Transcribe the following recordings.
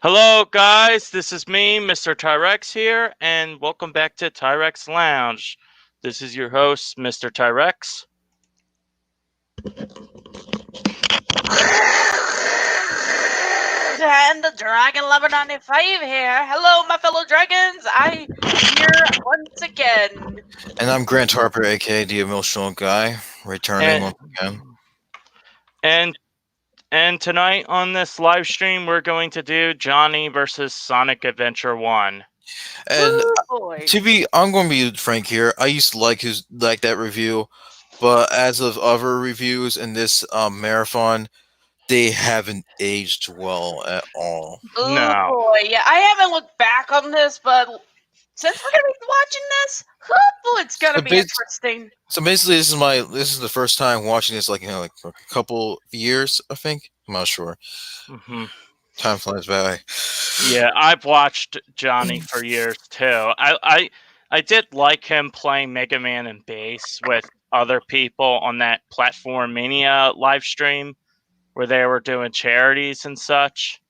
Hello, guys. This is me, Mr. Tyrex here, and welcome back to Tyrex Lounge. This is your host, Mr. Tyrex. And the Dragon Lover 95 here. Hello, my fellow dragons. I'm here once again. And I'm Grant Harper, aka the Emotional Guy, returning And once again. and and tonight on this live stream, we're going to do Johnny versus Sonic Adventure 1. And Woo boy. I'm going to be frank here. I used to like that review, but as of other reviews in this marathon, they haven't aged well at all. Oh No. boy. Yeah, I haven't looked back on this, but since we're gonna be watching this, hopefully it's gonna So, be bas- interesting. so basically, this is the first time watching this, like for a couple years. I think I'm not sure. hmm Time flies by. Yeah, I've watched Johnny for years too. I did like him playing Mega Man and bass with other people on that Platform Mania live stream where they were doing charities and such.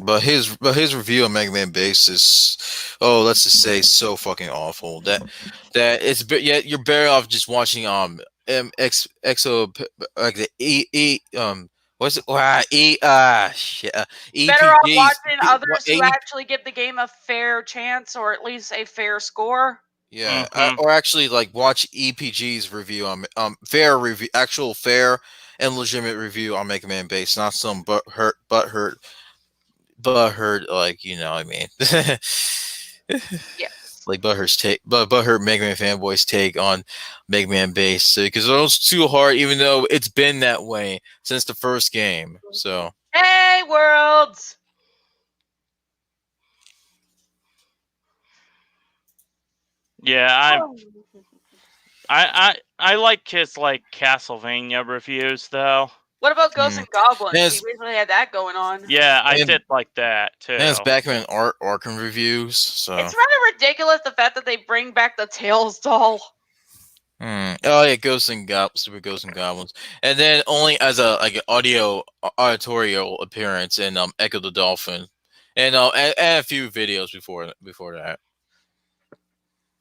But his review of Mega Man Base is, let's just say, so fucking awful that yet you're better off just watching exo like the what's it shit Better off EPGs watching others who actually give the game a fair chance or at least a fair score. yeah, Mhm. or actually like watch EPG's review on fair review, actual fair and legitimate review on Mega Man Base, not some butthurt like, you know what I mean. Yes. Like butthurt Mega Man fanboys take on Mega Man Base, because it was too hard, even though it's been that way since the first game. So Hey, worlds. Yeah, Oh. I like his like Castlevania reviews though. What about Ghosts and Goblins? Yes. He basically had that going on. Yeah, I And- did like that too. and it's Batman Arkham reviews. So It's rather ridiculous the fact that they bring back the Tails doll. Oh yeah, Super Ghosts and Goblins, and then only as a like an auditorial appearance in Echo the Dolphin, and a few videos before that.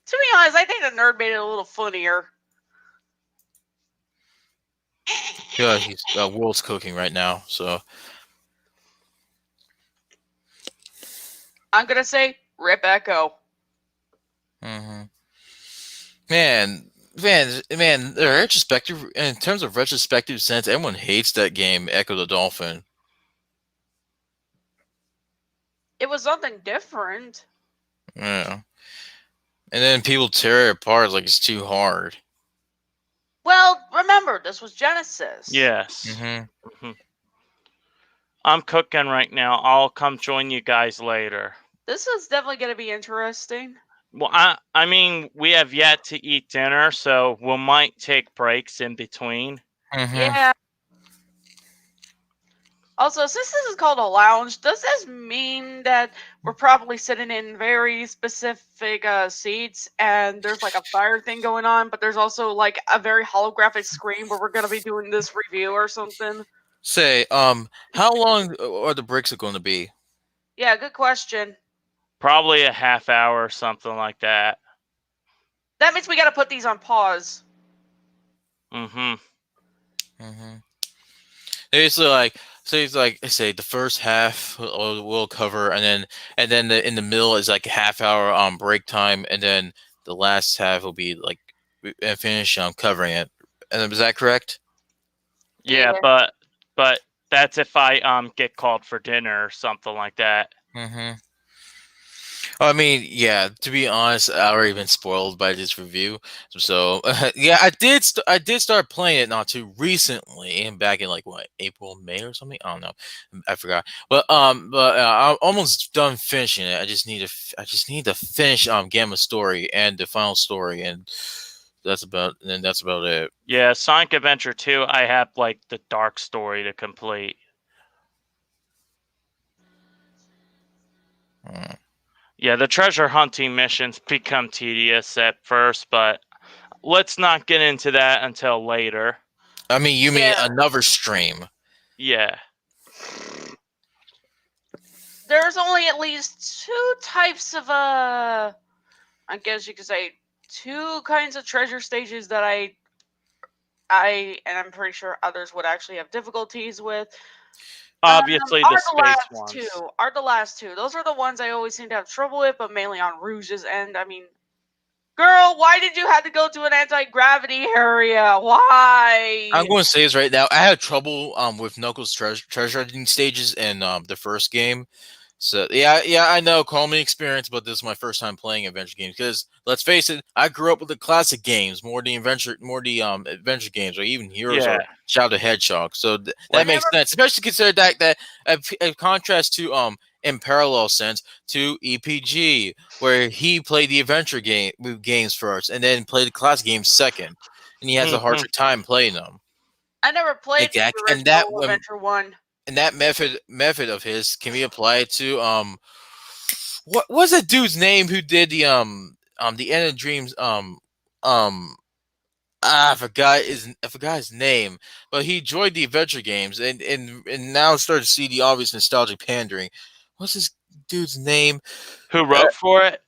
To be honest, I think the nerd made it a little funnier. Yeah, he's world's cooking right now. So I'm gonna say Rip Echo. man, the retrospective, in terms of retrospective sense, everyone hates that game, Echo the Dolphin. It was something different. Yeah, and then people tear it apart like it's too hard. Well, remember, this was Genesis. Yes. Mm-hmm. I'm cooking right now. I'll come join you guys later. This is definitely gonna be interesting. Well, I mean, we have yet to eat dinner, so we might take breaks in between. Mm-hmm. Yeah. Also, since this is called a lounge, does this mean that we're probably sitting in very specific seats and there's like a fire thing going on, but there's also like a very holographic screen where we're going to be doing this review or something? Say, how long are the breaks going to be? Yeah, good question. Probably a half hour or something like that. That means we got to put these on pause. Mm-hmm. Mm-hmm. It's like, say the first half we'll cover, and then in the middle is like a half hour break time, and then the last half will be like finish covering it. And is that correct? Yeah, Yeah. but that's if I get called for dinner or something like that. Mm-hmm. I mean, yeah. To be honest, I already been spoiled by this review. So yeah, I did start playing it not too recently, back in like what, April, May or something. I don't know. I forgot. But I'm almost done finishing it. I just need to finish Gamma story and the final story, and that's about it. Yeah, Sonic Adventure 2, I have like the dark story to complete. Yeah, the treasure hunting missions become tedious at first, but let's not get into that until later. I mean, you mean Yeah. another stream? Yeah. There's only at least two types of I guess you could say two kinds of treasure stages that and I'm pretty sure others would actually have difficulties with. Obviously, the Are the space last two. ones. Are the last two. Those are the ones I always seem to have trouble with, but mainly on Rouge's end. I mean, girl, why did you have to go to an anti-gravity area? Why? I'm going to say this right now. I had trouble with Knuckles treasure hunting stages in the first game. So yeah, I know. Call me experienced, but this is my first time playing adventure games. Because let's face it, I grew up with the classic games, more the adventure games, or even Heroes Yeah. or Shadow the Hedgehog. So that Whenever makes sense, especially consider that a contrast to in parallel sense to EPG, where he played the adventure games first, and then played the classic games second, and he has a Mhm. harsher time playing them. I never played Like that, the and that original Adventure 1. and that method of his can be applied to what was that dude's name who did the End of Dreams I forgot his name, but he enjoyed the adventure games and now started to see the obvious nostalgic pandering. What's this dude's name? Who Uh, wrote for it?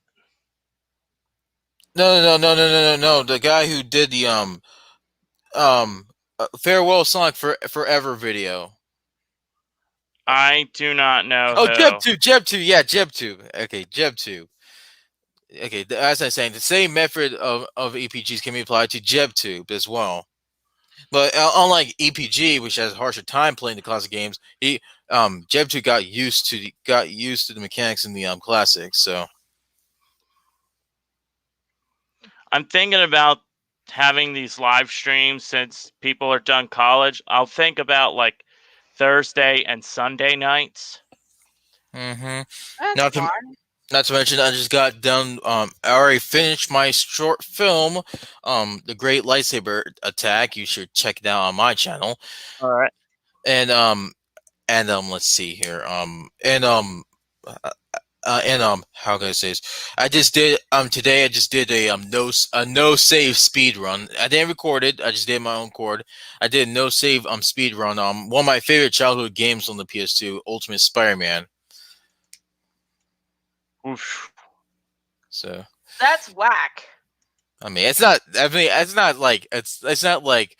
no. The guy who did the farewell Sonic forever video. I do not know Oh, who. Jeb2, yeah, Jeb2. Okay, Jeb2. Okay, as I was saying, the same method of EPGs can be applied to JebTube as well. But unlike EPG, which has a harsher time playing the classic games, JebTube got used to the mechanics in the classics. So I'm thinking about having these live streams since people are done college. I'll think about like Thursday and Sunday nights. hmm That's not to fine. not to mention, I just got done. I already finished my short film, The Great Lightsaber Attack. You should check it out on my channel. All right. And let's see here. How can I say this? I just did today. I just did a no save speed run. I didn't record it. I just did my own chord. I did a no save speed run. One of my favorite childhood games on the PS2, Ultimate Spider-Man. Oof. So That's whack. I mean, it's not. I mean, it's not like it's not like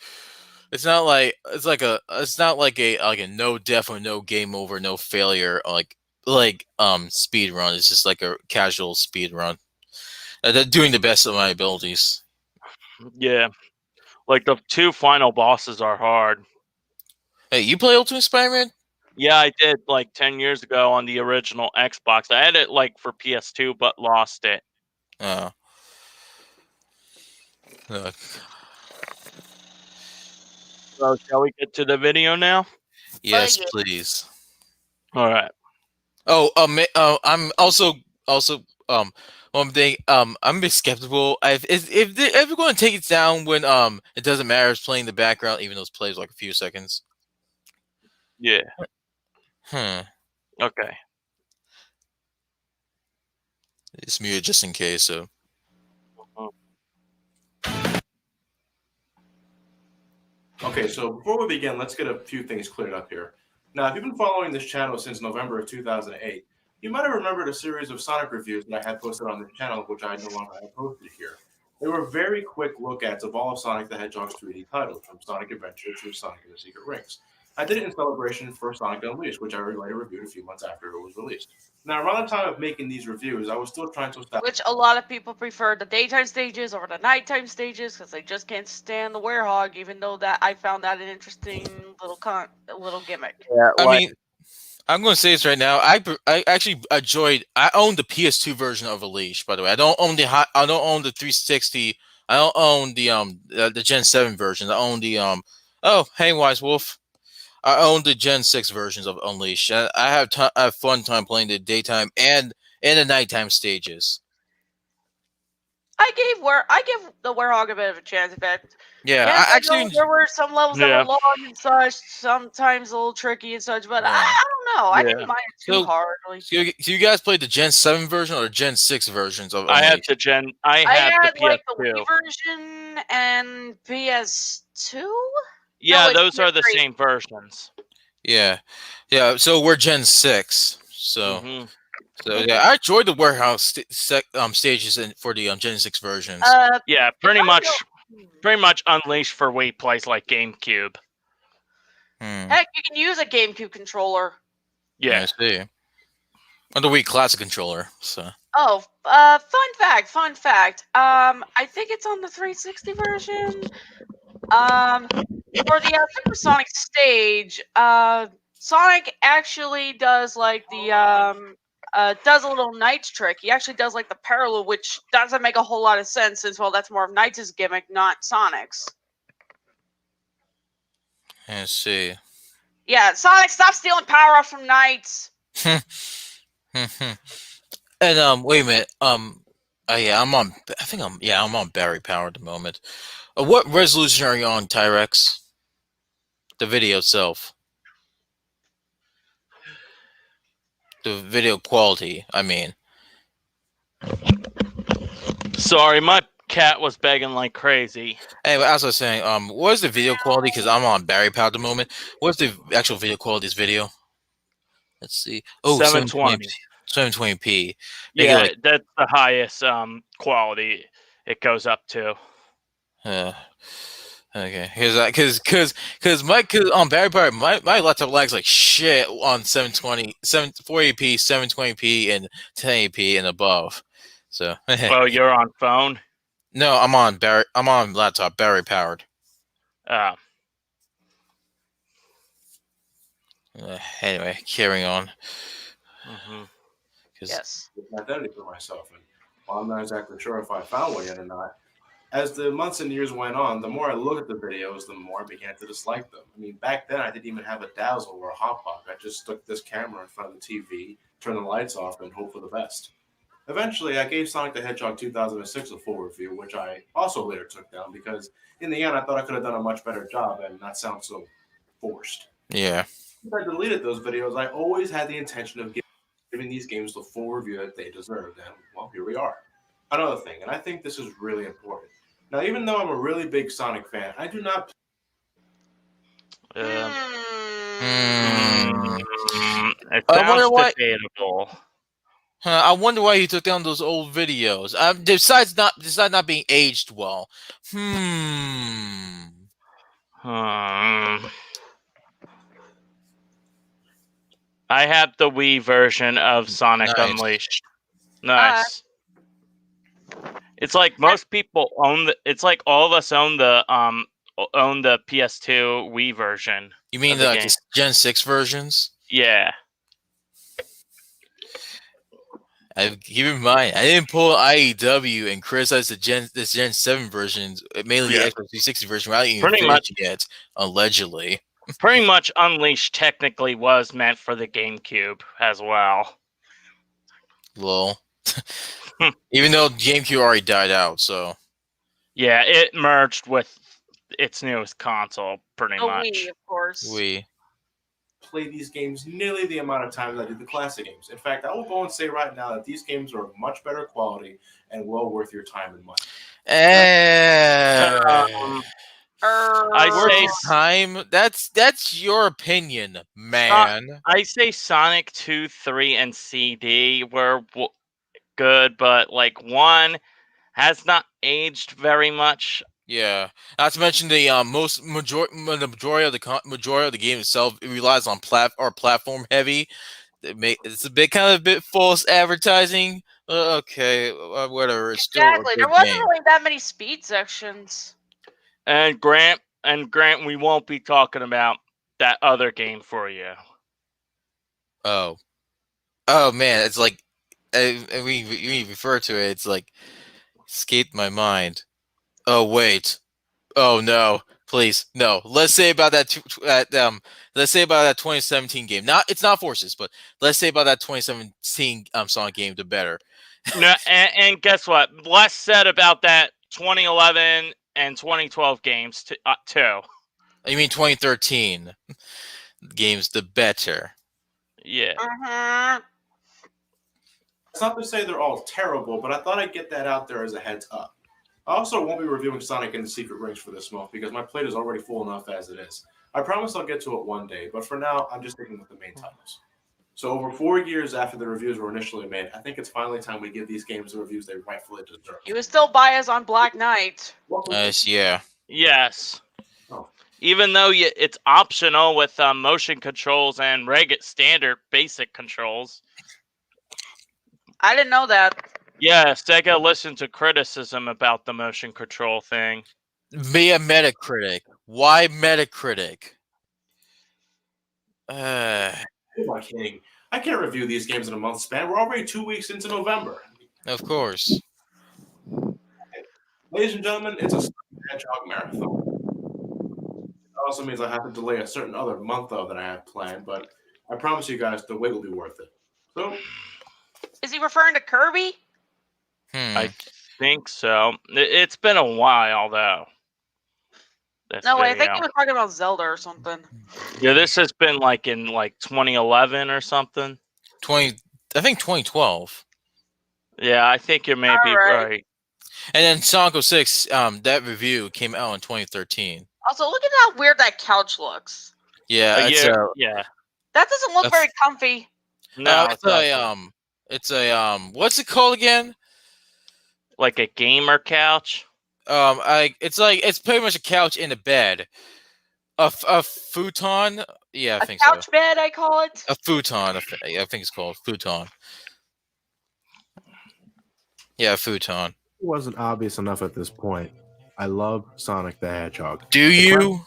it's not like it's not like a no death or no game over, no failure speed run. It's just like a casual speed run. Doing the best of my abilities. Yeah. Like the two final bosses are hard. Hey, you play Ultimate Spider-Man? Yeah, I did like 10 years ago on the original Xbox. I had it like for PS2 but lost it. Uh, uh, So, shall we get to the video now? yes, yeah. please. All right. Oh, I'm also one thing. I'm a bit skeptical. If we're going to take it down when it doesn't matter. It's playing the background, even though it plays like a few seconds. Yeah. Hmm. Okay. It's muted just in case. So. Okay, so before we begin, let's get a few things cleared up here. Now, if you've been following this channel since November of 2008, you might have remembered a series of Sonic reviews that I had posted on this channel, which I no longer have posted here. They were very quick look ats of all of Sonic the Hedgehog's 3D titles, from Sonic Adventure to Sonic and the Secret Rings. I did it in celebration for Sonic Unleashed, which I later reviewed a few months after it was released. Now, around the time of making these reviews, I was still trying to establish. Which a lot of people prefer the daytime stages over the nighttime stages because they just can't stand the werehog. Even though that I found that an interesting little gimmick. Yeah, I mean, I'm going to say this right now. I actually enjoyed. I own the PS2 version of Unleashed. By the way, I don't own the 360. I don't own the Gen 7 version. I own the Oh, hey, Wise Wolf. I own the Gen 6 versions of Unleashed. I have fun time playing the daytime and the nighttime stages. I gave the werehog a bit of a chance. In fact, Yeah, yes, I I know actually. there were some levels that Yeah. were long and such, sometimes a little tricky and such, but Yeah. I don't know. I Yeah. didn't mind it too hard. So you guys played the Gen 7 version or the Gen 6 versions of I had Unleashed? the I had had the like the PS2. Wii version and PS2. Yeah, it's those are the 3. same versions. Yeah, yeah. So we're Gen 6. So Hmm yeah, I enjoyed the warehouse stages for the Gen 6 versions. Yeah, If pretty I much Unleashed for Wii plays like GameCube. Hmm. heck, you can use a GameCube controller. Yeah. I see. On the Wii Classic controller. So. Oh, fun fact. I think it's on the 360 version. For the Supersonic stage, Sonic actually does like the does a little Knight's trick. He actually does like the parallel, which doesn't make a whole lot of sense since well, that's more of Knight's gimmick, not Sonic's. I see. Yeah, Sonic, stop stealing power ups from Knights. And wait a minute. Yeah, I'm on. I think I'm on battery power at the moment. What resolution are you on, Tyrex? The video itself. The video quality. I mean. Sorry, my cat was begging like crazy. Anyway, as I was saying, what is the video quality? Because I'm on battery power at the moment. What's the actual video quality of this video? Let's see. Oh, 720. 720p. Make it Yeah, like. that's the highest quality it goes up to. Okay, because on battery power, my laptop lags like shit on 480p, 720p, and 1080p and above. So. Oh, you're on phone? No, I'm on laptop, battery powered. Anyway, carrying on. Mm-hmm. Yes. Identity for myself, and while I'm not exactly sure if I found one yet or not, as the months and years went on, the more I looked at the videos, the more I began to dislike them. I mean, back then I didn't even have a dazzle or a hotbox. I just stuck this camera in front of the TV, turned the lights off, and hope for the best. Eventually, I gave Sonic the Hedgehog 2006 a full review, which I also later took down because in the end I thought I could have done a much better job and not sound so forced. Yeah. Since I deleted those videos, I always had the intention of giving these games the full review that they deserved, and well, here we are. Another thing, and I think this is really important. Now, even though I'm a really big Sonic fan, I do not. It I sounds wonder why. debatable. I wonder why he took down those old videos. Besides not being aged well. I have the Wii version of Sonic Nice. Unleashed. Nice. It's like most people own it's like all of us own the PS2 Wii version. You mean the like the Gen 6 versions? Yeah. Keep in mind, I didn't pull IEW and criticize the Gen 7 versions, mainly the Xbox 360 version, without even finishing it, allegedly. Pretty much Unleashed technically was meant for the GameCube as well. Lol. Even though GameCube already died out, so. Yeah, it merged with its newest console, pretty much. Wii, of course. Wii. Play these games nearly the amount of times I do the classic games. In fact, I will go and say right now that these games are of much better quality and well worth your time and money. I say time. That's your opinion, man. I say Sonic 2, 3, and CD were good, but like 1 has not aged very much. Yeah, not to mention the majority of the game itself, it relies on platform heavy. It's a bit false advertising. Okay, whatever. It's Exactly. Still There wasn't really that many speed sections. And Grant, we won't be talking about that other game for you. Oh man, it's like we refer to it. It's like escaped my mind. Oh wait. Oh no. Please no. Let's say about that. Let's say about that 2017 game. It's not Forces, but let's say about that 2017 Sonic game. The better. No, and guess what? Less said about that 2011 and 2012 games too. You mean 2013 games? The better. Yeah. It's not to say they're all terrible, but I thought I'd get that out there as a heads up. I also won't be reviewing Sonic and the Secret Rings for this month because my plate is already full enough as it is. I promise I'll get to it one day, but for now, I'm just sticking with the main titles. So over 4 years after the reviews were initially made, I think it's finally time we give these games the reviews they rightfully deserve. You was still biased on Black Knight. Yeah. Yes. Oh. Even though it's optional with motion controls and standard basic controls. I didn't know that. Yeah, Sega listened to criticism about the motion control thing. Be a Metacritic. Why Metacritic? Who am I kidding? I can't review these games in a month span. We're already 2 weeks into November. Of course. Ladies and gentlemen, it's a Sonic the Hedgehog marathon. It also means I have to delay a certain other month, though, that I have planned, but I promise you guys the wait will be worth it. So, Is he referring to Kirby? I think so. It's been a while, though. No, wait, I think he was talking about Zelda or something. Yeah, this has been like in 2011 or something. I think 2012. Yeah, I think you may be right. And then Sonic 06, that review came out in 2013. Also, look at how weird that couch looks. Yeah, yeah. That doesn't look very comfy. No, it's a what's it called again? Like a gamer couch. It's pretty much a couch in a bed. A futon. Yeah, I think so. A couch bed, I call it. A futon. I think it's called futon. Yeah, a futon. It wasn't obvious enough at this point. I love Sonic the Hedgehog. Do you?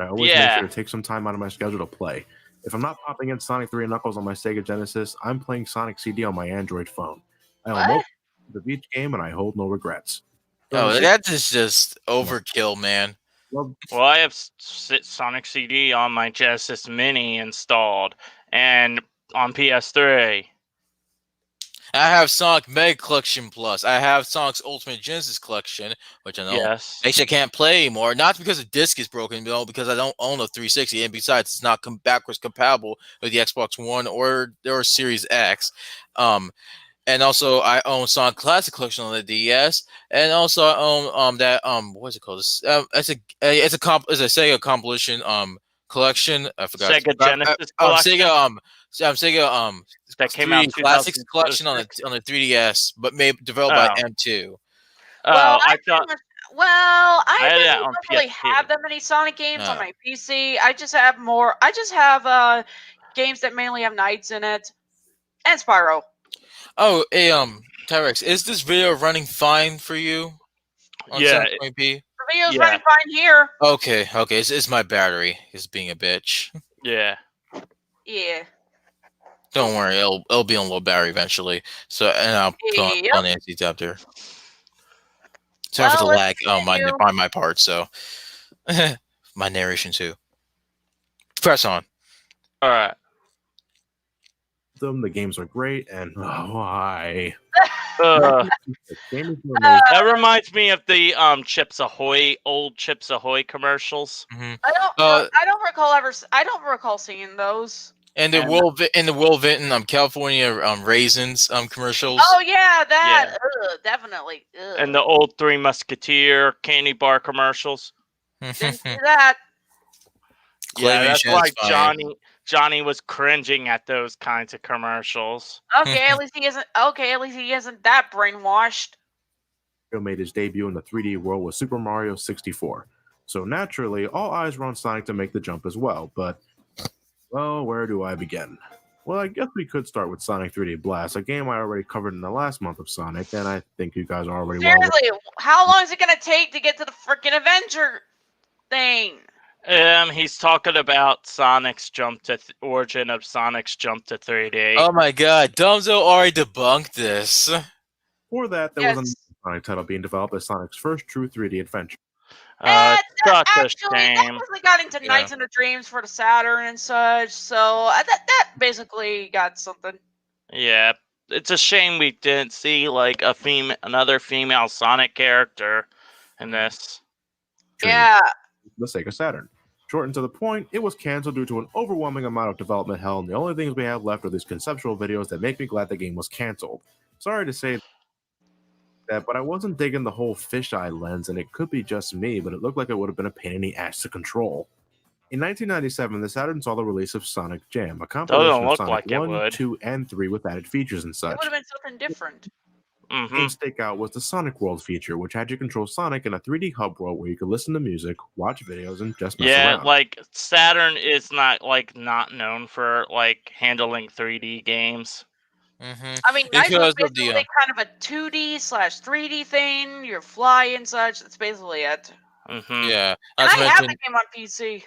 I always make sure to take some time out of my schedule to play. If I'm not popping in Sonic 3 and Knuckles on my Sega Genesis, I'm playing Sonic CD on my Android phone. I almost the beach game and I hold no regrets. Oh, that is just overkill, man. Well, I have Sonic CD on my Genesis Mini installed and on PS3. I have Sonic Mega Collection Plus. I have Sonic's Ultimate Genesis Collection, which I know actually I can't play anymore. Not because the disc is broken, but because I don't own a 360, and besides, it's not backwards compatible with the Xbox One or Series X. And also I own Sonic Classic Collection on the DS, and also I own that what's it called? It's a Sega compilation collection. I forgot. Sega Genesis collection. Sega that came out Classics collection on the 3DS, but developed by M2. Well, I thought. I don't really have that many Sonic games on my PC. I just have more. I just have games that mainly have Knights in it, and Spyro. Oh, hey, Tyrex, is this video running fine for you? On yeah. The video's running fine here. Okay. It's my battery. It's being a bitch. Yeah. Yeah. Don't worry, it'll be on low battery eventually. So, and I'll put on the anti-adapter. Sorry for the lag on my part. So, my narration too. Press on. All right. The games are great, and why? That reminds me of the old Chips Ahoy commercials. Mm-hmm. I don't recall seeing those. And the Will Vinton California raisins commercials. Oh yeah, that definitely. Ugh. And the old Three Musketeer candy bar commercials. Didn't see that. Yeah, that's why Johnny was cringing at those kinds of commercials. Okay, at least he isn't. Okay, at least he isn't that brainwashed. Mario made his debut in the 3D world with Super Mario 64. So naturally, all eyes were on Sonic to make the jump as well. But, well, where do I begin? Well, I guess we could start with Sonic 3D Blast, a game I already covered in the last month of Sonic, and I think you guys are already Seriously, how long is it going to take to get to the freaking Avenger thing? He's talking about Sonic's jump to origin of Sonic's jump to 3D. Oh my God, Domzo already debunked this. Before that, there was a Sonic title being developed as Sonic's first true 3D adventure. Such a shame. That mostly got into Nights into Dreams for the Saturn and such, so that basically got something. Yeah, it's a shame we didn't see like another female Sonic character in this. Yeah. The Sega Saturn. Shortened to the point, it was canceled due to an overwhelming amount of development hell, and the only things we have left are these conceptual videos that make me glad the game was canceled. Sorry to say. that, but I wasn't digging the whole fisheye lens, and it could be just me, but it looked like it would have been a pain in the ass to control. In 1997, the Saturn saw the release of Sonic Jam, a compilation Doesn't of look Sonic like it 1, would. 2, and 3 with added features and It such. would have been something different. Mm-hmm. Main stakeout was the Sonic World feature, which had you control Sonic in a 3D hub world where you could listen to music, watch videos, and just mess Yeah, around. like Saturn is not known for like handling 3D games. I mean, Night was Because of basically the kind of a 2D/3D thing. You fly and such. That's basically it. Mm-hmm. yeah, And not to I have mention the game on PC.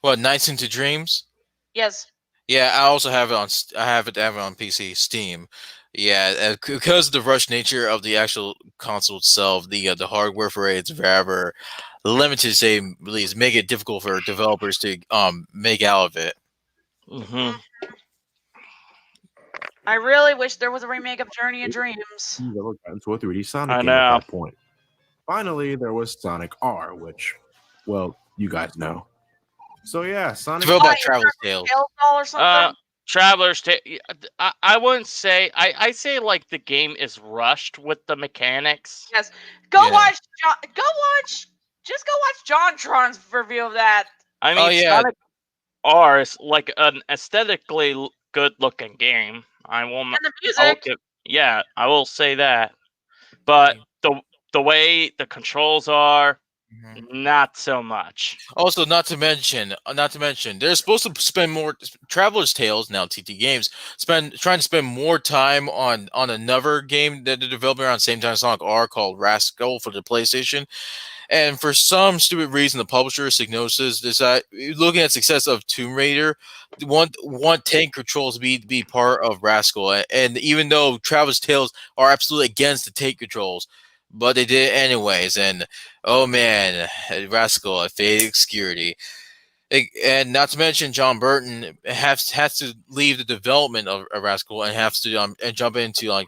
what Nights into Dreams. Yes. Yeah, I also have it on. I have it on PC, Steam. Yeah, because of the rush nature of the actual console itself, the hardware for its rather limited, say, release, make it difficult for developers to make out of it. Mm-hmm. I really wish there was a remake of Journey of Dreams. You've ever gotten to a 3D Sonic I game at know. that point. Finally, there was Sonic R, which, well, you guys know. So yeah, Sonic. Developed by you Traveler's remember Tales. Tails Doll or something? Traveler's Tale. I wouldn't say. I say like the game is rushed with the mechanics. Yes. Go Yeah. watch. Just go watch JonTron's review of that. I mean, Oh, yeah. Sonic R is like an aesthetically good-looking game. I will. And the I'll music. yeah, I will say that. But the way the controls are, not so much. Also, not to mention, they're supposed to spend more. Traveler's Tales, now TT Games, trying to spend more time on another game that they're developing around the same time as Sonic R called Rascal for the PlayStation. And for some stupid reason, the publisher, Psygnosis, decided, looking at success of Tomb Raider, want tank controls to be part of Rascal. And even though Traveler's Tales are absolutely against the tank controls, but they did it anyways. And oh man, Rascal, a faded obscurity. And not to mention, John Burton has to leave the development of Rascal and has to and jump into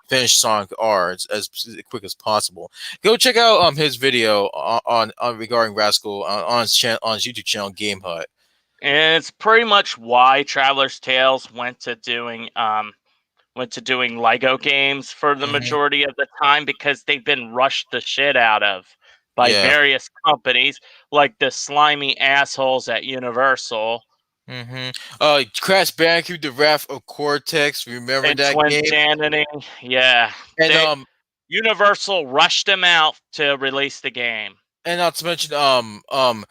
finish Sonic R as quick as possible. Go check out his video on regarding Rascal on his YouTube channel Game Hut. And it's pretty much why Traveler's Tales went to doing Lego games for the majority of the time, because they've been rushed the shit out of by various companies, like the slimy assholes at Universal. Crash Bandicoot: The Wrath of Cortex. Remember that game? Insanity. Yeah. And Universal rushed them out to release the game. And not to mention,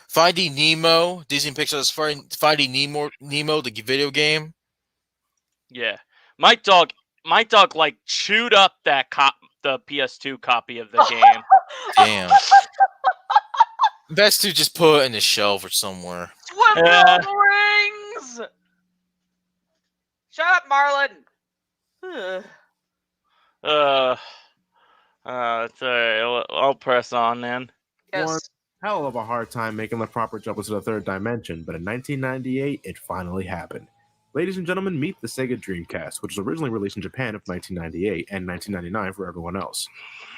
Finding Nemo, Disney Pixar's Finding Nemo, the video game. Yeah, my dog like chewed up the PS2 copy of the game. Damn. Best to just put it in the shelf or somewhere. Swim rings. Shut up, Marlon. It's alright. I'll press on then. Yes. One hell of a hard time making the proper jump into the third dimension, but in 1998, it finally happened. Ladies and gentlemen, meet the Sega Dreamcast, which was originally released in Japan in 1998 and 1999 for everyone else.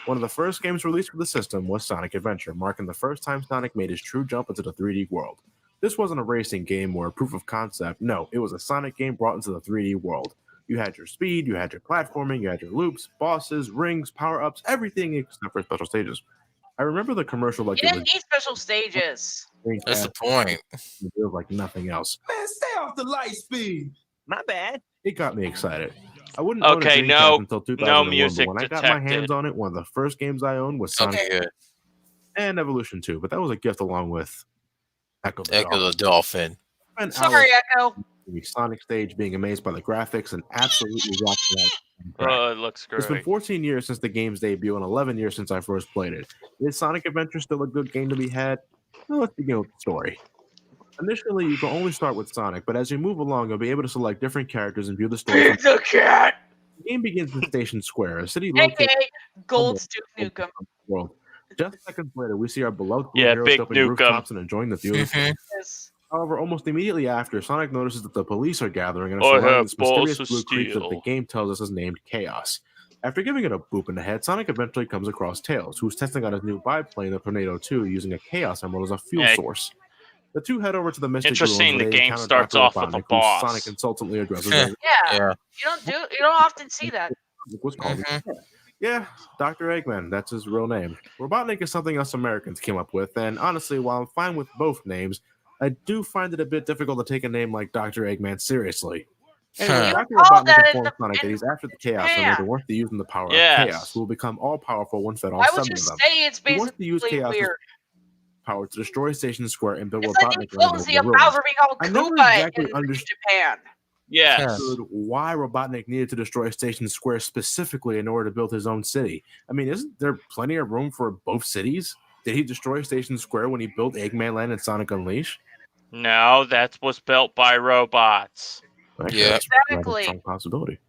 One of the first games released for the system was Sonic Adventure, marking the first time Sonic made his true jump into the 3D world. This wasn't a racing game or a proof of concept, no, it was a Sonic game brought into the 3D world. You had your speed, you had your platforming, you had your loops, bosses, rings, power-ups, everything except for special stages. I remember the commercial like you didn't need special stages. That's the point. It was like nothing else. Man, stay off the light speed. My bad. It got me excited. I wouldn't Okay, own a Dreamcast until 2001, music but when I got my hands on it, one of the first games I owned was Sonic and Evolution 2, but that was a gift along with Echo the Dolphin. And Sorry, Echo. the Sonic stage, being amazed by the graphics and absolutely rocking out. Oh, it looks It's been great. 14 years since the game's debut and 11 years since I first played it. Is Sonic Adventure still a good game to be had? Well, let's begin with the story. Initially, you can only start with Sonic, but as you move along, you'll be able to select different characters and view the story. It's a cat. The game begins in Station Square, a city located AKA Gold Duke Nukem. in the world. Just seconds later, we see our beloved blue Yeah, heroes Big jumping Nukem. rooftops and enjoying the view. Yes. However, almost immediately after, Sonic notices that the police are gathering and I are surrounding have this balls mysterious of blue creature that the steel. game tells us is named Chaos. After giving it a boop in the head, Sonic eventually comes across Tails, who's testing out his new biplane, the Tornado 2, using a Chaos Emerald as a fuel source. The two head over to the Mystic Interesting, Ruins, where the they game encounter starts Dr. off with a Robotnik, who boss. Sonic insultantly addresses as Yeah. You don't often see that. was called. Yeah, Dr. Eggman, that's his real name. Robotnik is something us Americans came up with, and honestly, while I'm fine with both names, I do find it a bit difficult to take a name like Dr. Eggman seriously. Anyway, You Huh. Dr. call Robotnik that informs Sonic that he's after the Chaos Japan. Emerald and wants to use the power of Yes. Chaos, who will become all-powerful when fed all Why would 7 you of them. say it's He wants to use basically Chaos' weird? power to destroy Station Square and build It's like Robotnik the land closely over the about ruins. for being called I never Koopa exactly in understood Japan. Yes. why Robotnik needed to destroy Station Square specifically in order to build his own city. I mean, isn't there plenty of room for both cities? Did he destroy Station Square when he built Eggman Land and Sonic Unleashed? No, that was built by robots. Actually, Yeah. that's a rather Exactly. strong possibility.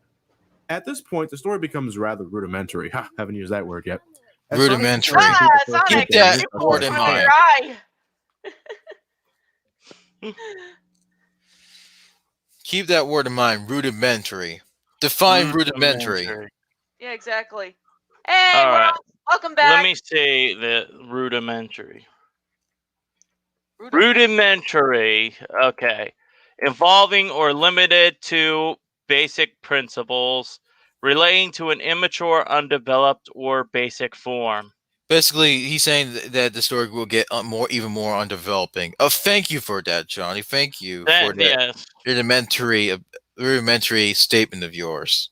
At this point, the story becomes rather rudimentary. Ha, haven't used that word yet. As Sonic Rudimentary. tells Ah, the first Sonic, Keep game, that you this word put in one on mind. your eye. Keep that word in mind. Rudimentary. Define rudimentary. Yeah, exactly. Hey, All right. welcome back. Let me see the rudimentary. Rudimentary. Okay. Involving or limited to basic principles relating to an immature, undeveloped, or basic form. Basically, he's saying that the story will get even more undeveloping. Oh, thank you for that, Johnny. Thank you for that Yes. rudimentary statement of yours.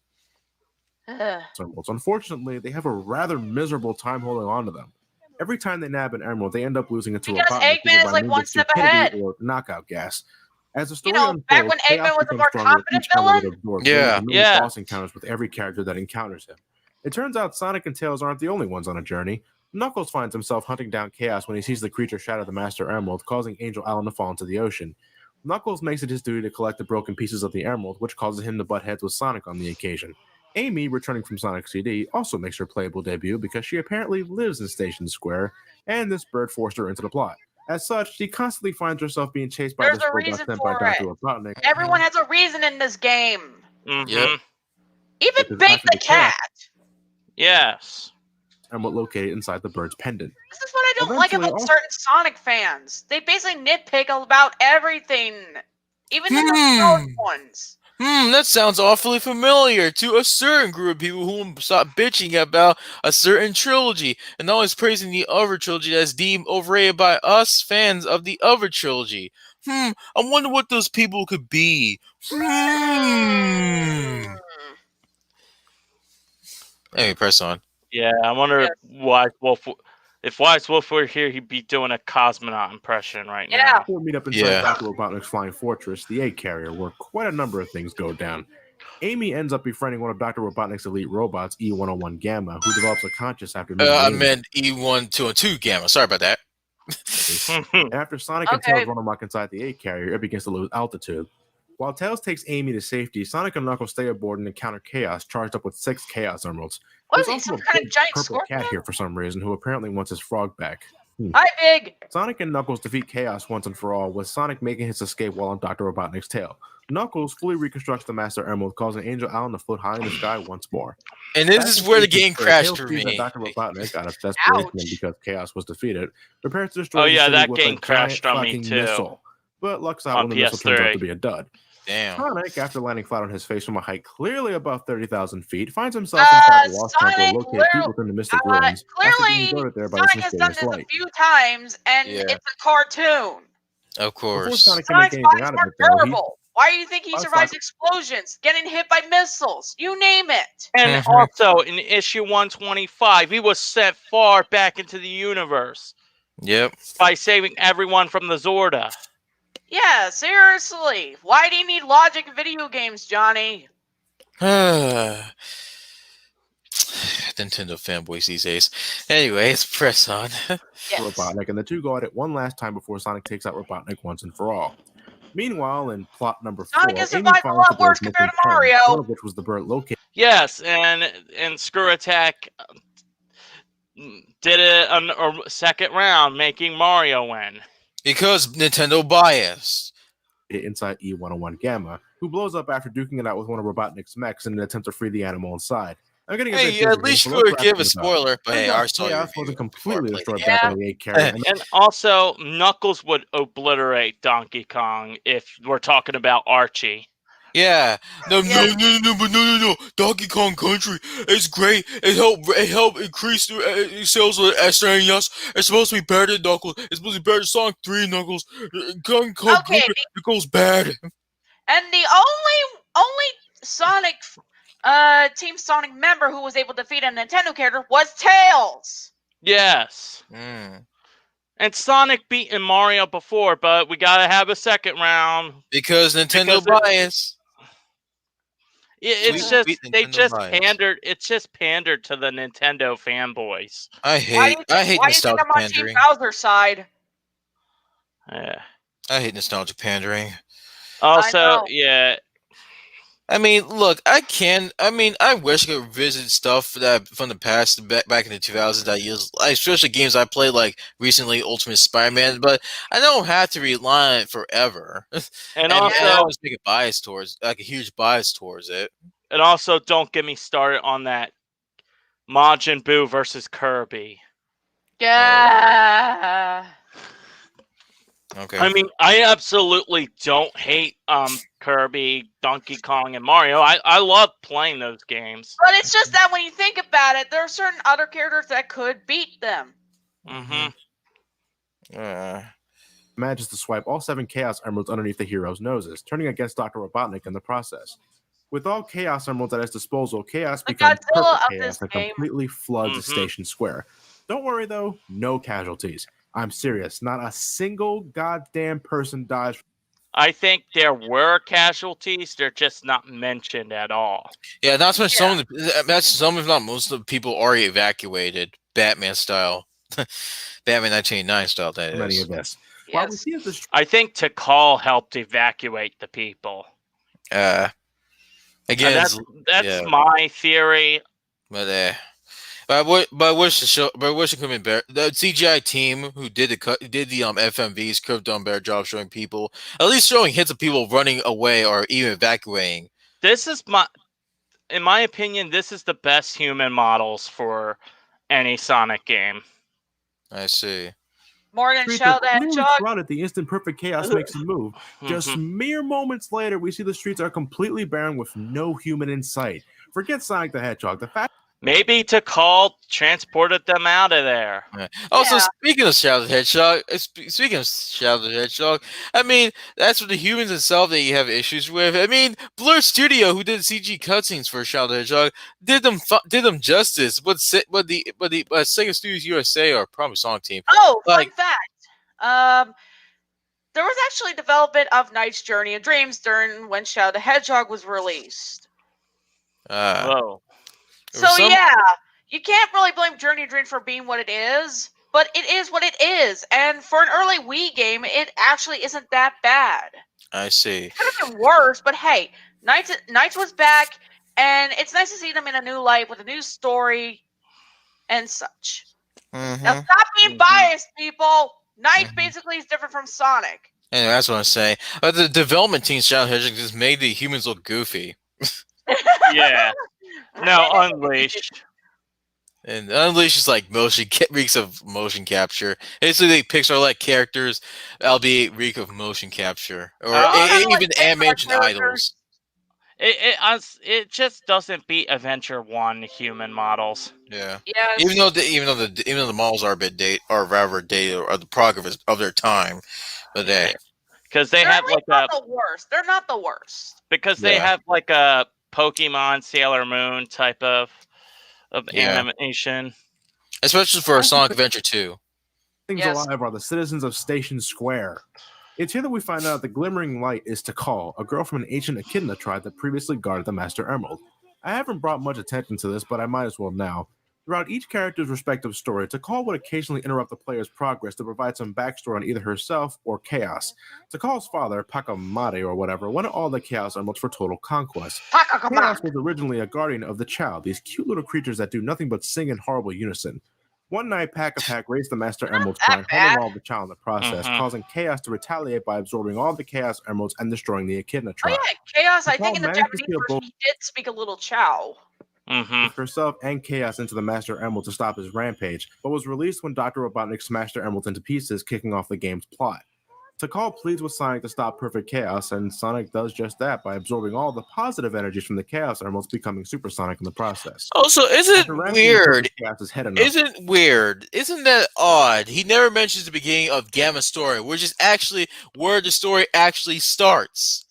Emeralds. Unfortunately, they have a rather miserable time holding on to them. Every time they nab an emerald, they end up losing it to Because Robotnik Eggman either is by like means one of step stupidity ahead. or knockout gas. As the story back unfolds, when Chaos Eggman was a becomes more stronger with competent each emerald it villain? absorbs, Yeah. leading to many Yeah. boss encounters with every character that encounters him. It turns out Sonic and Tails aren't the only ones on a journey. Knuckles finds himself hunting down Chaos when he sees the creature shatter the Master Emerald, causing Angel Allen to fall into the ocean. Knuckles makes it his duty to collect the broken pieces of the emerald, which causes him to butt heads with Sonic on the occasion. Amy, returning from Sonic CD, also makes her playable debut because she apparently lives in Station Square, and this bird forced her into the plot. As such, she constantly finds herself being chased by There's this a robot reason sent by for Dr. it. Robotnik. Everyone has a reason in this game. Mm-hmm. Yep. Even Because Big after the the Chaos cat. Yes. Emerald located inside the bird's pendant. This is what I don't like Eventually, about all- certain Sonic fans. They basically nitpick about everything. Even the Hmm. nostalgic ones. That sounds awfully familiar to a certain group of people who stop bitching about a certain trilogy and always praising the other trilogy as deemed overrated by us fans of the other trilogy. I wonder what those people could be. Anyway, press on. Yeah, I wonder Yes. if Wise Wolf were here, he'd be doing a cosmonaut impression right Yeah. now. Before we meet up inside Yeah. Dr. Robotnik's flying fortress, the egg carrier, where quite a number of things go down. Amy ends up befriending one of Dr. Robotnik's elite robots, E101 Gamma, who develops a conscience after meeting I Amy. meant E122 Gamma. Sorry about that. And after Sonic and Okay. Tails run amok inside the egg carrier, it begins to lose altitude. While Tails takes Amy to safety, Sonic and Knuckles stay aboard and encounter Chaos, charged up with 6 Chaos Emeralds. What is There's he, also some a kind of big giant purple scorpion? cat here for some reason, who apparently wants his frog back. Hi, Big. Sonic and Knuckles defeat Chaos once and for all, with Sonic making his escape while on Dr. Robotnik's tail. Knuckles fully reconstructs the Master Emerald, causing Angel Allen to float high in the sky once more. And this is where the game crashed for Tails sees that me. Dr. Robotnik, out of desperation Ouch. and because Chaos was defeated, prepares to destroy Oh the yeah, city that with game a crashed giant on me fucking too. missile. But lucks out On when the missile turns out PS3. to be a dud. Damn. Sonic, after landing flat on his face from a height clearly above 30,000 feet, finds himself inside the Lost Temple Sonic located deep within the Mystic Ruins after being Clearly, goaded there by this Sonic has done mysterious this a light. few times, and Yeah. it's a cartoon. Of Before course. Sonic can make Sonic's anything bodies out of are it, though, he durable. Why do you think he Oh, survives Sonic- explosions, getting hit by missiles? You name it. And Mhm. also in issue 125, he was sent far back into the universe Yep. by saving everyone from the Zorda. Yeah, seriously. Why do you need logic in video games, Johnny? Nintendo fanboys these days. Anyways, press on. Yes. Robotnik, and the two go at it one last time before Sonic takes out Robotnik once and for all. Meanwhile, in plot number 4, Sonic has Amy survived a finds lot the worse bird's compared missing to parent, Mario. one of which was the bird located Yes, and Screw Attack did it on a second round, making Mario win. Because Nintendo bias. inside E101 Gamma, who blows up after duking it out with one of Robotnik's mechs in an attempt to free the animal inside. I'm getting a bit Hey, at dizzy, least so you let's could wrap give a things up. spoiler, but hey, Turns I out saw your Chaos review wasn't before I completely played destroyed the back game. on the egg carrier. And also, Knuckles would obliterate Donkey Kong if we're talking about Archie. Yeah. No, Yeah. no. Donkey Kong Country is great. It helped increase the sales of SNES. It's supposed to be better than Knuckles. It's supposed to be better than Sonic 3 Knuckles. Donkey Kong Okay, it goes bad. and the only Sonic Team Sonic member who was able to defeat a Nintendo character was Tails. Yes. Mm. And Sonic beaten Mario before, but we gotta have a second round. Because Nintendo bias. It's Sweet, just sweet they Nintendo just bias. pandered. It's just pandered to the Nintendo fanboys. I hate Why do you think nostalgic I'm on Team pandering. Bowser's side? Yeah. I hate nostalgic pandering. Also, know. yeah, I mean, look, I wish I could revisit stuff that from the past, back in the 2000s. That used, especially games I played like recently, Ultimate Spider-Man. But I don't have to rely on it forever. and I also always make a huge bias towards it. don't get me started on that Majin Buu versus Kirby. Yeah. Okay. I mean, I absolutely don't hate Kirby, Donkey Kong, and Mario. I love playing those games. But it's just that when you think about it, there are certain other characters that could beat them. Mm-hmm. Manages to swipe all 7 Chaos Emeralds underneath the heroes' noses, turning against Dr. Robotnik in the process. With all Chaos Emeralds at his disposal, Chaos The becomes Godzilla perfect of chaos this and game. completely floods Mhm. Station Square. Don't worry though, no casualties. I'm serious, not a single goddamn person dies. I think there were casualties. They're just not mentioned at all. Yeah, not so much. Some if not most of the people already evacuated, Batman style, Batman 1989 style. That Many is. of this. While we Yes. see this I think Tikal helped evacuate the people. Again, And that's yeah. my theory. But I wish the show, but I wish it could have been better. The CGI team who did the FMVs could have done a better job showing people, at least showing hints of people running away or even evacuating. This is in my opinion, this is the best human models for any Sonic game. I see. More than streets Shadow are the clearly Hedgehog. flooded. The instant perfect chaos makes a move. Just Mhm. mere moments later, we see the streets are completely barren with no human in sight. Forget Sonic the Hedgehog. The fact Maybe Tikal transported them out of there. Also, Yeah. speaking of Shadow the Hedgehog, I mean, that's what the humans itself that you have issues with. I mean, Blur Studio, who did CG cutscenes for Shadow the Hedgehog, did them justice. What the Sega Studios USA or probably Sonic Team. Oh, Like- fun fact. There was actually development of Knight's Journey and Dreams during when Shadow the Hedgehog was released. Whoa. There So was some- yeah, you can't really blame Journey and Dreams for being what it is, but it is what it is. And for an early Wii game, it actually isn't that bad. I see. It could have been worse, but hey, Knights was back, and it's nice to see them in a new light with a new story and such. Now Mm-hmm. stop being Mhm. biased, people. Knights Mhm. basically is different from Sonic. Anyway, that's what I'm saying. But the development team, Shadow the Hedgehog, just made the humans look goofy. Yeah. No, Unleashed. And Unleashed is like reeks of motion capture. Basically, Pixar-like characters, albeit reek of motion capture, or Kinda like even Pixar animation characters. idols. It just doesn't beat Adventure 1 human models. Yeah. Yes. Even though the models are a bit rather dated or the product of their time, but Because they They're have at least like not the worst. They're not the worst. they Yeah. have like a Pokemon Sailor Moon type of Yeah. animation. especially for Sonic Adventure 2. things Yes. alive are the citizens of Station Square. It's here that we find out the glimmering light is Tikal, a girl from an ancient Echidna tribe that previously guarded the Master Emerald. I haven't brought much attention to this, but I might as well now. Throughout each character's respective story, Tikal would occasionally interrupt the player's progress to provide some backstory on either herself or Chaos. Tikal's father, Pakamade or whatever, wanted all the Chaos Emeralds for total conquest. Chaos was originally a guardian of the Chow, these cute little creatures that do nothing but sing in horrible unison. One night, Pack raised the Master Emeralds, that trying bad. holding all the Chow in the process, Mhm. causing Chaos to retaliate by absorbing all the Chaos Emeralds and destroying the Echidna Oh tribe. yeah, Chaos. I Tikal think in the managed to Japanese steal version both- he did speak a little Chow. Mm-hmm. herself and Chaos into the Master Emerald to stop his rampage, but was released when Dr. Robotnik smashed the emeralds into pieces, kicking off the game's plot. Tikal pleads with Sonic to stop perfect chaos, and Sonic does just that by absorbing all the positive energies from the Chaos Emeralds, becoming Super Sonic in the process. Also, isn't After it ramping the weird? perfect chaos' head enough, Isn't that odd? He never mentions the beginning of Gamma's story, which is actually where the story actually starts.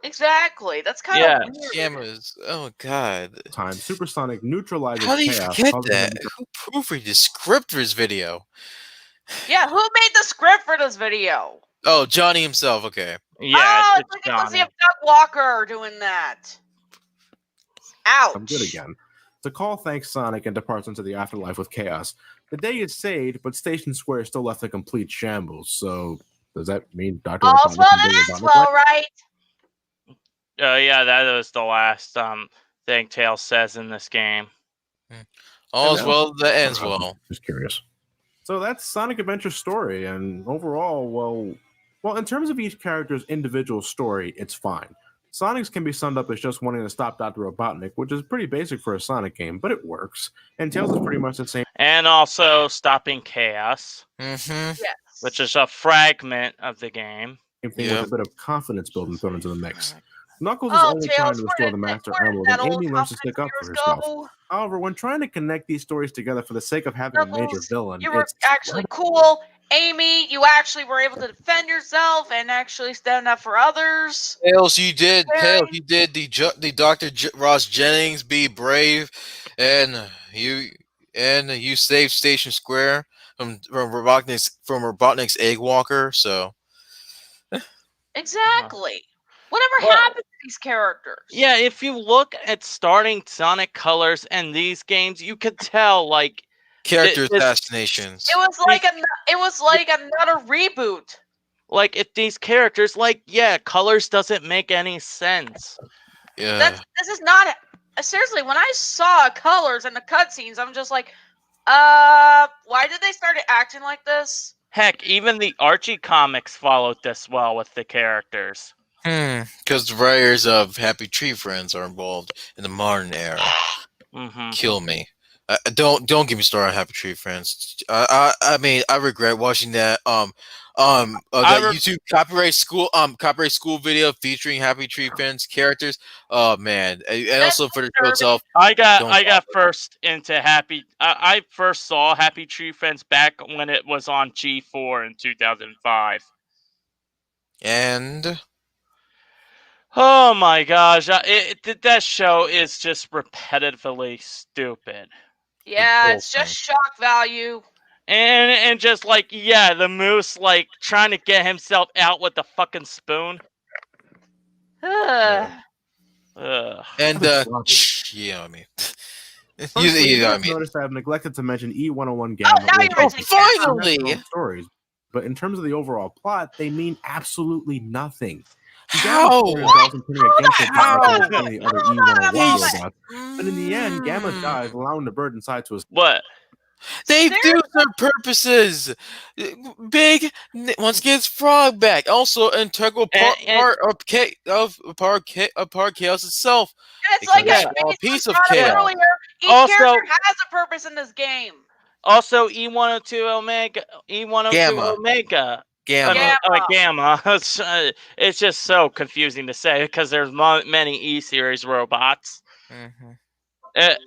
Exactly. That's kind Yeah. of weird. Gamma's. Oh god. time Super Sonic neutralizes How do you chaos, forget causing him that? to Who proofread the script for this video? Yeah, who made the script for this video? Oh, Johnny himself. Okay. Yeah, Oh, it's it's like let's see Johnny. if Doug Walker doing that. Ouch. become good again. Tikal thanks Sonic and departs into the afterlife with Chaos. The day is saved, but Station Square is still left in complete shambles. So, does that mean Dr. All's Robotnik well can that bring ends Robotnik well, back? right? Yeah, that was the last thing Tails says in this game. All's now- well that ends well. Just curious. So that's Sonic Adventure's story, and overall, well, in terms of each character's individual story, it's fine. Sonic's can be summed up as just wanting to stop Dr. Robotnik, which is pretty basic for a Sonic game, but it works. And Tails is pretty much the same And also stopping chaos, Mm-hmm. Yes. which is a fragment of the game. thing Yep. with a bit of confidence building thrown into the mix. Knuckles is Oh, only trying Tails, to where restore did the Master where did Emerald, that and old Amy learns to confidence stick up of for yours herself. go? However, when trying to connect these stories together for the sake of having a major Knuckles, villain, you were it's actually cool. Amy, you actually were able to defend yourself and actually stand up for others. Tails, you did. Very- Tails, you did the Dr. Ross Jennings. Be brave, and you saved Station Square from Robotnik's egg walker. So Exactly. Whatever Well- happened to these characters? Yeah, if you look at starting Sonic Colors and these games, you could tell like character this- assassinations. It was like another reboot. like if these characters Colors doesn't make any sense. Yeah. This is not seriously. When I saw Colors and the cutscenes, I'm just like, why did they start acting like this? Heck, even the Archie comics followed this well with the characters. Because the writers of Happy Tree Friends are involved in the modern era. Mm-hmm. Kill me. Don't get me started on Happy Tree Friends. I mean, I regret watching that YouTube copyright school video featuring Happy Tree Friends characters. Oh man, and also for the show itself. I got Don't- first into I first saw Happy Tree Friends back when it was on G4 in 2005. And Oh my gosh, that show is just repetitively stupid. Yeah, whole it's just thing. shock value. And just like the moose like trying to get himself out with the fucking spoon. Ugh. Ugh. and Sloppy. yeah, I mean, Firstly, you know what I I've mean. noticed I've neglected to mention E101 Gamma. now which you're is mentioning finally! have their own stories, but in terms of the overall plot, they mean absolutely nothing. How? Gamma involves in turning against it How? by killing the other E101 He's- robots, but in the end, Gamma dies, allowing the bird inside to escape. What? They do their purposes. Big once gets Frog back. Also, integral part of Chaos itself. And it's like Because a it's a piece of brought up chaos. earlier. Each Also- character has a purpose in this game. Also, E102 Omega, E102 Gamma. Omega, Gamma. Gamma. It's just so confusing to say because there's many E series robots. Mhm.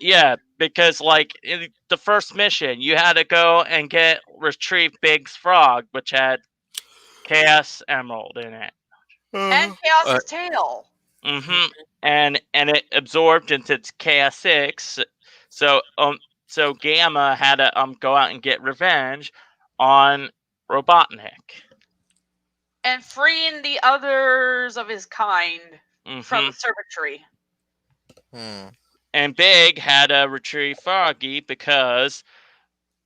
Yeah, because like in the first mission, you had to go and retrieve Big's frog, which had Chaos Emerald in it. And Chaos's tail. Mm-hmm. And it absorbed into its Chaos 6. So Gamma had to go out and get revenge on Robotnik. And freeing the others of his kind from Mhm. the circuitry. And Big had to retrieve Froggy because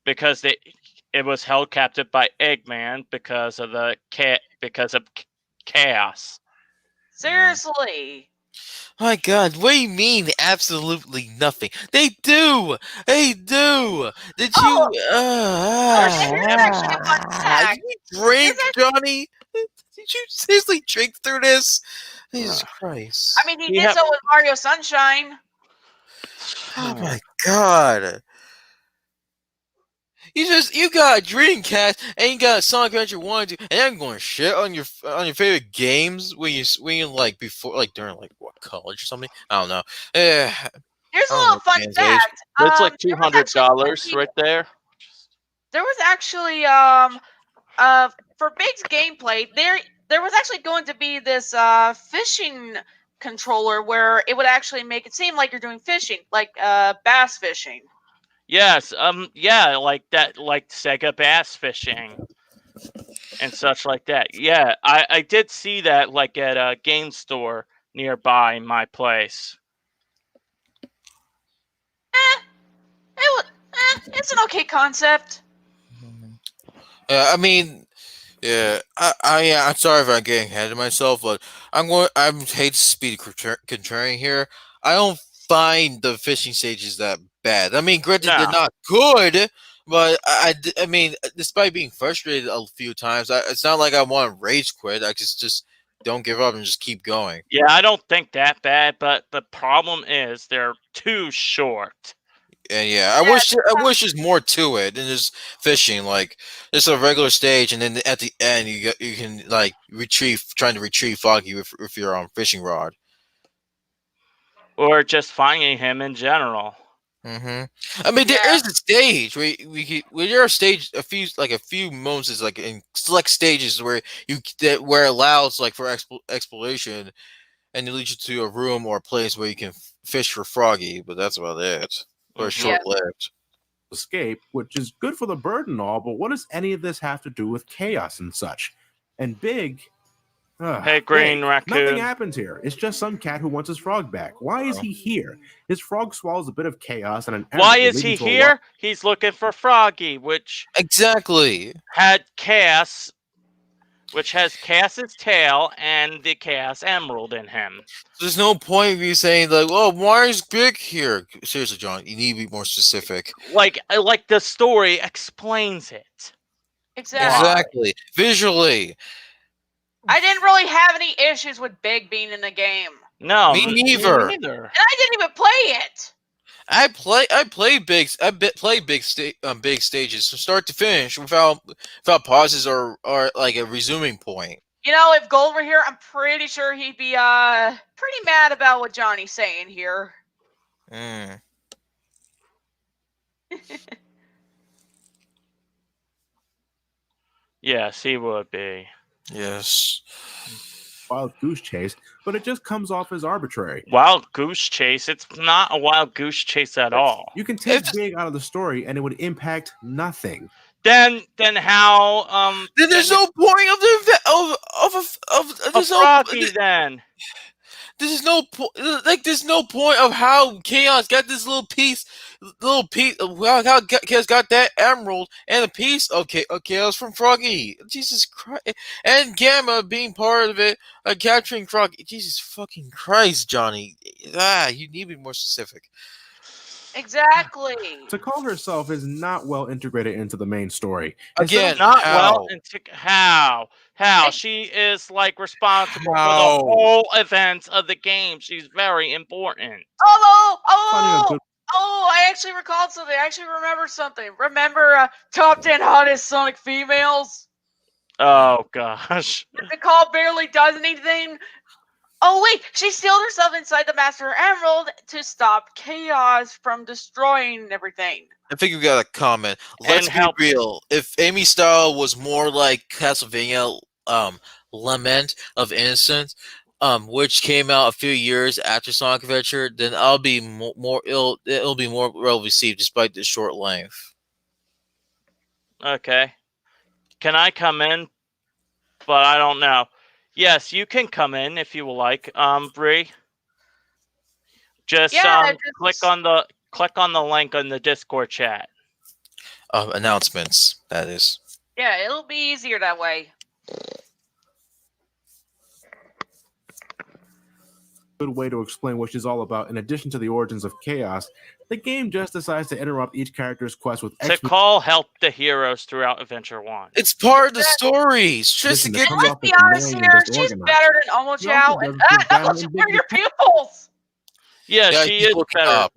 it was held captive by Eggman because of chaos. Seriously. My God, what do you mean? Absolutely nothing. They do. They do. Did you? here's actually a fun fact. You drink, Johnny? Did you seriously drink through this? Jesus Christ! I mean, he You did have- so with Mario Sunshine. Oh my God! you got a Dreamcast and you got Sonic Adventure 1 and 2, and I'm going to shit on your favorite games when you like before like during like what college or something. I don't know. Yeah, Here's a I don't little know, fun man's age. fact. That's like There was actually going to $200 be right there. there was actually for Big's gameplay there was actually going to be this fishing controller where it would actually make it seem like you're doing fishing, like bass fishing. Yes, yeah, like that, like Sega Bass Fishing and such like that. Yeah, I did see that like at a game store nearby my place. It's an okay concept. I mean, yeah, I'm sorry if I'm getting ahead of myself, but I hate to speed contrarian here. I don't find the fishing stages that bad. I mean, granted, they're No. not good, but I mean, despite being frustrated a few times, it's not like I want to rage quit. I just don't give up and just keep going. Yeah, I don't think that bad, but the problem is they're too short. And yeah, I wish there's more to it than just fishing. Like just a regular stage, and then at the end you can like trying to retrieve Foggy with your fishing rod. Or just finding him in general. I mean, there is a stage where there are a few moments is like in select stages where where it allows like for exploration, and it leads you to a room or a place where you can fish for Froggy, but that's about it. Or short lived. Escape, which is good for the bird and all, but what does any of this have to do with chaos and such? And Big, hey, Green Raccoon. Nothing happens here. It's just some cat who wants his frog back. Why is he here? His frog swallows a bit of chaos and an Why is he here? He's looking for Froggy, which exactly had Chaos, which has Chaos's tail and the Chaos Emerald in him. There's no point of you saying like, "Oh, why is Big here?" Seriously, John, you need to be more specific. Like the story explains it. Exactly. Visually. I didn't really have any issues with Big being in the game. No, me neither. And I didn't even play it. I play big stages from start to finish without pauses or like a resuming point. You know, if Gold were here, I'm pretty sure he'd be pretty mad about what Johnny's saying here. Yes, he would be. Yes. Wild goose chase, but it just comes off as arbitrary. Wild goose chase? It's not a wild goose chase at all. You can take Big out of the story and it would impact nothing. Then how then there's no point of Froggy then. There's no point. Like there's no point of how Chaos got this little piece. How Chaos got that emerald and a piece of Chaos from Froggy. Jesus Christ, and Gamma being part of it, capturing Froggy. Jesus fucking Christ, Johnny. You need to be more specific. Exactly. To call herself is not well integrated into the main story. Again, not well into how she is like responsible for the whole events of the game. She's very important. I actually recalled something. I actually remembered something. Remember top 10 hottest Sonic females? Oh gosh. Nicole barely does anything. Oh wait, she sealed herself inside the Master Emerald to stop Chaos from destroying everything. I think we got a comment. Let's be real. If Amy Style was more like Castlevania Lament of Innocence, which came out a few years after Sonic Adventure, then it'll be more well received despite the short length. Okay. Can I come in? But I don't know. Yes, you can come in if you would like, Bree. Just click on the link on the Discord chat. Announcements, that is. Yeah, it'll be easier that way. Good way to explain what she's all about. In addition to the origins of Chaos, the game just decides to interrupt each character's quest with Call help the heroes throughout Adventure 1. It's part of the story. It's just to get. Let's be honest here. She's better than Omo Chow. And your pupils. Yeah, she is better.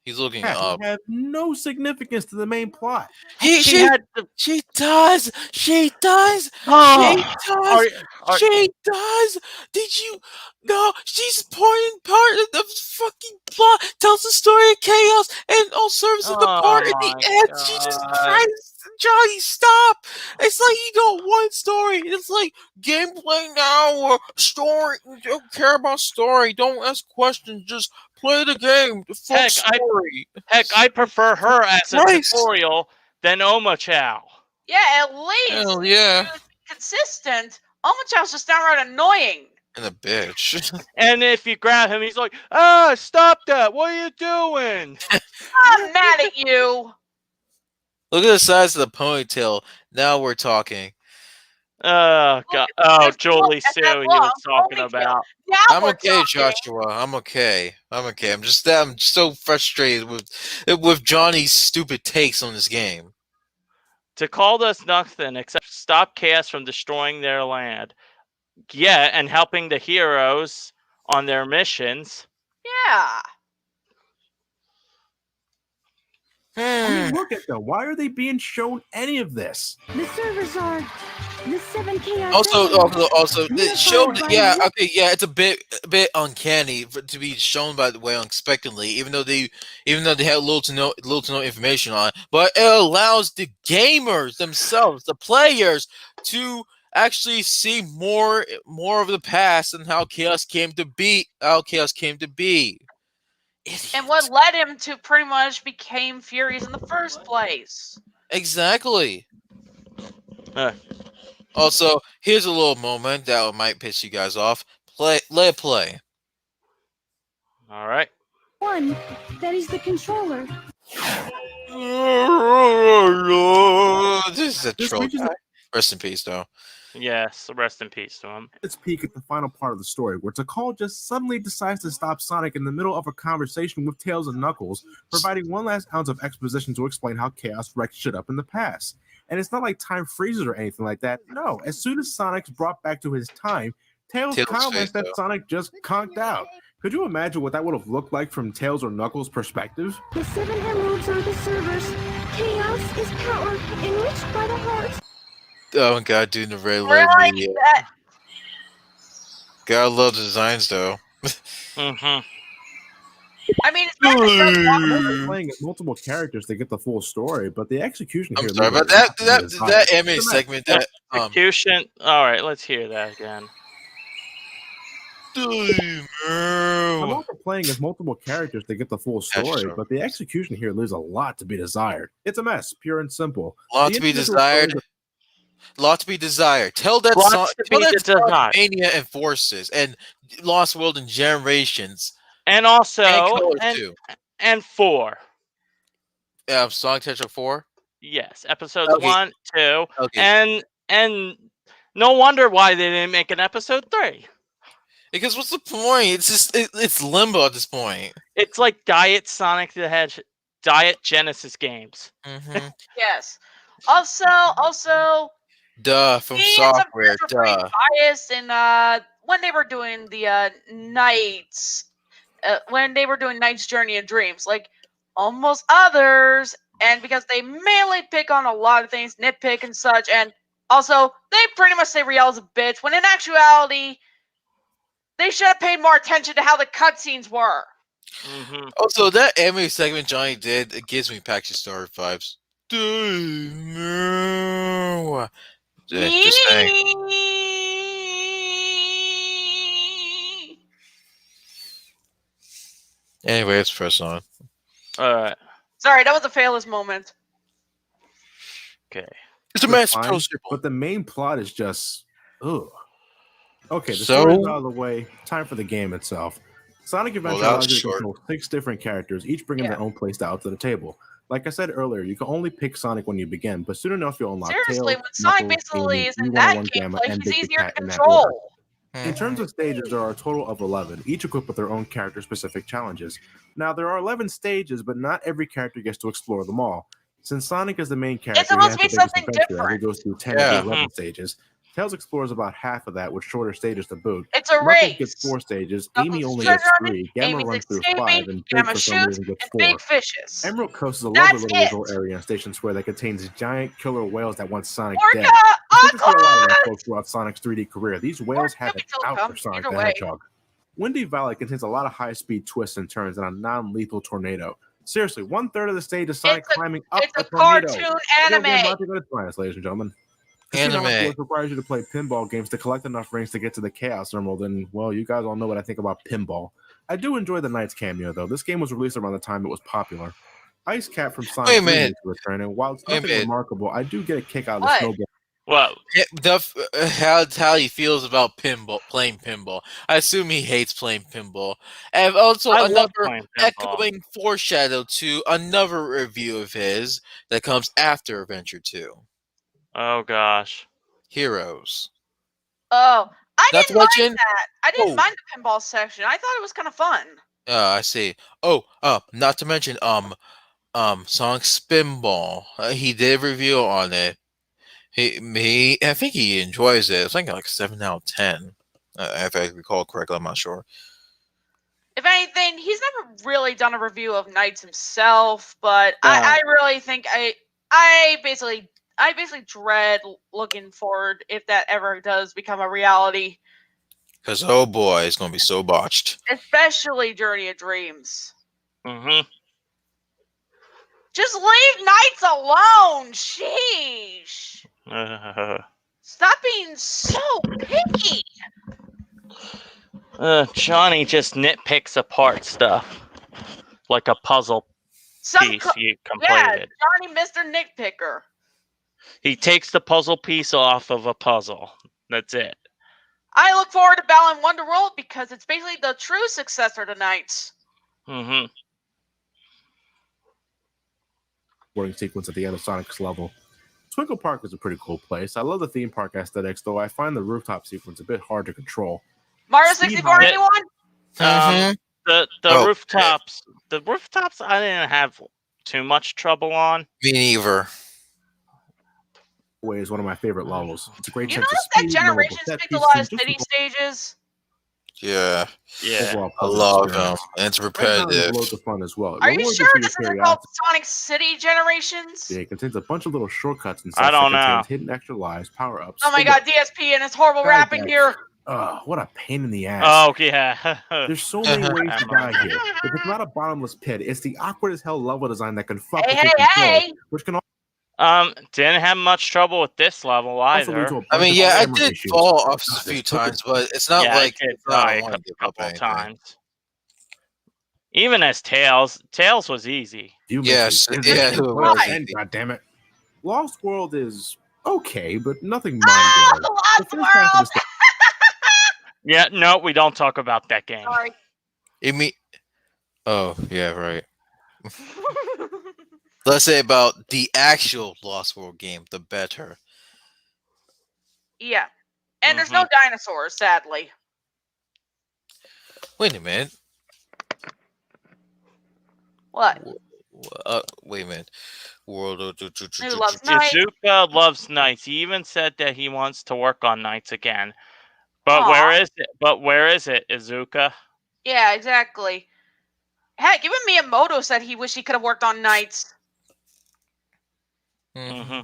He's looking Heck, up. it had no significance to the main plot. She had the. She does. She does. Oh, She does. Did you? No, she's important part of the fucking plot. Tells the story of chaos and all serves as the part in the end. She just tries. Johnny, stop! It's like you got one story. It's like gameplay now or story. You don't care about story. Don't ask questions. Just play the game. The full story. I prefer her as a Christ. tutorial than Oma Chow. Yeah, at least Hell yeah. consistent. Omachow's just downright annoying. And a bitch. And if you grab him, he's like, "Ah, stop that! What are you doing?" I'm mad at you. Look at the size of the ponytail. Now we're talking. Oh God! Oh, Jolie Sue, you were talking about. Now I'm we're okay, talking. Joshua. I'm okay. I'm so frustrated with Johnny's stupid takes on this game. To call does nothing except stop chaos from destroying their land. Yeah, and helping the heroes on their missions. Yeah. I mean, look at them. Why are they being shown any of this? The servers are the 7 chaos. Also, it showed. Yeah, okay, yeah. It's a bit uncanny to be shown by the way unexpectedly, even though they had little to no information on it. But it allows the gamers themselves, the players, to actually see more of the past and how chaos came to be. Idiots. And what led him to pretty much became Furious in the first place. Exactly. Also, here's a little moment that might piss you guys off. Let it play. All right. One, that is the controller. This is a troll guy. Rest in peace, though. Yes, rest in peace to him. Let's peek at the final part of the story, where Tikal just suddenly decides to stop Sonic in the middle of a conversation with Tails and Knuckles, providing one last ounce of exposition to explain how Chaos wrecked shit up in the past. And it's not like time freezes or anything like that. No, as soon as Sonic's brought back to his time, Tails comments that Sonic just conked out. Could you imagine what that would have looked like from Tails or Knuckles' perspective? The 7 emeralds are the servers. Chaos is power enriched by the heart. Oh god, dude, the red Really? Gotta love the designs, though. Mm-hmm. I mean, it's playing as multiple characters to get the full story, but the execution here. I'm sorry, but that anime segment, that execution. All right, let's hear that again. I'm also playing as multiple characters to get the full story, but the execution here leaves a lot to be desired. It's a mess, pure and simple. Lot to be desired. Tell that song Mania and Forces and Lost World and Generations. And also and 4. Sonic Hedgehog 4? Yes, episodes 1, 2. Okay. And no wonder why they didn't make an episode 3. Because what's the point? It's just it's limbo at this point. It's like Diet Sonic the Hedgehog, Diet Genesis games. Mm-hmm. Yes. Also. Duh, from software. Duh. Biased in when they were doing the Nights, when they were doing Night's Journey and Dreams, like almost others, and because they mainly pick on a lot of things, nitpick and such, and also they pretty much say Riel's a bitch, when in actuality, they should have paid more attention to how the cutscenes were. Mm-hmm. Also, that anime segment Johnny did, it gives me Paxi Star vibes. Just saying. Anyway, let's press on. Alright. Sorry, that was a failless moment. Okay. It's a massive poster. But the main plot is just ugh. Okay, the So- story's out of the way. Time for the game itself. Sonic Adventure that was allows you to short. control 6 different characters, each bringing their own playstyle to the table. Like I said earlier, you can only pick Sonic when you begin, but soon enough you'll unlock Seriously, Tails, when Sonic Knuckles, basically Amy, is in that E101 Gamma, gameplay, and he's Big easier to Cat in that order. control. In terms of stages, there are a total of 11, each equipped with their own character-specific challenges. Now, there are 11 stages, but not every character gets to explore them all. Since Sonic is the main character, It's supposed to be he has the biggest something adventure as he different. goes through 10 of the 11 stages. Tails explores about half of that with shorter stages to boot. It's a Knuckles race. gets 4 stages, Knuckles' Amy only treasure gets hunting, 3, Gamma Amy's runs through escaping, 5, and Big Gamma for some shoots, reason gets and 4. Big fishes. Emerald Coast is a That's lovely little resort it. area on Station Square that contains giant killer whales that want Sonic Orca! dead. You get to see a lot of that Aqua! folks throughout Sonic's 3D career. These whales have it out for Sonic the Hedgehog. Windy Valley contains a lot of high-speed twists and turns and a non-lethal tornado. Seriously, 1/3 of the stage is Sonic climbing up It's a tornado. cartoon Video anime. game logic at its finest, ladies and gentlemen. Casino Anime. House requires you to play pinball games to collect enough rings to get to the Chaos Emerald, and, well, you guys all know what I think about pinball. I do enjoy the Knights cameo, though. This game was released around the time it was popular. Ice Cat from Sonic 3 is returning, and while it's nothing remarkable, I do get a kick out of the snowball. Well, How he feels about playing pinball. I assume he hates playing pinball. And also another echoing foreshadow to another review of his that comes after Adventure 2. Oh gosh. Heroes. Oh, I Not didn't mind that. I didn't Oh. mind the pinball section. I thought it was kind of fun. I see. Oh, not to mention Sonic Spinball. He did a review on it. I think he enjoys it. It's like 7 out of 10. If I recall correctly, I'm not sure. If anything, he's never really done a review of Knights himself, but I really think I basically dread looking forward if that ever does become a reality. Because oh boy, it's gonna be so botched. Especially Journey of Dreams. Mm-hmm. Just leave Knights alone. Sheesh. Stop being so picky. Johnny just nitpicks apart stuff like a puzzle piece you completed. Yeah, Johnny, Mr. Nitpicker. He takes the puzzle piece off of a puzzle. That's it. I look forward to Balan Wonderworld because it's basically the true successor to Knights. Mm-hmm. Boarding sequence at the end of Sonic's level. Twinkle Park is a pretty cool place. I love the theme park aesthetics, though I find the rooftop sequence a bit hard to control. Mario 64, anyone? The rooftops. The rooftops I didn't have too much trouble on. Me neither. Way is one of my favorite levels. It's a great You sense notice of that speed, Generations picked a lot of city stages? Yeah. Yeah. I love them. And it's repetitive. Loads of fun as well. Are you sure this isn't called Sonic City Generations? Yeah, it contains a bunch of little shortcuts and stuff. I don't know. Hidden extra lives, power-ups. Oh my god, DSP and his horrible rapping here. What a pain in the ass. Oh, yeah. There's so many ways to die here. If it's not a bottomless pit, it's the awkward as hell level design that can fuck with your control, which can didn't have much trouble with this level either. I mean, yeah, I did fall off a few times, but it's not like I did die a couple times. Even as Tails was easy. Yes, God damn it. Lost World is okay, but nothing mind-blowing. Lost World! Yeah, no, we don't talk about that game. Sorry. Oh, yeah, right. Let's say about the actual Lost World game, the better. Yeah. And there's no dinosaurs, sadly. Wait a minute. What? Wait a minute. Who loves Knights? Izuka loves Knights. He even said that he wants to work on Knights again. But where is it? Izuka? Yeah, exactly. Heck, even Miyamoto said he wished he could have worked on Knights. Mm-hmm.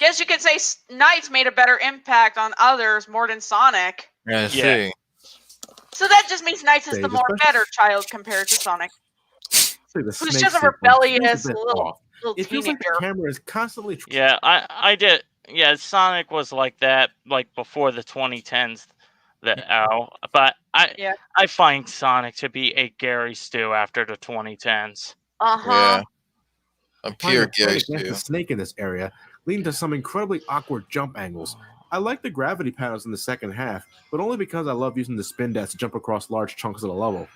Guess you could say Knights made a better impact on others more than Sonic. Yeah, see. So that just means Knights is the more better child compared to Sonic. Who's just a rebellious little it feels like the camera is constantly... Yeah, I did. Yeah, Sonic was like that, like before the 2010s. But I find Sonic to be a Gary Stew after the 2010s. Yeah. A pure Gary Stew. The snake in this area, leading to some incredibly awkward jump angles. I like the gravity panels in the second half, but only because I love using the spin dash to jump across large chunks of the level.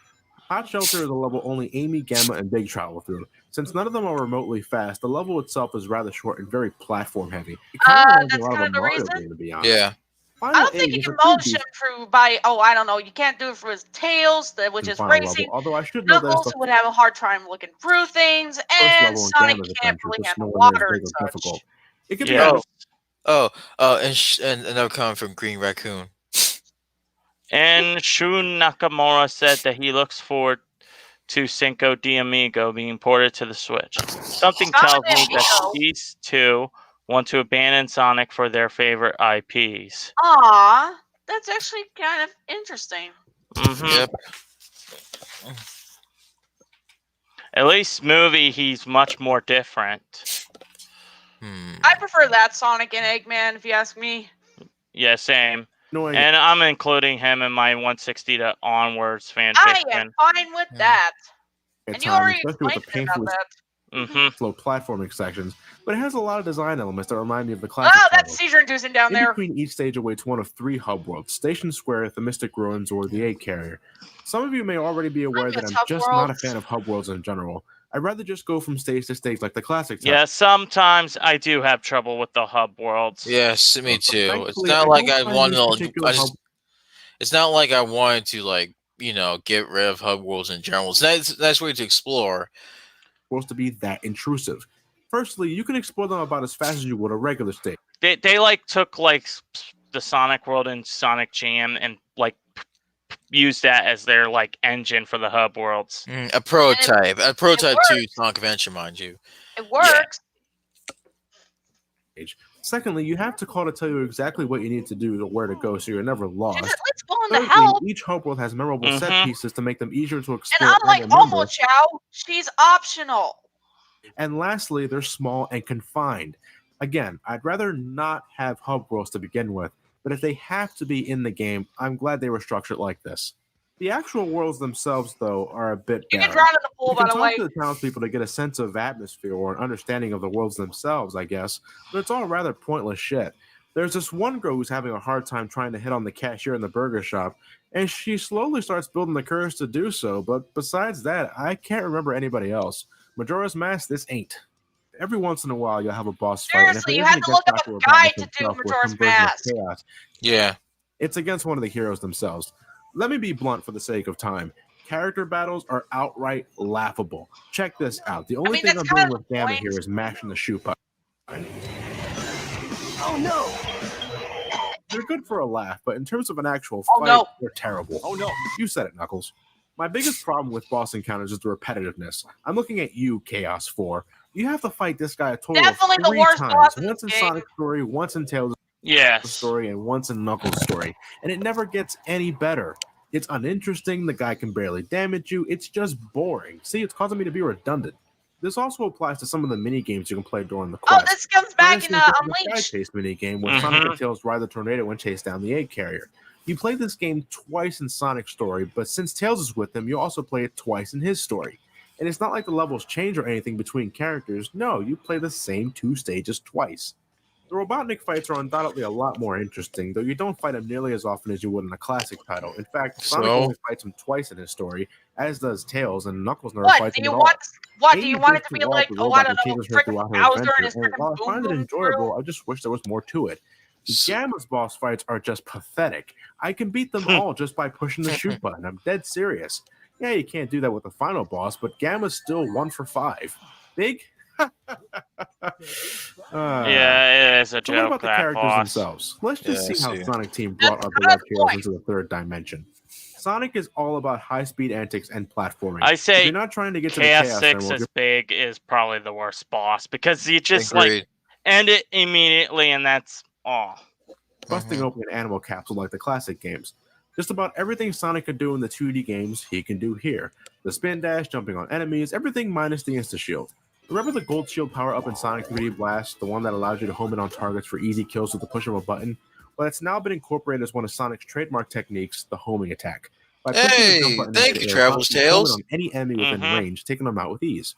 Hot Shelter is a level only Amy, Gamma, and Big travel through. Since none of them are remotely fast, the level itself is rather short and very platform heavy. It kind of reminds me a lot of a Mario game, to be honest. Yeah. I don't think you can motion through by, I don't know, you can't do it for his Tails, which is racing. Although I should know Knuckles would have a hard time looking through things, and Sonic can't really handle water and such. It could be And another comment from Green Raccoon. And Shun Nakamura said that he looks forward to Cinco de Amigo being ported to the Switch. Something tells me that these two want to abandon Sonic for their favorite IPs. Aw, that's actually kind of interesting. Yep. At least movie, he's much more different. I prefer that Sonic and Eggman, if you ask me. Yeah, same. Annoying. And I'm including him in my 160 to onwards fanfiction. I am fine with that. And you already especially with the explained about painfully that. slow platforming sections, but it has a lot of design elements that remind me of the classic. Oh, that's seizure-inducing down in there. between each stage awaits one of 3 hub worlds: Station Square, the Mystic Ruins, or the Egg Carrier. Some of you may already be aware that I'm just not a fan of hub worlds in general. I'd rather just go from stage to stage like the classic. Yeah, sometimes I do have trouble with the hub worlds. Yes, me too. It's not like I want to. It's not like I wanted to, like, get rid of hub worlds in general. It's a nice way to explore. Supposed to be that intrusive. Firstly, you can explore them about as fast as you would a regular stage. They like took like the Sonic World and Sonic Jam and like used that as their like engine for the hub worlds. A prototype to Sonic Adventure, mind you. It works. Yeah. Secondly, you have to call to tell you exactly what you need to do to where to go, so you're never lost. Let's go in the Thirdly, help. each hub world has memorable set pieces to make them easier to explore. And unlike Omo Chow, she's optional. And lastly, they're small and confined. Again, I'd rather not have hub worlds to begin with, but if they have to be in the game, I'm glad they were structured like this. The actual worlds themselves, though, are a bit You better. can drown in the pool, by the way. You can talk to the townspeople to get a sense of atmosphere or an understanding of the worlds themselves, I guess, but it's all rather pointless shit. There's this one girl who's having a hard time trying to hit on the cashier in the burger shop, and she slowly starts building the courage to do so, but besides that, I can't remember anybody else. Majora's Mask, this ain't. Every once in a while, you'll have a boss fight. Seriously, you have to look up a guide to do Majora's Mask. Yeah. It's against one of the heroes themselves. Let me be blunt for the sake of time. Character battles are outright laughable. Check this out. The only thing I'm doing with Gamma here is mashing the shoe button. Oh no! They're good for a laugh, but in terms of an actual fight, they're terrible. Oh no! You said it, Knuckles. My biggest problem with boss encounters is the repetitiveness. I'm looking at you, Chaos 4. You have to fight this guy a total of 3 times. Once in Sonic's story, once in Tails' story, and once in Knuckles' story. And it never gets any better. It's uninteresting, the guy can barely damage you, it's just boring. See, it's causing me to be redundant. This also applies to some of the mini-games you can play during the quest. Oh, this comes back in Unleashed. The Chase mini-game where Sonic and Tails ride the tornado and chase down the egg carrier. You play this game twice in Sonic's story, but since Tails is with him, you also play it twice in his story. And it's not like the levels change or anything between characters. No, you play the same 2 stages twice. The Robotnik fights are undoubtedly a lot more interesting, though you don't fight him nearly as often as you would in a classic title. In fact, Sonic only fights him twice in his story, as does Tails, and Knuckles never fights him at all. Do you want it to be like, I don't know, freaking Bowser and his freaking while I find it enjoyable, I just wish there was more to it. Gamma's boss fights are just pathetic. I can beat them all just by pushing the shoot button. I'm dead serious. Yeah, you can't do that with the final boss, but Gamma's still 1 for 5. Big? Yeah, it is a joke. What about the characters themselves? Let's just see how Sonic Team brought up the Red Tails into the 3rd dimension. Sonic is all about high-speed antics and platforming. I say, if you're not trying to get to Chaos the 6 is big is probably the worst boss because you just like end it immediately, and that's all. Busting open an animal capsule like the classic games. Just about everything Sonic could do in the 2D games, he can do here. The spin dash, jumping on enemies, everything minus the insta-shield. Remember the gold shield power-up in Sonic 3D Blast, the one that allows you to home in on targets for easy kills with the push of a button? Well, it's now been incorporated as one of Sonic's trademark techniques, the homing attack. Hey, thank you, Travels Tales. On any enemy within range, taking them out with ease.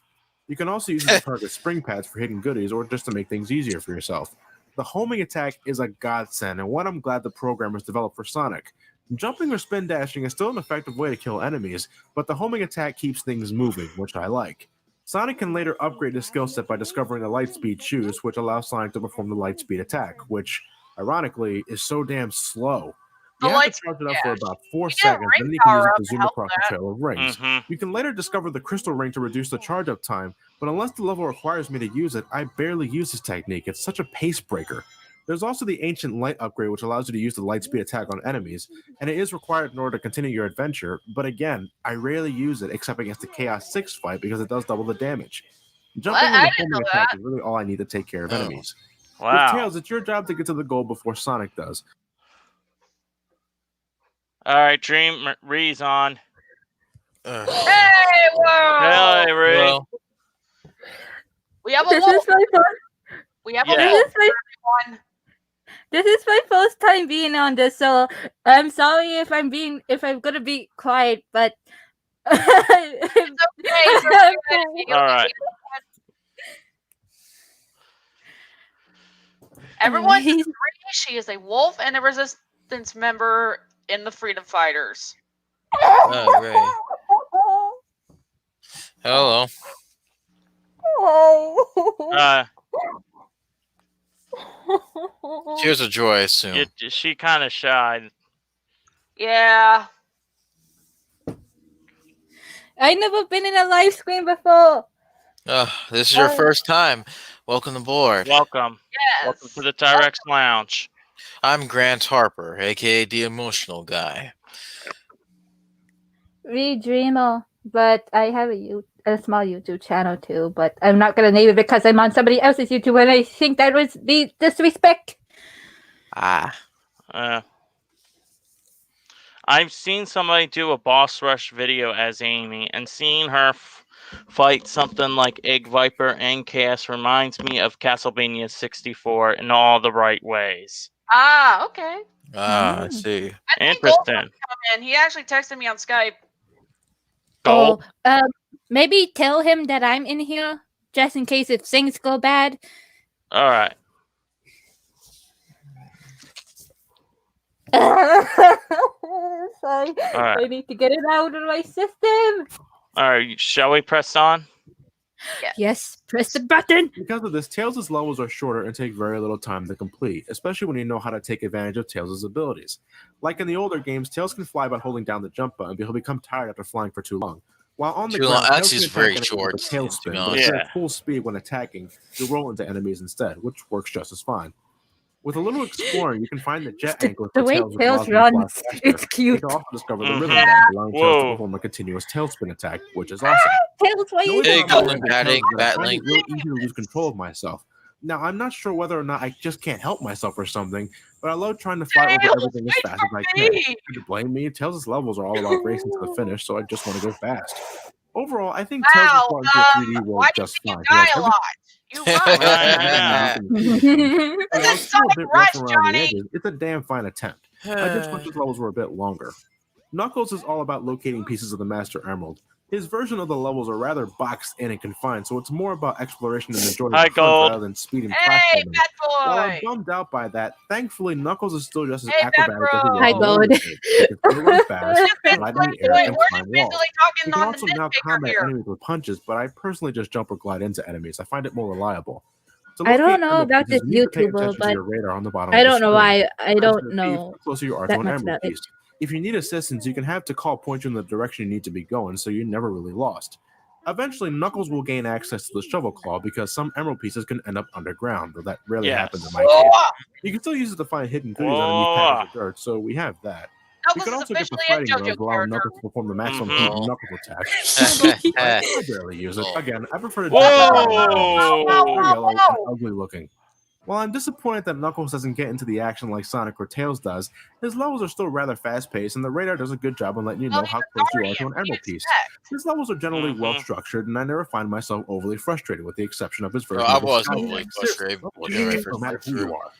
You can also use the target spring pads for hidden goodies or just to make things easier for yourself. The homing attack is a godsend, and one I'm glad the programmers developed for Sonic. Jumping or spin dashing is still an effective way to kill enemies, but the homing attack keeps things moving, which I like. Sonic can later upgrade his skill set by discovering the Lightspeed shoes, which allows Sonic to perform the Lightspeed attack, which, ironically, is so damn slow. You have to charge it up for about 4 seconds, and then you can use it to zoom across the trail of rings. You can later discover the Crystal Ring to reduce the charge up time, but unless the level requires me to use it, I barely use this technique. It's such a pace breaker. There's also the Ancient Light upgrade, which allows you to use the light speed attack on enemies, and it is required in order to continue your adventure, but again, I rarely use it except against the Chaos 6 fight because it does double the damage. Jumping I with the didn't homing know attack that. is really all I need to take care of enemies. With Wow. Tails, it's your job to get to the goal before Sonic does. All right, Dream Ree's on. Hey, whoa! Hey, Ree. Well, We have a This wolf. is my first. We have Yeah. a wolf. Everyone. This is my first time being on this, so I'm sorry if I'm gonna be quiet, but It's okay. All right. Everyone, He's- she is a wolf and a resistance member in the Freedom Fighters. oh, right. Hello. Tears of joy, I assume. She kind of shy. Yeah. I never been in a live stream before. This is your first time. Welcome aboard. Welcome. Yes. Welcome to the Tyrex Lounge. I'm Grant Harper, aka the emotional guy. Dreamer, but I have a small YouTube channel too, but I'm not gonna name it because I'm on somebody else's YouTube, and I think that was the disrespect. Ah. I've seen somebody do a boss rush video as Amy, and seeing her fight something like Egg Viper and Chaos reminds me of Castlevania 64 in all the right ways. Ah, okay. I see. I think Interesting. Goldberg come in. He actually texted me on Skype. Gold? Maybe tell him that I'm in here, just in case if things go bad. All right. Sorry. All right. I need to get it out of my system. All right. Shall we press on? Yes, press the button. Because of this, Tails' levels are shorter and take very little time to complete, especially when you know how to take advantage of Tails' abilities. Like in the older games, Tails can fly by holding down the jump button, but he'll become tired after flying for too long. While on the Too long. ground, Actually, Tails it's can very attack enemies short, with a tail to spin, be but honest. if you're Yeah. at full speed when attacking, you'll roll into enemies instead, which works just as fine. With a little exploring, you can find the jet angle The for way Tails' Tails fly runs, faster. it's You cute. can also discover the Mhm. rhythm band, allowing Tails to Whoa. perform a continuous tailspin attack, which is awesome. Tails, why The you only Hey, problem Golden with Tails Batting, is that I find Battling. it real easy to lose control of myself. Now, I'm not sure whether or not I just can't help myself or something, but I love trying to fly over Tails, everything as wait fast as I for can. me. Could you blame me? Tails' levels are all about racing to the finish, so I just want to go fast. Overall, I think Tails Wow. will fall into a 3D Why world do you just think you fine. He die has a every lot? You run. While This it's is still a Sonic bit rough Rush, around the Johnny. edges, it's a damn fine attempt. I just wish his levels were a bit longer. Knuckles is all about locating pieces of the Master Emerald. His version of the levels are rather boxed in and confined, so it's more about exploration and enjoying Hi, the hunt Gold. rather than speed and Hey, platforming. Bad While I'm Boy. bummed out by that, thankfully Knuckles is still just as Hey, acrobatic as he Bad was Hi, in the Gold. older games. He can still run fast, Bad glide Boy, in the air, we're and just climb walls. basically He talking can on the also now nitpicker combat here. enemies with punches, but I personally just jump or glide into enemies. I find it more reliable. To I don't locate know emerald about pieces, this you need to pay YouTuber, attention to but your radar on the bottom I of the don't know screen. why. I The don't faster the thief, know the closer you are that to an much emerald about it. piece. If you need assistance, you can have Tikal point you in the direction you need to be going, so you're never really lost. Eventually, Knuckles will gain access to the shovel claw because some emerald pieces can end up underground, though that rarely happens in my case. Whoa. You can still use it to find hidden goodies underneath patches of dirt, so we have that. You Knuckles can is also get the officially a fighting JoJo gloves, allowing character. Knuckles to perform the maximum Mhm. heat Knuckles attack. I barely use it. Again, I prefer to Whoa! They're yellow and ugly looking. While I'm disappointed that Knuckles doesn't get into the action like Sonic or Tails does, his levels are still rather fast-paced, and the radar does a good job on letting you know how close you are to an emerald piece. His levels are generally well-structured, and I never find myself overly frustrated, with the exception of his version I of the was Sky overly Blast. frustrated Seriously, watching my no first matter who you are.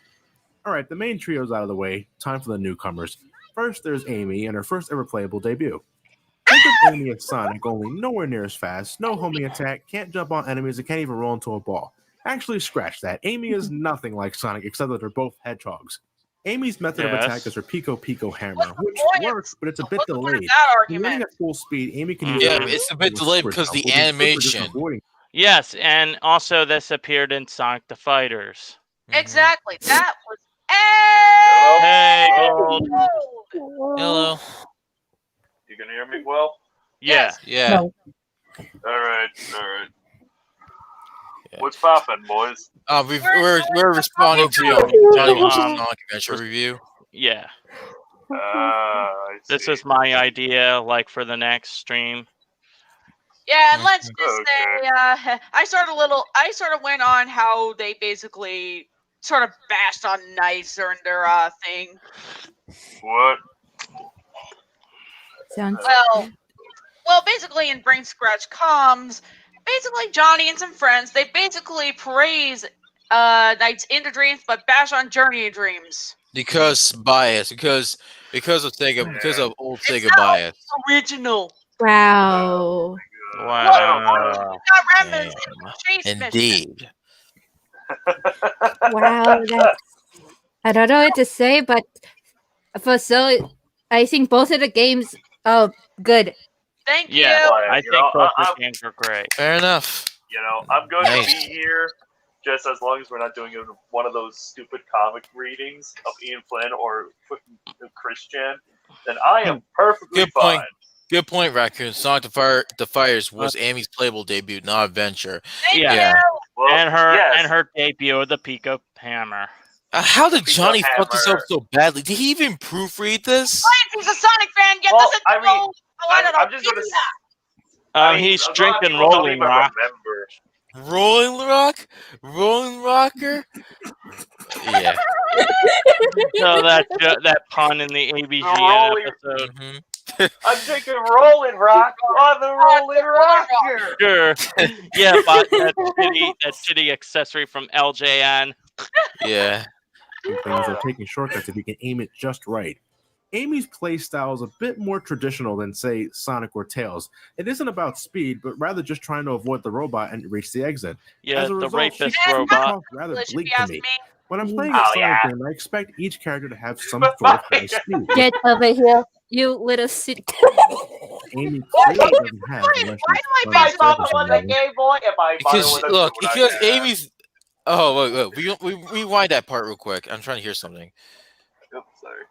All right, the main trio's out of the way. Time for the newcomers. First, there's Amy and her first ever playable debut. Think of Amy as Sonic, only nowhere near as fast, no homing attack, can't jump on enemies, and can't even roll into a ball. Actually, scratch that. Amy is nothing like Sonic, except that they're both hedgehogs. Amy's method of attack is her Pico Pico hammer, which works, but it's a bit delayed. When running at full speed, Amy can use Yeah, her it's a bit with delayed super because jump, the which is good for just animation. avoiding. Yes, and also this appeared in Sonic the Fighters. Exactly. That was. Hey, Gold. Hello. You can hear me well? Yeah. Yeah. No. All right. What's poppin', boys? We're responding to Johnny's Sonic Adventure review. Yeah. I This see. is my idea, like, for the next stream. Yeah, and let's just Okay. say I sort of went on how they basically sort of bashed on Nice during their thing. What? Sounds Well, basically in Brain Scratch Comes, basically Johnny and some friends, they basically praise Nights into Dreams, but bash on Journey of Dreams. Because bias, because of Sega, because of old Sega not bias. Original. wow. Wow. Got Remnants and Chase Mission. Indeed. Wow, I don't know what to say, but I think both of the games are good. Thank Yeah, you. I You think know, both I'm- the games are great. Fair enough. You know, I'm going to Nice. be here just as long as we're not doing one of those stupid comic readings of Ian Flynn or Christian. Then I am perfectly Good fine. point. Good point, Raccoon. Sonic the Fires was Amy's playable debut, not adventure. Thank Yeah. you. Well, And her yes. debut of the Pico Hammer. How did Pico Johnny fuck this up Hammer. so badly? Did he even proofread this? He's a Sonic fan, yet Well, doesn't I mean, know. Oh, I don't know. I'm just gonna. He's a lot of drinking people don't Rolling even Rock. remember. Rolling Rock? Rolling Rocker? Yeah. So that pun in the ABGN Rolling- episode. Mhm. I'm drinking Rolling Rock on the Rolling Rocker. Sure. Yeah, but that shitty accessory from LJN. Yeah. Some things are taking shortcuts if you can aim it just right. Amy's playstyle is a bit more traditional than, say, Sonic or Tails. It isn't about speed, but rather just trying to avoid the robot and reach the exit. Yeah, As a the result, rapist she robot. comes off rather If bleak you to ask me. me. When I'm playing Oh, a Sonic yeah. game, I expect each character to have some sort of high speed. Get over here, you little shit. Amy clearly doesn't have Why unless do I she's If I base playing bought for one some that reason. Game Boy, if I bought Because one look, that because Amy's. Oh wait, we rewind that part real quick. I'm trying to hear something. Oops, sorry.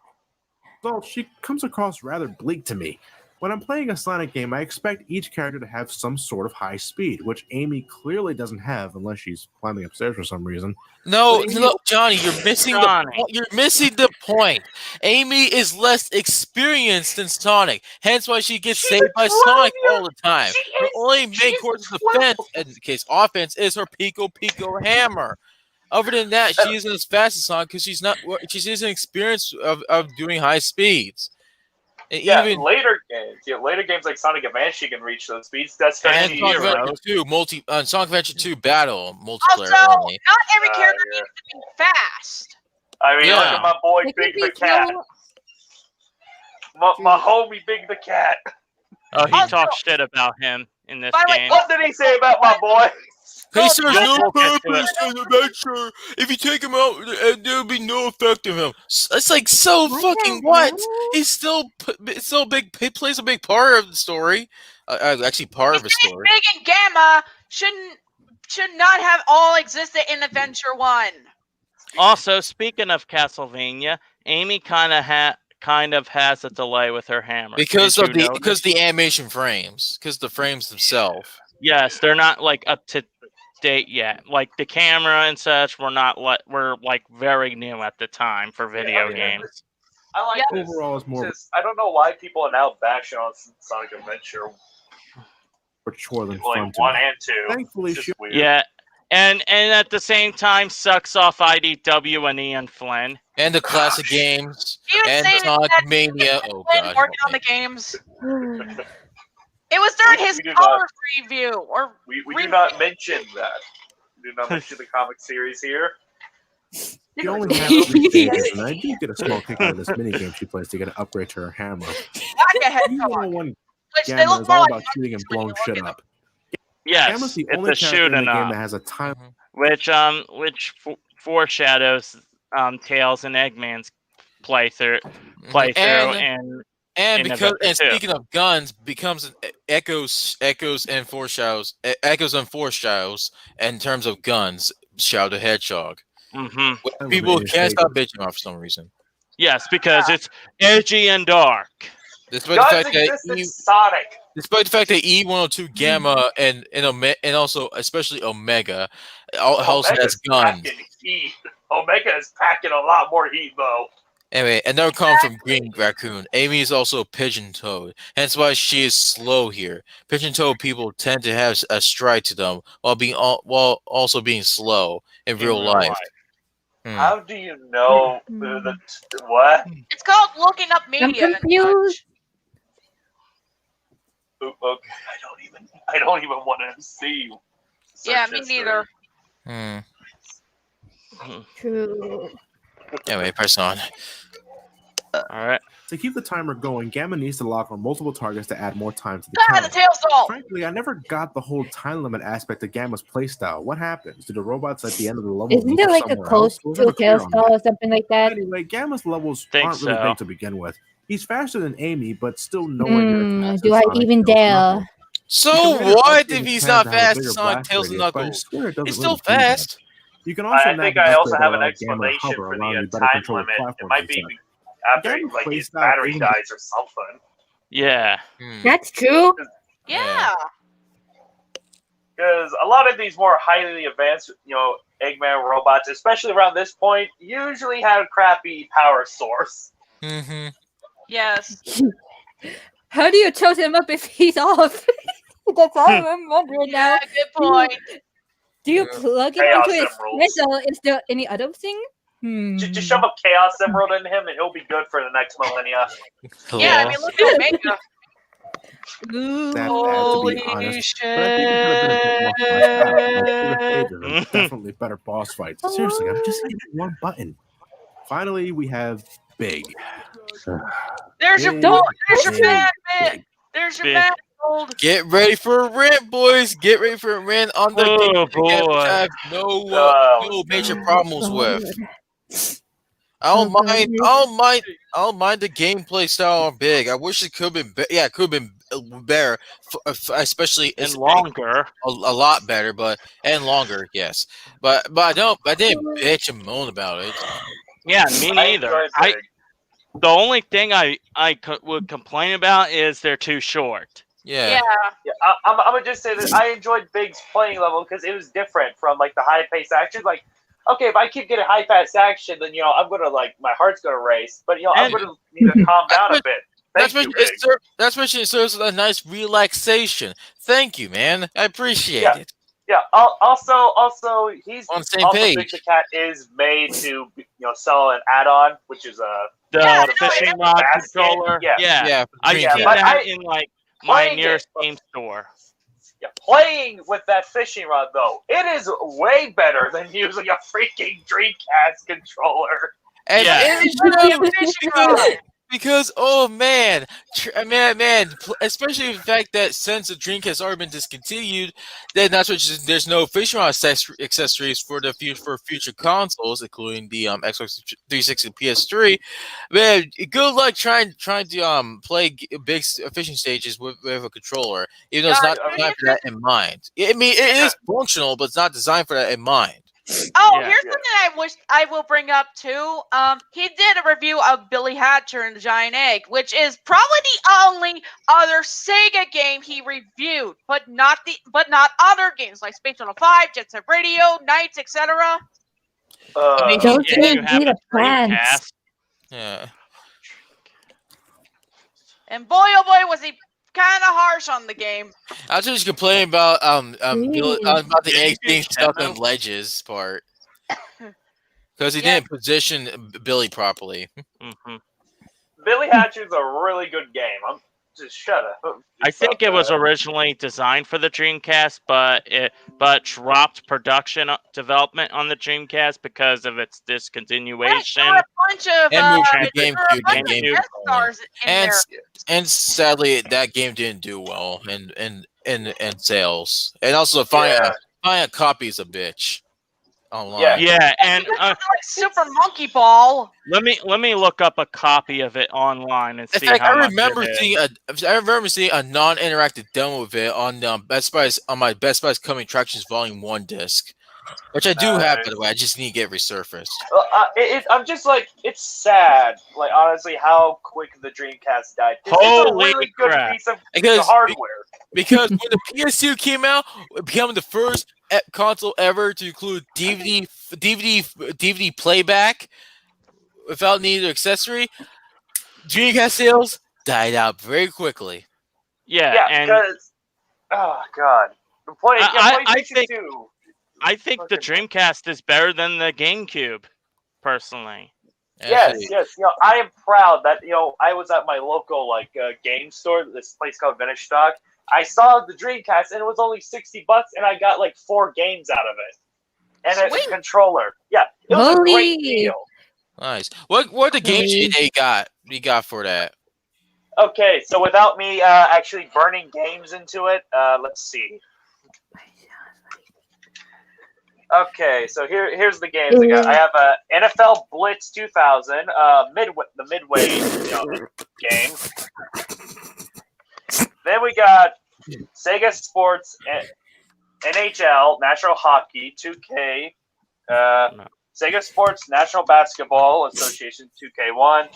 So she comes across rather bleak to me. When I'm playing a Sonic game, I expect each character to have some sort of high speed, which Amy clearly doesn't have unless she's climbing upstairs for some reason. No, But look, Johnny, you're missing the point. Amy is less experienced than Sonic, hence why she gets saved by Sonic all the time. Her only main course of defense, in the case offense, is her Pico Hammer. Other than that, she isn't as fast as Sonic because she isn't experienced of doing high speeds. And Yeah, even later games like Sonic Advance, she can reach those speeds. That's and kind Sonic of Adventure 2 Sonic Adventure 2 Battle multiplayer Also, only. not every character yeah. needs to be fast. I mean, look Yeah. at my boy They Big could the be Cat. slow. My homie Big the Cat. Oh, he Also- talks shit about him in this By the way, game. What did he say about my boy? He says You'll no get to it. purpose in adventure. If you take him out, there'll be no effect of him. It's like so fucking what? He's still big. He plays a big part of the story. Actually, part of the story. Big and Gamma should not have all existed in Adventure 1. Also, speaking of Castlevania, Amy kind of has a delay with her hammer. Because Did you of notice? the animation frames, because the frames themselves. Yes, they're not like up to date yet. Like the camera and such were like very new at the time for video Yeah. games. I like Yeah. this. Overall, it's more I don't know why people are now bashing on Sonic Adventure of a chore than like fun to 1 me. and 2. Thankfully, It's just she weird. Yeah, and at the same time sucks off IDW and Ian Flynn. And the classic games. You And say Sonic that Mania. Oh Flynn god. working on the games. It was during We his do colors review, or We do not mention that. We do not mention the comic series here. She only has 3 stages, and I do get a small kick out of this minigame she plays to get an upgrade to her hammer. like a You hedgehog, know, one which they Gamma look is more all like about shooting and blowing shit up. Yes, Gamma's the it's only a character shoot in the and game that has a time. which foreshadows Tails and Eggman's playthrough And in because Adventure and 2. speaking of guns, becomes an echoes and foreshadows in terms of guns. Shadow the Hedgehog. hmm People Elevator can't stop stage. bitching off for some reason. Yes, because it's edgy and dark. Despite the Guns fact that exist in Sonic. Despite the fact that E102 Gamma and also especially Omega also has guns. Packing heat. Omega is packing a lot more heat though. Anyway, another comment from Green Raccoon. Amy is also pigeon-toed, hence why she is slow here. Pigeon-toed people tend to have a stride to them while also being slow in real life. How do you know what? It's called looking up I'm media. and confused. such. Okay, I don't even want to see. Yeah, search me history. neither. True. Anyway, press on. All right. To keep the timer going, Gamma needs to lock on multiple targets to add more time to the God, the count. tail salt. Frankly, I never got the whole time limit aspect of Gamma's playstyle. What happens? Do the robots at the end of the level Isn't leave there her like a somewhere close else? It was to a never clear tail on stall that. or something like that? Anyway, Gamma's levels Think aren't really so. big to begin with. He's faster than Amy, but still nowhere near as fast Do as I Sonic, even Tails, and dare? Knuckles. So You can later what upgrade if his he's pad not to have a fast bigger as Sonic, blast Tails, and radius, but I Knuckles? swear it doesn't He's really still do that. fast. You can also I nab think an I also upgrade have that an allows Gamma to explanation hover, for allowing the you better time control the limit. It platforms might and be such. after Gamma's like his playstyle battery isn't dies or something. Yeah. That's true. Yeah. Because a lot of these more highly advanced, Eggman robots, especially around this point, usually have crappy power source. Mm-hmm. Yes. How do you tilt him up if he's off? That's all I'm wondering now. Yeah, good point. Do you plug him Chaos into his emeralds. vessel? Is there any other thing? Just shove a Chaos Emerald in him and he'll be good for the next millennia. Yeah, I mean, look at Omega. Ooh. that bad, to be Holy honest. But I think it could have been a bit more fleshed out. Like bigger stages and shit. definitely better boss fights. Seriously, I'm just hitting one button. Finally, we have Big. There's your Big, boy. There's your big, man bit. big. There's your Big. man gold. Get ready for a rant, boys. Get ready for a rant on the Oh, game again, which boy. I have no Oh, major no. problems with. I Oh, don't God. mind. I don't mind the gameplay style on Big. I wish it could have been. It could have been better, especially And longer. a lot better, and longer. Yes, but I didn't bitch and moan about it. Yeah, me neither. The only thing I would complain about is they're too short. Yeah. I'm gonna just say that I enjoyed Big's playing level because it was different from like the high paced action. Like, okay, if I keep getting high paced action, then I'm gonna my heart's gonna race. But I'm gonna need to calm down a bit. Thank you, Big. That's what it serves as a nice relaxation. Thank you, man. I appreciate it. Yeah. Also, he's On the same also page. Big the Cat is made to sell an add-on, which is The fishing rod basket. controller. Yeah. I Dream see Cat. but that in my playing nearest it- game store. Yeah, playing with that fishing rod though, it is way better than using a freaking Dreamcast controller. And Yeah. it Literally a should, fishing rod. because oh man, especially the fact that since the Dreamcast has already been discontinued, then that's what there's no fishing rod accessories for future consoles, including the Xbox 360 and PS3. Man, good luck trying to play big fishing stages with a controller, even though it's not designed for that in mind. I mean, it is functional, but it's not designed for that in mind. Oh, Yeah. here's something I will bring up too. He did a review of Billy Hatcher and the Giant Egg, which is probably the only other Sega game he reviewed, but not other games like Space 105, Jet Set Radio, Knights, etc. Don't you have need a a plan. Dreamcast. Yeah. And boy, oh boy, was he kind of harsh on the game. I was just complaining about about the Did egg you being do stuck that, on ledges part because he Yeah. didn't position Billy properly. Hmm. Billy Hatcher's a really good game. I'm just shut up. I think it was originally designed for the Dreamcast, but dropped production development on the Dreamcast because of its There discontinuation. were a bunch of And moved to there were a GameCube, bunch of GameCube. guest stars in And there. and sadly, that game didn't do well in sales. And also find a copy is a bitch online. Yeah, and Like Super Monkey Ball. let me look up a copy of it online and In see fact, how I much remember it is. seeing a non-interactive demo of it on my Best Buy's Coming Attractions Volume 1 disc. Which I do have, by the way. I just need to get resurfaced. I'm just like, it's sad. Like, honestly, how quick the Dreamcast died. It's a Holy really good crap. piece of Because- hardware. Because when the PS2 came out, it became the first console ever to include DVD playback without needing an accessory. Dreamcast sales died out very quickly. Yeah, and because oh god, I PlayStation think 2. I think the Dreamcast is better than the GameCube, personally. Actually, Yes. I am proud that I was at my local game store, this place called Vintage Stock. I saw the Dreamcast and it was only $60, and I got like 4 games out of it, and a controller. Yeah, it was a great deal. Nice. What the games you got for that? Okay, so without me actually burning games into it, let's see. Okay, so here's the games I got. I have a NFL Blitz 2000, the Midway game. Then we got Sega Sports NHL National Hockey 2K, Sega Sports National Basketball Association 2K1,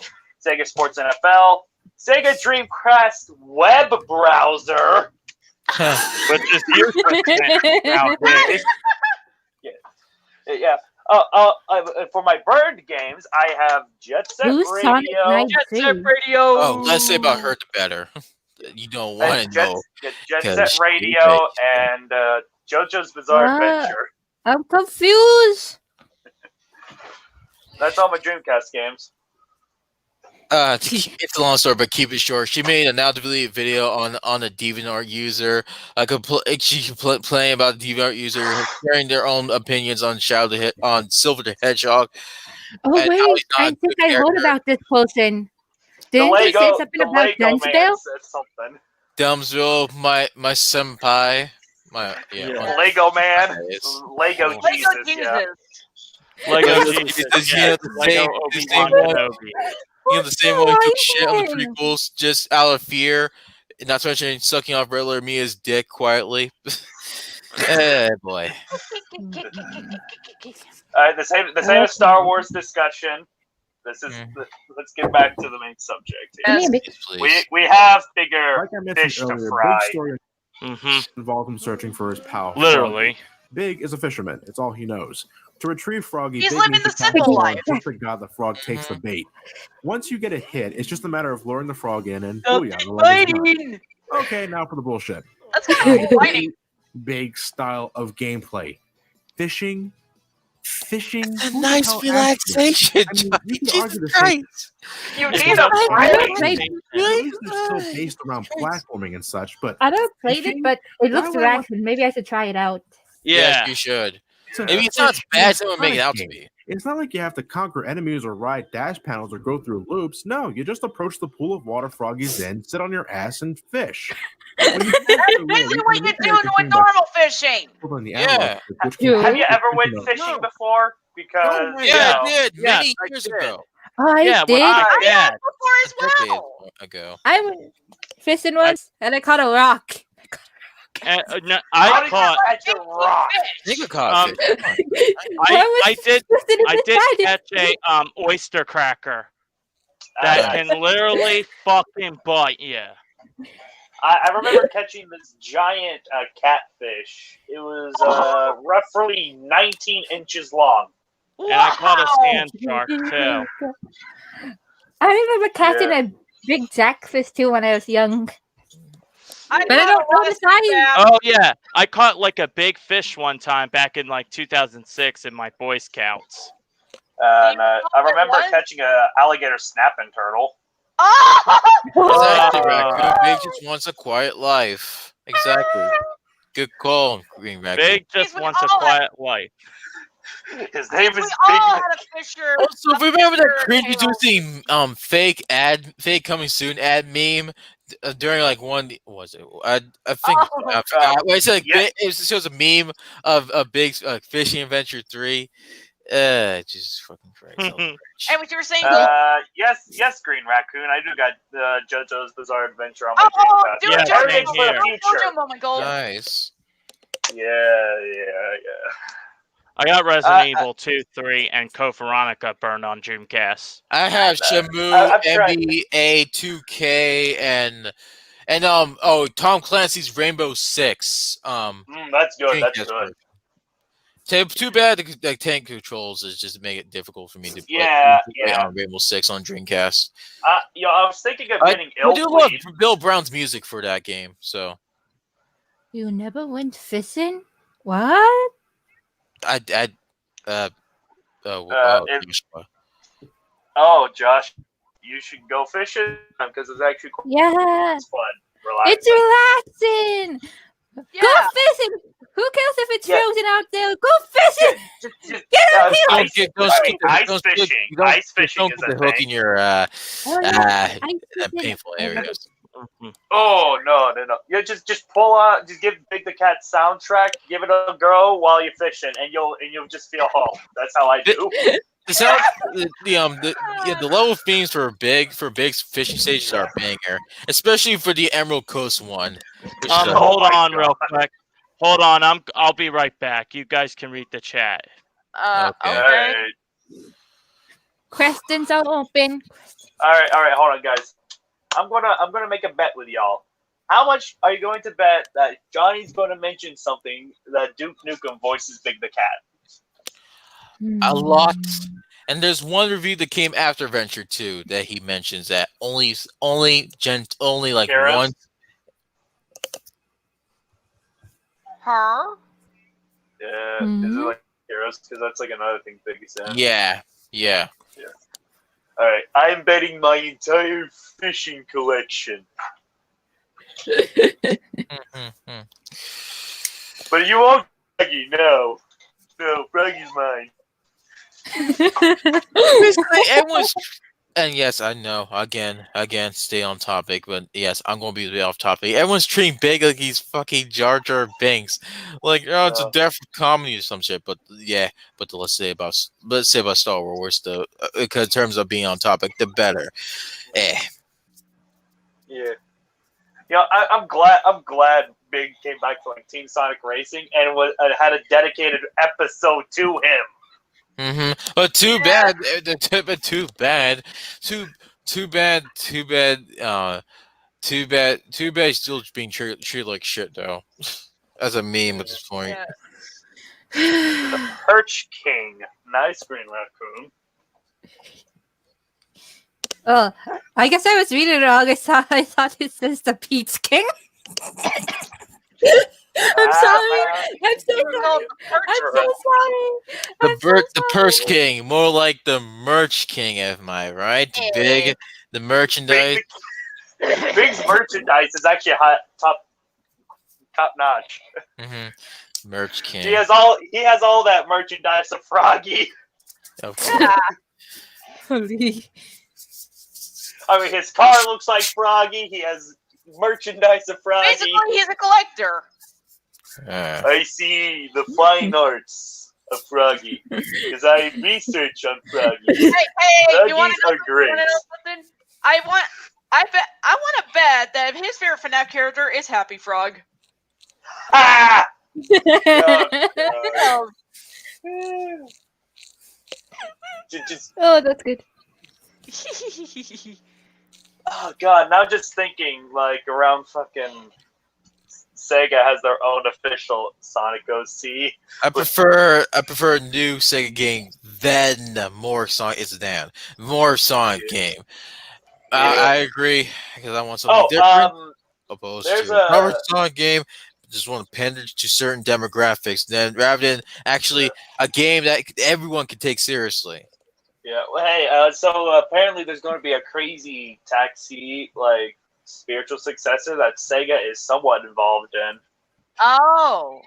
Sega Sports NFL, Sega Dreamcast web browser, which is useless nowadays. Yeah. For my burned games, I have Jet Set Radio. Jet Set Radio. Oh, less say about her, the better. You don't want to know. Jet Set Radio and JoJo's Bizarre Adventure. I'm confused. That's all my Dreamcast games. It's a long story, but keep it short. She made a now deleted video on a DeviantArt user. She playing about the DeviantArt user, sharing their own opinions on Silver the Hedgehog. Oh wait, I think I heard about this person. Didn't they say something about Dunsdale? Dumbsville, my senpai, my Lego man, Lego Jesus. Lego Jesus. The same one who took shit on the prequels just out of fear, not to mention sucking off Riddler Mia's dick quietly. Boy. The same Star Wars discussion. Let's get back to the main subject. Yes. We have bigger like I mentioned fish earlier, to fry. Big story involved him searching for his pal. Literally. Froggy. Big is a fisherman. It's all he knows. To retrieve Froggy, He's Big living needs the to catch simple the frog life. just to God the frog takes the bait. Once you get a hit, it's just a matter of luring the frog in and booyah, the level's done. Okay, now for the bullshit. That's kind of exciting. Big style of gameplay. Fishing. A nice relaxation. Jesus Christ. You need a break. It's still based around platforming and such, but I don't play it, but it looks relaxing. Maybe I should try it out. Yeah, you should. Maybe it's not as bad as someone make it out to be. It's not like you have to conquer enemies or ride dash panels or go through loops. No, you just approach the pool of water Froggy's in, sit on your ass, and fish. That's basically what you're doing with normal fishing. Yeah. Have you ever went fishing before? Because I did many years ago. Oh, I did. I have before as well. I went fishing once and I caught a rock. I did catch a oyster cracker that can literally fucking bite you. I remember catching this giant catfish. It was roughly 19 inches long. And I caught a sand shark too. I remember catching a big jackfish too when I was young. But I don't know the size. Oh yeah, I caught like a big fish one time back in like 2006 in my Boy Scouts. And I remember catching a alligator snapping turtle. Exactly right. Big just wants a quiet life. Exactly. Good call, Green Raccoon. Big just wants a quiet life. His name is Big. Also, remember that cringe-inducing fake coming soon ad meme during like one? What was it? I think I forgot. I said it shows a meme of a big fishing adventure 3. Jesus fucking Christ. And what you were saying? Yes, Green Raccoon. I do got JoJo's Bizarre Adventure on my Dreamcast. Everything's for the future. Moment, Gold. Nice. Yeah. I got Resident Evil 2, 3, and Code Veronica burned on Dreamcast. I have Shamu, NBA 2K, and Tom Clancy's Rainbow Six. That's good. That's good. Too bad the tank controls is just make it difficult for me to play on Rainbow Six on Dreamcast. I was thinking of getting I do love Bill Brown's music for that game. So you never went fishing? What? Josh, you should go fishing because it's actually cool. Yeah, it's fun. Relaxing. It's relaxing. Yeah. Go fishing. Who cares if it's frozen out there? Go fishing. Get out here. Ice fishing. Don't put the hook in your painful areas. Oh no! Yeah, just pull out. Just give Big the Cat soundtrack. Give it a go while you're fishing, and you'll just feel home. That's how I do. The level themes for Big's fishing stages are a banger, especially for the Emerald Coast one. Hold on, real quick. Hold on, I'll be right back. You guys can read the chat. Okay. Questions are open. All right. Hold on, guys. I'm gonna make a bet with y'all. How much are you going to bet that Johnny's going to mention something that Duke Nukem voices Big the Cat? A lot. And there's one review that came after Venture 2 that he mentions that only like Karen? one. Her? Yeah. Is it like Heroes? Because that's like another thing Big said. Yeah. All right. I'm betting my entire fishing collection. But you won't, Froggy. No, Froggy's mine. Everyone's, and yes, I know. Again, stay on topic, but yes, I'm gonna be a bit off topic. Everyone's treating Big like he's fucking Jar Jar Binks, like it's a deaf comedy or some shit. But yeah, let's say about Star Wars, in terms of being on topic, the better. Yeah. I'm glad Big came back to like Team Sonic Racing and had a dedicated episode to him. But too bad. He's still being treated like shit though. As a meme at this point. The Perch King, nice Green Raccoon. Oh, I guess I was reading it wrong. I thought it says the Pete's King. I'm sorry. I'm so sorry. The Purse King, more like the Merch King, am I right? Big, the merchandise. Big's merchandise is actually top notch. Merch King. He has all that merchandise of Froggy. Of course. I mean, his car looks like Froggy. He has merchandise of Froggy. Basically, he's a collector. I see the fine arts of Froggy because I research on Froggy. Hey, Froggies you want to know great. something? I want to bet that his favorite FNAF character is Happy Frog. Ah! Oh, that's good. Oh god, now just thinking like around fucking Sega has their own official Sonic OC. I prefer a new Sega game than more Sonic game. I agree because I want something different. Opposed to another Sonic game, just want to appendage to certain demographics, rather than actually a game that everyone can take seriously. Yeah. Well, hey. So apparently, there's going to be a crazy taxi like spiritual successor that Sega is somewhat involved in. Oh.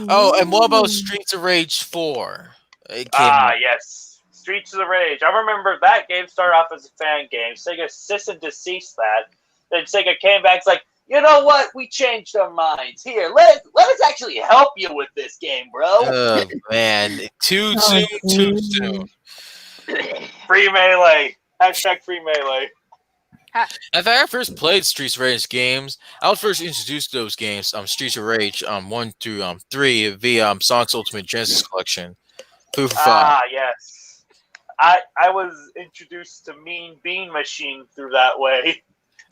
Oh, and what about Streets of Rage 4? Yes. Streets of Rage. I remember that game started off as a fan game. Sega cease and desist that. Then Sega came back. It's like, you know what? We changed our minds. Here, let us actually help you with this game, bro. Oh man, too soon. Free Melee. #free Melee. If I first played Streets of Rage games, I was first introduced to those games, Streets of Rage, 1 through 3 via Sonic's Ultimate Genesis Collection. 2 for 5. Yes. I was introduced to Mean Bean Machine through that way.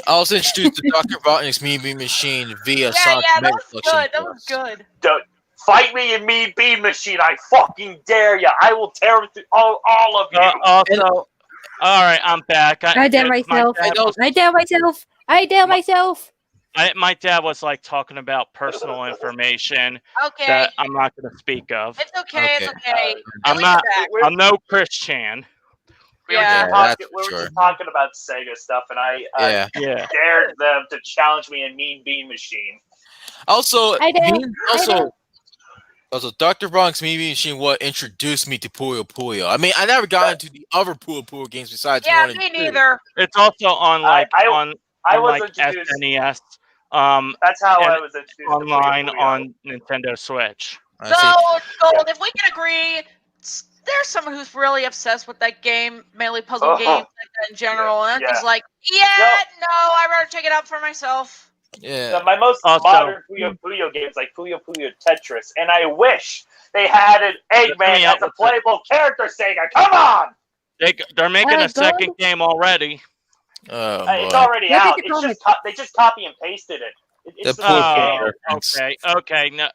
I was introduced to Dr. Robotnik's Mean Bean Machine via Yeah, Sonic's that Mega was Collection. good. That was good. Don't fight me in Mean Bean Machine. I fucking dare you. I will tear through all of you. Also, all right, I'm back. I dare myself. I dare myself. I dare myself. My dad was like talking about personal information Okay. that I'm not going to speak of. It's okay. It's okay. I'm not. I'm no Chris Chan. We were just talking about Sega stuff, and I dared them to challenge me in Mean Bean Machine. Also, Dr. Bronx Mean Bean Machine what introduced me to Puyo Puyo. I mean, I never got into the other Puyo Puyo games besides 1 and 2. Me neither. It's also on introduced SNES. That's how I was introduced online to Puyo Puyo. on Nintendo Switch. So, if we can agree, there's someone who's really obsessed with that game, mainly puzzle games like that in general, and I'm just like, no, I'd rather check it out for myself. Yeah. So my most modern Puyo Puyo games like Puyo Puyo Tetris, and I wish they had an Eggman as a playable character. Sega, come on! They're making a second game already. It's already out. They just copy and pasted it. It's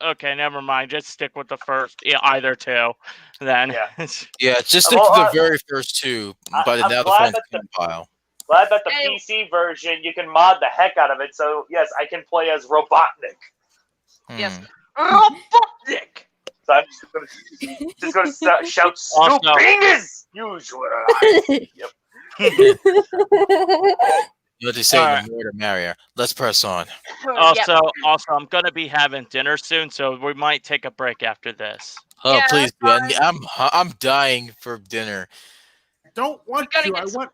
okay, never mind. Just stick with the first, either two, then. Yeah, just stick to the very first two. But now the phone's compile. Glad that the PC version you can mod the heck out of it. So yes, I can play as Robotnik. Yes, Robotnik. So I'm just gonna shout "Snooping is usual." Yep. You know what they say, the more the merrier. Let's press on. Also, I'm gonna be having dinner soon, so we might take a break after this. Oh, please! I'm dying for dinner. Don't want to. I want.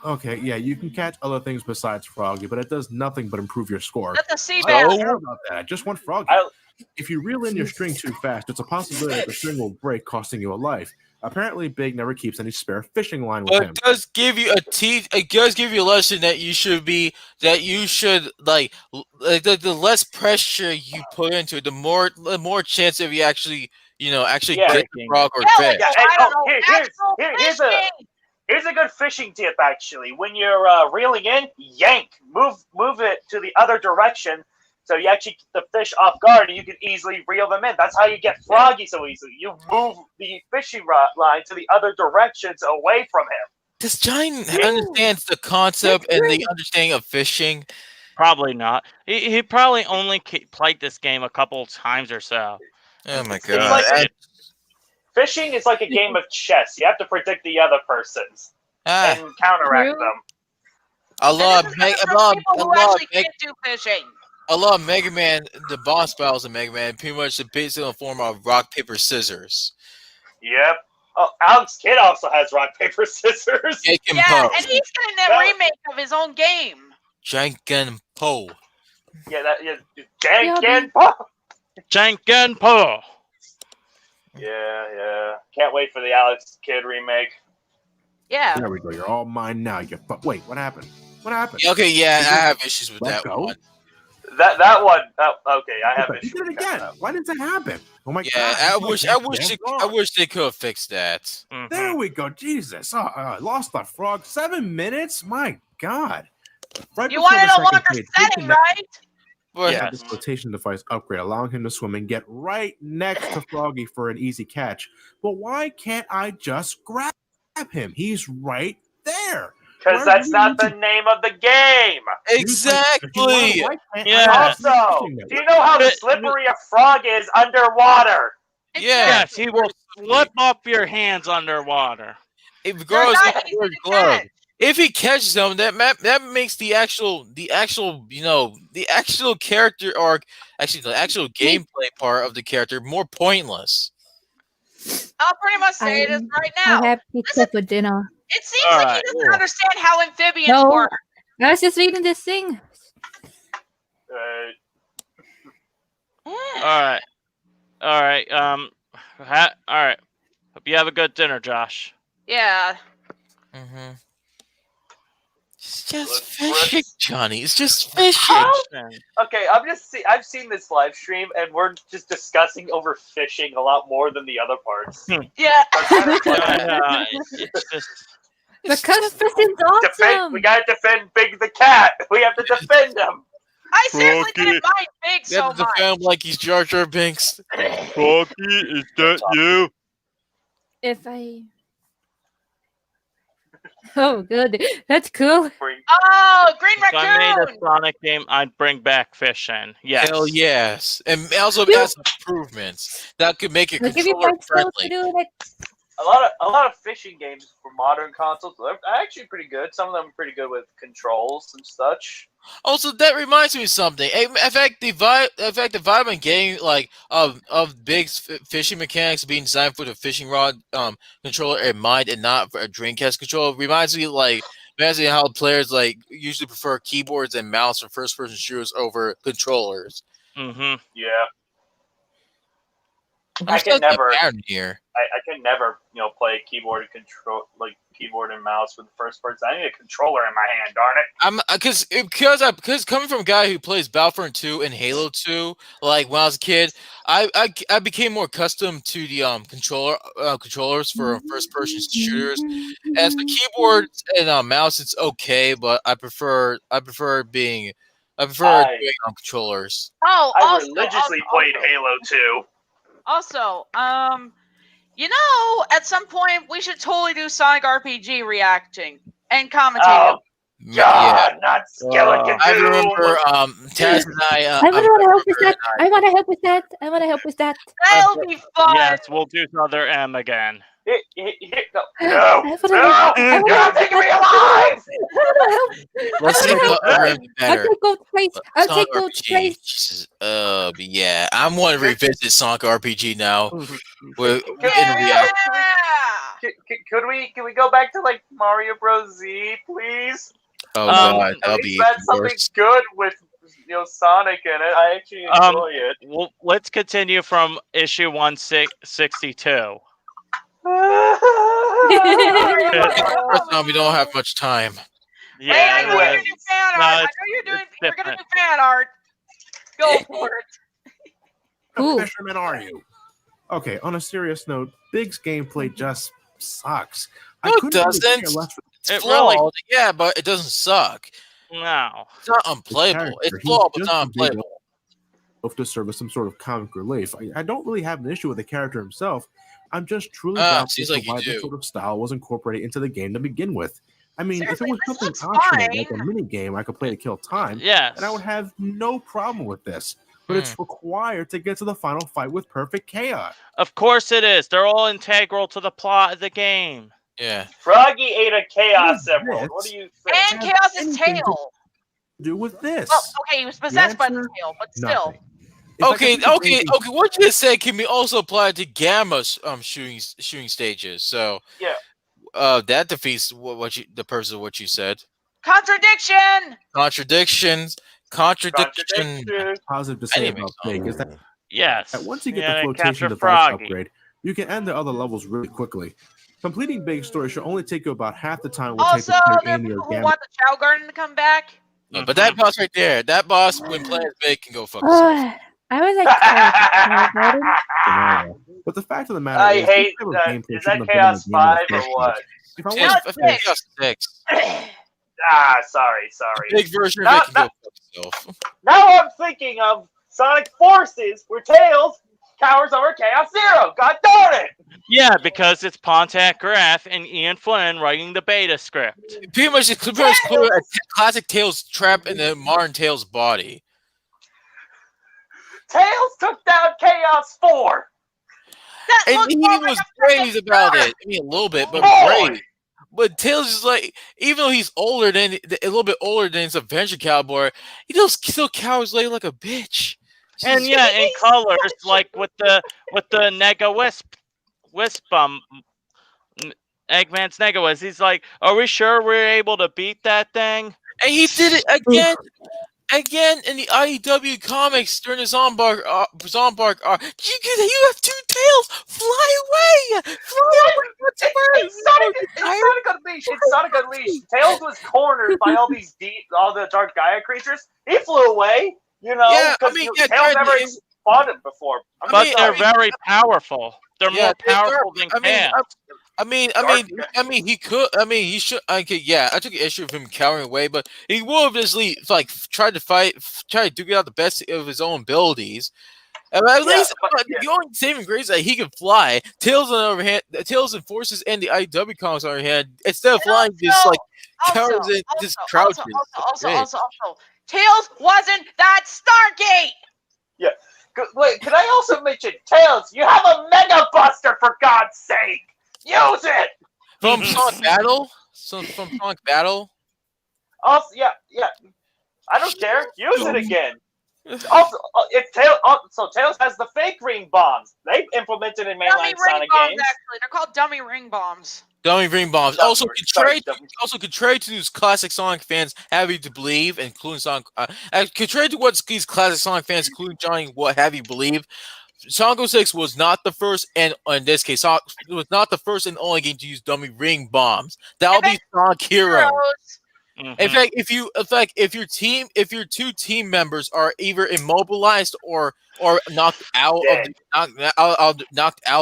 Okay. Yeah, you can catch other things besides Froggy, but it does nothing but improve your score. That's a sea I don't bass. care about that. I just want Froggy. If you reel in your string too fast, it's a possibility that the string will break, costing you a life. Apparently, Big never keeps any spare fishing line with him. It does give you it does give you a lesson that you should like the less pressure you put into it, the more chance of you actually get the frog or fish. Here's a good fishing tip actually. When you're reeling in, yank, move it to the other direction. So you actually get the fish off guard, and you can easily reel them in. That's how you get Froggy so easily. You move the fishing line to the other directions away from him. Does Johnny understand the concept and the understanding of fishing? Probably not. He probably only played this game a couple times or so. Oh my god! Fishing is like a game of chess. You have to predict the other person's and counteract them. I love fishing. I love Mega Man, the boss battles in Mega Man, pretty much based in the form of rock, paper, scissors. Yep. Oh, Alex Kidd also has rock, paper, scissors. And he's getting that remake of his own game. Janken Po. Janken Po. Janken Po. Yeah. Can't wait for the Alex Kidd remake. Yeah. There we go. You're all mine now. Wait, what happened? What happened? Okay, yeah, I have issues with that one. That one. Okay, I have issues. You did it again. Why did that happen? Oh my god! I wish they could have fixed that. Mm-hmm. There we go. Jesus, I lost the frog. 7 minutes. My god! Right. You wanted a longer setting, right? Yeah, this flotation device upgrade, allowing him to swim and get right next to Froggy for an easy catch. But why can't I just grab him? He's right there. Because that's not the name of the game. Exactly. Yeah. Also, do you know how slippery a frog is underwater? Yes, he will slip up your hands underwater. If he catches them, that makes the actual character arc, actually the actual gameplay part of the character more pointless. I'll pretty much say it right now. I have pizza for dinner. It seems like he doesn't understand how amphibians work. I was just reading this thing. All right. All right. Hope you have a good dinner, Josh. Yeah. It's just Let's- fishing, Johnny. It's just fishing. Okay, I've seen this live stream, and we're just discussing over fishing a lot more than the other parts. Yeah. That's kind of funny. It's just Because fishing's awesome. We gotta defend Big the cat. We have to defend him. I seriously didn't mind Big You so have to much. defend him like he's Jar Jar Binks. Froggy, is that you? If I. Oh, good. That's cool. Oh, Green If I made a Raccoon! Sonic game, I'd bring back fishing. Yes. Hell yes. And also Yeah. add some improvements that could make it I'll give you controller points though for friendly. doing it. A lot of fishing games for modern consoles are actually pretty good. Some of them are pretty good with controls and such. Also, that reminds me of something. In fact, the vibe I'm getting like of big fishing mechanics being designed for the fishing rod controller in mind and not for a Dreamcast controller reminds me of how players like usually prefer keyboards and mouse for first-person shooters over controllers. Mm-hmm. Yeah, I'm I can stuck in a never- pattern here. I can never play keyboard and mouse with the first person. I need a controller in my hand. Darn it! Because coming from a guy who plays Battlefront 2 and Halo 2, like when I was a kid, I became more accustomed to the controllers for first person shooters. As for keyboards and mouse, it's okay, but I prefer doing controllers. Oh, I also, religiously played Halo 2. Also, at some point we should totally do Sonic RPG reacting and commentating. Oh God, not Skeleton I Doom. remember Taz and I. I want to help with that. I want to help with that. I want to help with that. That'll be fun. Yes, we'll do another M again. No, I wanna help. you're not taking me alive. Let's see what I'll better. take gold place. I'll Sonic take gold RPG. place. Jesus. Yeah, I'm want to revisit Sonic RPG now. We're in Yeah. Can we go back to like Mario Bros. Z, please? Oh god, At that'll least be that's something worse. good with Sonic in it. I actually enjoy it. Well, let's continue from issue 162. No, we don't have much time. Yeah, Hey, I know you're anyway. doing fan No, art. I know it's you're gonna do different. fan art. Go for it. Ooh. What fisherman are you? Okay, on a serious note, Big's gameplay just sucks. No, it couldn't really doesn't. care less for It's It flawed, really- yeah, but it doesn't suck. No. It's not unplayable. character. It's He's flawed, but just not a big unplayable. to serve as some sort of comic relief. I don't really have an issue with the character himself. I'm just truly Ah, doubtful seems as to like you why do. this sort of style was incorporated into the game to begin with. I mean, Seriously, if it was this something looks optional, like a fine. mini game I could play to kill time, Yes. and I would have no problem with this. But it's required to get to the final fight with perfect chaos. Of course it is. They're all integral to the plot of the game. Yeah. Froggy ate a Chaos What is Emerald. this? What do you think? And Chaos's anything to- tail. Do with this? Well, okay, he was possessed by the answer, tail, but still. Nothing. If I Okay, could pick okay, anything- okay. What you just said can be also applied to Gamma shooting stages. So Yeah. that defeats the purpose of what you said. Contradiction. Contradiction. Contradiction. Positive to say Anyway, about Big is that Yes. once you get Yeah, the they flotation capture device Froggy. upgrade, you can end the other levels really quickly. Completing Big's story should only take you about half the time it would take Also, to clear there are Amy or people who Gamma. want the Chow Garden to come back. No, but that boss right there, that boss when playing as Big can go fuck Oh, himself. I was like, Garden. scenario. But the fact of the matter I is, hate this type of that. gameplay Is shouldn't that have been in the Chaos game in the 5 or first what? place. If I Chaos was six. Chaos 6. Sorry. Big version of Not- it can go fuck himself. Now I'm thinking of Sonic Forces, where Tails cowers over Chaos Zero. God darn it! Yeah, because it's Pontac Graff and Ian Flynn writing the beta script. Pretty much it's clear a classic Tails trap in the modern Tails body. Tails took down Chaos 4. That And looks he more like was a brave freaking about bird. it. I mean, a little bit, but Boy! brave. But Tails is like, even though he's older than a little bit older than his adventure cowboy, he still cowers like a bitch. And yeah, in colors, like with the Nega Wisp Eggman's Nega Wisp. He's like, are we sure we're able to beat that thing? And he did it again. again in the IEW comics during the Zombark you have two tails. Fly away! Fly away! What's the word? It's Sonic Unleashed. Tails was cornered by all the Dark Gaia creatures. He flew away. You know, Yeah, I because mean, Tails never fought him before. But they're very powerful. They're more powerful than Chaos. He could. He should. Okay, yeah, I took an issue of him cowering away, but he would have just tried to duke out the best of his own abilities. At least the only saving grace is that he can fly. Tails, on the other hand, Tails and Forces and the IW comics on the other hand, instead of flying, just cowers and just crouches. Also, Tails wasn't that Stargate. Yeah. Wait, can I also mention Tails? You have a Mega Buster for God's sake. Use it. From Sonic Battle. From Sonic Battle. Also, yeah. I don't care. Use it again. Also, Tails has the fake ring bombs. They implemented in mainline Sonic games. Actually, they're called dummy ring bombs. Dummy ring bombs. Also, contrary to these classic Sonic fans have you to believe, including Sonic, contrary to what these classic Sonic fans, including Johnny, what have you believe, Sonic 06 was not the first, and in this case, it was not the first and only game to use dummy ring bombs. That'll be Sonic Heroes. Mm-hmm. In fact, if your two team members are either immobilized or knocked out of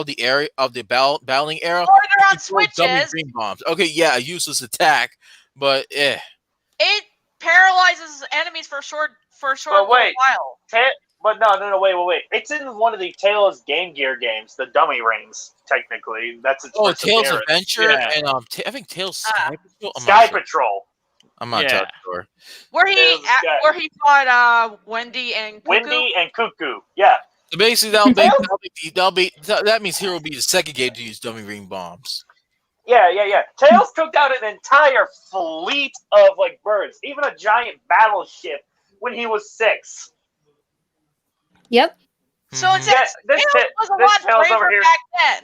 the area of the battling area, or they're on switches. Green bombs. Okay, yeah, a useless attack, but it paralyzes enemies for a short while. But no, wait. It's in one of the Tails Game Gear games, the dummy rings. Technically, that's its Tails Adventure and I think Tails Sky Patrol. I'm not totally sure. Where he fought Wendy and Cuckoo. Yeah. So basically, that means Hero will be the second game to use dummy ring bombs. Yeah. Tails took out an entire fleet of birds, even a giant battleship when he was 6. Yep. So it says Tails was a lot braver back then.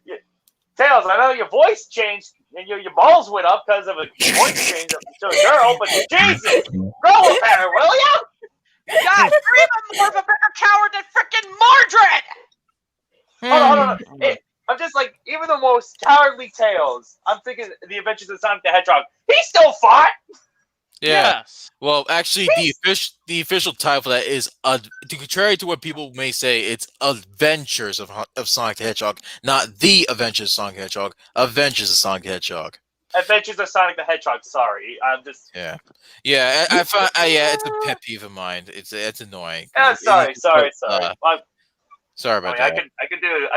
Yeah. Tails, I know your voice changed. And your balls went up because of a voice change to a girl, but Jesus, grow a pair, will you? God, you're even more of a bigger coward than frickin' Mordred! Hold on. I'm just even the most cowardly Tails, I'm thinking The Adventures of Sonic the Hedgehog. He still fought! Yeah. Yes. Well, actually, the official title for that is, contrary to what people may say, it's Adventures of Sonic the Hedgehog, not The Adventures of Sonic the Hedgehog. Adventures of Sonic the Hedgehog. Adventures of Sonic the Hedgehog. Sorry, I'm just. Yeah. I find it's a pet peeve of mine. It's annoying. Sorry. Sorry about that. I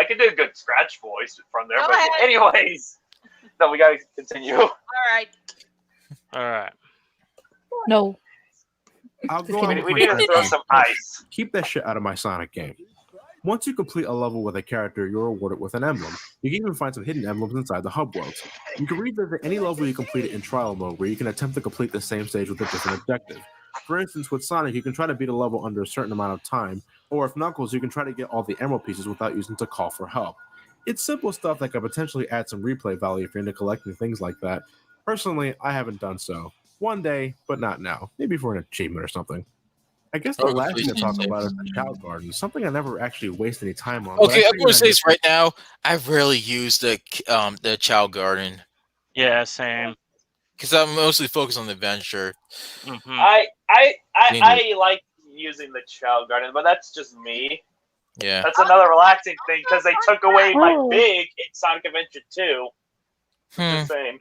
could do a good scratch voice from there, but anyways, no, we gotta continue. All right. No. I'll go we need to throw some ice. Keep that shit out of my Sonic game. Once you complete a level with a character, you're rewarded with an emblem. You can even find some hidden emblems inside the hub worlds. You can revisit any level you completed in trial mode, where you can attempt to complete the same stage with a different objective. For instance, with Sonic, you can try to beat a level under a certain amount of time, or if Knuckles, you can try to get all the emerald pieces without using to call for help. It's simple stuff that could potentially add some replay value if you're into collecting things like that. Personally, I haven't done so. One day, but not now. Maybe for an achievement or something. I guess the last thing to talk about is the Child Garden, something I never actually waste any time on. Okay, I'm going to say this right now. I rarely use the Child Garden. Yeah, same. Because I'm mostly focused on the adventure. Mm-hmm. I like using the Child Garden, but that's just me. Yeah. That's another relaxing thing, because they took away my big in Sonic Adventure 2. The same.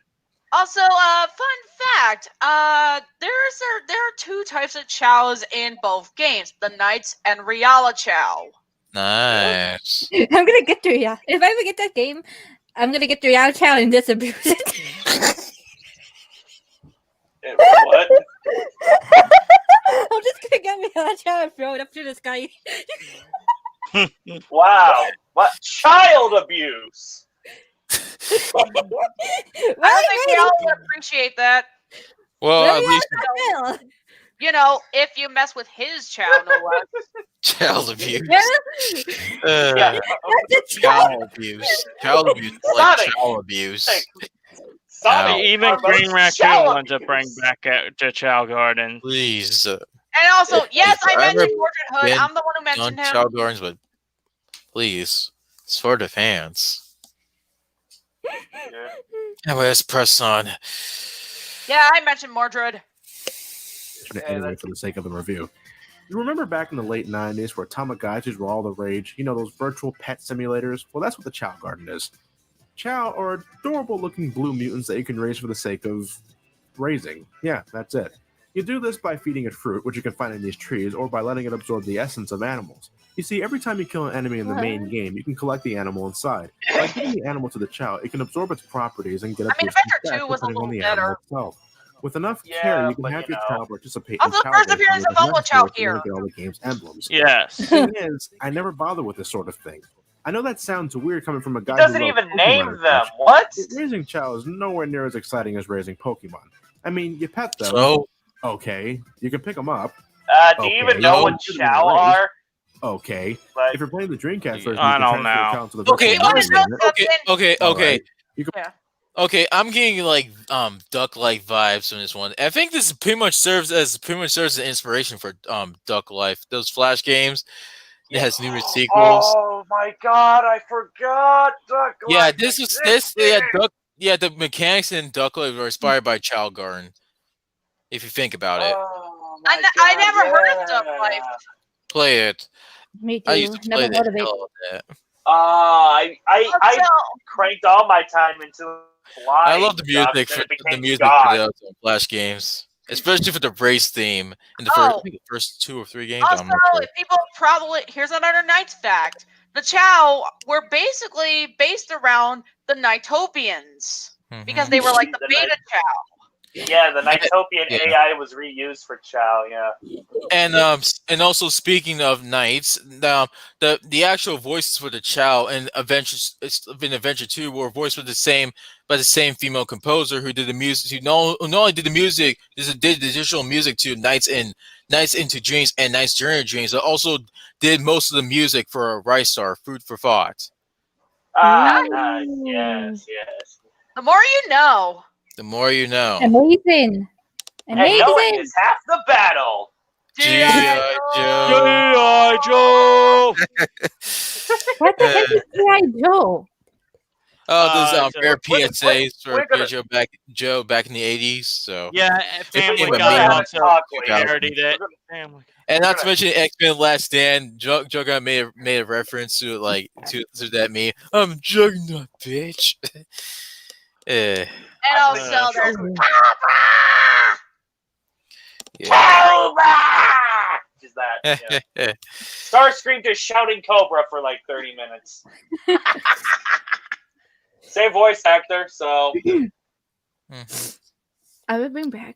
Also, fun fact, there are two types of chows in both games, the Knights and Riala Chow. Nice. I'm gonna get through, yeah. If I ever get that game, I'm gonna get through Riala Chow and disabuse it. What? I'm just gonna get Riala Chow and throw it up to the sky. Wow. What? Child abuse! I don't think we all would appreciate that. Well, at least if you mess with his chow, no less. Child abuse. Yeah. Child abuse. Child abuse. Like child abuse. Sonic, Even our Green most Raccoon Chow wants to bring abuse. back to Chow Garden. Please. And also, yes, I I mentioned remember Mordred Hood. Ben I'm the one who on mentioned him. Chow Gardens, but please, it's for the fans. Yeah. Anyways, press on. Yeah, I mentioned Mordred. Anyway, for the sake of the review. You remember back in the late 90s where Tamagotchis were all the rage? You know, those virtual pet simulators? Well, that's what the Chow Garden is. Chow are adorable looking blue mutants that you can raise for the sake of raising. Yeah, that's it. You do this by feeding it fruit, which you can find in these trees, or by letting it absorb the essence of animals. You see, every time you kill an enemy in the main game, you can collect the animal inside. By giving the animal to the Chow, it can absorb its properties and get a I mean, boost in Adventure 2 stats was a depending on little the animal better. itself. With enough Yeah, care, you can but have you your know. Chow participate Also, in the Chow first racing, appearance which of is Humble necessary Chow for here. linking all the game's emblems. Yes. The thing is, I never bother with this sort of thing. I know that sounds weird coming from a He guy doesn't who loves even Pokemon name and them. such. What? Raising Chow is nowhere near as exciting as raising Pokemon. I mean, you pet them. So, Okay. You can pick them up. Do you Okay. even know No. what Chow are? Okay. Like, If you're playing the Dreamcast version, I you can don't transfer your know. account to the okay, virtual You memory wanna know unit. okay. Alright. Okay, I'm getting like Duck-like vibes from this one. I think this pretty much serves as an inspiration for Duck Life. Those Flash games. It has numerous sequels. oh my god, I forgot Duck Yeah, Life this was existed. the mechanics in Duck Life were inspired by Chow Garden. If you think about it. Oh my I God, never heard of Duck yeah. Life. Play it. Me too. I used to play Never the heard of it. hell of that. I Also, cranked all my time into flying. I love the music stuff, and for it became the God. Flash games, especially for the race theme in the Oh. I think the first 2 or 3 games. Also, I'm not sure. people probably here's another Knights fact: the Chow were basically based around the Nighttopians because they were like the The beta Night- Chow. Yeah, the Nighttopian Yeah. AI was reused for Chow. Yeah. And also speaking of knights, the actual voices for the Chow and Adventure 2 were voiced with the same female composer who did the music. Who not only did the music, did the digital music to Knights into Dreams and Knights Journey to Dreams, but also did most of the music for Rise Star, Food for Thought. Nice. Yes. The more you know. The more you know. Amazing. And knowing Amazing. is half the battle. G.I. G.I. Joe! What the heck is G.I. Joe? Oh, those so rare we're- PSAs for we're gonna- Joe back in the 80s. So Yeah, Family We're Guy gonna also talk later. parodied it. We're Family. and not to gonna- mention X-Men Last Stand, Juggernaut made a reference to to that meme. I'm Juggernaut, bitch. And also, there's Yeah. Cobra! Just that. Yeah. Starscream just shouting Cobra for like 30 minutes. Same voice actor, so I will bring back.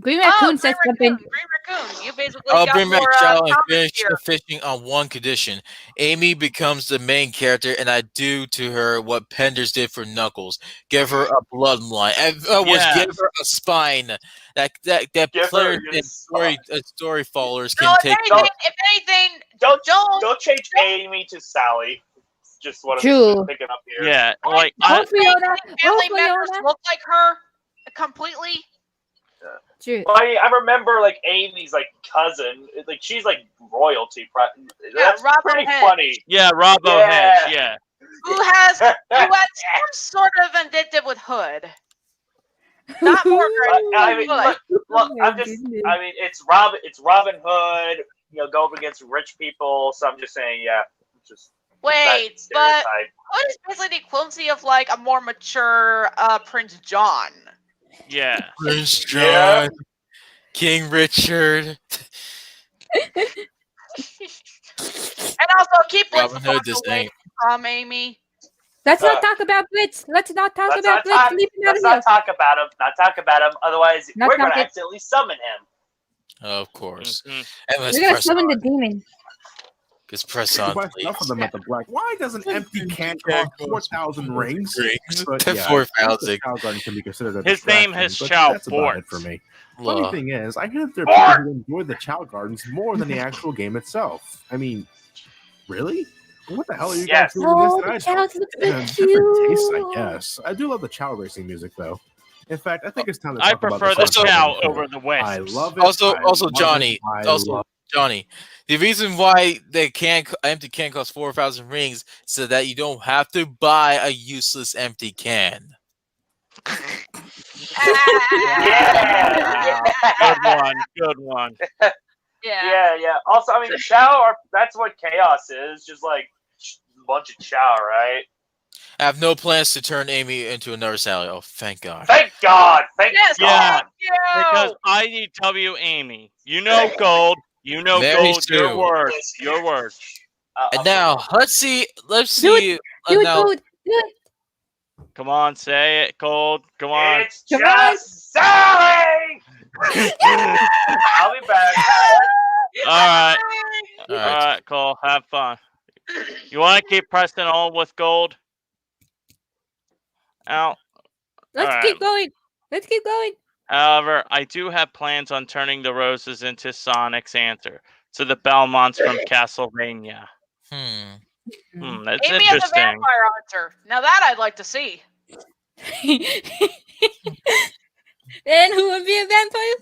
Green Raccoon said something. Green Raccoon. You basically I'll got bring back more Chow and comments finish here. fishing on one condition. Amy becomes the main character, and I do to her what Penders did for Knuckles. Give her a bloodline. Give her a spine. That Give her players your and story followers No, can if take. anything, don't change Amy to Sally. It's just what True. I'm picking up here. Yeah, don't like make Fiona. family Oh, members Fiona. look like her completely. True. Well, I remember like Amy's like cousin, like she's like royalty. That's Rob pretty O'Head. funny. yeah, Rob Yeah. O'Head. Yeah, Who had some sort of vendetta with Hood. Not more I mean, Hood. look, I mean, it's Robin Hood, go up against rich people. So I'm just saying, yeah, it's just Wait, that but stereotype. Hood is basically the equivalency of like a more mature Prince John. yeah. Prince John, Yeah. King Richard. And also keep Blitz Robin Hood, this away thing. from Amy. Let's not talk about Blitz. Let's not talk Let's about not Blitz. talk. Leave him out Let's of here. not talk about him. Not talk about him. Otherwise, Not we're gonna talk it. accidentally summon him. Of course. Mhm. And let's We're gonna press summon on. the demon. Just press You on, buy please. stuff for them at the black. Why does an empty can cost 4,000 rings? But yeah, 4,000. Chow Garden can be considered a His name distraction, is but Chow that's about it Fort. for me. Funny Look. thing is, I hear that there are people who enjoy the Chow Gardens more than the actual game itself. I mean, really? What the hell are you Yes. guys doing with Oh, this? the cows look so Different tastes, I cute. guess. I do love the Chow racing music, though. In fact, I think it's time to I talk about prefer the the soundtrack Chow as a whole. over the Wisps. I love it. Also, I also love Johnny, it, I also love Johnny. The reason why the empty can costs 4,000 rings so that you don't have to buy a useless empty can. Yeah. Good one. Good one. Yeah. Also, I mean, that's what chaos is. Just like a bunch of chow, right? I have no plans to turn Amy into another Sally. Oh, thank God. Thank God. Thank Yes, Yeah, God. thank you. because IDW Amy. You know Gold. You know Mary Gold. Your Sue. words. Your words. And now let's see. Do it, Now, Gold. Do it. Come on, say it, Gold. Come on. It's Come just on. Sally. I'll be back. All right. all All right. right, Cole. Have fun. You want to keep pressing on with Gold? Out. Let's All keep right. going. Let's keep going. However, I do have plans on turning the roses into Sonic's answer to the Belmonts from Castlevania. That's Amy as a interesting. vampire hunter. Now that I'd like to see. And who would be a vampire?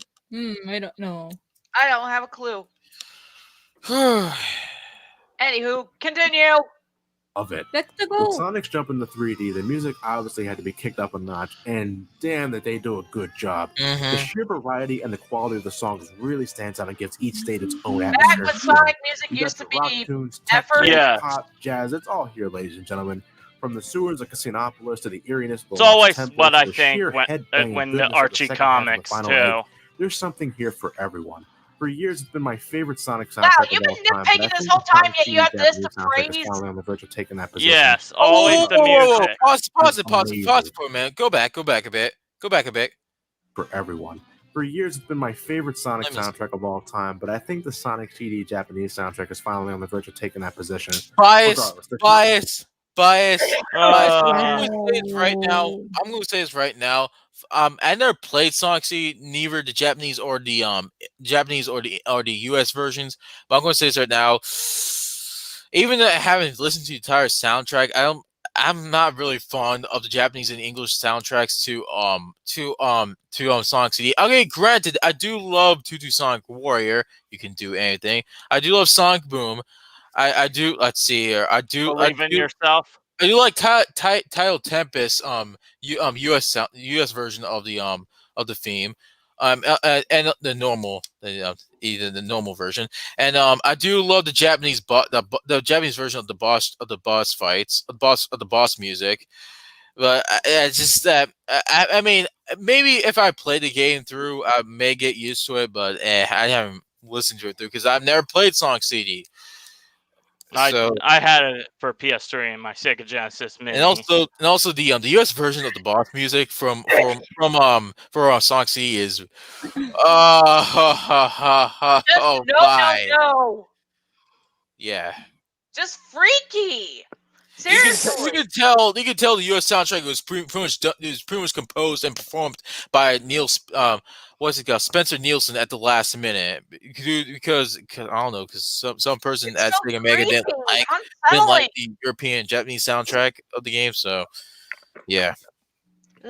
I don't know. I don't have a clue. Anywho, continue. Love it. That's the With goal. Sonic's jump into 3D, the music obviously had to be kicked up a notch, and damn that they do a good job. The sheer variety and the quality of the songs really stands out and gives each state its own Back atmosphere. when Sonic music You used got to the rock be tunes, tech effort. tunes, Yes. pop, jazz, it's all here, ladies and gentlemen. From the sewers of Casinopolis to the eeriness of the It's always Lost Temple what to I the think sheer when headbanging the goodness of the Archie second half of the comics final too. act. There's something here for everyone. For years, it's been my favorite Sonic soundtrack Wow, of you've all been time. But I nitpicking this think whole the time, Sonic yet you have CD this to Japanese soundtrack is praise. finally on the verge of taking that position. Yes, always the music. Pause it Amazing. for a minute. Go back a bit. For everyone. For years, it's been my favorite Sonic Let me see. soundtrack of all time, but I think the Sonic CD Japanese soundtrack is finally on the verge of taking that position. Bias. Regardless, the- I'm going to say this right now. I never played Sonic CD, neither the Japanese or the US versions. But I'm going to say this right now. Even though I haven't listened to the entire soundtrack, I'm not really fond of the Japanese and English soundtracks to Sonic CD. Okay, granted, I do love Tutu Sonic Warrior. You can do anything. I do love Sonic Boom. I do. Let's see here. Believe in yourself. I do like Title Tempest, US version of the theme, and the normal, either the normal version, and I do love the Japanese the Japanese version of the boss fights, the boss music, but it's just that I mean maybe if I play the game through, I may get used to it, but I haven't listened to it through because I've never played Sonic CD. So I had it for PS3 and my Sega Genesis Mini. and also the US version of the boss music for Sonic CD is oh my No. yeah. Just freaky. You can Seriously. tell the US soundtrack was pretty much composed and performed by Spencer Nielsen at the last minute because I don't know because some person It's at so Sega Mega didn't unsettling. like the European Japanese soundtrack of the game, so yeah.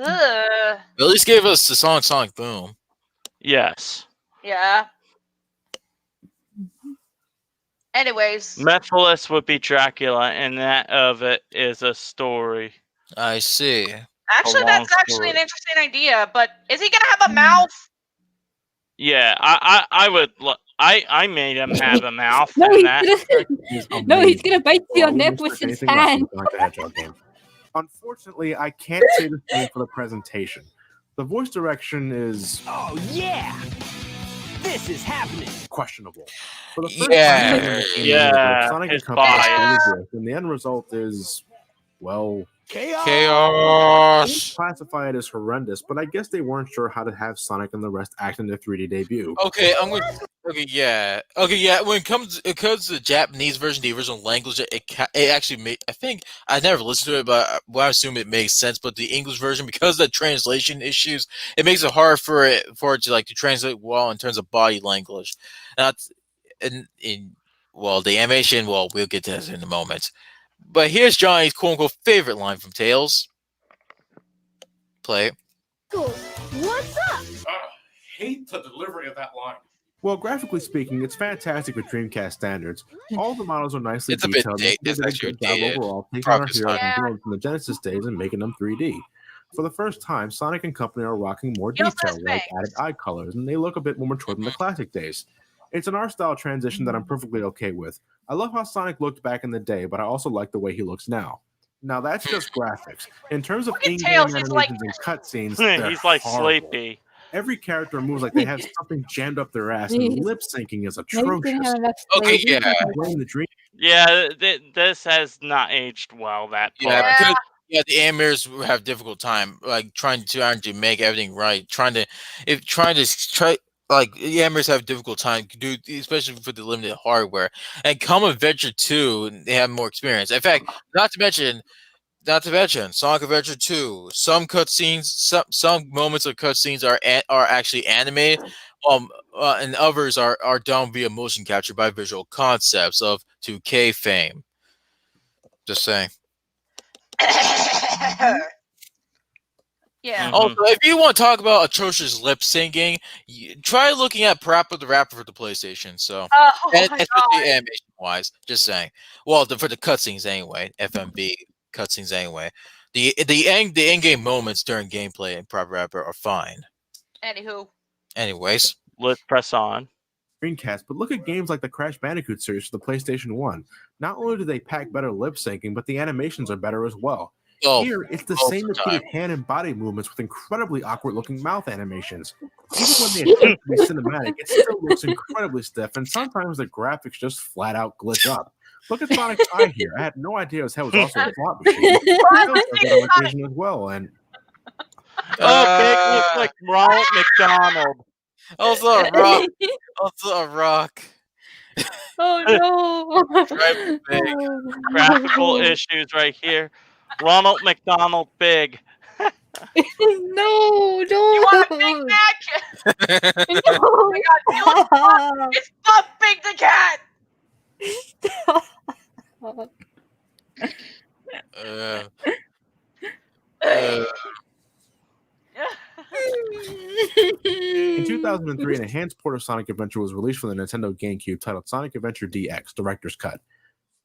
Ugh. At least gave us the song Sonic Boom. Yes. Yeah. Anyways. Mephiles would be Dracula, and that of it is a story. I see. Actually, long that's actually an story. interesting idea, but is he gonna have a mouth? Yeah, I would. I made him have a mouth. No, in he's that. he's gonna bite you Well, on we neck missed with if his anything else hand. in Sonic the Hedgehog game. Unfortunately, I can't say the same for the presentation. The voice direction is Oh, yeah! This is happening. questionable. For the first Yeah. time in the Yeah, Sonic his encompasses bias. all of this, and the end result is, well, Chaos. classify it as horrendous, but I guess they weren't sure how to have Sonic and the rest act in their 3D debut. Okay, Okay, yeah. When it comes to the Japanese version, the original language, it actually made. I think I never listened to it, but I assume it makes sense. But the English version, because of the translation issues, it makes it hard for it to translate well in terms of body language. And well, the animation, well, we'll get to that in a moment. But here's Johnny's quote-unquote favorite line from Tails. Play it. What's up? Hate the delivery of that line. Well, graphically speaking, it's fantastic with Dreamcast standards. All the models are nicely It's a bit detailed. dated. They It's did a actually good job dated. overall, taking our Progress heroes time. and villains from the Genesis days and making them 3D. For the first time, Sonic and company are rocking more He also detail, has like fangs. added eye colors, and they look a bit more mature than the classic days. It's an art style transition that I'm perfectly okay with. I love how Sonic looked back in the day, but I also like the way he looks now. Now that's just graphics. In terms of Look at in-game Tails, he's like- animations and cutscenes, they're He's like horrible. sleepy. Every character moves like they have something jammed up their ass, and lip syncing is Maybe you didn't atrocious. have enough Okay, sleep. yeah. Blame the dream. Yeah, this has not aged well. That Yeah, part. because the animators have difficult time like trying to make everything right. The animators have difficult time, especially for the limited hardware. And Come Adventure 2, they have more experience. In fact, not to mention, Sonic Adventure 2. Some cutscenes, some moments of cutscenes are actually animated, and others are done via motion capture by Visual Concepts of 2K fame. Just saying. Yeah. Mhm. Also, if you want to talk about atrocious lip syncing, try looking at Parappa the Rapper for the PlayStation. So, Oh and my especially god. animation wise, just saying. Well, for the cutscenes anyway, FMV cutscenes anyway. The end game moments during gameplay in Parappa the Rapper are fine. Anywho. Anyways, Let's press on. Screencast, but look at games like the Crash Bandicoot series for the PlayStation 1. Not only do they pack better lip syncing, but the animations are better as well. Here, it's the most same of the repeated time. hand and body movements with incredibly awkward looking mouth animations. Even when they attempt to be cinematic, it still looks incredibly stiff, and sometimes the graphics just flat out glitch up. Look at Sonic's eye here. I had no idea his head was also a slot machine. Tails does that on occasion as well, and Big looks like Ronald McDonald. Also a rock. Also a rock. Oh no! Right, big. Graphical issues right here. Ronald McDonald Big. No, You want a Big Mac? Oh my god, you look no! it's Bob Big the Cat! in 2003, an enhanced port of Sonic Adventure was released for the Nintendo GameCube titled Sonic Adventure DX Director's Cut.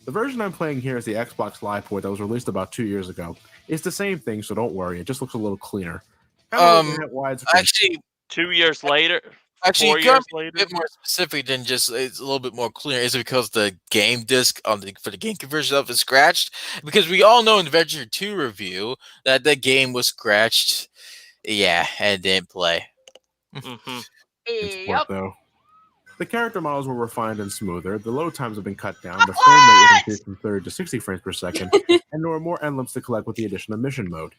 The version I'm playing here is the Xbox Live port that was released about 2 years ago. It's the same thing, so don't worry. It just looks a little cleaner. Actually, 2 years later. Actually, 4 you gotta years be a later. bit more specific than just it's a little bit more clear. Is it because the game disc for the GameCube version of it is scratched? Because we all know in the Adventure 2 review that the game was scratched. Yeah, and it didn't play. Mm-hmm. Yep. Though. The character models were refined and smoother. The load times have been cut down. The frame rate was increased from 30 to 60 frames per second, and there were more emblems to collect with the addition of Mission Mode.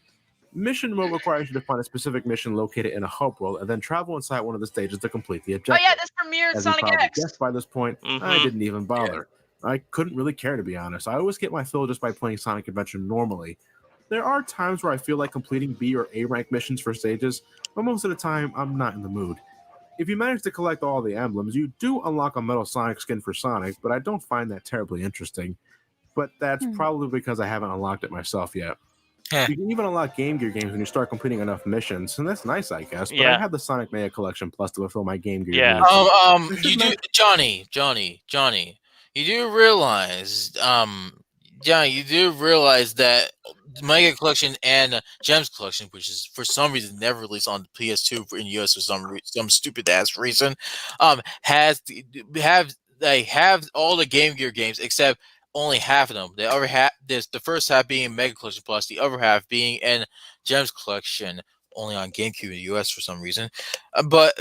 Mission Mode requires you to find a specific mission located in a hub world and then travel inside one of the stages to complete the Oh objective. yeah, this premiered As you Sonic probably X. guessed by this point, I didn't even bother. I couldn't really care, to be honest. I always get my fill just by playing Sonic Adventure normally. There are times where I feel like completing B or A rank missions for stages, but most of the time, I'm not in the mood. If you manage to collect all the emblems, you do unlock a Metal Sonic skin for Sonic, but I don't find that terribly interesting. But that's probably because I haven't unlocked it myself yet. You can even unlock Game Gear games when you start completing enough missions, and that's nice, I guess. But I have the Sonic Mania Collection Plus to fulfill my Game Gear needs. You do, Johnny. You do realize, Johnny, you do realize that Mega Collection and Gems Collection, which is for some reason never released on PS2 in US for some stupid ass reason, have all the Game Gear games except only half of them. The other half, the first half being Mega Collection Plus, the other half being in Gems Collection, only on GameCube in the US for some reason. But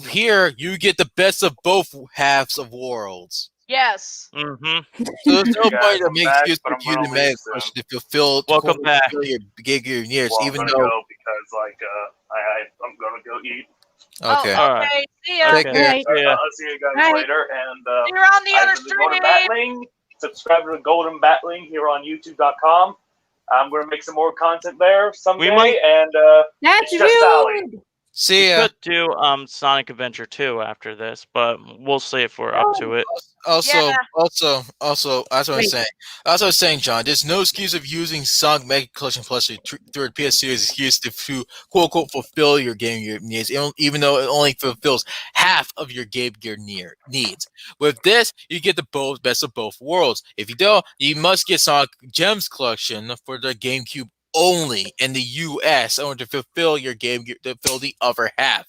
here you get the best of both halves of worlds. Yes. Mm-hmm. So there's no point to make use of using Mega Collection to fulfill your Game Gear needs, Well, even I'm though gonna go because I'm gonna go eat. Okay. Oh, okay. See ya. Take care. I'll see you guys later. And you're on the other Golden Batling. Subscribe to the Golden Batling here on YouTube.com. I'm going to make some more content there someday. We might- and That's it's just Sally. See We ya. could do Sonic Adventure 2 after this, but we'll see if we're up to it. Also, Yeah. also, that's what I'm Wait. saying. That's what I'm saying, John. There's no excuse of using Sonic Mega Collection Plus through a PS Series excuse to quote unquote fulfill your Game Gear needs, even though it only fulfills half of your Game Gear needs. With this, you get the best of both worlds. If you don't, you must get Sonic Gems Collection for the GameCube only in the US in order to fulfill your Game Gear, to fill the other half.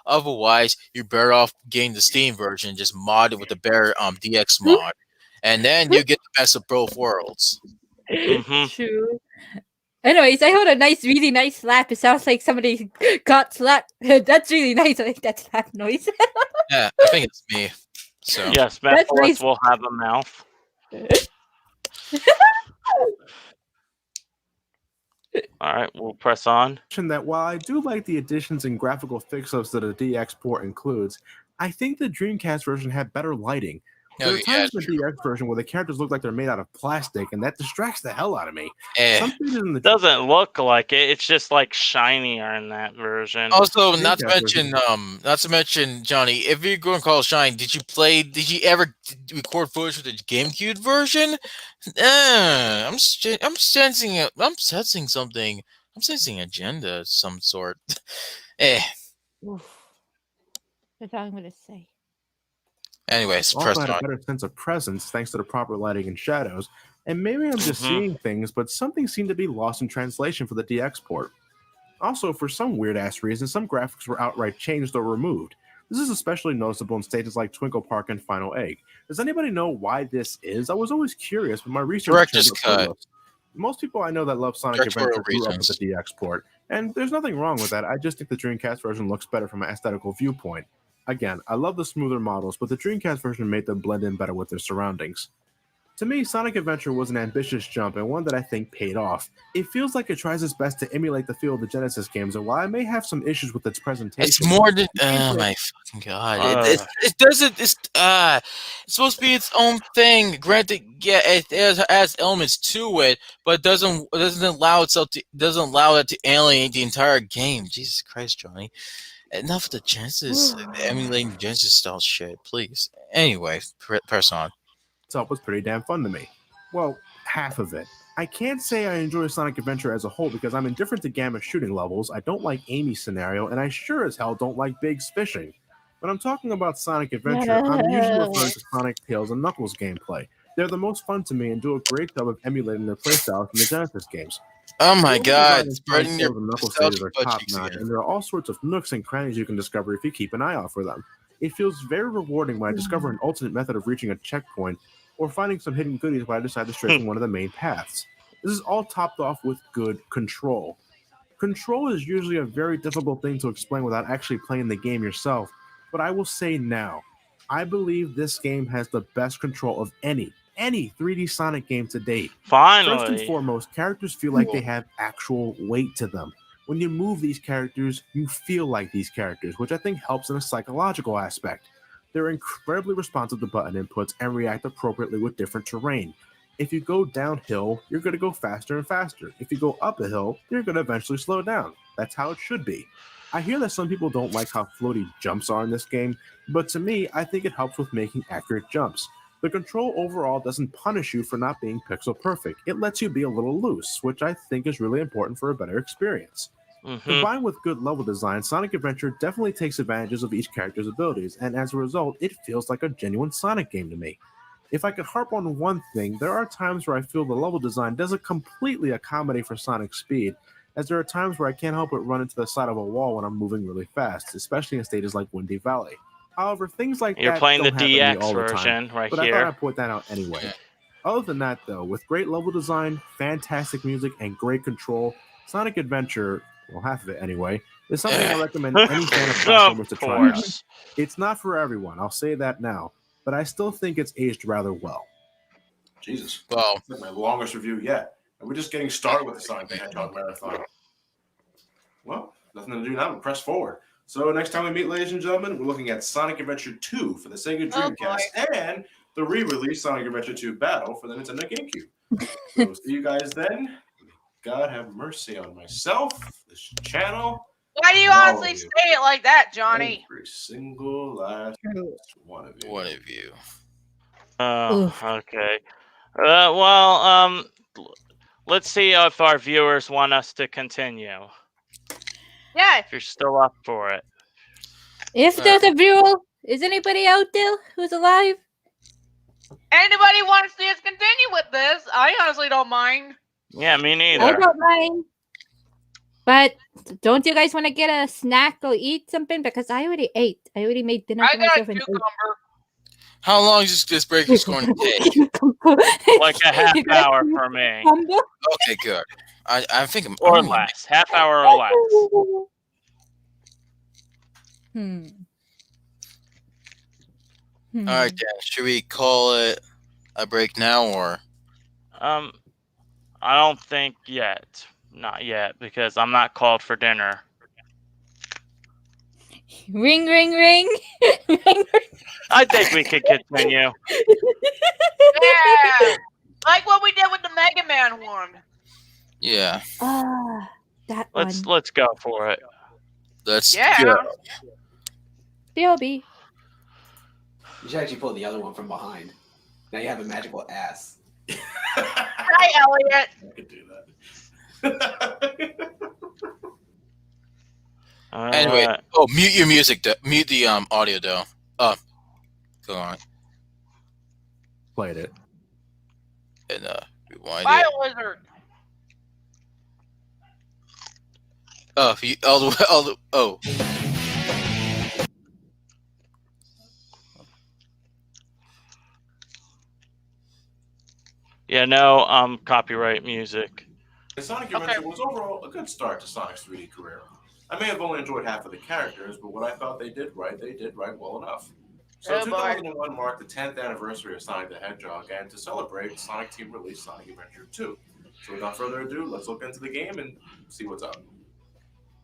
Otherwise, you're better off getting the Steam version, just modded with the better DX mod, and then you get the best of both worlds. Mhm. True. Anyways, I heard a really nice slap. It sounds like somebody got slapped. That's really nice. I like that slap noise. Yeah, I think it's me. So Yes, That's Mephilus nice. will have a mouth. All right, we'll press on. That while I do like the additions and graphical fix-ups that a DX port includes, I think the Dreamcast version had better lighting. There are times in the DX version where the characters look like they're made out of plastic, and that distracts the hell out of me. Some stages in the Doesn't look like it. It's just like shinier in that version. Also, not to mention, Johnny, if you're going to call Shine, did you ever record footage with the GameCube version? I'm sensing something. I'm sensing agenda of some sort. Oof. That's all I'm gonna say. Anyways, also had a better sense of presence thanks to the proper lighting and shadows, and maybe I'm just seeing things, but something seemed to be lost in translation for the DX port. Also, for some weird-ass reason, some graphics were outright changed or removed. This is especially noticeable in stages like Twinkle Park and Final Egg. Does anybody know why this is? I was always curious, but my research Director's cut. Most people I know that love Sonic Adventure grew up with the DX port, and there's nothing wrong with that. I just think the Dreamcast version looks better from an aesthetical viewpoint. Again, I love the smoother models, but the Dreamcast version made them blend in better with their surroundings. To me, Sonic Adventure was an ambitious jump and one that I think paid off. It feels like it tries its best to emulate the feel of the Genesis games, and while I may have some issues with its presentation, it's more than my fucking god! It doesn't. It's supposed to be its own thing. Granted, yeah, it has elements to it, but it doesn't allow it to alienate the entire game. Jesus Christ, Johnny! Enough of the Genesis emulating Genesis style shit, please. Anyway, press on. Itself was pretty damn fun to me. Well, half of it. I can't say I enjoy Sonic Adventure as a whole because I'm indifferent to Gamma shooting levels, I don't like Amy's scenario, and I sure as hell don't like Big's fishing. When I'm talking about Sonic Adventure, I'm usually referring to Sonic, Tails, and Knuckles gameplay. They're the most fun to me and do a great job of emulating their playstyles from the Genesis games. Oh my god, spreading your Knuckles stages are top-notch, and there are all sorts of nooks and crannies you can discover if you keep an eye out for them. It feels very rewarding when I discover an alternate method of reaching a checkpoint, or finding some hidden goodies when I decide to stray from one of the main paths. This is all topped off with good control. Control is usually a very difficult thing to explain without actually playing the game yourself, but I will say now, I believe this game has the best control of any 3D Sonic game to date. Finally. First and foremost, characters feel like they have actual weight to them. When you move these characters, you feel like these characters, which I think helps in a psychological aspect. They're incredibly responsive to button inputs and react appropriately with different terrain. If you go downhill, you're going to go faster and faster. If you go up a hill, you're going to eventually slow down. That's how it should be. I hear that some people don't like how floaty jumps are in this game, but to me, I think it helps with making accurate jumps. The control overall doesn't punish you for not being pixel perfect. It lets you be a little loose, which I think is really important for a better experience. Combined with good level design, Sonic Adventure definitely takes advantages of each character's abilities, and as a result, it feels like a genuine Sonic game to me. If I could harp on one thing, there are times where I feel the level design doesn't completely accommodate for Sonic's speed, as there are times where I can't help but run into the side of a wall when I'm moving really fast, especially in stages like Windy Valley. However, things like You're that playing don't the happen to me DX all the version time, right but here. I thought I'd point that out anyway. Other than that, though, with great level design, fantastic music, and great control, Sonic Adventure, well, half of it anyway, is something I recommend any fan of platformers to try out. It's not for everyone, I'll say that now, but I still think it's aged rather well. Jesus. Well, that's my longest review yet. And we're just getting started with the Sonic the Hedgehog marathon. Well, nothing to do now but press forward. So next time we meet, ladies and gentlemen, we're looking at Sonic Adventure 2 for the Sega Dreamcast and the re-release Sonic Adventure 2 Battle for the Nintendo GameCube. So see you guys then. God have mercy on myself, this channel, Why do you All honestly of you. say it like that, Johnny? Every single last one of you. One of you. Okay. Well, let's see if our viewers want us to continue. Yeah. If you're still up for it. If there's a viewer, is anybody out there who's alive? Anybody want to see us continue with this? I honestly don't mind. Yeah, me neither. I don't mind. But don't you guys want to get a snack or eat something? Because I already ate. I already made dinner I for got a myself and cucumber. How long is this break is going to take? Like a half hour for me. Okay, good. I think I'm Or less. Half hour or less. All right, Dan. Should we call it a break now, or? I don't think yet. Not yet, because I'm not called for dinner. Ring, ring, ring. Ring, ring. I think we could continue. Yeah. Like what we did with the Mega Man one. Yeah. That Let's go for it. Let's Yeah. go. BLB. You should actually pull the other one from behind. Now you have a magical ass. Hi, Elliot. I could do that. Anyway, mute your music. Mute the audio, though. Go on. Played it. And rewind Bye, it. Lizard. Oh, oh. Yeah, no, copyright music. Sonic Adventure was overall a good start to Sonic's 3D career. I may have only enjoyed half of the characters, but what I thought they did right well enough. So 2001 marked the 10th anniversary of Sonic the Hedgehog, and to celebrate, Sonic Team released Sonic Adventure 2. So without further ado, let's look into the game and see what's up.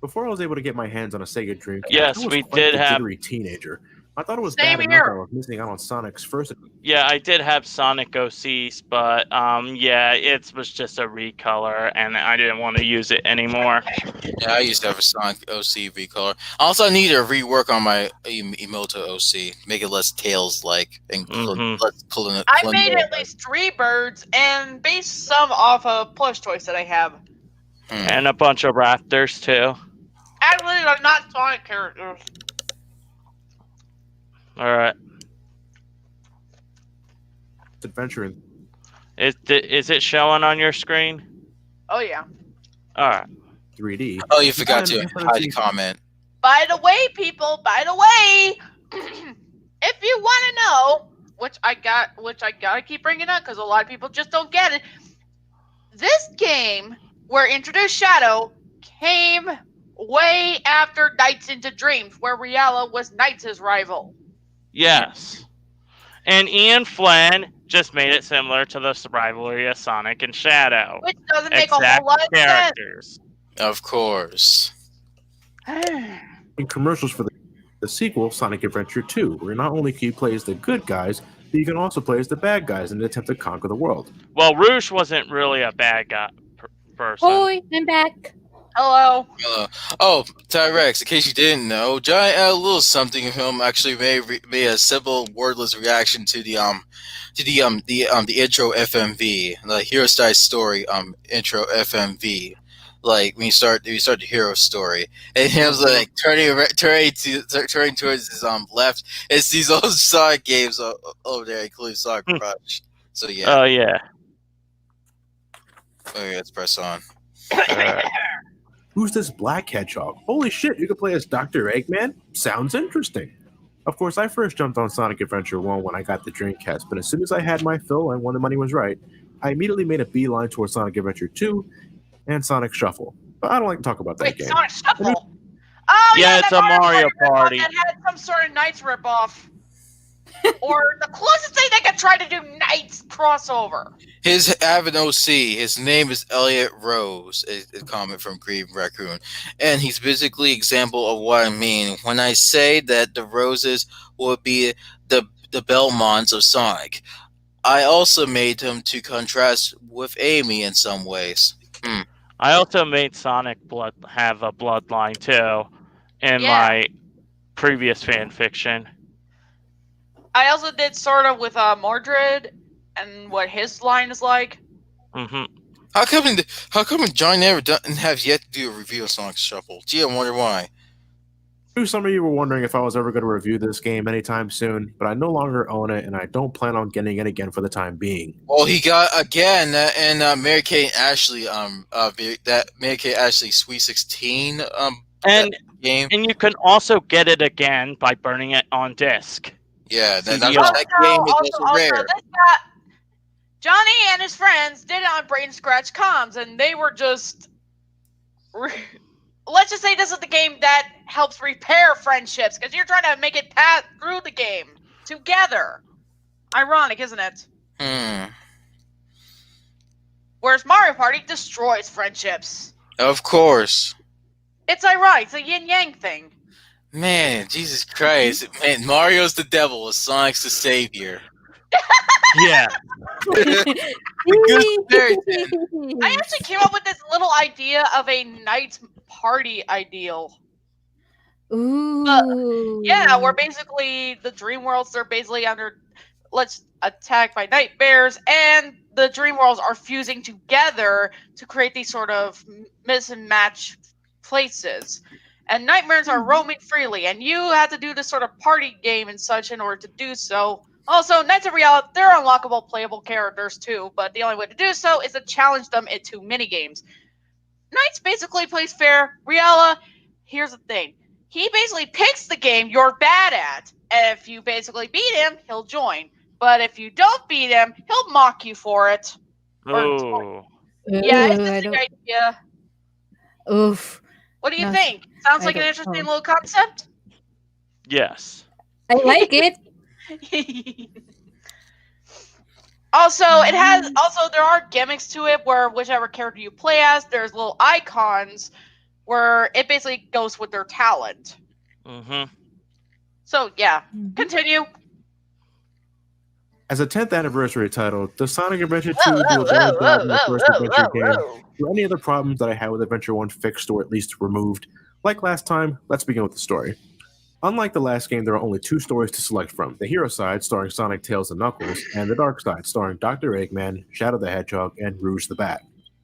Before I was able to get my hands on a Sega Dreamcast, Yes, I was we quite did the have- jittery teenager. I thought it was Same bad enough here. I was missing out on Sonic's first. Yeah, I did have Sonic OCs, but yeah, it was just a recolor, and I didn't want to use it anymore. Yeah, I used to have a Sonic OC recolor. Also, I need to rework on my Emoto OC, make it less Tails-like, and let's pull in. I made at least 3 birds and based some off of plush toys that I have. And a bunch of raptors, too. Actually, they're not Sonic characters. Alright. Adventure. Is it showing on your screen? Oh, yeah. Alright. 3D. Oh, you forgot to hide the comment. By the way, people, if you want to know, which I gotta keep bringing up because a lot of people just don't get it, this game, where Introduced Shadow, came way after Nights into Dreams, where Riala was Knights' rival. Yes. And Ian Flynn just made it similar to the rivalry of Sonic and Shadow. Which doesn't make a whole lot of characters. Of course. In commercials for the sequel, Sonic Adventure 2, where not only can you play as the good guys, but you can also play as the bad guys in an attempt to conquer the world. Well, Rouge wasn't really a bad guy person. Oi, I'm back. Hello. Oh, Tyrex, in case you didn't know, Giant a little something of him actually made a simple wordless reaction to the intro FMV, the Hero Style Story intro FMV. Like when you start the hero story, and he was like turning towards his left. It's these old Sonic games over there, including Sonic Crush. So yeah. Oh yeah. Okay, let's press on. Who's this black hedgehog? Holy shit, you can play as Dr. Eggman? Sounds interesting. Of course, I first jumped on Sonic Adventure 1 when I got the Dreamcast, but as soon as I had my fill and when the money was right, I immediately made a beeline towards Sonic Adventure 2 and Sonic Shuffle. But I don't like to talk about that game. Sonic Shuffle? Oh, yeah, it's a Mario Party. That had some sort of Knights ripoff. Or the closest thing they could try to do Knights crossover. His have an OC. His name is Elliot Rose. A comment from Green Raccoon, and he's basically example of what I mean when I say that the Roses would be the Belmonts of Sonic. I also made him to contrast with Amy in some ways. I also made Sonic have a bloodline too in my previous fan fiction. I also did sort of with Mordred and what his line is like. Mm-hmm. How come John never doesn't have yet to do a review of Sonic Shuffle? Gee, I wonder why. Some of you were wondering if I was ever going to review this game anytime soon, but I no longer own it, and I don't plan on getting it again for the time being. Well, he got again, and Mary Kate and Ashley, that Mary Kate Ashley Sweet 16, and game, and you can also get it again by burning it on disc. Yeah, that CD. game is also rare. Johnny and his friends did it on Brain Scratch Comms, and they were just. Let's just say this is the game that helps repair friendships, because you're trying to make it pass through the game together. Ironic, isn't it? Whereas Mario Party destroys friendships. Of course. It's ironic. It's a yin-yang thing. Man, Jesus Christ. Man, Mario's the devil, Sonic's the savior. Yeah. I actually came up with this little idea of a night party ideal. Ooh. Yeah, where basically the dream worlds, they're basically attacked by nightmares, and the dream worlds are fusing together to create these sort of miss and match places. And nightmares are roaming freely, and you have to do this sort of party game and such in order to do so. Also, Knights of Reality, they're unlockable playable characters too, but the only way to do so is to challenge them into minigames. Knights basically plays fair. Riella, here's the thing. He basically picks the game you're bad at, and if you basically beat him, he'll join. But if you don't beat him, he'll mock you for it. Ooh. Yeah, it's a good idea. Oof. What do you think? Sounds like an interesting little concept? Yes. I like it. Also, there are gimmicks to it where whichever character you play as, there's little icons where it basically goes with their talent. Mm-hmm. So, yeah. Continue. As a 10th anniversary title, does Sonic Adventure 2 do a better job than the first Adventure game? Were any of the problems that I had with Adventure 1 fixed or at least removed? Like last time, let's begin with the story. Unlike the last game, there are only 2 stories to select from. The hero side, starring Sonic, Tails, and Knuckles, and the dark side, starring Dr. Eggman, Shadow the Hedgehog, and Rouge the Bat.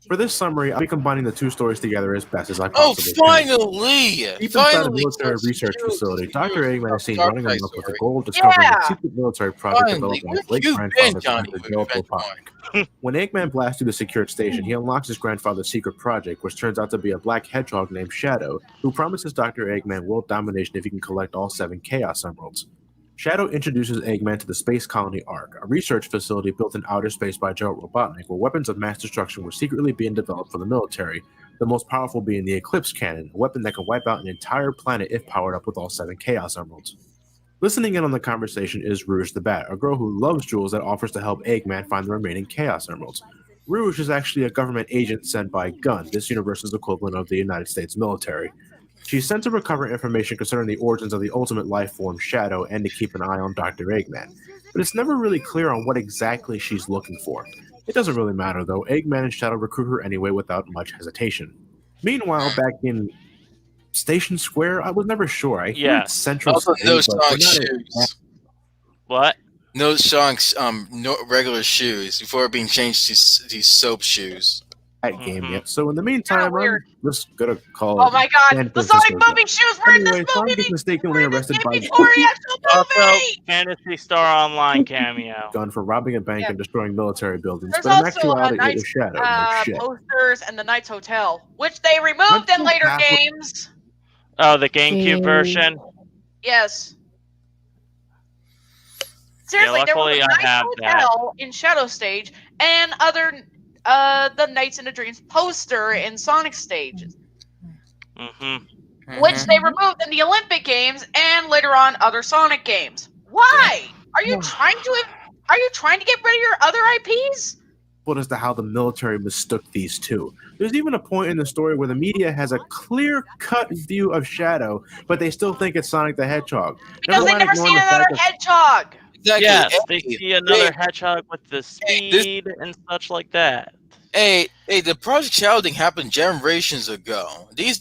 For this summary, I'll be combining the 2 stories together as best as I possibly can. Finally! Deep inside a military research facility, Dr. Eggman is seen running amok with the goal of discovering a secret military project developed by his late grandfather, Dr. Joe Poponic. When Eggman blasts through the secured station, he unlocks his grandfather's secret project, which turns out to be a black hedgehog named Shadow, who promises Dr. Eggman world domination if he can collect all 7 Chaos Emeralds. Shadow introduces Eggman to the space colony Ark, a research facility built in outer space by Joe Robotnik, where weapons of mass destruction were secretly being developed for the military, the most powerful being the Eclipse Cannon, a weapon that can wipe out an entire planet if powered up with all 7 Chaos Emeralds. Listening in on the conversation is Rouge the Bat, a girl who loves jewels that offers to help Eggman find the remaining Chaos Emeralds. Rouge is actually a government agent sent by GUN, this universe's equivalent of the United States military. She's sent to recover information concerning the origins of the ultimate life form, Shadow, and to keep an eye on Dr. Eggman. But it's never really clear on what exactly she's looking for. It doesn't really matter, though. Eggman and Shadow recruit her anyway without much hesitation. Meanwhile, back in Station Square, I was never sure. I hear it's Central Also, State, no but Sonic we're not shoes. What? No Sonic's regular shoes before being changed to these soap shoes. That game yet. So in the meantime, I'm just gonna call Oh my god, San the Sonic Francisco. moving shoes were in this Anyway, movie! Sonic is mistakenly arrested by Before the actual Also, movie! Fantasy Star Online cameo. gun for robbing a bank and destroying military buildings, There's but in also actuality, it Knights, was Shadow. No shit. posters and the Knights Hotel, which they removed in later games. Oh, the GameCube version? Yes. Seriously, there was luckily a I Knights have Hotel in Shadow Stage and the Knights in the Dreams poster in Sonic Stages, which they removed in the Olympic games and later on other Sonic games. Why? Are you trying to get rid of your other IPs? As to how the military mistook these two. There's even a point in the story where the media has a clear-cut view of Shadow, but they still think it's Sonic the Hedgehog. Because they never seen another hedgehog. Exactly. Yes, they Hey, see another hedgehog with the speed and such like that. Hey, the Project Shadow thing happened generations ago. This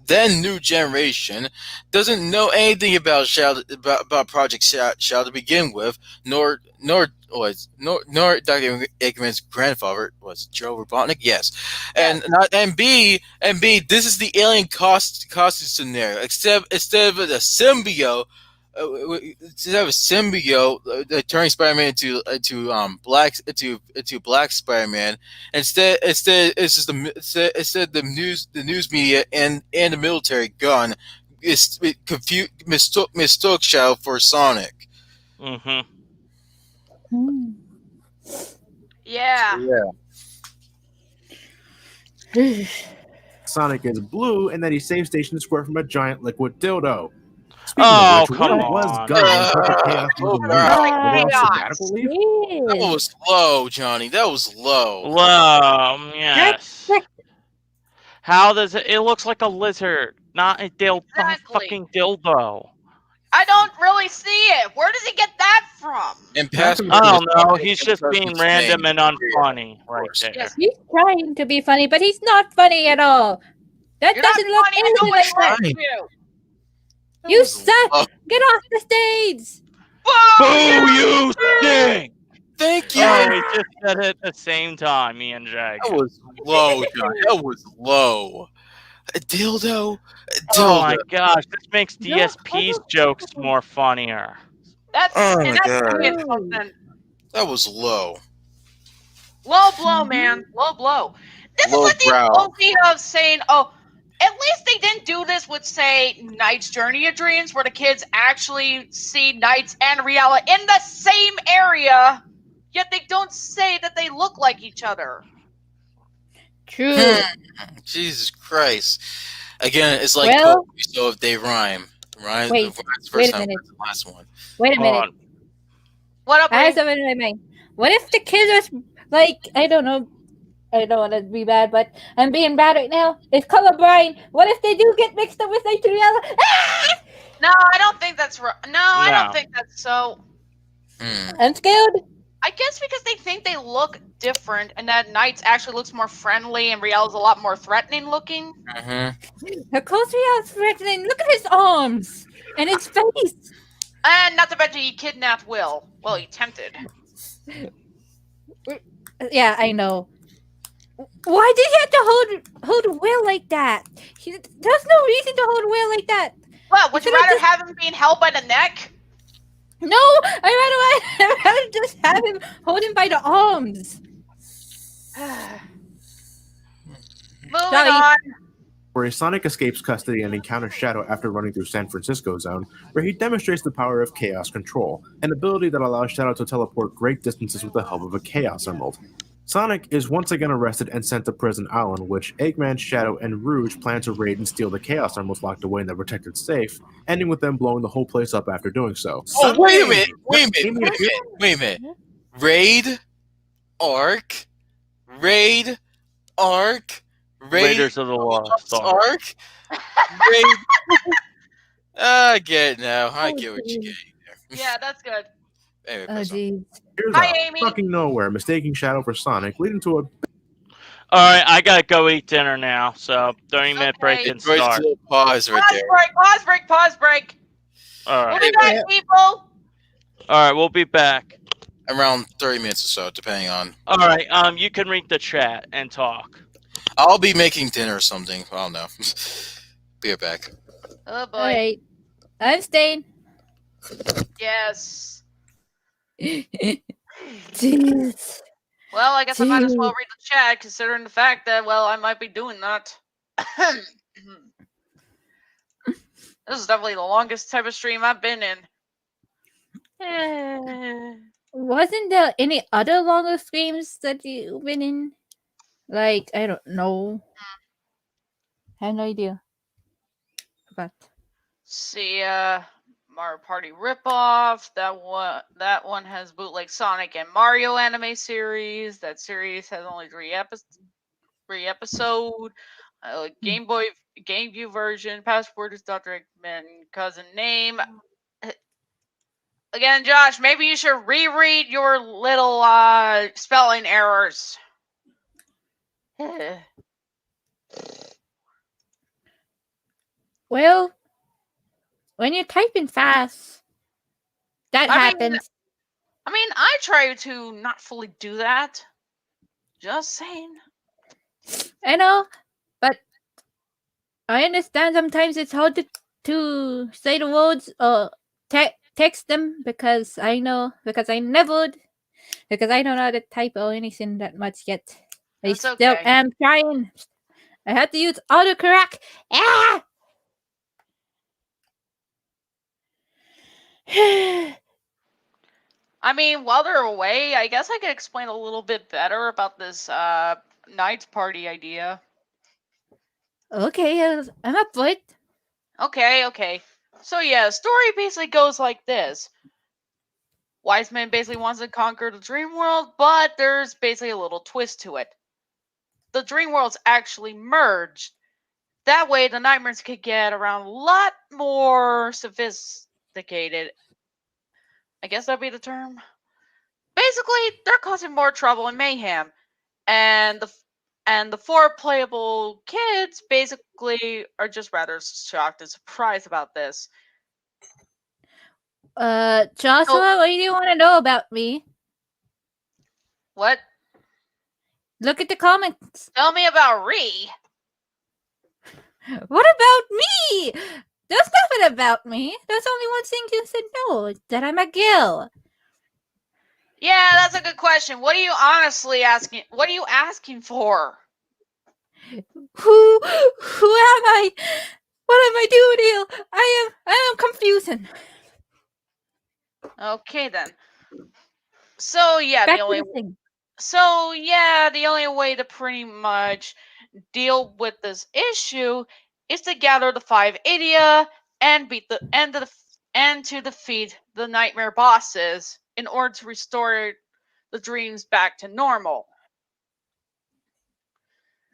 then new generation doesn't know anything about about Project Shadow to begin with, nor Dr. Eggman's grandfather was Joe Robotnik. Yes, and this is the alien costume scenario. Instead of the symbiote. Instead of a symbiote turning Spider-Man into Black Spider-Man, instead it's just the news media and the military gun mistook Shadow for Sonic. Mm-hmm. Yeah. Sonic is blue and that he saves Station Square from a giant liquid dildo. Speaking of Oh, which, come where was on. Gunn when Perfect Chaos was released? Were they on sabbatical leave? That was low, Johnny. That was low. Low, yes. How does it? It looks like a lizard, not a fucking dildo. I don't really see it. Where does he get that from? And past I don't know. He's just being random and unfunny right there. Yes. He's trying to be funny, but he's not funny at all. That You're doesn't not look funny to anything like that. nobody you. You suck! Get off the stage! Boo, you stink! Thank you. Oh, we just said it at the same time, me and Jag. That was low, Johnny. That was low. A dildo. Oh my gosh, this makes DSP's jokes more funnier. That's Oh and my that's God. saying something. That was low. Low blow, man. Low blow. This Low is like the brow. equivalent of saying, oh, at least they didn't do this with, say, Knight's Journey of Dreams, where the kids actually see Knights and Riella in the same area, yet they don't say that they look like each other. True. Jesus Christ. Again, it's like Well- poetry, so if they rhyme. Right? Wait, the first wait a time, minute. the last one. Wait a minute. What up, I have Ray? something in my mind. What if the kids was like, I don't know, I don't want to be bad, but I'm being bad right now. It's colorblind. What if they do get mixed up with Nigeria? Ah! No, I don't think that's right. No, I No. don't think that's so. I'm scared. I guess because they think they look different, and that Knights actually looks more friendly, and Riella's a lot more threatening looking. Her closely is threatening. Look at his arms and his face. And not to mention he kidnapped Will. Well, he attempted. Yeah, I know. Why did he have to hold Will like that? There's no reason to hold Will like that. Well, would you Could've rather just- have him being held by the neck? No, I'd rather just have him hold him by the arms. Moving Sorry. on. Where Sonic escapes custody and encounters Shadow after running through San Francisco Zone, where he demonstrates the power of Chaos Control, an ability that allows Shadow to teleport great distances with the help of a Chaos Emerald. Sonic is once again arrested and sent to Prison Island, which Eggman, Shadow, and Rouge plan to raid and steal the Chaos Emeralds locked away in their protected safe, ending with them blowing the whole place up after doing so. Oh, wait a Sunday! minute. Raid, Arc, Raiders of the Lost Ark, Raid. I get it now. I get what you're getting there. Yeah, that's good. Anyway, Oh, press on. geez. Here's Hi, out, Amy. fucking nowhere, mistaking Shadow for Sonic, leading to a Alright, I gotta go eat dinner now, so 30-minute break Okay. and Right, start. little pause right there. Pause break. We'll Alright. be back, people. Alright, we'll be back. Around 30 minutes or so, depending on. Alright, you can read the chat and talk. I'll be making dinner or something. I don't know. Be right back. Oh boy. All right. I'm staying. Yes. Jeez. Well, I guess I might as well read the chat, considering the fact that, well, I might be doing that. This is definitely the longest type of stream I've been in. Wasn't there any other longer streams that you've been in? Like, I don't know. I have no idea. Forgot. See, Mario Party ripoff. That one has bootleg Sonic and Mario anime series. That series has only three episode. Game View version. Password is Dr. Eggman. Cousin name. Again, Josh, maybe you should reread your little spelling errors. Well, when you're typing fast, that happens. I try to not fully do that. Just saying. I know, but I understand sometimes it's hard to say the words or text them because I know because I never because I don't know how to type or anything that much yet. I That's still okay. am trying. I had to use autocorrect. Ah! I mean, while they're away, I guess I could explain a little bit better about this Knights party idea. Okay, I'm up for it. Okay. So yeah, story basically goes like this. Wise Man basically wants to conquer the dream world, but there's basically a little twist to it. The dream worlds actually merged. That way the nightmares could get around a lot more sophisticated. I guess that'd be the term. Basically, they're causing more trouble and mayhem. And the four playable kids basically are just rather shocked and surprised about this. Joshua, what do you want to know about me? What? Look at the comments. Tell me about Ree. What about me? There's nothing about me. There's only one thing you said no, that I'm a girl. Yeah, that's a good question. What are you honestly asking? What are you asking for? Who am I? What am I doing here? I am confusing. Okay then. So yeah, Back the to only the thing. the only way to pretty much deal with this issue is to gather the 5 Idia and to defeat the nightmare bosses in order to restore the dreams back to normal.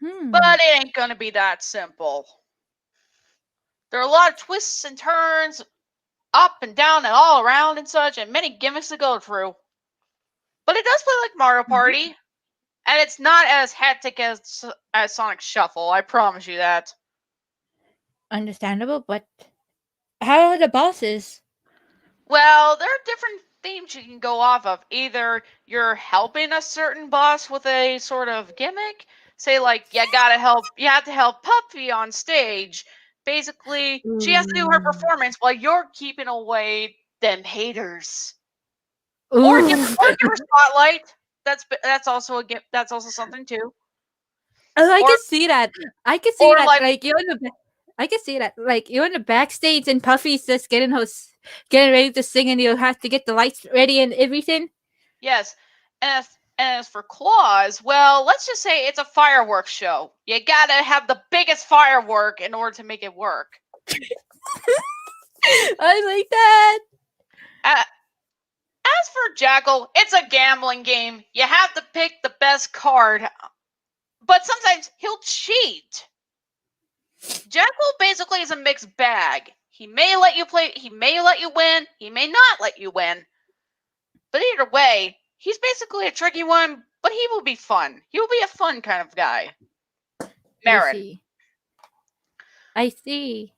But it ain't gonna be that simple. There are a lot of twists and turns, up and down and all around and such, and many gimmicks to go through. But it does play like Mario Party, and it's not as hectic as Sonic Shuffle. I promise you that. Understandable, but how are the bosses? Well, there are different themes you can go off of. Either you're helping a certain boss with a sort of gimmick, say like you have to help Puffy on stage. Basically, she has to do her performance while you're keeping away them haters. Or give her spotlight. That's also something too. Oh, I Or- can see that. I can see or that. like- Like you're in the. I can see that. Like you're in the backstage and Puffy's just getting ready to sing, and you'll have to get the lights ready and everything. Yes. And as for Claus, well, let's just say it's a fireworks show. You gotta have the biggest firework in order to make it work. I like that. As for Jackal, it's a gambling game. You have to pick the best card, but sometimes he'll cheat. Jackal basically is a mixed bag. He may let you play, he may let you win, he may not let you win. But either way, he's basically a tricky one, but he will be fun. He will be a fun kind of guy. Marin. I see.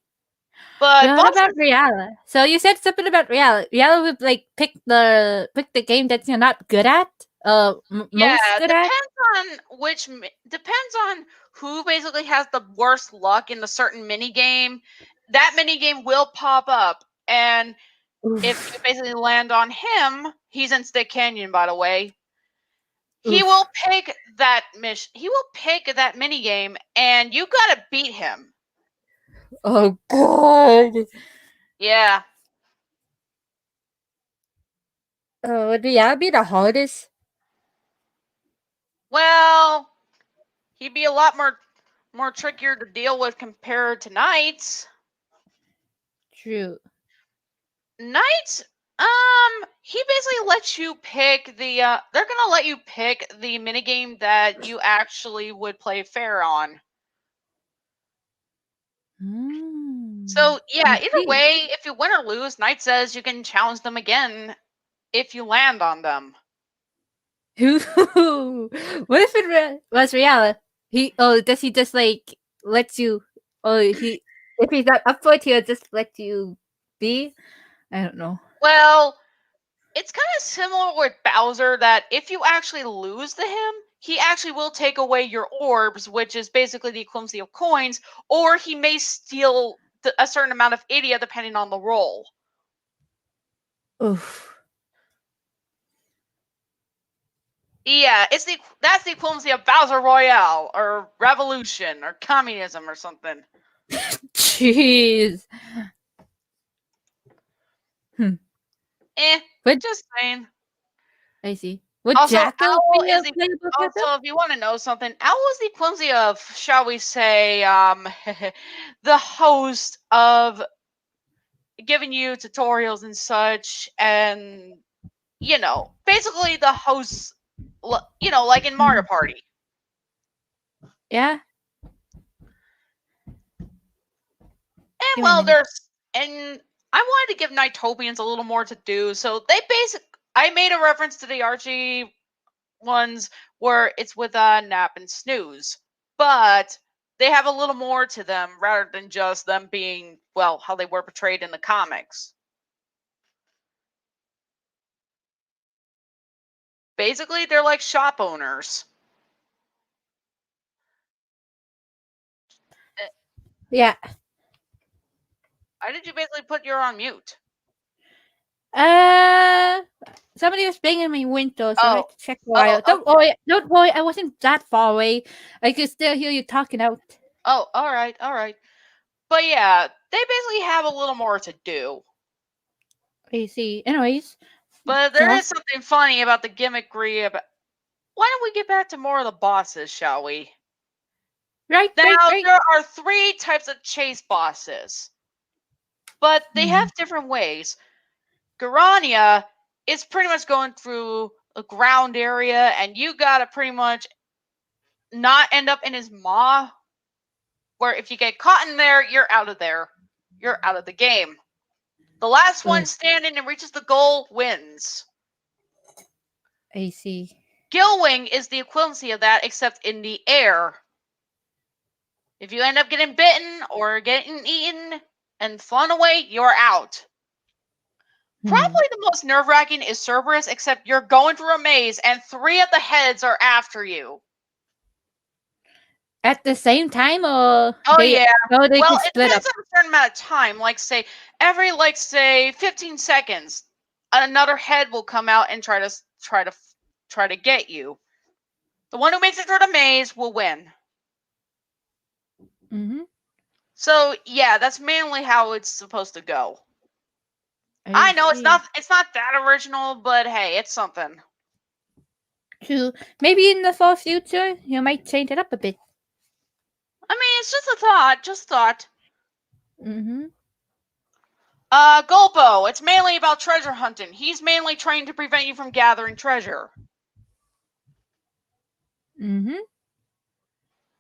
But what about Riala? So you said something about Riala. Riala would like pick the game that you're not good at. Most good at. Depends on who basically has the worst luck in a certain mini game. That mini game will pop up, and if you basically land on him, he's in Stick Canyon, by the way. He will pick that mission. He will pick that mini game, and you gotta beat him. Oh god. Yeah. Would Riala be the hardest? Well, he'd be a lot more trickier to deal with compared to Knights. True. Knights, he basically lets you pick the. They're gonna let you pick the minigame that you actually would play fair on. So yeah, I either see. way, if you win or lose, Knight says you can challenge them again if you land on them. What if it was Riala? Does he just like let you? If he's not up for it, he'll just let you be. I don't know. Well, it's kind of similar with Bowser that if you actually lose to him, he actually will take away your orbs, which is basically the equivalency of coins, or he may steal a certain amount of idia depending on the roll. Oof. Yeah, that's the equivalency of Bowser Royale or Revolution or Communism or something. Jeez. But Just saying. I see. Would Also, Jackal Owl be is a playable character? also, if you want to know something, Owl is the equivalency of, shall we say, the host of giving you tutorials and such, and basically the host, like in Mario Party. Yeah. And Give me a minute. and I wanted to give Nighttopians a little more to do, so I made a reference to the Archie ones where it's with Nap and Snooze, but they have a little more to them rather than just them being, well, how they were portrayed in the comics. Basically, they're like shop owners. Yeah. Why did you basically put your on mute? Somebody was banging my window, so I had to check a Oh, while. Don't worry, I wasn't that far away. I could still hear you talking out. Oh, all right. But yeah, they basically have a little more to do. I see. Anyways. But there is something funny about the gimmickry about. Why don't we get back to more of the bosses, shall we? Right. There are 3 types of chase bosses, but they have different ways. Garania is pretty much going through a ground area, and you gotta pretty much not end up in his maw, where if you get caught in there, you're out of there. You're out of the game. The last one standing and reaches the goal wins. I see. Gillwing is the equivalency of that, except in the air. If you end up getting bitten or getting eaten and flown away, you're out. Probably the most nerve-wracking is Cerberus, except you're going through a maze and 3 of the heads are after you. At the same time, or Yeah. well, It split depends up. on a certain amount of time. Like say every 15 seconds, another head will come out and try to get you. The one who makes it through the maze will win. So yeah, that's mainly how it's supposed to go. I know it's not that original, but hey, it's something. True. Maybe in the far future, you might change it up a bit. I mean, it's just a thought. Just thought. Gulpo. It's mainly about treasure hunting. He's mainly trained to prevent you from gathering treasure.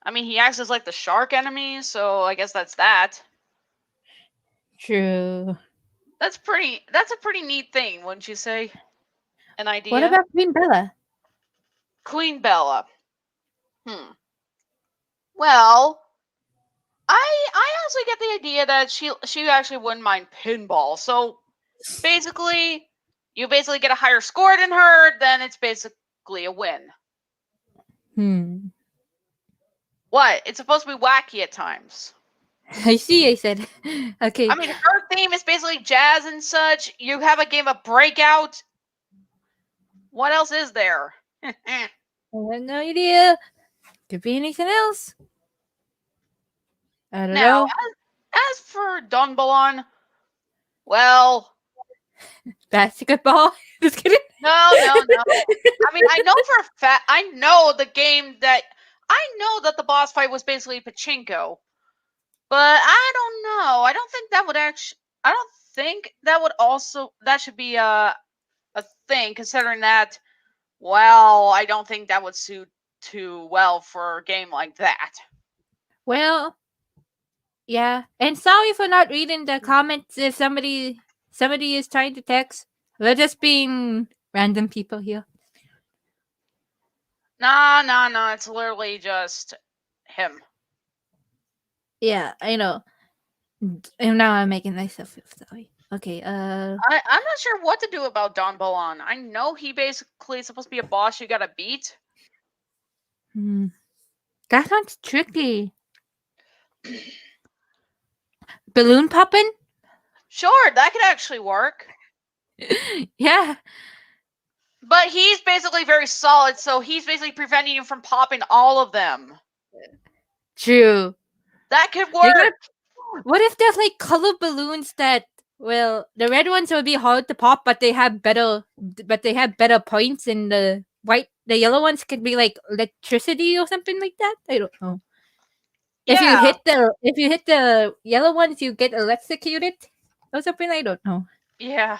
I mean, he acts as like the shark enemy, so I guess that's that. True. That's a pretty neat thing, wouldn't you say? An idea? What about Queen Bella? Queen Bella. Well, I also get the idea that she actually wouldn't mind pinball. So basically, you basically get a higher score than her, then it's basically a win. What? It's supposed to be wacky at times. I see, I said. Okay. I mean, her theme is basically jazz and such. You have a game of Breakout. What else is there? I have no idea. Could be anything else. I don't know. As for Dunbalon, well, basketball. Just kidding. No. I mean, I know for a fact. I know that the boss fight was basically pachinko, but I don't know. I don't think that would actually. I don't think that would also. That should be a thing, considering that. Well, I don't think that would suit too well for a game like that. Well, Yeah, and sorry for not reading the comments if somebody is trying to text. We're just being random people here. Nah. It's literally just him. Yeah, I know. And now I'm making myself feel sorry. Okay, I'm not sure what to do about Don Bolon. I know he basically is supposed to be a boss you gotta beat. That sounds tricky. Balloon popping? Sure, that could actually work. Yeah. But he's basically very solid, so he's basically preventing you from popping all of them. True. That could You gotta- work. What if there's like color balloons that well, the red ones would be hard to pop, but they have better points, and the yellow ones could be like electricity or something like that. I don't know. If you Yeah. hit the yellow ones, you get electrocuted or something. I don't know. Yeah.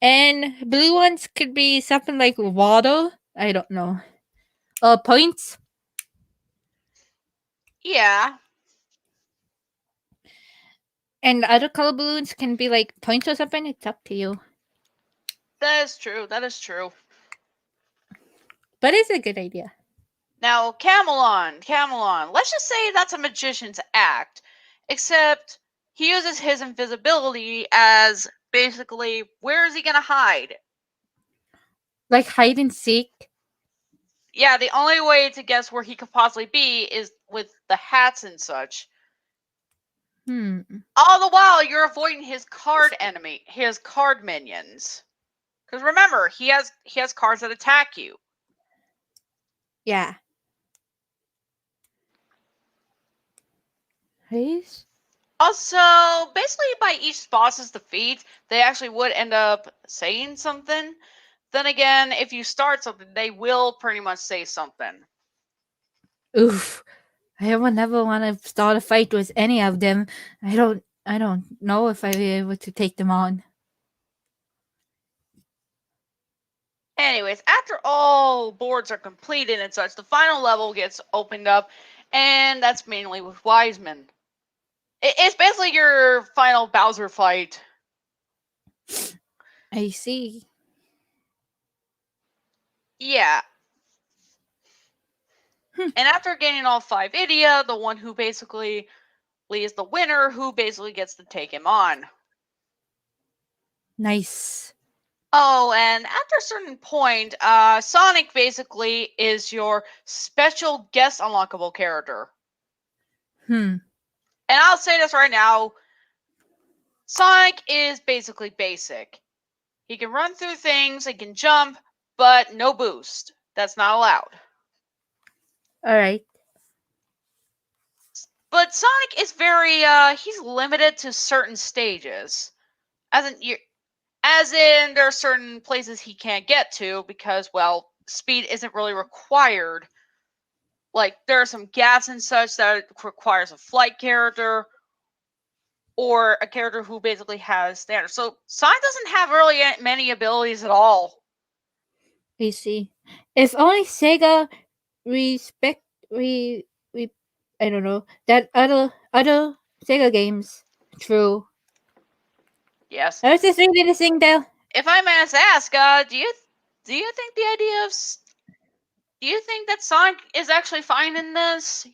And blue ones could be something like water. I don't know. Points. Yeah. And other color balloons can be like points or something. It's up to you. That is true. That is true. But it's a good idea. Now, Camelon. Let's just say that's a magician's act. Except he uses his invisibility as basically, where is he gonna hide? Like hide and seek. Yeah, the only way to guess where he could possibly be is with the hats and such. All the while, you're avoiding his card minions. Because remember, he has cards that attack you. Yeah. Please? Also, basically, by each boss's defeat, they actually would end up saying something. Then again, if you start something, they will pretty much say something. Oof. I would never want to start a fight with any of them. I don't know if I'd be able to take them on. Anyways, after all boards are completed and such, the final level gets opened up, and that's mainly with Wiseman. It's basically your final Bowser fight. I see. Yeah. And after getting all 5 Idia, the one who basically is the winner, who basically gets to take him on. Nice. Oh, and after a certain point, Sonic basically is your special guest unlockable character. And I'll say this right now, Sonic is basically basic. He can run through things, he can jump, but no boost. That's not allowed. Alright. But Sonic is very, he's limited to certain stages. As in, there are certain places he can't get to because, well, speed isn't really required. Like, there are some gaps and such that requires a flight character or a character who basically has standards. So Sonic doesn't have really many abilities at all. I see. If only Sega I don't know, that other Sega games. True. Yes. I was just reading this thing though. If I may ask, do you think the idea of do you think that Sonic is actually fine in this?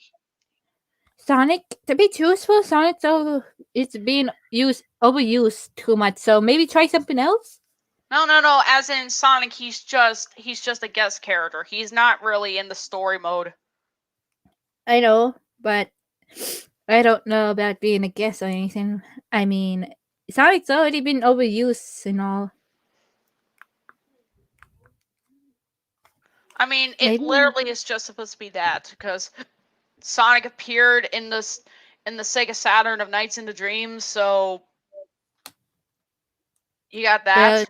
Sonic, to be truthful, Sonic's it's being overused too much. So maybe try something else. No. As in Sonic, he's just a guest character. He's not really in the story mode. I know, but I don't know about being a guest or anything. I mean, Sonic's already been overused and all. I mean, it Maybe. literally is just supposed to be that because Sonic appeared in the Sega Saturn of Nights into Dreams, so you got that.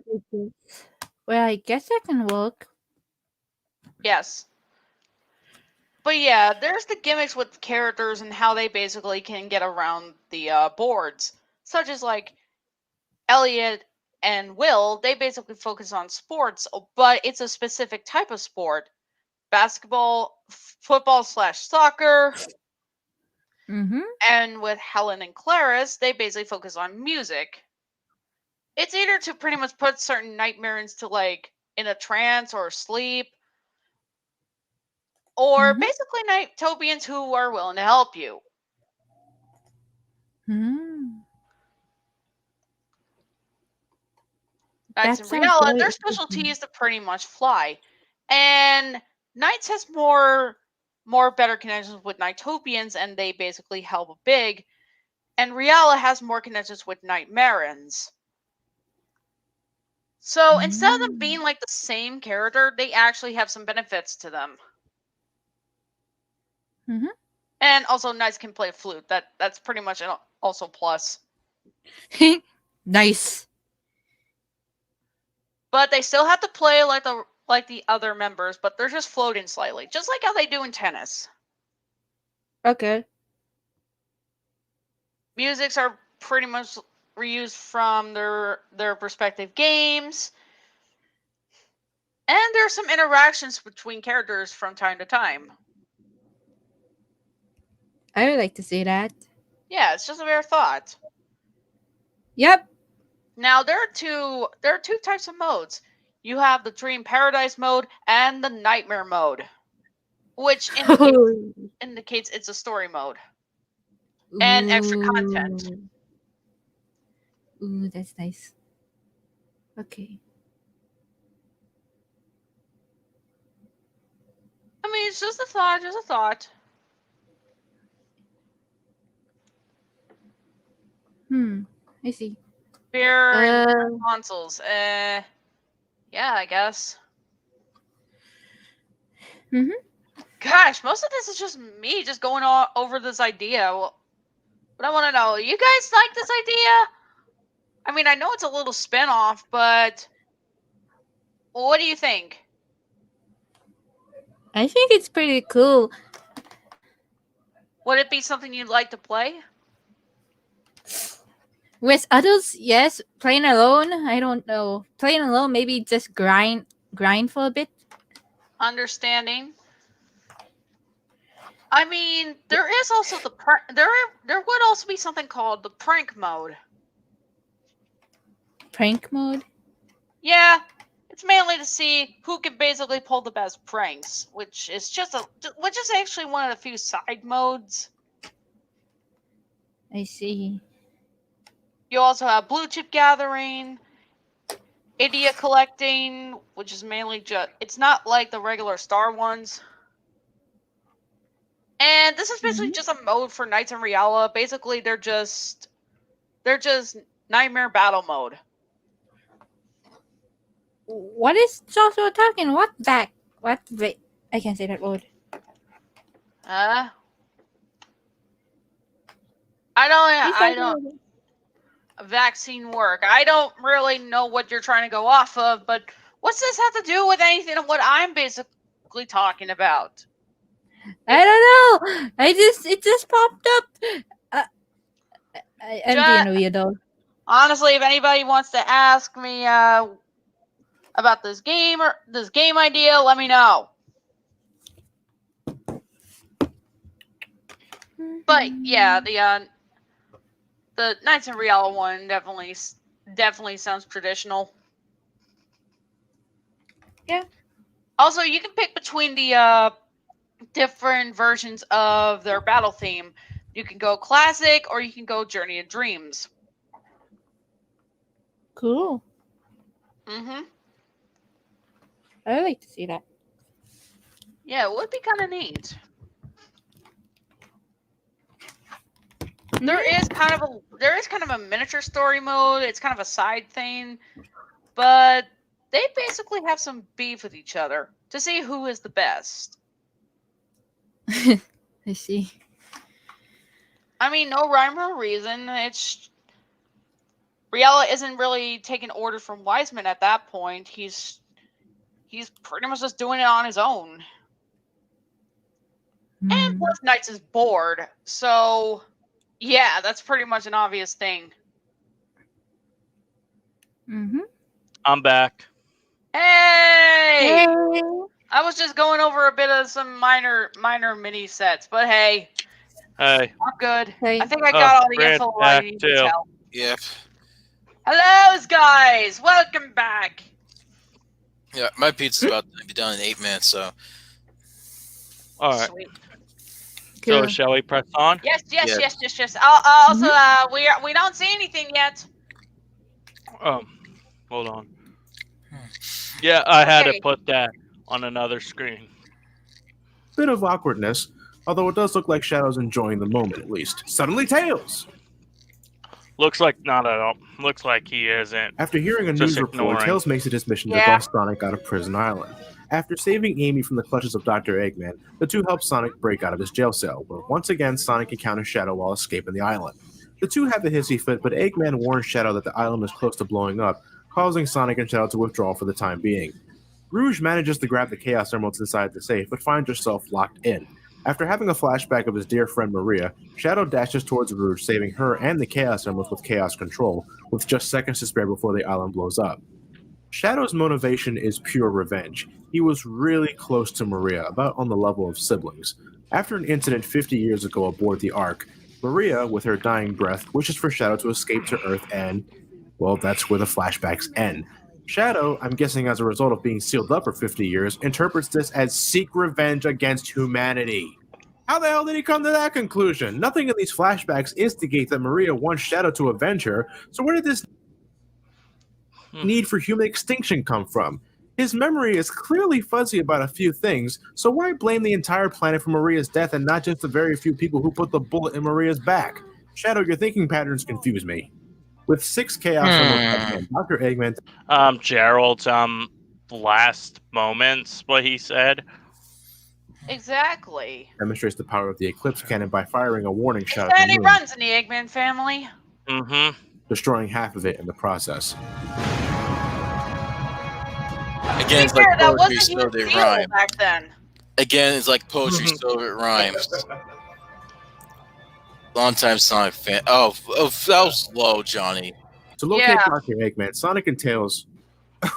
Well, I guess that can work. Yes. But yeah, there's the gimmicks with characters and how they basically can get around the boards, such as like Elliot and Will. They basically focus on sports, but it's a specific type of sport: basketball, football/soccer. Mm-hmm. And with Helen and Claris, they basically focus on music. It's either to pretty much put certain nightmares to like in a trance or sleep, or Mhm. basically Nighttopians who are willing to help you. Mm. Knights That and sounds Riella, very their specialty interesting. is to pretty much fly. And Knights has more better connections with Nighttopians, and they basically help big. And Riella has more connections with Nightmarans. So instead of them being like the same character, they actually have some benefits to them. Mhm. And also, Knights can play flute. That's pretty much also plus. Nice. But they still have to play like the other members, but they're just floating slightly, just like how they do in tennis. Okay. Musics are pretty much reused from their respective games. And there's some interactions between characters from time to time. I would like to see that. Yeah, it's just a rare thought. Yep. Now there are two types of modes. You have the Dream Paradise mode and the Nightmare mode, which indicates it's a story mode and extra content. Ooh, that's nice. Okay. I mean, it's just a thought, I see. Beer and consoles. Yeah, I guess. Mhm. Gosh, most of this is just me just going over this idea. But I want to know, you guys like this idea? I mean, I know it's a little spin-off, but what do you think? I think it's pretty cool. Would it be something you'd like to play? With adults, yes. Playing alone, I don't know. Playing alone, maybe just grind for a bit. Understanding. I mean, there is also there would also be something called the prank mode. Prank mode? Yeah, it's mainly to see who can basically pull the best pranks, which is actually one of the few side modes. I see. You also have blue chip gathering, idiot collecting, which is mainly it's not like the regular star ones. And this is basically just a mode for Knights and Riella. Basically, they're just nightmare battle mode. What is Joshua talking? What back? What? Wait, I can't say that word. I don't. Vaccine work. I don't really know what you're trying to go off of, but what's this have to do with anything of what I'm basically talking about? I don't know. It just popped up. I'm being weirdo. Honestly, if anybody wants to ask me about this game or this game idea, let me know. But yeah, the Knights and Riella one definitely sounds traditional. Yeah. Also, you can pick between the different versions of their battle theme. You can go classic or you can go Journey of Dreams. Cool. Mm-hmm. I would like to see that. Yeah, it would be kind of neat. There is kind of a miniature story mode. It's kind of a side thing, but they basically have some beef with each other to see who is the best. I see. I mean, no rhyme or reason. Riella isn't really taking orders from Wiseman at that point. He's pretty much just doing it on his own. And plus, Knights is bored, so yeah, that's pretty much an obvious thing. Mm-hmm. I'm back. Hey! I was just going over a bit of some minor mini sets, but hey, Hey. I'm good. Hey. I think I got all the Brand info I back need too. to tell. Yep. Hello, guys. Welcome back. Yeah, my pizza's about to be done in 8 minutes, so. All right. Sweet. So Cool. shall we press on? Yes. Yeah. Also, we don't see anything yet. Hold on. Yeah, I had to Okay. put that on another screen. Bit of awkwardness, although it does look like Shadow's enjoying the moment at least. Suddenly, Tails! Looks like not at all. Looks like he isn't. After hearing a Just news report, ignoring. Tails makes it his mission to Yeah. bust Sonic out of Prison Island. After saving Amy from the clutches of Dr. Eggman, the two help Sonic break out of his jail cell, where once again Sonic encounters Shadow while escaping the island. The two have a hissy fit, but Eggman warns Shadow that the island is close to blowing up, causing Sonic and Shadow to withdraw for the time being. Rouge manages to grab the Chaos Emeralds inside the safe, but finds herself locked in. After having a flashback of his dear friend Maria, Shadow dashes towards Rouge, saving her and the Chaos Emeralds with Chaos Control, with just seconds to spare before the island blows up. Shadow's motivation is pure revenge. He was really close to Maria, about on the level of siblings. After an incident 50 years ago aboard the Ark, Maria, with her dying breath, wishes for Shadow to escape to Earth and, well, that's where the flashbacks end. Shadow, I'm guessing as a result of being sealed up for 50 years, interprets this as seek revenge against humanity. How the hell did he come to that conclusion? Nothing in these flashbacks instigates that Maria wants Shadow to avenge her, so where did this need for human extinction come from? His memory is clearly fuzzy about a few things, so why blame the entire planet for Maria's death and not just the very few people who put the bullet in Maria's back? Shadow, your thinking patterns confuse me. With 6 Chaos Emeralds, Dr. Eggman Gerald's last moments, what he said. Exactly. demonstrates the power of the Eclipse Cannon by firing a warning shot at And the he moon, runs in the Eggman family. Mm-hmm. destroying half of it in the process. Again, it's To be fair, like that poetry, wasn't so even they real rhyme. back then. Again, it's like poetry, so it rhymes. Longtime Sonic fan. Oh, that was low, Johnny. To locate Yeah. Dr. Eggman, Sonic and Tails.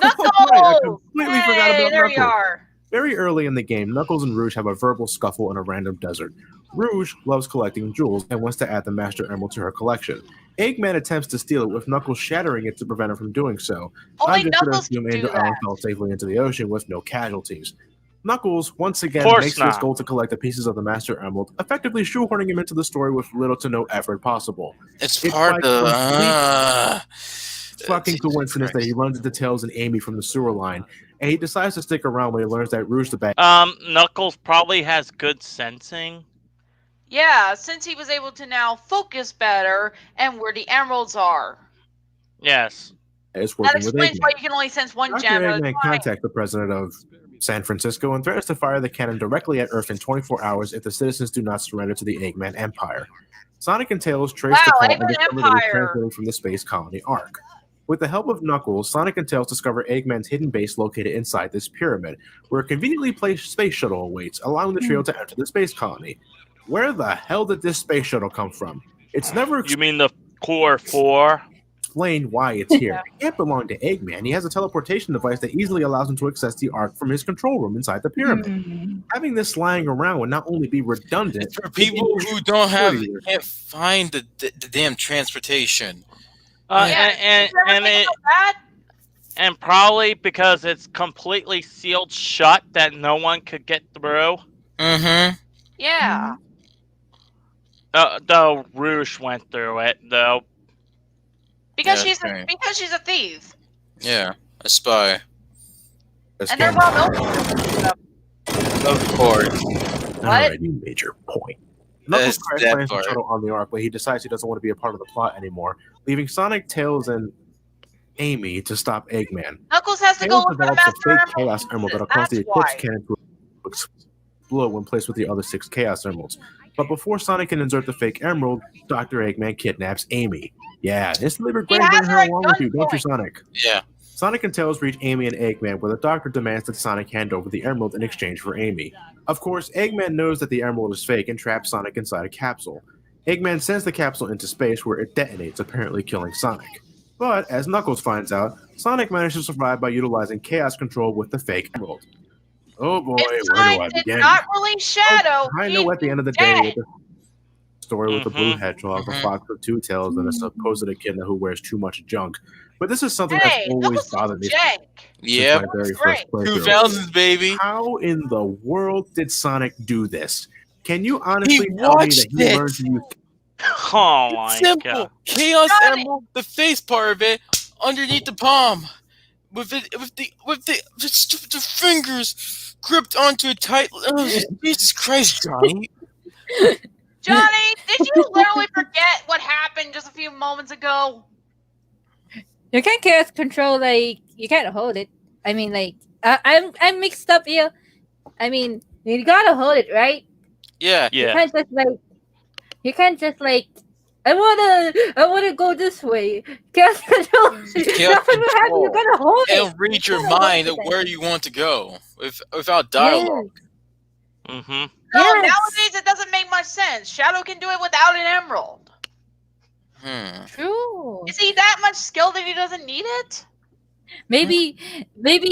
Knuckles! I completely forgot Hey, about there Knuckles. you are. Very early in the game, Knuckles and Rouge have a verbal scuffle in a random desert. Rouge loves collecting jewels and wants to add the Master Emerald to her collection. Eggman attempts to steal it, with Knuckles shattering it to prevent her from doing so. Only I'm just going to Knuckles assume can do Angel Island that. fell safely into the ocean with no casualties. Knuckles once again Course makes not. his goal to collect the pieces of the Master Emerald, effectively shoehorning him into the story with little to no effort possible. It's It's part like of fucking coincidence that he runs into Tails and Amy from the sewer line, and he decides to stick around when he learns that Rouge the Bad Knuckles probably has good sensing. Yeah, since he was able to now focus better and where the emeralds are. Yes. is That working with explains Eggman. why you can only sense one Dr. gem at a Eggman time. contacts the president of San Francisco and threatens to fire the cannon directly at Earth in 24 hours if the citizens do not surrender to the Eggman Empire. Sonic and Tails trace the Wow, call and Eggman discover that it's Empire. transmitted from the space colony Ark. With the help of Knuckles, Sonic and Tails discover Eggman's hidden base located inside this pyramid, where a conveniently placed space shuttle awaits, allowing the trio to enter the space colony. Where the hell did this space shuttle come from? It's never You mean the Core 4? explained why it's here. It can't belong to Eggman. He has a teleportation device that easily allows him to access the Ark from his control room inside the pyramid. Having this lying around would not only be redundant, It's for people who don't have, can't find the damn transportation. And probably because it's completely sealed shut that no one could get through. Mm-hmm. Yeah. Though Rouge went through it, though. Because Yeah, she's a thief. Yeah, a spy. And they're well known. Of course. Alrighty, major point. Knuckles That's crash that lands the part. shuttle on the Ark, but he decides he doesn't want to be a part of the plot anymore, leaving Sonic, Tails, and Amy to stop Eggman. Knuckles has to Tails go with the develops a Master fake Chaos Emerald that'll cause the That's Eclipse why. Cannon to explode when placed with the other 6 Chaos Emeralds. But before Sonic can insert the fake emerald, Dr. Eggman kidnaps Amy. Yeah, instantly regretting has bringing her her at along with you, don't you, gunpoint. Sonic? Yeah. Sonic and Tails reach Amy and Eggman, where the Doctor demands that Sonic hand over the emerald in exchange for Amy. Of course, Eggman knows that the emerald is fake and traps Sonic inside a capsule. Eggman sends the capsule into space, where it detonates, apparently killing Sonic. But, as Knuckles finds out, Sonic manages to survive by utilizing Chaos Control with the fake emerald. Oh boy, where do I Did begin? not release Shadow. I He know at the end of the day, dead. with the story with the blue hedgehog, the fox with two tails, and a supposed echidna who wears too much junk. But this is something that's always bothered me since my very first playthrough. 2000s, baby. How in the world did Sonic do this? Can you honestly tell me that he learned to use? Oh my Simple. god! Chaos Emerald, the face part of it, underneath the palm, with the fingers gripped onto it tight. Oh, Jesus Christ, Johnny! Johnny, did you literally forget what happened just a few moments ago? You can't chaos control, like, you can't hold it. I mean, like, I'm mixed up here. I mean, you gotta hold it, right? Yeah. You can't just like, I wanna go this way. Chaos control. Nothing will happen. You gotta hold it. And read your mind of where you want to go without dialogue. Mm-hmm. No, nowadays it doesn't make much sense. Shadow can do it without an emerald. True. Is he that much skilled that he doesn't need it? Maybe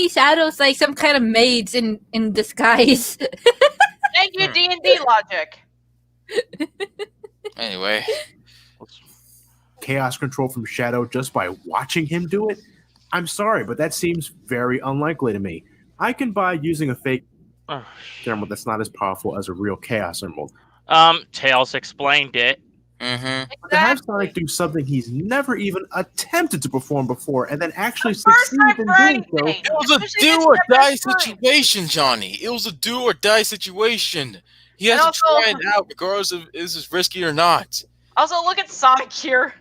Shadow's like some kind of maids in disguise. Thank you, D&D logic. Anyway. Chaos control from Shadow just by watching him do it? I'm sorry, but that seems very unlikely to me. I can buy using a fake emerald that's not as powerful as a real Chaos Emerald. Tails explained it. But to have Sonic do something he's never even attempted to perform before and then actually succeed in doing so. It was a do or die situation, Johnny. It was a do or die situation. He has to try it out regardless of is this risky or not. Also, look at Sonic here.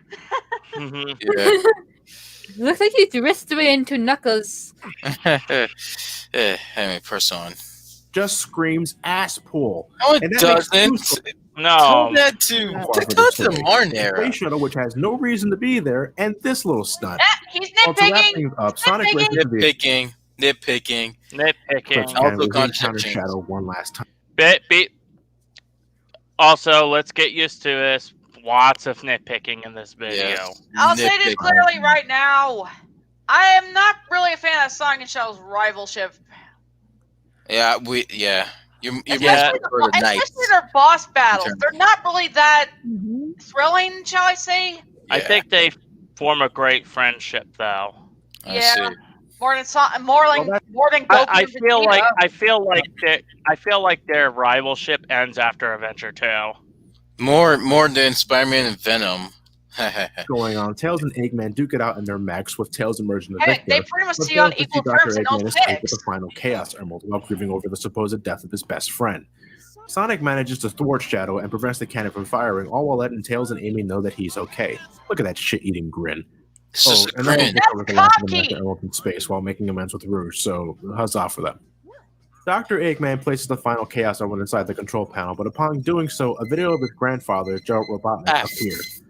Yeah. Looks like he's wrestling into Knuckles. Anyway, press on. Just screams ass pull. No, it doesn't. No. Tell that to Marnera. Space Shuttle, which has no reason to be there, and this little stunt. He's nitpicking. Nitpicking. Also, counter Shadow one last time. Also, let's get used to this. Lots of nitpicking in this video. Yes. I'll say this clearly right now. I am not really a fan of Sonic and Shadow's rivalship. Especially their boss battles. They're not really that thrilling, shall I say? I think they form a great friendship, though. More than Goku. I feel like their rivalship ends after Adventure 2. More than Spider-Man and Venom. Going on, Tails and Eggman duke it out in their mechs with Tails emerging the victor. They pretty much see on equal terms in those escape with the final Chaos Emerald while grieving over the supposed death of his best friend. Sonic manages to thwart Shadow and prevents the cannon from firing, all while letting Tails and Amy know that he's okay. Look at that shit-eating grin. And then they discover the last of the Emerald in space while making amends with Rouge, so huzzah for them. Dr. Eggman places the final Chaos Emerald inside the control panel, but upon doing so, a video of his grandfather, Gerald Robotnik, appears.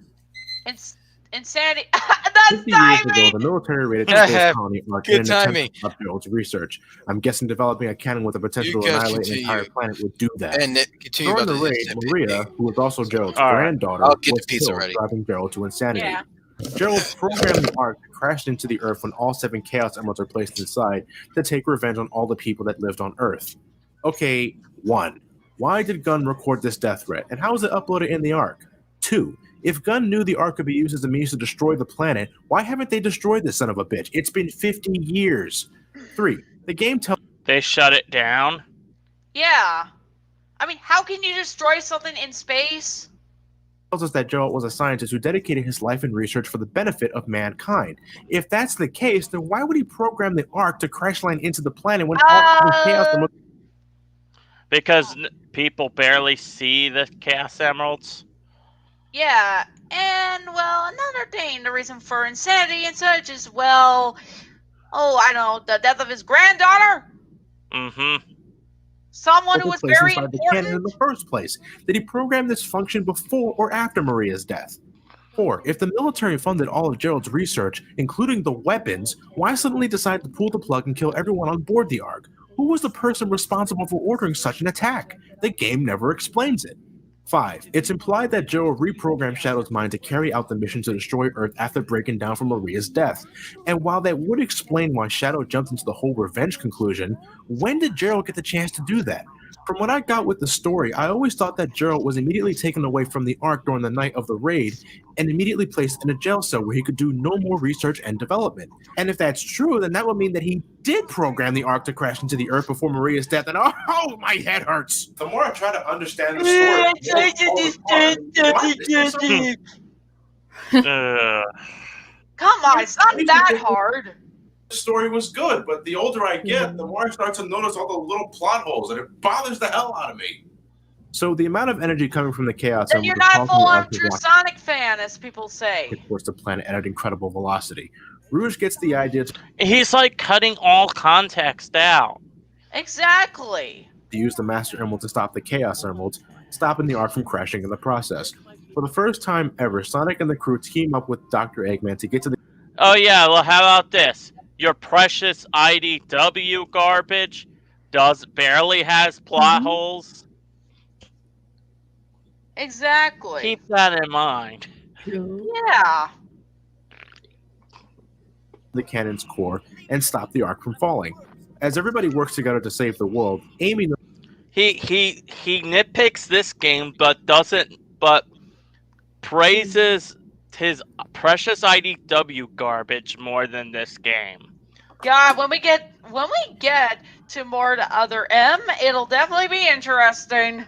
Insanity. That's 50 years ago, the military raided the space colony Ark in an attempt to stop Gerald's research. I'm guessing developing a cannon with the potential to annihilate an entire planet would do that. During the raid, Maria, who was also Gerald's granddaughter, was killed, driving Gerald to insanity. Gerald programmed the Ark to crash into the Earth when all 7 Chaos Emeralds are placed inside to take revenge on all the people that lived on Earth. Okay, 1. Why did Gunn record this death threat, and how was it uploaded in the Ark? 2. If Gunn knew the Ark could be used as a means to destroy the planet, why haven't they destroyed this son of a bitch? It's been 50 years. 3. The game tells... They shut it down? Yeah. I mean, how can you destroy something in space? Tells us that Gerald was a scientist who dedicated his life and research for the benefit of mankind. If that's the case, then why would he program the Ark to crash land into the planet when all the Chaos... Because people barely see the Chaos Emeralds? Yeah, and, well, another thing, the reason for insanity and such is, well, I know, the death of his granddaughter? Someone who was very important. The cannon in the first place. Did he program this function before or after Maria's death? 4. If the military funded all of Gerald's research, including the weapons, why suddenly decide to pull the plug and kill everyone on board the Ark? Who was the person responsible for ordering such an attack? The game never explains it. 5. It's implied that Joe reprogrammed Shadow's mind to carry out the mission to destroy Earth after breaking down from Maria's death. And while that would explain why Shadow jumped into the whole revenge conclusion, when did Gerald get the chance to do that? From what I got with the story, I always thought that Gerald was immediately taken away from the Ark during the night of the raid and immediately placed in a jail cell where he could do no more research and development. And if that's true, then that would mean that he did program the Ark to crash into the Earth before Maria's death, and oh my head hurts! The more I try to understand the story, Come on, it's not that hard. the story was good, but the older I get, the more I start to notice all the little plot holes, and it bothers the hell out of me. So the amount of energy coming from the Chaos Then you're not a full-on true Sonic fan, as people say. towards the planet at an incredible velocity. Rouge gets the idea to He's like cutting all context out. Exactly. use the Master Emerald to stop the Chaos Emeralds, stopping the Ark from crashing in the process. For the first time ever, Sonic and the crew team up with Dr. Eggman to get to the... Oh yeah, well how about this? Your precious IDW garbage barely has plot holes. Exactly. Keep that in mind. Yeah. the cannon's core and stop the Ark from falling. As everybody works together to save the world, Amy... He nitpicks this game, but praises his precious IDW garbage more than this game. God, when we get to more to other M, it'll definitely be interesting.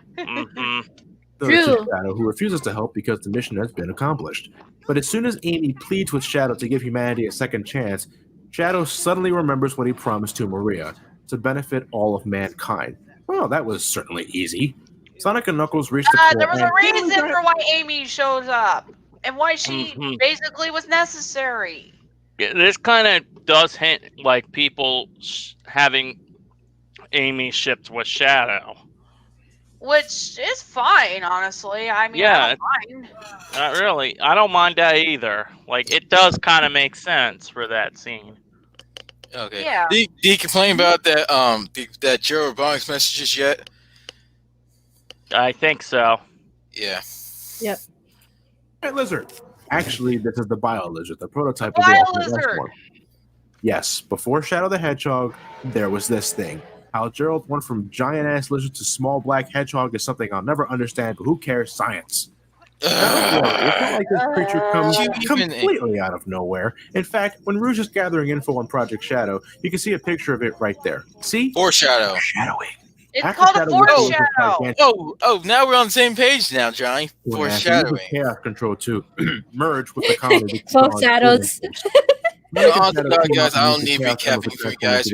True. Shadow, who refuses to help because the mission has been accomplished. But as soon as Amy pleads with Shadow to give humanity a second chance, Shadow suddenly remembers what he promised to Maria, to benefit all of mankind. Well, that was certainly easy. Sonic and Knuckles reached the There was a reason for why Amy shows up, and why she basically was necessary. Yeah, this kind of does hint like people having Amy shipped with Shadow. Which is fine, honestly. I mean, Yeah, I don't mind. Not really. I don't mind that either. Like, it does kind of make sense for that scene. Okay. Yeah. Did you complain about that that Joe Robotics messages yet? I think so. Yeah. Yep. Hey, Lizard. Actually, this is the Bio Lizard, the prototype The of the Bio Ultimate Lizard! Rescuer. Yes, before Shadow the Hedgehog, there was this thing. How Gerald went from giant-ass lizard to small black hedgehog is something I'll never understand, but who cares? Science. Don't worry, it's not like this creature comes completely out of nowhere. In fact, when Rouge is gathering info on Project Shadow, you can see a picture of it right there. See? Foreshadow. Shadowing. It's After called a Shadow was foreshadow. Oh, now we're on the same page now, Johnny. Foreshadowing. Chaos Control to merge with the colony. Foreshadows. Honestly, guys, I don't need to be capping for you guys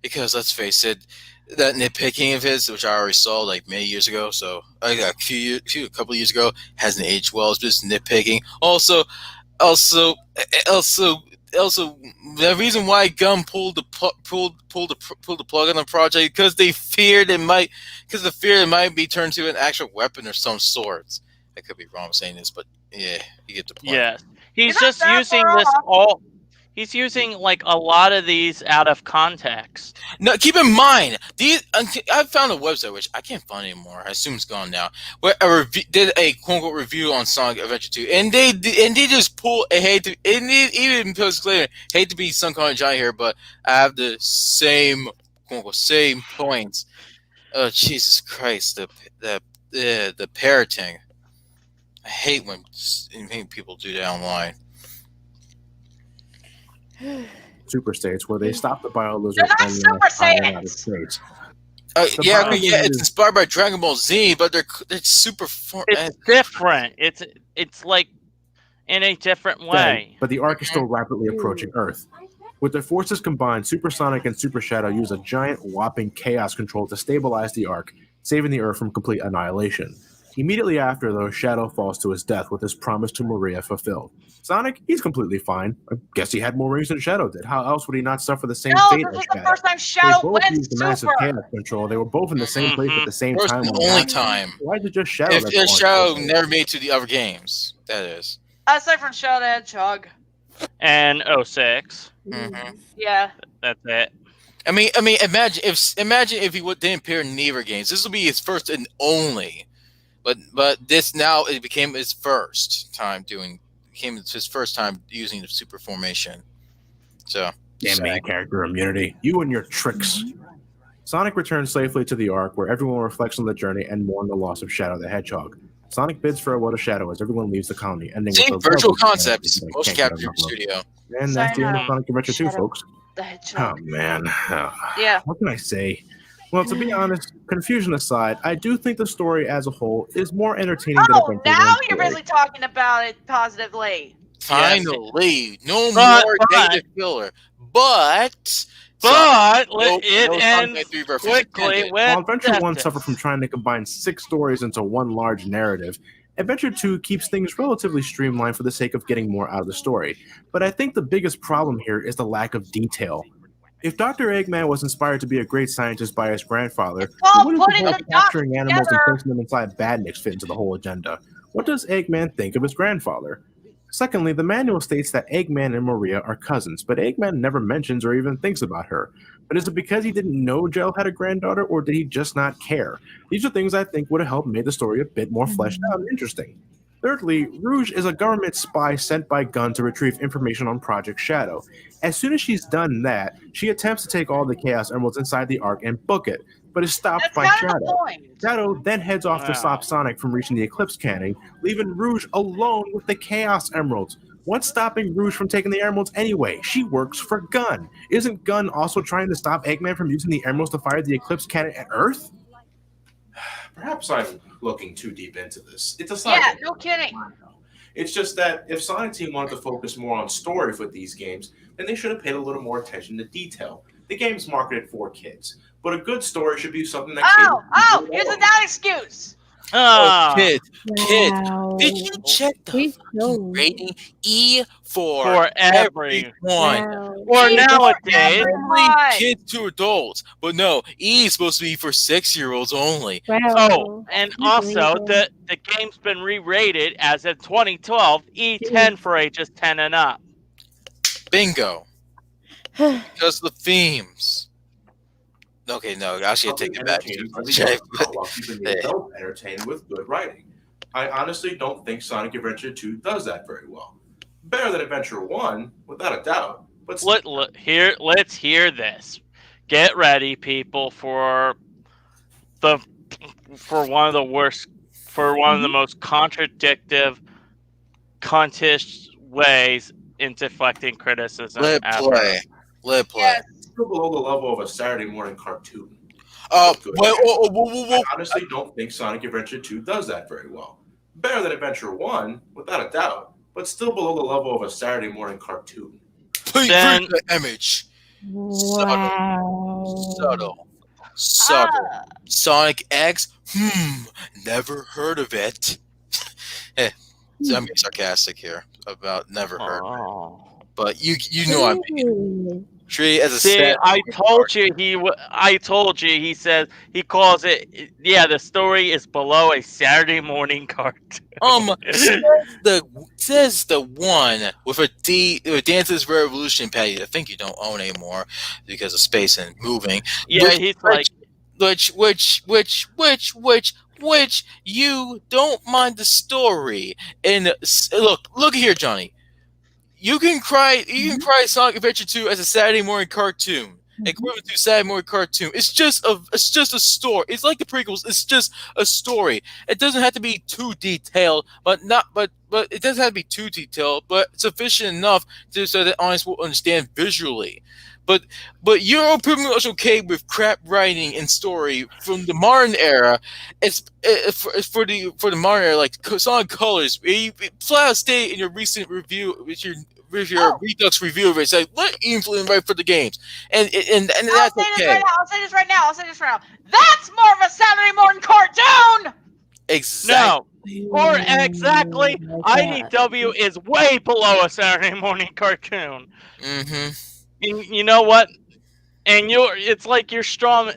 because let's face it, that nitpicking of his, which I already saw like many years ago, so I got a couple of years ago, hasn't aged well. It's just nitpicking. Also, the reason why Gum pulled the plug on the project because they feared it might be turned to an actual weapon or some sorts. I could be wrong saying this, but yeah, you get the point. Yeah, he's just using this all. He's using like a lot of these out of context. No, keep in mind I found a website which I can't find anymore. I assume it's gone now. Where did a quote unquote review on Sonic Adventure 2, and they just pull. Even post later. Hate to be some kind of giant here, but I have the same quote unquote same points. Oh Jesus Christ! The parroting. I hate when people do that online. Super states where they stop the Bio Lizard They're not Super Saiyans. It's inspired by Dragon Ball Z, but they're super. It's different. It's like in a different way. Yeah, but the Ark is still rapidly approaching Earth. With their forces combined, Super Sonic and Super Shadow use a giant whopping chaos control to stabilize the Ark, saving the Earth from complete annihilation. Immediately after, though, Shadow falls to his death with his promise to Maria fulfilled. Sonic, he's completely fine. I guess he had more rings than Shadow did. How else would he not suffer the same fate this as was Shadow? the first time Shadow they both went used the massive super. chaos control. They were both in the same place at the same First time. and only time. Why is it just Shadow? If Shadow never made it to the other games, that is. Aside from Shadow the Hedgehog. And 06. Yeah. That's it. I mean, imagine if he didn't appear in neither games. This will be his first and only. But this now it became his first time using the super formation. So Damn main character immunity. You and your tricks. Sonic returns safely to the Ark, where everyone reflects on the journey and mourn the loss of Shadow the Hedgehog. Sonic bids farewell to Shadow as everyone leaves the colony, ending see, with a virtual lovely concepts, finale motion that I can't capture get enough of. studio. And that's the end of Sayonara, Sonic Adventure 2, Shadow folks. the Oh, Hedgehog. man. Yeah. What can I say? Well, to be honest, confusion aside, I do think the story as a whole is more entertaining than Oh, Adventure now 1's you're story. busy talking about it positively. Finally, no But- more negative filler. But it ends 3 reference quickly intended. with While Adventure 1 justice. suffered from trying to combine 6 stories into one large narrative, Adventure 2 keeps things relatively streamlined for the sake of getting more out of the story. But I think the biggest problem here is the lack of detail. If Dr. Eggman was inspired to be a great scientist by his grandfather, called why wouldn't putting the whole the dots capturing animals and together. placing them inside badniks fit into the whole agenda? What does Eggman think of his grandfather? Secondly, the manual states that Eggman and Maria are cousins, but Eggman never mentions or even thinks about her. But is it because he didn't know Gel had a granddaughter, or did he just not care? These are things I think would have helped make the story a bit more fleshed out and interesting. Thirdly, Rouge is a government spy sent by Gunn to retrieve information on Project Shadow. As soon as she's done that, she attempts to take all the Chaos Emeralds inside the Ark and book it, but is stopped That's by kind of the Shadow. point. Shadow then heads off to Wow. stop Sonic from reaching the Eclipse Cannon, leaving Rouge alone with the Chaos Emeralds. What's stopping Rouge from taking the Emeralds anyway? She works for Gunn. Isn't Gunn also trying to stop Eggman from using the Emeralds to fire the Eclipse Cannon at Earth? Perhaps I'm looking too deep into this. It's a Sonic Yeah, game. no kidding. It's just that if Sonic Team wanted to focus more on story for these games, then they should have paid a little more attention to detail. The game's marketed for kids, but a good story should be something that kids Here's a that excuse. Kid, Wow. did you check the Please fucking no. rating? E for For everyone. Wow. Or E for nowadays, everyone. kids to adults. But no, E is supposed to be for 6-year-olds only. oh, Wow. and Can't also believe the game's been re-rated as of 2012 E10 for ages 10 and up. Bingo. it. Because the themes. Okay, no, actually, I take it back. While keeping the adult entertained with good writing. I honestly don't think Sonic Adventure 2 does that very well. Better than Adventure 1, without a doubt. But Let's hear this. Get ready, people, for one of the worst, for one of the most contradictive, cuntish ways in deflecting criticism Let ever. play. Let play. Yes. still below the level of a Saturday morning cartoon. Whoa. I honestly don't think Sonic Adventure 2 does that very well. Better than Adventure 1, without a doubt, but still below the level of a Saturday morning cartoon. Please Then- read the image. Wow. Subtle. Sonic X? Never heard of it. I'm being sarcastic here about never heard of it. But you know what I mean. Tree as a See, stat. I told you he says he calls it. Yeah, the story is below a Saturday morning cartoon. Says the one with a Dance's Revolution patty. I think you don't own anymore because of space and moving. Yeah, he's like, which you don't mind the story. And look here, Johnny. You can cry Sonic Adventure 2 as a Saturday morning cartoon. Equivalent to Saturday morning cartoon. It's just a story. It's like the prequels. It's just a story. It doesn't have to be too detailed, but it doesn't have to be too detailed, but sufficient enough so that audience will understand visually. But you're pretty much okay with crap writing and story from the modern era. It's for the modern era, like Sonic Colors. You flat out state in your recent review with your Redux review of it. It's like, let influence right for the games, and that's okay. I'll say this right now. That's more of a Saturday morning cartoon. Exactly. No, or exactly, IDW is way below a Saturday morning cartoon. Mm-hmm. You know what? And it's like you're strong,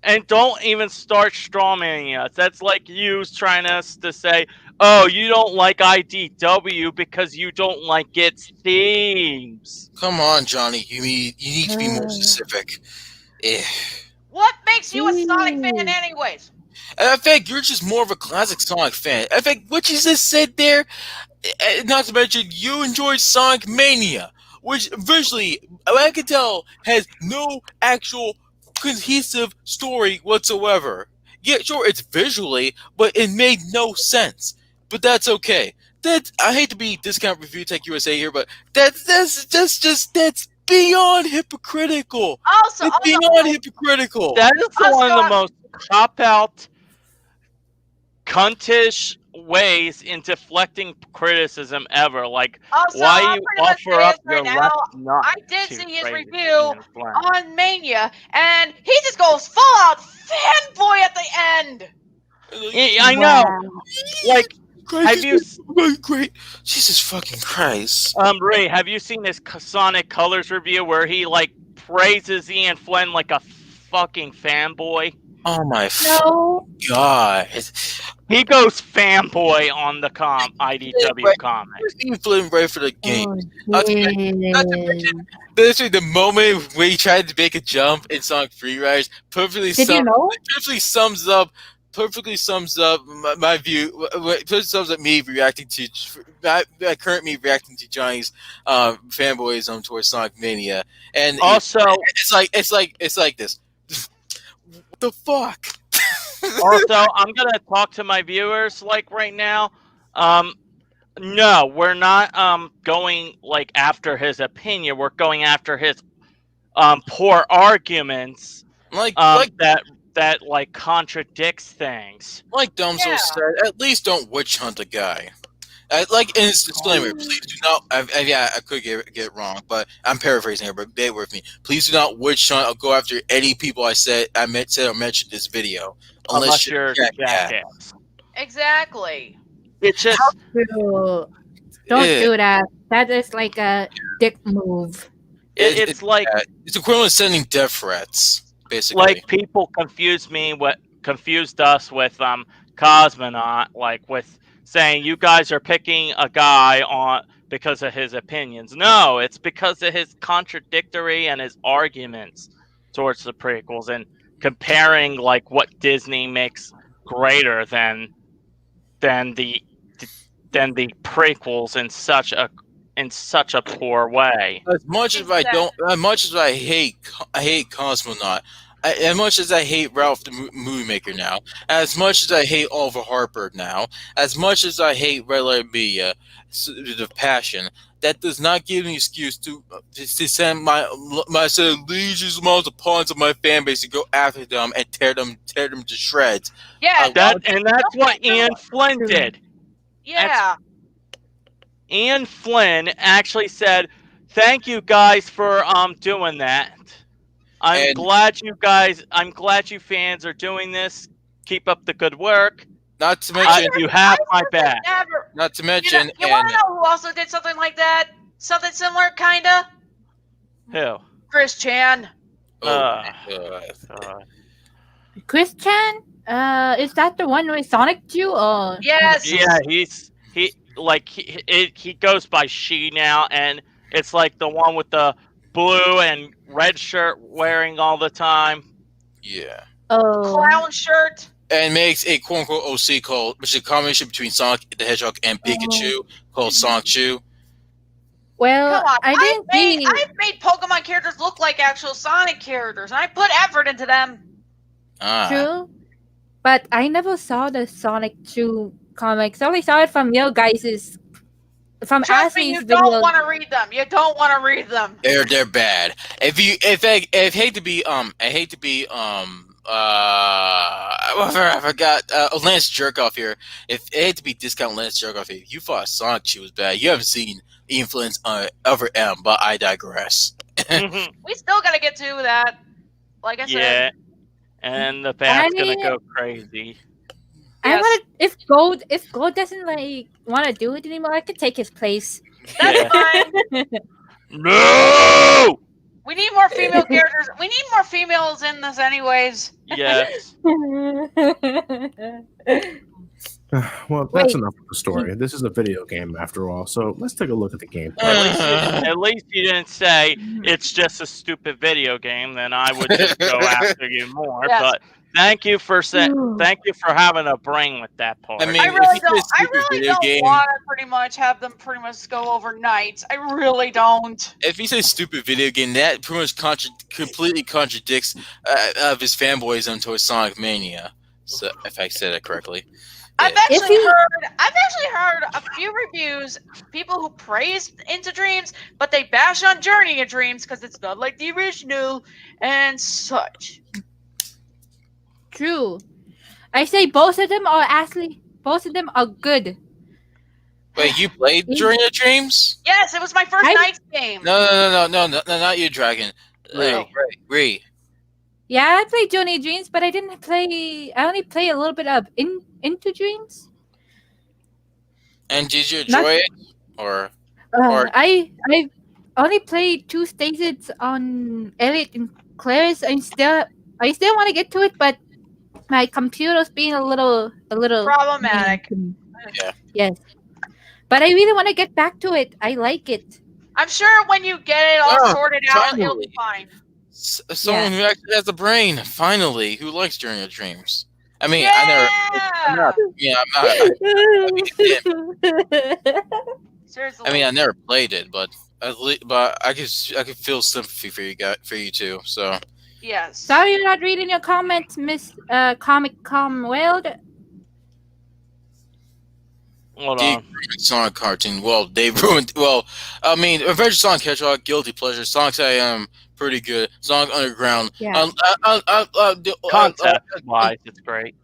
and don't even start strawmanning us. That's like you trying us to say, oh, you don't like IDW because you don't like its themes. Come on, Johnny. You need to be more specific. What makes you a Sonic fan, anyways? And I think you're just more of a classic Sonic fan. I think what you just said there, not to mention you enjoyed Sonic Mania, which visually, I can tell, has no actual cohesive story whatsoever. Yeah, sure, it's visually, but it made no sense. But that's okay. I hate to be discount review tech USA here, but that's beyond hypocritical. Also, It's beyond hypocritical. That is one of the Also- most cop-out, cuntish ways in deflecting criticism ever. Like, Also, why I'm you pretty much offer up saying your right left now, nut I did to see his praise review Ian Flynn. on Mania, and he just goes full out fanboy at the end. I know. Like, have you, Great, Jesus fucking Christ! Ray? Have you seen his Sonic Colors review where he like praises Ian Flynn like a fucking fanboy? Oh my No. God! He goes fanboy on the IDW comic. Ian Flynn right for the game. Oh, Not to mention, literally the moment where he tried to make a jump in Sonic Free Riders perfectly sums up my view. Perfectly sums up me reacting to my current me reacting to Johnny's fanboyism towards Sonic Mania, and Also, it's like this. What the fuck? also, I'm gonna talk to my viewers like right now. No, we're not going like after his opinion. We're going after his poor arguments Like that like contradicts things. Like Dumso Yeah. said, at least don't witch hunt a guy. Like in his disclaimer, please do not. I could get it wrong, but I'm paraphrasing here. But bear with me. Please do not witch hunt or go after any people I said or mentioned this video, Unless you're a yeah. jackass. Exactly. It's just Don't Yeah. do that. That is like a dick move. it's like it's equivalent to sending death threats, basically. like people confused us with Cosmonaut, like with saying you guys are picking a guy on because of his opinions. No, it's because of his contradictory and his arguments towards the prequels and comparing like what Disney makes greater than the prequels in such a poor way. As much as I hate Cosmonaut, as much as I hate Ralph the Movie Maker now, as much as I hate Oliver Harper now, as much as I hate Red Letter Media, the passion, that does not give me an excuse to send my legions amounts of pawns of my fan base to go after them and tear them to shreds. Yeah. That's what Ian Flynn did. Yeah. Ian Flynn actually said, "Thank you guys for doing that. I'm glad you fans are doing this. Keep up the good work. Not to mention, you have my back." Not to mention, You want to know who also did something like that? Something similar, kinda? Who? Chris Chan. Chris Chan? Is that the one with Sonic 2? Or Yes. Yeah, he goes by she now, and it's like the one with the blue and red shirt wearing all the time. Yeah. Oh. Clown shirt. And makes a quote unquote OC called, which is a combination between Sonic the Hedgehog and Pikachu, called Sonic Chew. Well, Come on. I didn't I've made Pokemon characters look like actual Sonic characters, and I put effort into them. True. But I never saw the Sonic 2 comics. I only saw it from your guys' from Trust me, Ashley's you don't videos. want to read them. You don't want to read them. They're bad. I hate to be I forgot Lance Jerkoff here. If I hate to be discount Lance Jerkoff here, you thought Sonic Chew was bad. You haven't seen Influence over M, but I digress. We still gotta get to that. Like I said. Yeah, and the bat's gonna go crazy. I want if Gold doesn't like want to do it anymore, I could take his place. That's fine. No. We need more female characters. We need more females in this, anyways. Yes. Well, that's enough of the story. This is a video game, after all, so let's take a look at the gameplay. At least you didn't say it's just a stupid video game. Then I would just go after you more. Yes. But Thank you for Ooh. thank you for having a brain with that part. I mean, I if really you play a don't. I stupid really video don't game, want to pretty much have them pretty much go overnight. I really don't. if you say stupid video game, that pretty much completely contradicts of his fanboyism towards Sonic Mania. So, if I said it correctly. I've Yeah. actually heard a few reviews, people who praise Into Dreams, but they bash on Journey of Dreams because it's not like the original and such. True. I say both of them are good. Wait, you played Journey of Dreams? Yes, it was my first Knights game. No, not you, Dragon. Ree. Yeah, I played Johnny Dreams, but I only play a little bit of Into Dreams. And did you enjoy it? Or I only played 2 stages on Elliot and Claire's. I still want to get to it, but my computer's being a little problematic. Yeah. Yes. But I really want to get back to it. I like it. I'm sure when you get it all sorted out, it'll be fine. Someone who actually has a brain, finally, who likes Journey of Dreams. I mean, yeah! I'm not. Seriously. I mean, I never played it, but I could feel sympathy for you too. So. Yes. Sorry, you're not reading your comments, Miss Comic Com World. Hold on. Sonic cartoon. Well, they ruined. Well, I mean, Adventure Sonic Hedgehog, guilty pleasure. Sonic I.M. pretty good. Sonic Underground. Yeah. Concept-wise, it's great.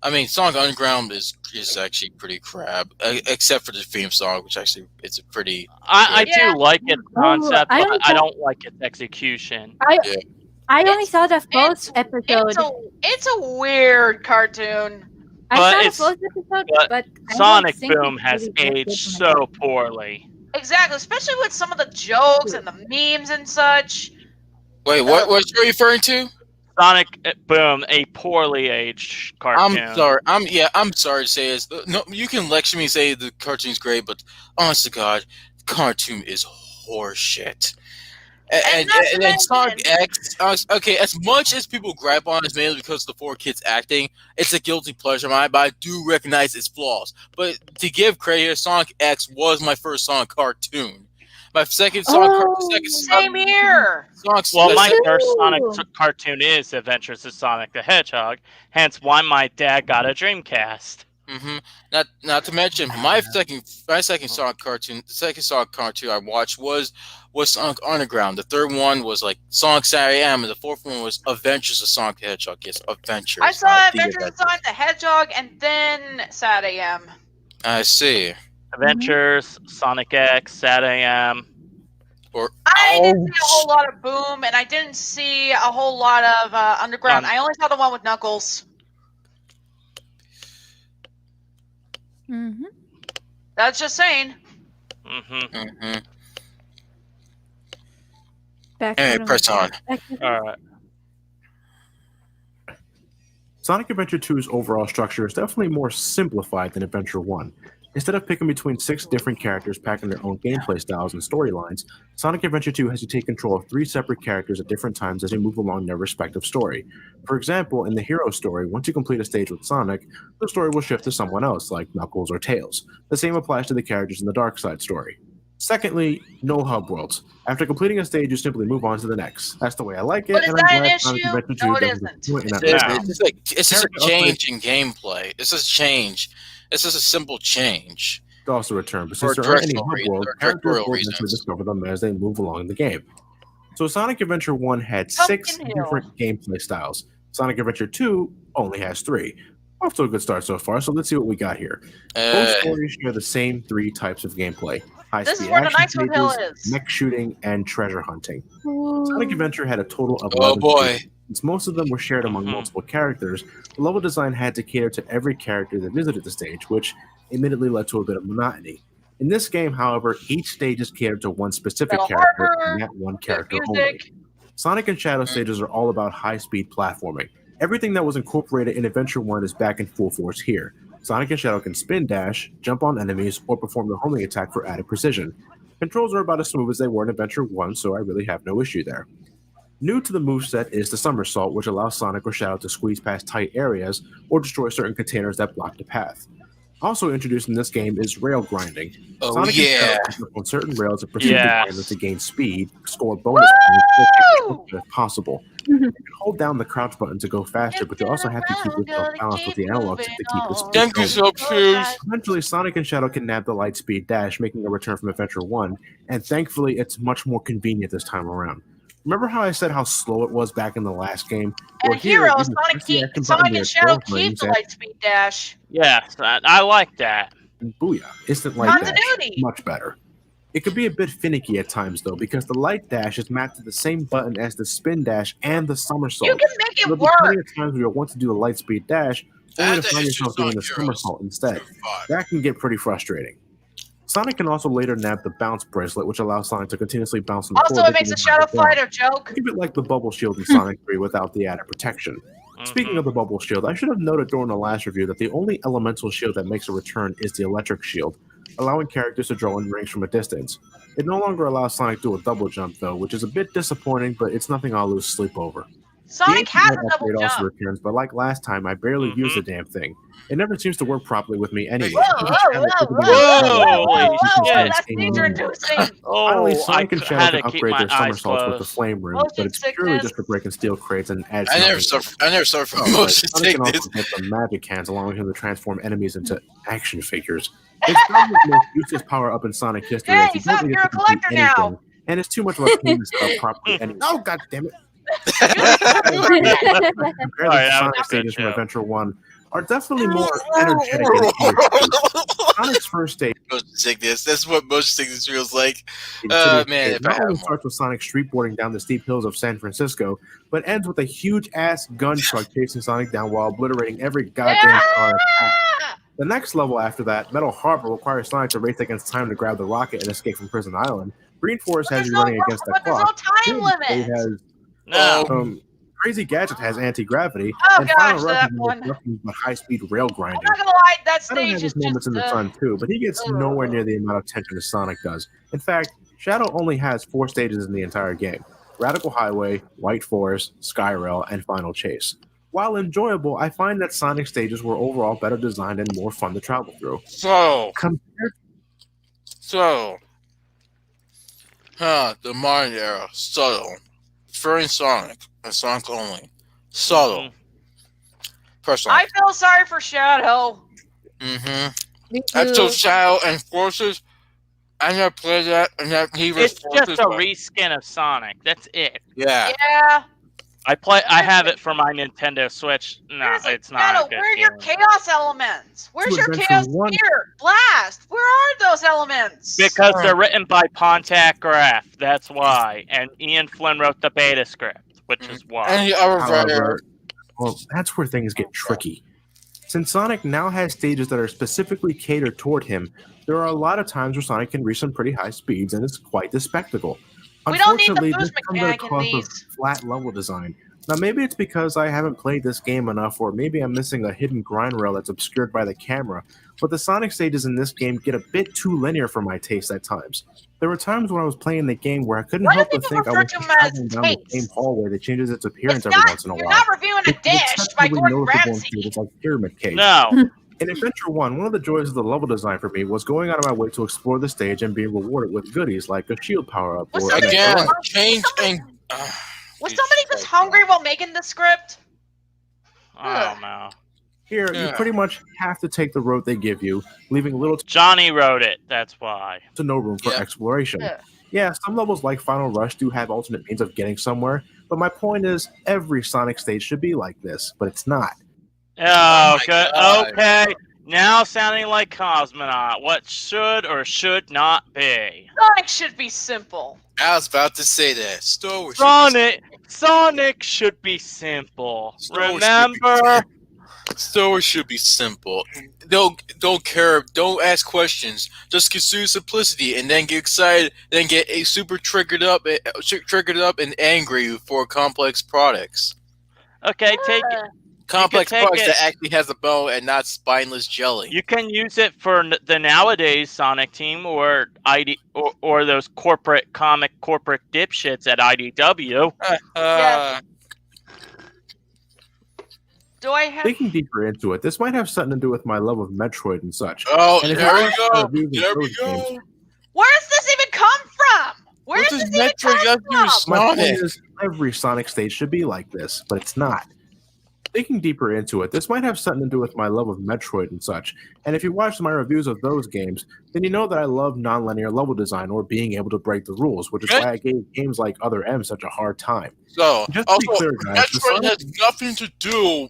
I mean, Sonic Underground is actually pretty crap, except for the theme song, which actually it's a pretty. I do like its concept, I but I don't like its execution. I only saw the first episode. It's a weird cartoon. I saw the first episode, but Sonic Boom has aged so poorly. Exactly, especially with some of the jokes and the memes and such. Wait, what are you referring to? Sonic Boom, a poorly aged cartoon. I'm sorry. I'm sorry to say this. No, you can lecture me and say the cartoon's great, but honest to God, the cartoon is horseshit. And Sonic X, okay, as much as people gripe on it mainly because of the 4 kids acting, it's a guilty pleasure of mine, but I do recognize its flaws. But to give credit here, Sonic X was my first Sonic cartoon. My second Sonic same here. My first Sonic cartoon is Adventures of Sonic the Hedgehog, hence why my dad got a Dreamcast. Mm-hmm. Not to mention my second Sonic cartoon. The second Sonic cartoon I watched was Sonic Underground. The third one was like Sonic Saturday AM, and the fourth one was Adventures of Sonic the Hedgehog. Yes, Adventures. I saw Adventures of Sonic the Hedgehog and then Sad AM. I see. Adventures, Sonic X, Sad AM. I didn't see a whole lot of Boom, and I didn't see a whole lot of Underground. I only saw the one with Knuckles. Mm-hmm. That's just saying. Anyway, press on. All right. Sonic Adventure 2's overall structure is definitely more simplified than Adventure 1. Instead of picking between 6 different characters packing their own gameplay styles and storylines, Sonic Adventure 2 has to take control of 3 separate characters at different times as they move along their respective story. For example, in the hero story, once you complete a stage with Sonic, the story will shift to someone else, like Knuckles or Tails. The same applies to the characters in the Dark Side story. Secondly, no hub worlds. After completing a stage, you simply move on to the next. That's the way I like it. But is that an issue? No, it isn't. It's just a change in gameplay. It's just a change. It's just a simple change. Also return, but since there aren't any hub worlds, characters will eventually discover them as they move along the game. So Sonic Adventure 1 had 6 different gameplay styles. Sonic Adventure 2 only has 3. Off to a good start so far, so let's see what we got here. Both stories share the same 3 types of gameplay. High-speed action stages, mech shooting, and treasure hunting. Sonic Adventure had a total of 11 stages. Since most of them were shared among multiple characters, the level design had to cater to every character that visited the stage, which admittedly led to a bit of monotony. In this game, however, each stage is catered to one specific character and that one character only. Sonic and Shadow stages are all about high-speed platforming. Everything that was incorporated in Adventure 1 is back in full force here. Sonic and Shadow can spin dash, jump on enemies, or perform the homing attack for added precision. Controls are about as smooth as they were in Adventure 1, so I really have no issue there. New to the moveset is the somersault, which allows Sonic or Shadow to squeeze past tight areas or destroy certain containers that block the path. Also introduced in this game is rail grinding. Oh, Sonic yeah. and Shadow can jump on certain rails and proceed Yes. to grind them to gain speed, score bonus points, or take shortcuts if possible. You can hold down the crouch button to go faster, but you also have to keep yourself balanced with the analog stick to keep the speed Thank you, going. Shoes. Eventually, Sonic and Shadow can nab the Lightspeed Dash, making a return from Adventure 1, and thankfully, it's much more convenient this time around. Remember how I said how slow it was back in the last game? And here, Hero, you can press the action button Sonic near and Shadow 12 keep rings the and Lightspeed Dash. Yes, I like that. booyah, instant light dash. Continuity. Much better. It could be a bit finicky at times though, because the light dash is mapped to the same button as the spin dash and the somersault. You can make it There'll be plenty work. of times where you'll want to do the light speed dash, only to find yourself doing the somersault instead. That can get pretty frustrating. Sonic can also later nab the bounce bracelet, which allows Sonic to continuously bounce on the Also, floor. it makes a Shadow Fighter joke. Think of it like the bubble shield in Sonic 3 without the added protection. Speaking of the bubble shield, I should have noted during the last review that the only elemental shield that makes a return is the electric shield, allowing characters to draw in range from a distance. It no longer allows Sonic to do a double jump though, which is a bit disappointing, but it's nothing I'll lose sleep over. Sonic The has Ancient a Light double upgrade also jump. returns, but like last time, I barely use the damn thing. It never seems to work properly with me anyway. That's introducing. Finally, Oh, Sonic I and had Shadow to can keep upgrade my their eyes somersaults with the closed. flame room, Motion but it's purely sickness. just for breaking steel crates and adds I never nothing. suffer from Oh, motion Sonic can sickness. also get the magic hands, allowing him to transform enemies into action figures. It's probably the most useless power up in Sonic history. Hey, as you don't Sonic, need you're to a complete collector now. anything, and it's too much of a pain to set up properly anyway. Oh, god damn it. Compared to Sorry, the that Sonic was a stages good from joke. Adventure 1 are definitely more energetic and energetic. Sonic's first stage Motion sickness. That's what motion sickness feels like. in Man, City if I not had only more. starts with Sonic streetboarding down the steep hills of San Francisco, but ends with a huge-ass gun truck chasing Sonic down while obliterating every goddamn car in its path. The next level after that, Metal Harbor, requires Sonic to race against time to grab the rocket and escape from Prison Island. Green Forest has you running against the But there's no clock. time It limit. has No. Crazy Gadget has anti-gravity, Oh and Final gosh, Rush that has one. nothing but high-speed rail grinding. I'm not gonna lie, that Shadow stage has is his moments just. in the sun too, but he gets nowhere near the amount of attention as Sonic does. In fact, Shadow only has 4 stages in the entire game: Radical Highway, White Forest, Skyrail, and Final Chase. While enjoyable, I find that Sonic stages were overall better designed and more fun to travel through. So, Compared the modern era, subtle. Preferring Sonic and Sonic only. Subtle. Personal. I feel sorry for Shadow. Me Episode too. Shadow and Forces. I never played that, and that he was It's just a reskin of Sonic. That's it. Yeah. Yeah. I have it for my Nintendo Switch. No, it's not. Shadow, a good where are your game. chaos elements? Where's your Adventure chaos 1. spear? Blast! Where are those elements? Because they're written by Pontac Graff. That's why. And Ian Flynn wrote the beta script, which is why. And the other However, well, that's where things get tricky. Since Sonic now has stages that are specifically catered toward him, there are a lot of times where Sonic can reach some pretty high speeds, and it's quite the spectacle. We don't need the Unfortunately, boost this comes at a mechanic in cost of these. flat level design. Now, maybe it's because I haven't played this game enough, or maybe I'm missing a hidden grind rail that's obscured by the camera, but the Sonic stages in this game get a bit too linear for my taste at times. There were times when I was playing the game where I couldn't Why do help but people think I refer was to just them as traveling down the same taste? hallway that changes its appearance It's every not, once in a you're while. not reviewing a It's dish by acceptably Gordon noticeable Ramsay. in like Pyramid Cage. No. In Adventure 1, one of the joys of the level design for me was going out of my way to explore the stage and being rewarded with goodies like a shield power-up Was or somebody- Again, Was change somebody- and. Was somebody just hungry while making the script? I don't know. Here, you Yeah. pretty much have to take the road they give you, leaving little Johnny wrote it. That's why. to no room for Yeah. exploration. Yeah. Yeah, some levels like Final Rush do have alternate means of getting somewhere, but my point is, every Sonic stage should be like this, but it's not. Oh, my good. God. Okay. Now sounding like Cosmonaut. What should or should not be? Sonic should be simple. I was about to say that. Star Wars. Sonic should be simple. Star Wars Remember? Star Wars should be simple. Don't care. Don't ask questions. Just consider simplicity, and then get excited. Then get super triggered up and angry for complex products. Okay, complex take parts it- that actually has a bow and not spineless jelly. You can use it for the nowadays Sonic Team or or those corporate dipshits at IDW. Yes. Do I have? Digging deeper into it, this might have something to do with my love of Metroid and such. Oh, And if there you we watch go. the reviews of There we those go. games, Where does this even come from? Where What does does this even Metroid come got to do with from? my point Sonic? is every Sonic stage should be like this, but it's not. Digging deeper into it, this might have something to do with my love of Metroid and such. And if you watch my reviews of those games, then you know that I love nonlinear level design or being able to break the rules, which is why I gave games like Other M such a hard time. So, Just to be also, clear, guys, the Metroid Sonic- has nothing to do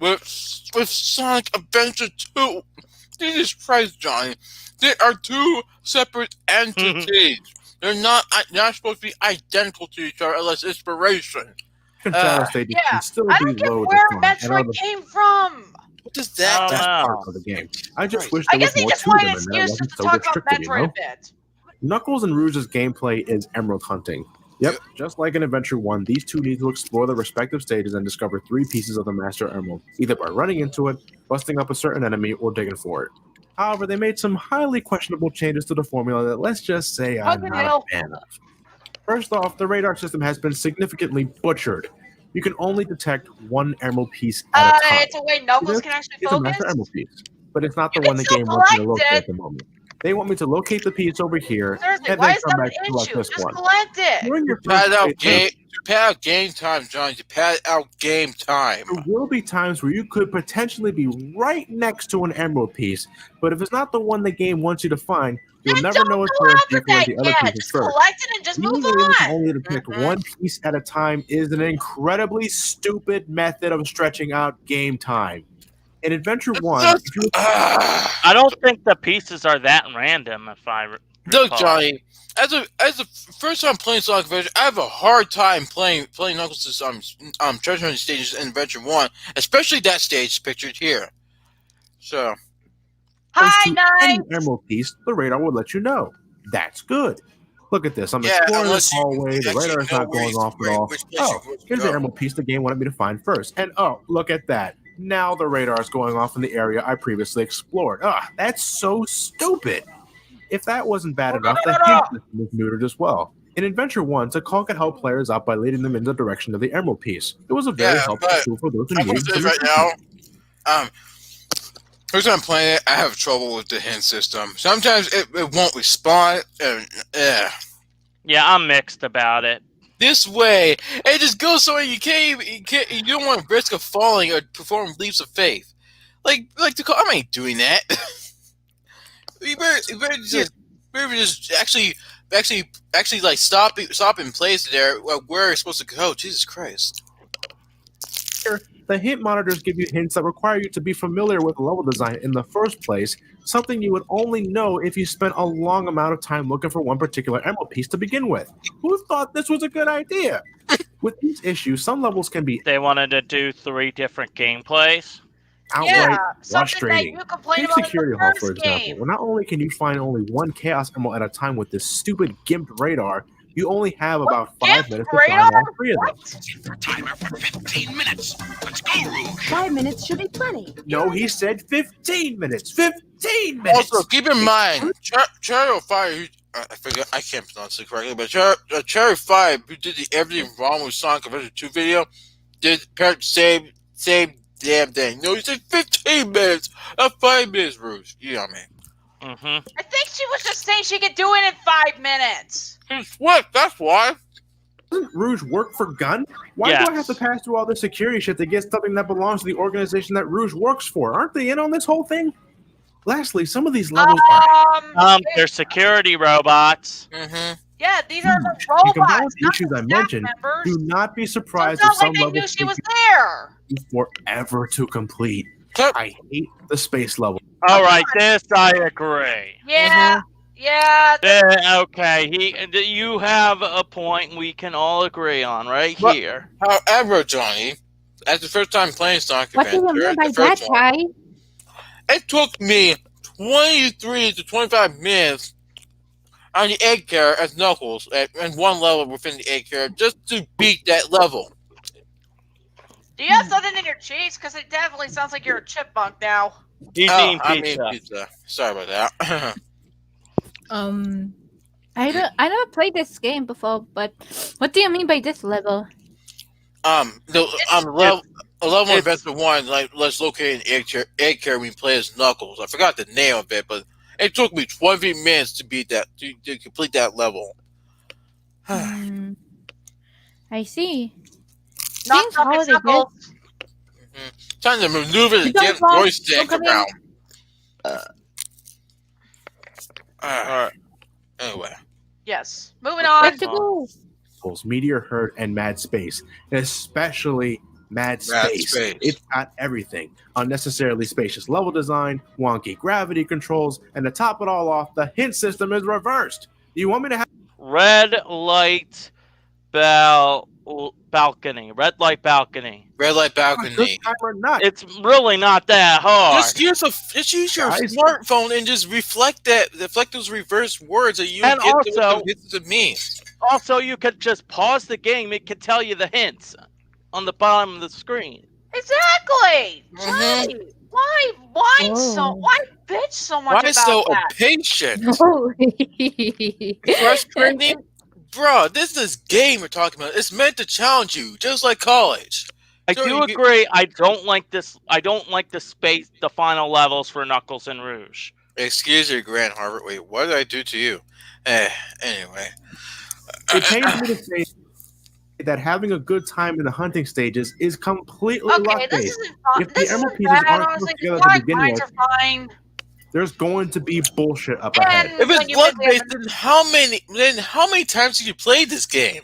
with Sonic Adventure 2. Jesus Christ, Johnny. They are two separate entities. They're not supposed to be identical to each other unless inspiration. Shadow stages Yeah, can still I be don't get loads where of fun and Metroid other came from. What does I that don't that's know. part of the game. I just Right. wish I there guess was he more just to wanted them an and that excuse wasn't just to so talk about restricted, Metroid you know? a bit. Knuckles and Rouge's gameplay is emerald hunting. Yep, just like in Adventure 1, these two need to explore their respective stages and discover 3 pieces of the Master Emerald, either by running into it, busting up a certain enemy, or digging for it. However, they made some highly questionable changes to the formula that let's just say I'm Fucking not hell. a fan of. First off, the radar system has been significantly butchered. You can only detect one emerald piece at a time. It's a way Knuckles can actually It's a focus. Master Emerald piece, but it's not the You can one the still game wants me to collect locate it. at the moment. They want me to locate the piece over here Seriously, and why then is come that back an to select issue? this Just one. collect it. During your You pad first out playthrough, game time, Johnny. You pad out game time. there will be times where you could potentially be right next to an emerald piece, but if it's not the one the game wants you to find, you'll Then never don't know it's go where after you find that the other yet. pieces Just first. collect it and just Being move able to on. only detect one piece at a time is an incredibly stupid method of stretching out game time. In Adventure 1, if you I don't think the pieces are that random. If I Look, recall. Johnny. As a first time playing Sonic Adventure, I have a hard time playing Knuckles' treasure hunting stages in Adventure 1, especially that stage pictured here. So, Hi, to any Knight. emerald piece, the radar will let you know. That's good. Look at this. I'm yeah, exploring unless this you hallway. The actually radar's know not going off at all. which place Oh, you're supposed to here's go. the emerald piece the game wanted me to find first. And oh, look at that. Now the radar is going off in the area I previously explored. That's so stupid. If that wasn't bad enough, the hint system was neutered as well. In Adventure 1, Takal could help players out by leading them in the direction of the emerald piece. It was a very Yeah, helpful but tool for those who I'm gonna needed say some right assistance. now, first time playing it, I have trouble with the hint system. Sometimes it won't respond, and Yeah, I'm mixed about it. this way, it just goes somewhere you you don't want to risk of falling or perform leaps of faith. Like I ain't doing that. you better just actually like stop in place there where you're supposed to go. Jesus Christ. The hint monitors give you hints that require you to be familiar with level design in the first place, something you would only know if you spent a long amount of time looking for one particular emerald piece to begin with. Who thought this was a good idea? With these issues, some levels can be They wanted to do 3 different gameplays. outright Something that frustrating. you complained Take about in Security the Hall, first for example, game. where not only can you find only one Chaos Emerald at a time with this stupid gimped radar, you only have about 5 minutes to find radar? all 3 of them. Set the timer for 15 minutes. Let's go, Rouge. 5 minutes should be plenty. No, he said 15 minutes. 15 minutes! Also, keep in mind, Cherry 5, I forget, I can't pronounce it correctly, but Cherry 5, who did the Everything Wrong with Sonic Adventure 2 video, did same damn thing. No, he said 15 minutes, not 5 minutes, Rouge. You know what I mean? Mm-hmm. I think she was just saying she could do it in 5 minutes. What? That's why. Doesn't Rouge work for Gun? Why Yes. do I have to pass through all this security shit to get something that belongs to the organization that Rouge works for? Aren't they in on this whole thing? Lastly, some of these levels are... They're security robots. Mm-hmm. Yeah, these are the You combine robots, with the not issues the I staff mentioned, members. do not be So surprised it's if not some like they knew levels she take was there. you forever to complete. I hate the space level. All right, this I agree. Yeah, yeah. Okay, you have a point we can all agree on right But- here. However, Johnny, as the first time playing Sonic What do you Adventure, mean by the that, first one, Ty? it took me 23 to 25 minutes on the egg carrot as Knuckles and one level within the egg carrot just to beat that level. Do you have something in your cheeks? Because it definitely sounds like you're a chipmunk now. He's eating I mean pizza. pizza. Sorry about that. I never played this game before, but what do you mean by this level? Level 1 it's- Vector 1, like, let's locate an egg carrier we play as Knuckles. I forgot the name of it, but it took me 20 minutes to beat that, to complete that level. I see. Not Seems Knuckles, holiday Knuckles. Time to maneuver the You don't damn fall- joystick don't come in. around. Anyway. Yes. Moving on. Where to go? Meteor Herd, and Mad Space, especially Mad Space. It's got everything: unnecessarily spacious level design, wonky gravity controls, and to top it all off, the hint system is reversed. Do you want me to have Red light balcony. Red light balcony. Red light a good balcony. time or not? It's really not that hard. Just use your Guys. smartphone and just reflect those reverse words that you And get also- what the hits means. Also, you could just pause the game. It could tell you the hints on the bottom of the screen. Exactly. Mhm. Johnny, why whine Oh. why bitch so much Why about so that? impatient? Oh. Frustrating? Bro, this is game we're talking about. It's meant to challenge you, just like college. I Sure, do you- agree. I don't like this. I don't like the final levels for Knuckles and Rouge. Excuse your Grand Harvard. Wait, what did I do to you? Anyway. It pains me to say that having a good time in the hunting stages is completely Okay, luck this based. isn't fun. If the This emerald isn't pieces bad, aren't honestly. put together Flying to begin mines with, are fine. there's going to be bullshit up ahead. And If when it's you blood really have based, then how many times did you play this game?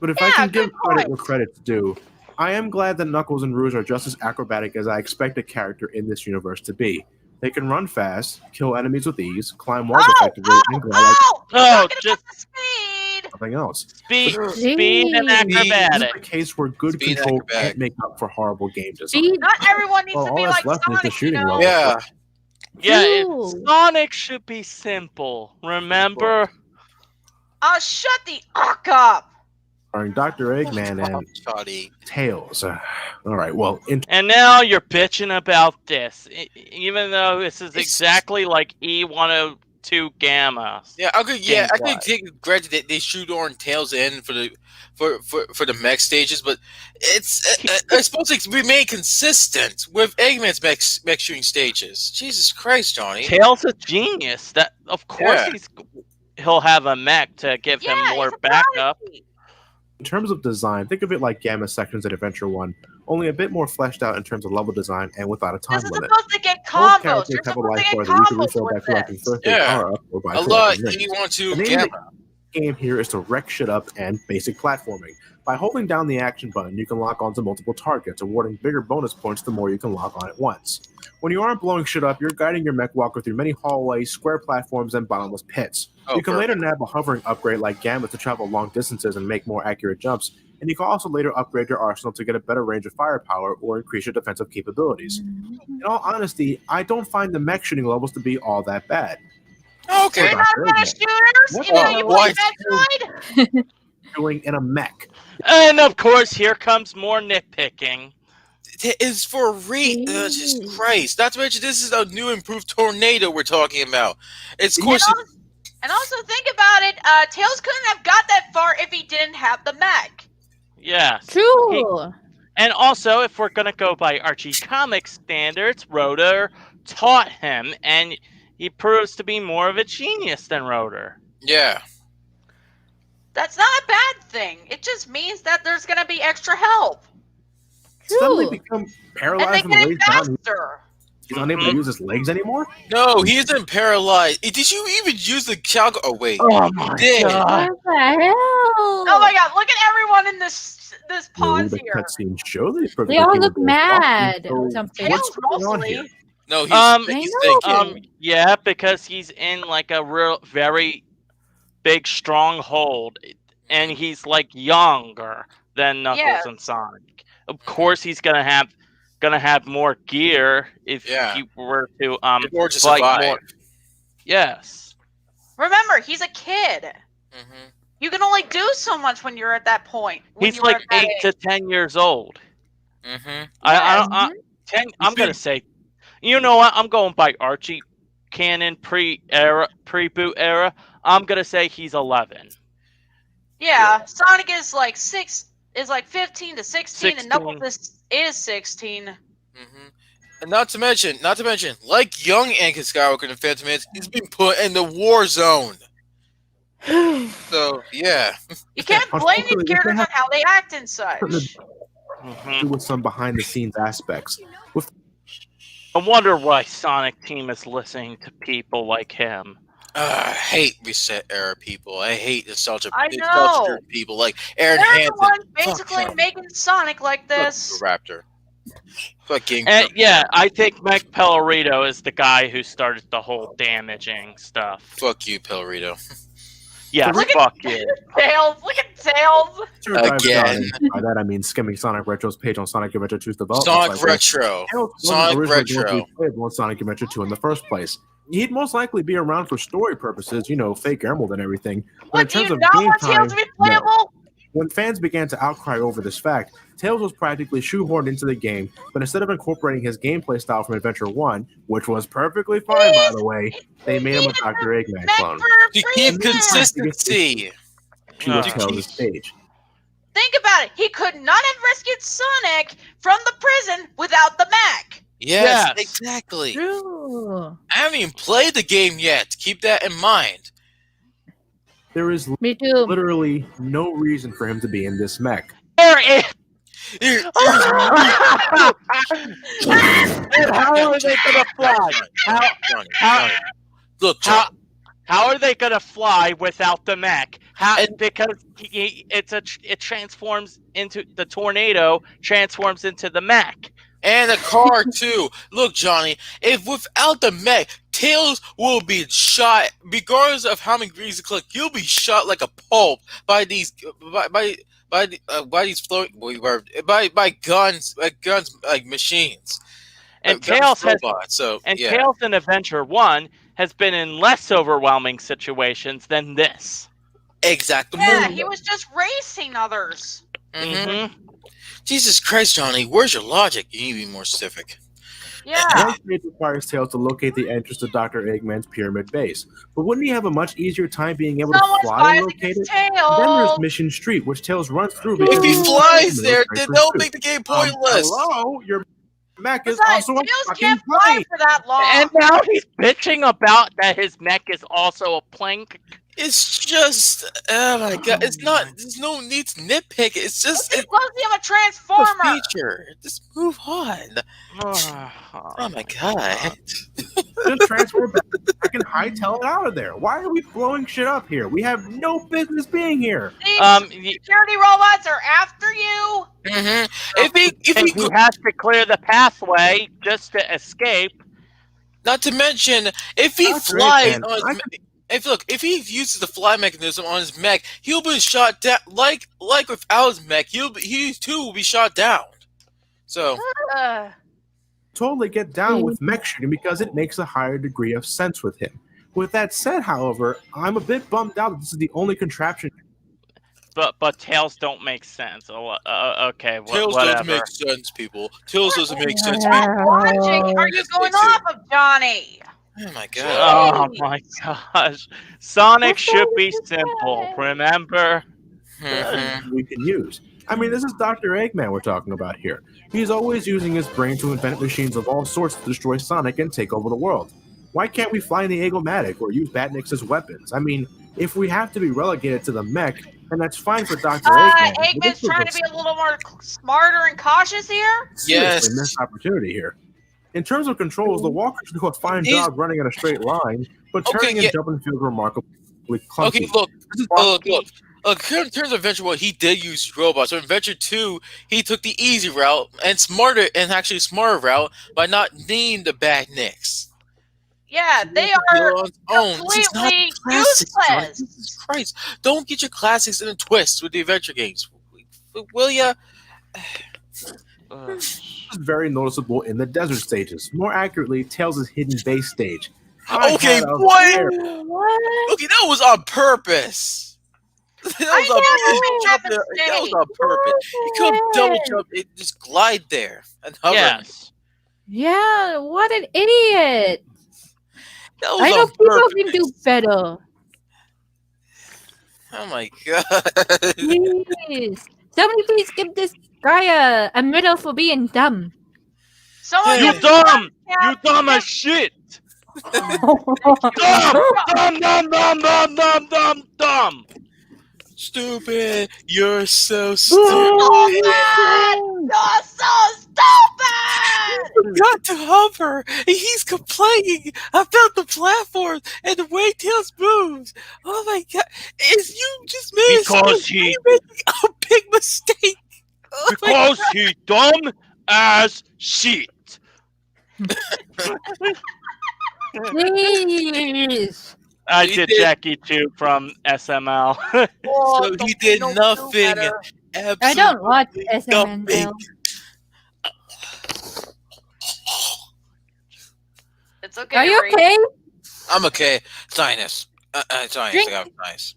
But if I Yeah, can give good credit point. where credit's due, I am glad that Knuckles and Rouge are just as acrobatic as I expect a character in this universe to be. They can run fast, kill enemies with ease, climb walls effectively, and glide like Oh, talking just about the speed. nothing else. speed and Speed. This is acrobatic. the case where good Speed control acrobatic. can't make up for horrible game design. Speed. Not everyone needs Well, to all be that's like left is the Sonic, you shooting know. level. Yeah. Yeah, True. Sonic should be simple. Remember? Shut the fuck up. Starring Dr. Eggman and Shoddy. Tails. All right, well, in And now you're bitching about this, even though this is It's- exactly like E102 Gamma. Yeah, I could Gameplay. take credit that they shoot on Tails in for the mech stages, but it's supposed to remain consistent with Eggman's mech shooting stages. Jesus Christ, Johnny. Tails a genius. That of course Yeah. he'll have a mech to give him Yeah, more he's a backup. prodigy. terms of design, think of it like Gamma sections in Adventure 1, only a bit more fleshed out in terms of level design and without a time This is limit. supposed to get Both combos. characters You're have a supposed life to get bar that you can combos refill by with collecting this. birthday Yeah. power up or by A lot collecting rings. you want to The name of Gamma. the game here is to wreck shit up and basic platforming. By holding down the action button, you can lock onto multiple targets, awarding bigger bonus points the more you can lock on at once. When you aren't blowing shit up, you're guiding your mech walker through many hallways, square platforms, and bottomless pits. Oh, You can later nab a hovering upgrade like Gamma to travel long distances and make more accurate jumps, and you can also later upgrade your arsenal to get a better range of firepower or increase your defensive capabilities. In all honesty, I don't find the mech shooting levels to be all that bad. Okay. You're not gonna shooters, What even though the you what? play Metroid? Doing in a mech. And of course, here comes more nitpicking. It's for a Jesus Christ. Not to mention, this is a new improved tornado we're talking about. It's of course. And also think about it, Tails couldn't have got that far if he didn't have the mech. Yes. True. And also, if we're gonna go by Archie Comics standards, Rotor taught him, and he proves to be more of a genius than Rotor. Yeah. That's not a bad thing. It just means that there's gonna be extra help. Suddenly True. become And they paralyzed from the get it waist down. faster. He's unable to use his legs anymore? No, he isn't paralyzed. Did you even use the calc? Oh wait. Oh my Did. god. What the hell? Oh my god, look at everyone in this No, pause the here. cutscenes show that he's They perfectly all capable look of mad walking, or so something. what's Tails going on mostly. here? No, he's Um, he's I know. thinking. Yeah, because he's in like a real, very big stronghold, and he's like younger than Knuckles Yes. and Sonic. Of course, he's gonna have more gear if Yeah. he were to Or to fight survive. more. Yes. Remember, he's a kid. Mhm. You can only do so much when you're at that point. when He's you were like at that 8 to 10 years old. Mm-hmm. I'm gonna say, you know what? I'm going by Archie canon pre-boot era. I'm gonna say he's 11. Yeah, Sonic is like 15 to 16, and 16. Knuckles is 16. Mm-hmm. And not to mention, like young Anakin Skywalker in the Phantom Menace, he's been put in the war zone. So yeah, You can't blame these characters on how they act and such. With some behind the scenes aspects. I wonder why Sonic Team is listening to people like him. I hate reset era people. I hate nostalgia people like Aaron They're Hansen. the ones basically making Sonic like this. Raptor. Yeah, I think Mike Pellerito is the guy who started the whole damaging stuff. Fuck you, Pellerito. Yeah, fuck you. Tails, look at Tails. Again. By that I mean skimming Sonic Retro's page on Sonic Adventure 2's development. Sonic Retro. Sonic Retro. On Sonic Adventure 2 in the first place. He'd most likely be around for story purposes, fake Emerald and everything. But in terms of game time, Tails to be playable? When fans began to outcry over this fact, Tails was practically shoehorned into the game, but instead of incorporating his gameplay style from Adventure 1, which was perfectly fine, by the way, they made him a Dr. Eggman clone. To keep consistency. Tails' stage. Think about it. He could not have rescued Sonic from the prison without the mech. Yes, exactly. True. I haven't even played the game yet. Keep that in mind. There is literally no reason for him to be in this mech. How are they gonna fly? How are they gonna fly without the mech? Because it transforms into the tornado, transforms into the mech. And the car too. Look, Johnny, if without the mech, Tails will be shot, regardless of how many degrees it click. He'll be shot like a pulp by these floating by guns like machines. And Tails robots. Tails in Adventure 1 has been in less overwhelming situations than this. Exactly. Yeah, he was just racing others. Mm-hmm. Jesus Christ, Johnny, where's your logic? You need to be more specific. Yeah. One stage requires Tails to locate the entrance to Dr. Eggman's pyramid base. But wouldn't he have a much easier time being able to fly and locate it? Then there's Mission Street, which Tails runs through. If he flies there, then they'll make the game pointless. Hello? Your mech is Besides, also a Tails fucking can't plane. fly for that long. And now he's bitching about that his mech is also a plane. It's just, oh my god, it's not, there's no need to nitpick. It's just, it's a transformer. A feature. Just move on. Oh my god. Just transform back and hightail it out of there. Why are we blowing shit up here? We have no business being here. Security robots are after you. Mm-hmm. If he has to clear the pathway just to escape. Not to mention, if he flies on if he uses the fly mechanism on his mech, he'll be shot down. Like without his mech, he too will be shot down. So totally get down with mech shooting because it makes a higher degree of sense with him. With that said, however, I'm a bit bummed out that this is the only contraption. But Tails don't make sense. Okay, Tails whatever. doesn't make sense, people. Tails doesn't make sense. What logic are you going off of, Johnny? Oh my god. Oh my gosh. Sonic should be simple, remember? We can use. I mean, this is Dr. Eggman we're talking about here. He's always using his brain to invent machines of all sorts to destroy Sonic and take over the world. Why can't we fly in the Egomatic or use Batniks as weapons? I mean, if we have to be relegated to the mech, then that's fine for Dr. Eggman. Eggman's trying to be a little more smarter and cautious here? Yes. Missed opportunity here. In terms of controls, the walkers do a fine job running in a straight line, but turning and jumping feels remarkably clunky. Okay, look. In terms of Adventure 1, he did use robots. So in Adventure 2, he took the easy route and smarter route by not needing the Batniks. Yeah, they are completely useless. Jesus Christ. Don't get your classics in a twist with the adventure games. Will ya? This is very noticeable in the desert stages. More accurately, Tails' hidden base stage. Okay, what? Okay, that was on purpose. That was on purpose. That was on purpose. You could double jump, it just glide there and hover. Yes. Yeah, what an idiot! That was I know on people purpose. can do better. Oh my god! Please, somebody please give this guy a medal for being dumb. Someone You get dumb! Yeah. You dumb as shit! Dumb! Stupid! You're so stupid! You're so stupid! You got to hover! He's complaining about the platform and the way Tails moves! Oh my god! Is you just made Because he- a big mistake! Oh my Because he dumb as shit! Please. I He did did- Jackie too from SML. Oh, So he don't did know nothing. better. I don't watch Absolutely SMN. It's okay. Are you Ori. okay? I'm okay. Sinus. Sinus. Drink- I got sinus.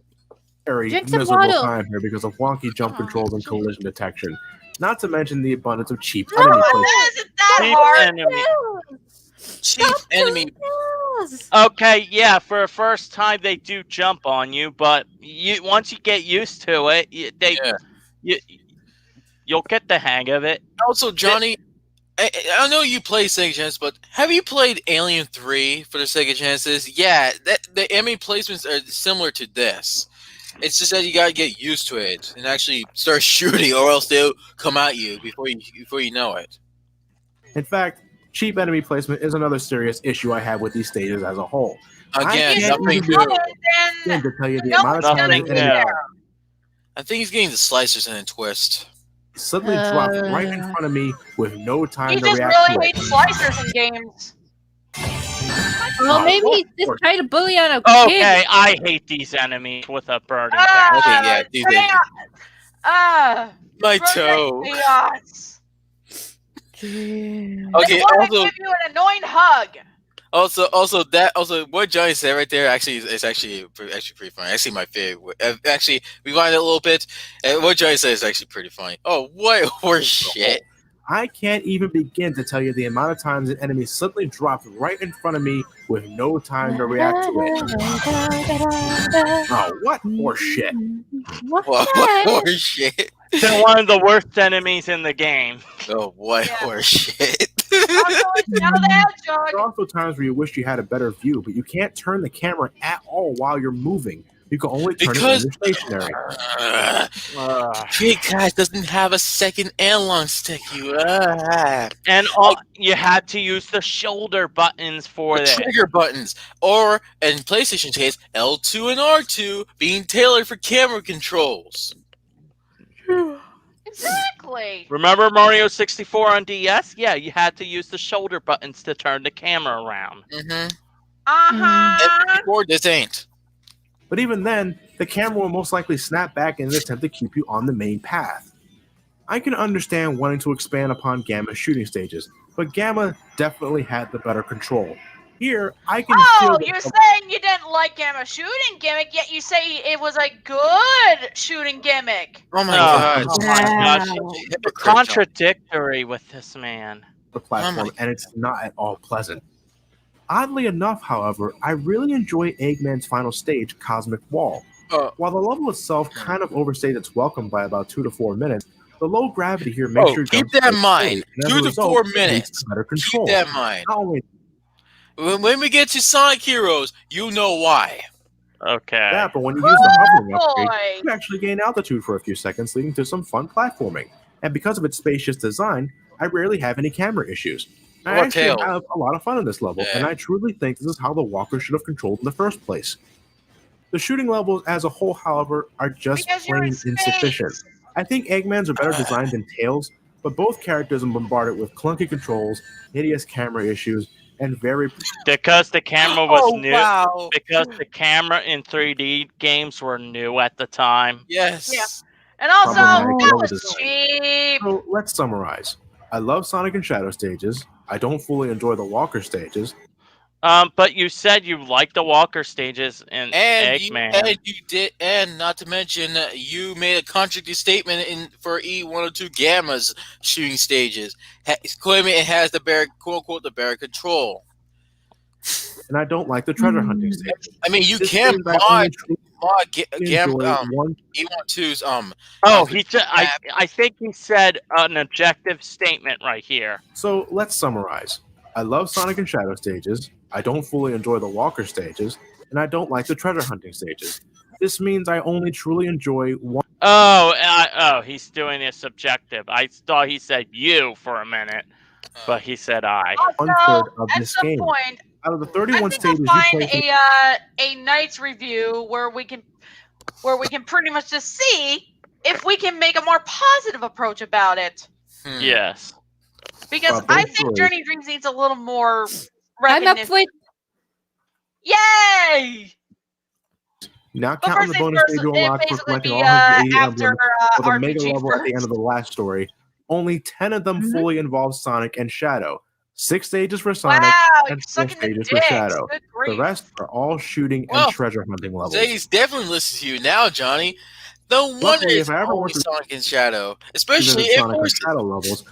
Very Drink some miserable water. time here because of wonky jump controls and collision detection. Not to mention the abundance of cheap No, enemy What placement. is it that Cheap hard? enemy. Chief enemy. Yes. Okay, yeah, for a first time they do jump on you, but once you get used to it, you'll get the hang of it. Also, Johnny, I know you play Sega Genesis, but have you played Alien 3 for the Sega Genesis? Yeah, the enemy placements are similar to this. It's just that you gotta get used to it and actually start shooting, or else they'll come at you before you know it. In fact, cheap enemy placement is another serious issue I have with these stages as a whole. Again, can't nothing even new. begin to tell you the No amount of one's times gonna Nothing an enemy new. I think he's getting the slicers and then twist. suddenly dropped right in front of me with no time He to just react really to it. hates slicers in games. Well, Oh, maybe he's of just course. trying to bully on a Okay, kid. I hate these enemies with a burning Ah, passion. Okay, yeah, these chaos. My Project toe. Chaos. Okay, I want to also, give you an annoying hug. also, what Johnny said right there actually is actually pretty funny. Actually, my favorite. Actually, rewind it a little bit. And what Johnny said is actually pretty funny. Oh, what horse shit! I can't even begin to tell you the amount of times an enemy suddenly dropped right in front of me with no time to react to it. Oh, what horse shit. What What the heck? horse shit! They're one of the worst enemies in the game. Oh, what Yeah. horse shit! Also, it's now the There hedgehog. are also times where you wish you had a better view, but you can't turn the camera at all while you're moving. You can only turn it when you're stationary. Dreamcast doesn't have a second analog stick. And you had to use the shoulder buttons for The that. trigger buttons, or in PlayStation case, L2 and R2 being tailored for camera controls. Exactly. Remember Mario 64 on DS? Yeah, you had to use the shoulder buttons to turn the camera around. Mm-hmm. Uh-huh. Or this ain't. But even then, the camera will most likely snap back in an attempt to keep you on the main path. I can understand wanting to expand upon Gamma's shooting stages, but Gamma definitely had the better control. Here, I can feel Oh, the- you're saying you didn't like Gamma shooting gimmick, yet you say it was a good shooting gimmick. Oh my Oh, god. my gosh. Wow. You're contradictory with this man. the platform, Oh my- and it's not at all pleasant. Oddly enough, however, I really enjoy Eggman's final stage, Cosmic Wall. While the level itself kind of overstays its welcome by about 2 to 4 minutes, the low gravity here makes your Keep jumps that in very mind. steady, and as 2 a to result, 4 it leads minutes. to better Keep control. that in mind. Not only When we get to Sonic Heroes, you know why. Okay. that, but when you use the hovering upgrade, Boy. you actually gain altitude for a few seconds, leading to some fun platforming. And because of its spacious design, I rarely have any camera issues. I Or actually tails. have a lot of fun in this level, Yeah. and I truly think this is how the walker should have controlled in the first place. The shooting levels as a whole, however, are just Because you're plain in space. insufficient. I think Eggman's are better designed than Tails, but both characters are bombarded with clunky controls, hideous camera issues, and very Because the camera was Oh, new. wow. Because the camera in 3D games were new at the time. Yes. Yeah. And also, problematic that level was design. cheap. So let's summarize. I love Sonic and Shadow stages. I don't fully enjoy the Walker stages. But you said you liked the Walker stages in Eggman. And not to mention, you made a contradictory statement for E102 Gamma's shooting stages, claiming it has the better, quote unquote, the better control. And I don't like the treasure hunting stage. I mean, you This can means I mod enjoy one. E102's Oh, I think he said an objective statement right here. So let's summarize. I love Sonic and Shadow stages. I don't fully enjoy the Walker stages, and I don't like the treasure hunting stages. This means I only truly enjoy one. Oh, he's doing a subjective. I thought he said you for a minute, but he said I. One-third of At this some game. point, Out of the I 31 think we'll stages you find play, a night's review where we can pretty much just see if we can make a more positive approach about it. Yes. Because I think Journey Dreams needs a little more I'm up recognition. with. Yay! not But counting the first bonus things stage you first, it unlock for basically collecting be all of the after emblems or the mega RPG level at the end of first. the last story. Only 10 of them fully involve Sonic and Shadow. 6 stages for Sonic Wow, and you're 4 sucking the stages for dicks. Shadow. Good The grief. rest are all shooting Well, and treasure hunting levels. Zay's definitely listening to you now, Johnny. No wonder Luckily, it's if I ever only want to Sonic and Shadow, revisit especially if Sonic or we're Shadow levels,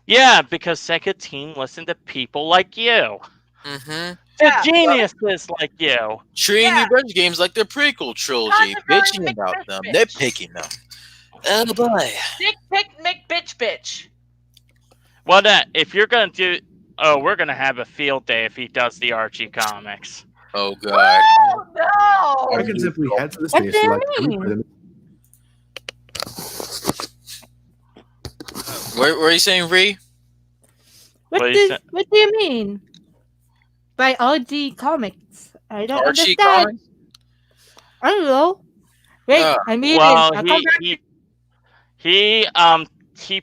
Yeah, because Sega Team listened to people like you. mm-hmm. To Yeah. geniuses like you. treating Yeah. revenge games like the prequel trilogy, Controversial bitching about McBitch them, bitch. nitpicking them. Oh boy. Dick pic McBitch. Well, that if you're gonna do, we're gonna have a field day if he does the Archie comics. Oh god. Oh no! I can simply head to the What stage do you select mean? What are you saying, Ree? What do you say? What do you mean? By RG Comics? I don't Archie understand. comics? I don't know. Wait, I mean, Well, I'll come back. he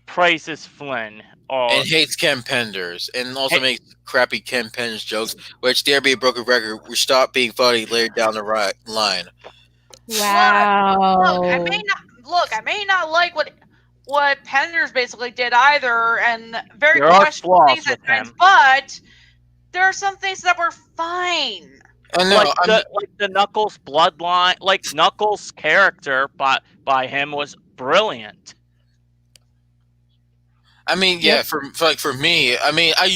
praises Flynn. And hates Ken Penders, and also makes crappy Ken Penders jokes, which dare be a broken record. We stop being funny later down the line. Wow. Look, I may not like what Penders basically did either, and very There are questionable flaws things at with times, him. but there are some things that were fine. Like the Knuckles bloodline, like Knuckles' character by him was brilliant. I mean, yeah, for me, I mean, I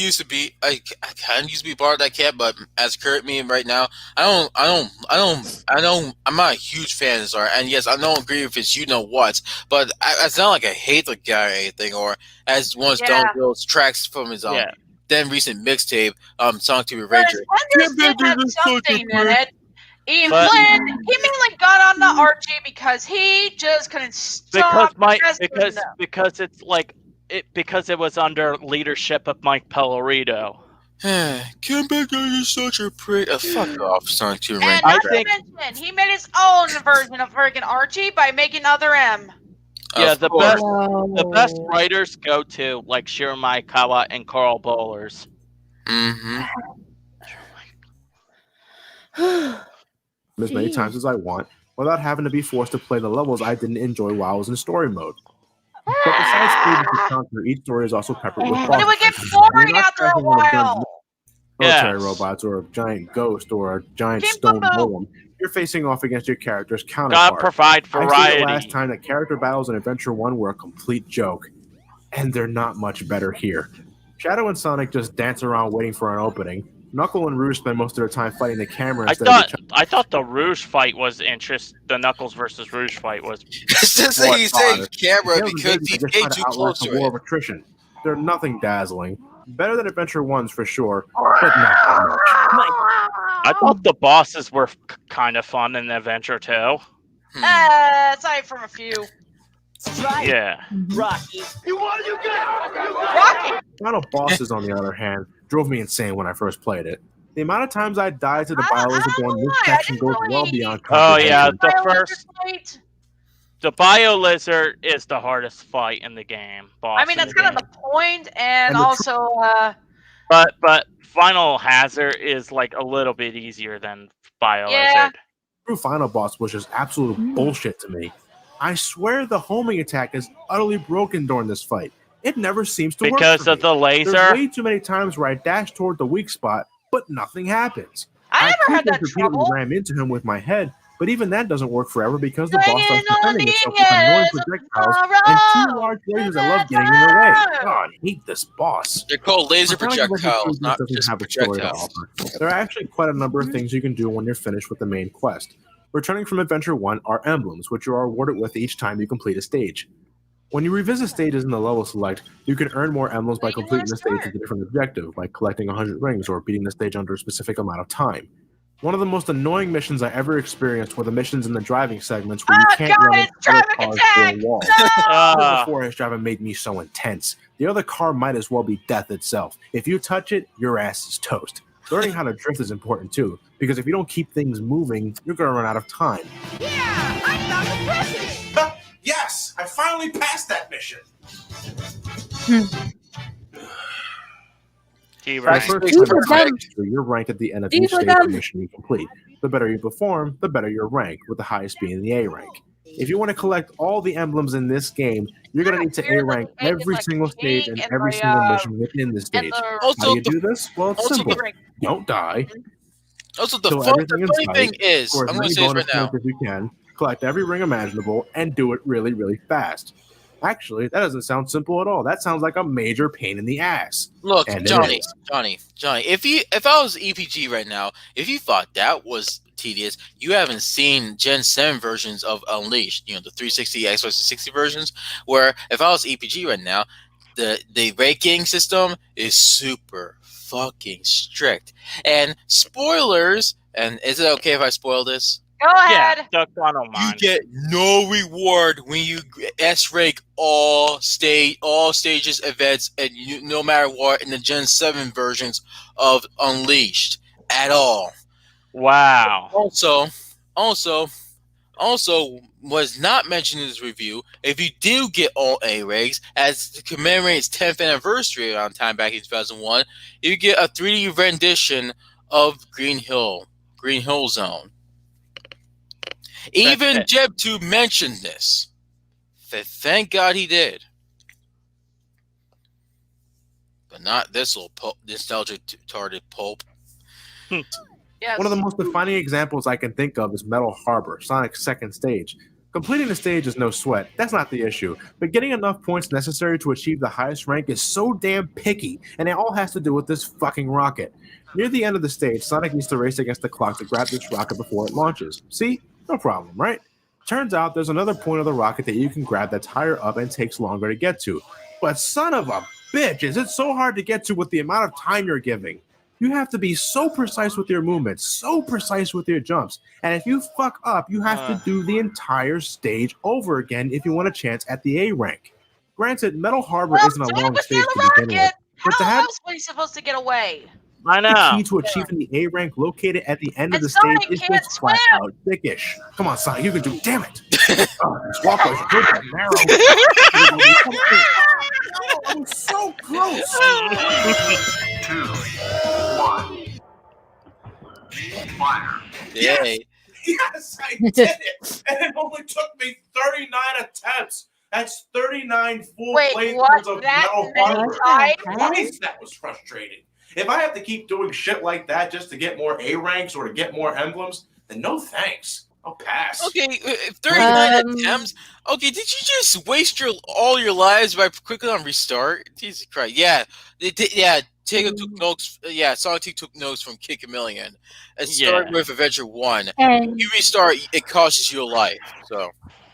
kind of used to be part of that cat, but as current me right now, I'm not a huge fan of this art, and yes, I don't agree with his what, but it's not like I hate the guy or anything, or as one of Donville's tracks from his then recent mixtape, Sonic 2 Ranger. Penders did have something in it. Flynn, he mainly got on the Archie because he just couldn't stop. Because it was under leadership of Mike Pellerito. Ken Penders is such a prick. Fuck off, Sonic 2 Ranger. And not to mention, he made his own version of friggin' Archie by making Other M. Yeah, the best writers go to like Shiro Maekawa and Carl Bowlers. Mm-hmm. as many times as I want without having to be forced to play the levels I didn't enjoy while I was in story mode. But besides stages to conquer, each story is also peppered with But it would get boring after a while. Military robots, or a giant ghost, or a giant stone golem. You're facing off against your character's counterpart. Gotta provide I variety. said the last time that character battles in Adventure 1 were a complete joke, and they're not much better here. Shadow and Sonic just dance around waiting for an opening. Knuckle and Rouge spend most of their time fighting the camera instead of each other. I thought the Rouge fight was interesting. The Knuckles versus Rouge fight was. It's just like you say camera Tails and because Baby he just came try to too outlast close the to war it. of attrition. They're nothing dazzling. Better than Adventure 1's for sure, but not that much. I thought the bosses were kind of fun in Adventure 2. Aside from a few. Yeah. Rocky. You got Rocky! Final bosses, on the other hand, drove me insane when I first played it. The amount of times I died to the Biolizard in this section goes well beyond Oh yeah, comprehension. the Bio Lizard is the hardest fight in the game. I mean, that's kind of the point, and also, But Final Hazard is like a little bit easier than Bio Lizard. True final boss was just absolute bullshit to me. I swear the homing attack is utterly broken during this fight. It never seems to work because for of me. the laser. There's way too many times where I dash toward the weak spot, but nothing happens. I never had could that repeatedly trouble. ram into him with my head, but even that doesn't work forever because the boss Swinging starts on defending the itself with annoying edge of projectiles and 2 tomorrow. large lasers that love getting in your way. God, I hate this boss. They're called laser Sonic Adventure 2 projectiles, just not doesn't just have a story to projectiles. offer. There are actually quite a number of things you can do when you're finished with the main quest. Returning from Adventure 1 are emblems, which you are awarded with each time you complete a stage. When you revisit stages in the level select, you can earn more emblems by completing the stage with a different objective, like collecting 100 rings or beating the stage under a specific amount of time. One of the most annoying missions I ever experienced were the missions in the driving segments where you can't run into other cars through a wall. The forest driving made me so intense. The other car might as well be death itself. If you touch it, your ass is toast. Learning how to drift is important too, because if you don't keep things moving, you're going to run out of time. Yeah, I found the president! Yes, I finally passed that mission. First time you're ranked at the end of each stage of mission you complete. The better you perform, the better your rank, with the highest being the A rank. If you want to collect all the emblems in this game, you're going to need to A rank every single stage and every single mission within the stage. How do you do this? Well, it's simple. Don't die. Also, the Kill funny everything in thing sight, is, score as I'm going many to say this bonus right now. points as you can, collect every ring imaginable, and do it really, really fast. Actually, that doesn't sound simple at all. That sounds like a major pain in the ass. Look, And Johnny, if I was EPG right now, if you thought that was tedious, you haven't seen Gen 7 versions of Unleashed, the 360, Xbox 360 versions, where if I was EPG right now, the ranking system is super fucking strict. And spoilers, and is it okay if I spoil this? Go ahead. Yeah, I don't You mind. get no reward when you S rank all stages, events, and no matter what in the Gen 7 versions of Unleashed at all. Wow. Also was not mentioned in this review. If you do get all A ranks, as to commemorate its 10th anniversary around time back in 2001, you get a 3D rendition of Green Hill Zone. Even Jeb2 mentioned this. Thank God he did. But not this little nostalgia-tarded pulp. Yes. One of the most defining examples I can think of is Metal Harbor, Sonic's second stage. Completing the stage is no sweat. That's not the issue. But getting enough points necessary to achieve the highest rank is so damn picky, and it all has to do with this fucking rocket. Near the end of the stage, Sonic needs to race against the clock to grab this rocket before it launches. See? No problem, right? Turns out there's another point of the rocket that you can grab that's higher up and takes longer to get to. But son of a bitch, is it so hard to get to with the amount of time you're giving? You have to be so precise with your movements, so precise with your jumps. And if you fuck up, you have to do the entire stage over again if you want a chance at the A rank. Granted, Metal Harbor isn't a long stage to begin with, but to How have else were you supposed to get away? I know. the key to achieving the A rank located at the end of the stage is just flat out dickish. Come on, Sonic, you can do. Damn it! This walkway's good and narrow. I'm so close. 2, 1. Fire. Yay. Yes, I did it. And it only took me 39 attempts. That's 39 full playthroughs of Metal Harbor. Twice that was frustrating. If I have to keep doing shit like that just to get more A ranks or to get more emblems, then no thanks. I'll pass. Okay, 39 attempts. Okay, did you just waste all your lives by clicking on restart? Jesus Christ! Yeah, Sonic took notes from Kick a Million. It started with Adventure 1. And you restart, it costs you a life. So.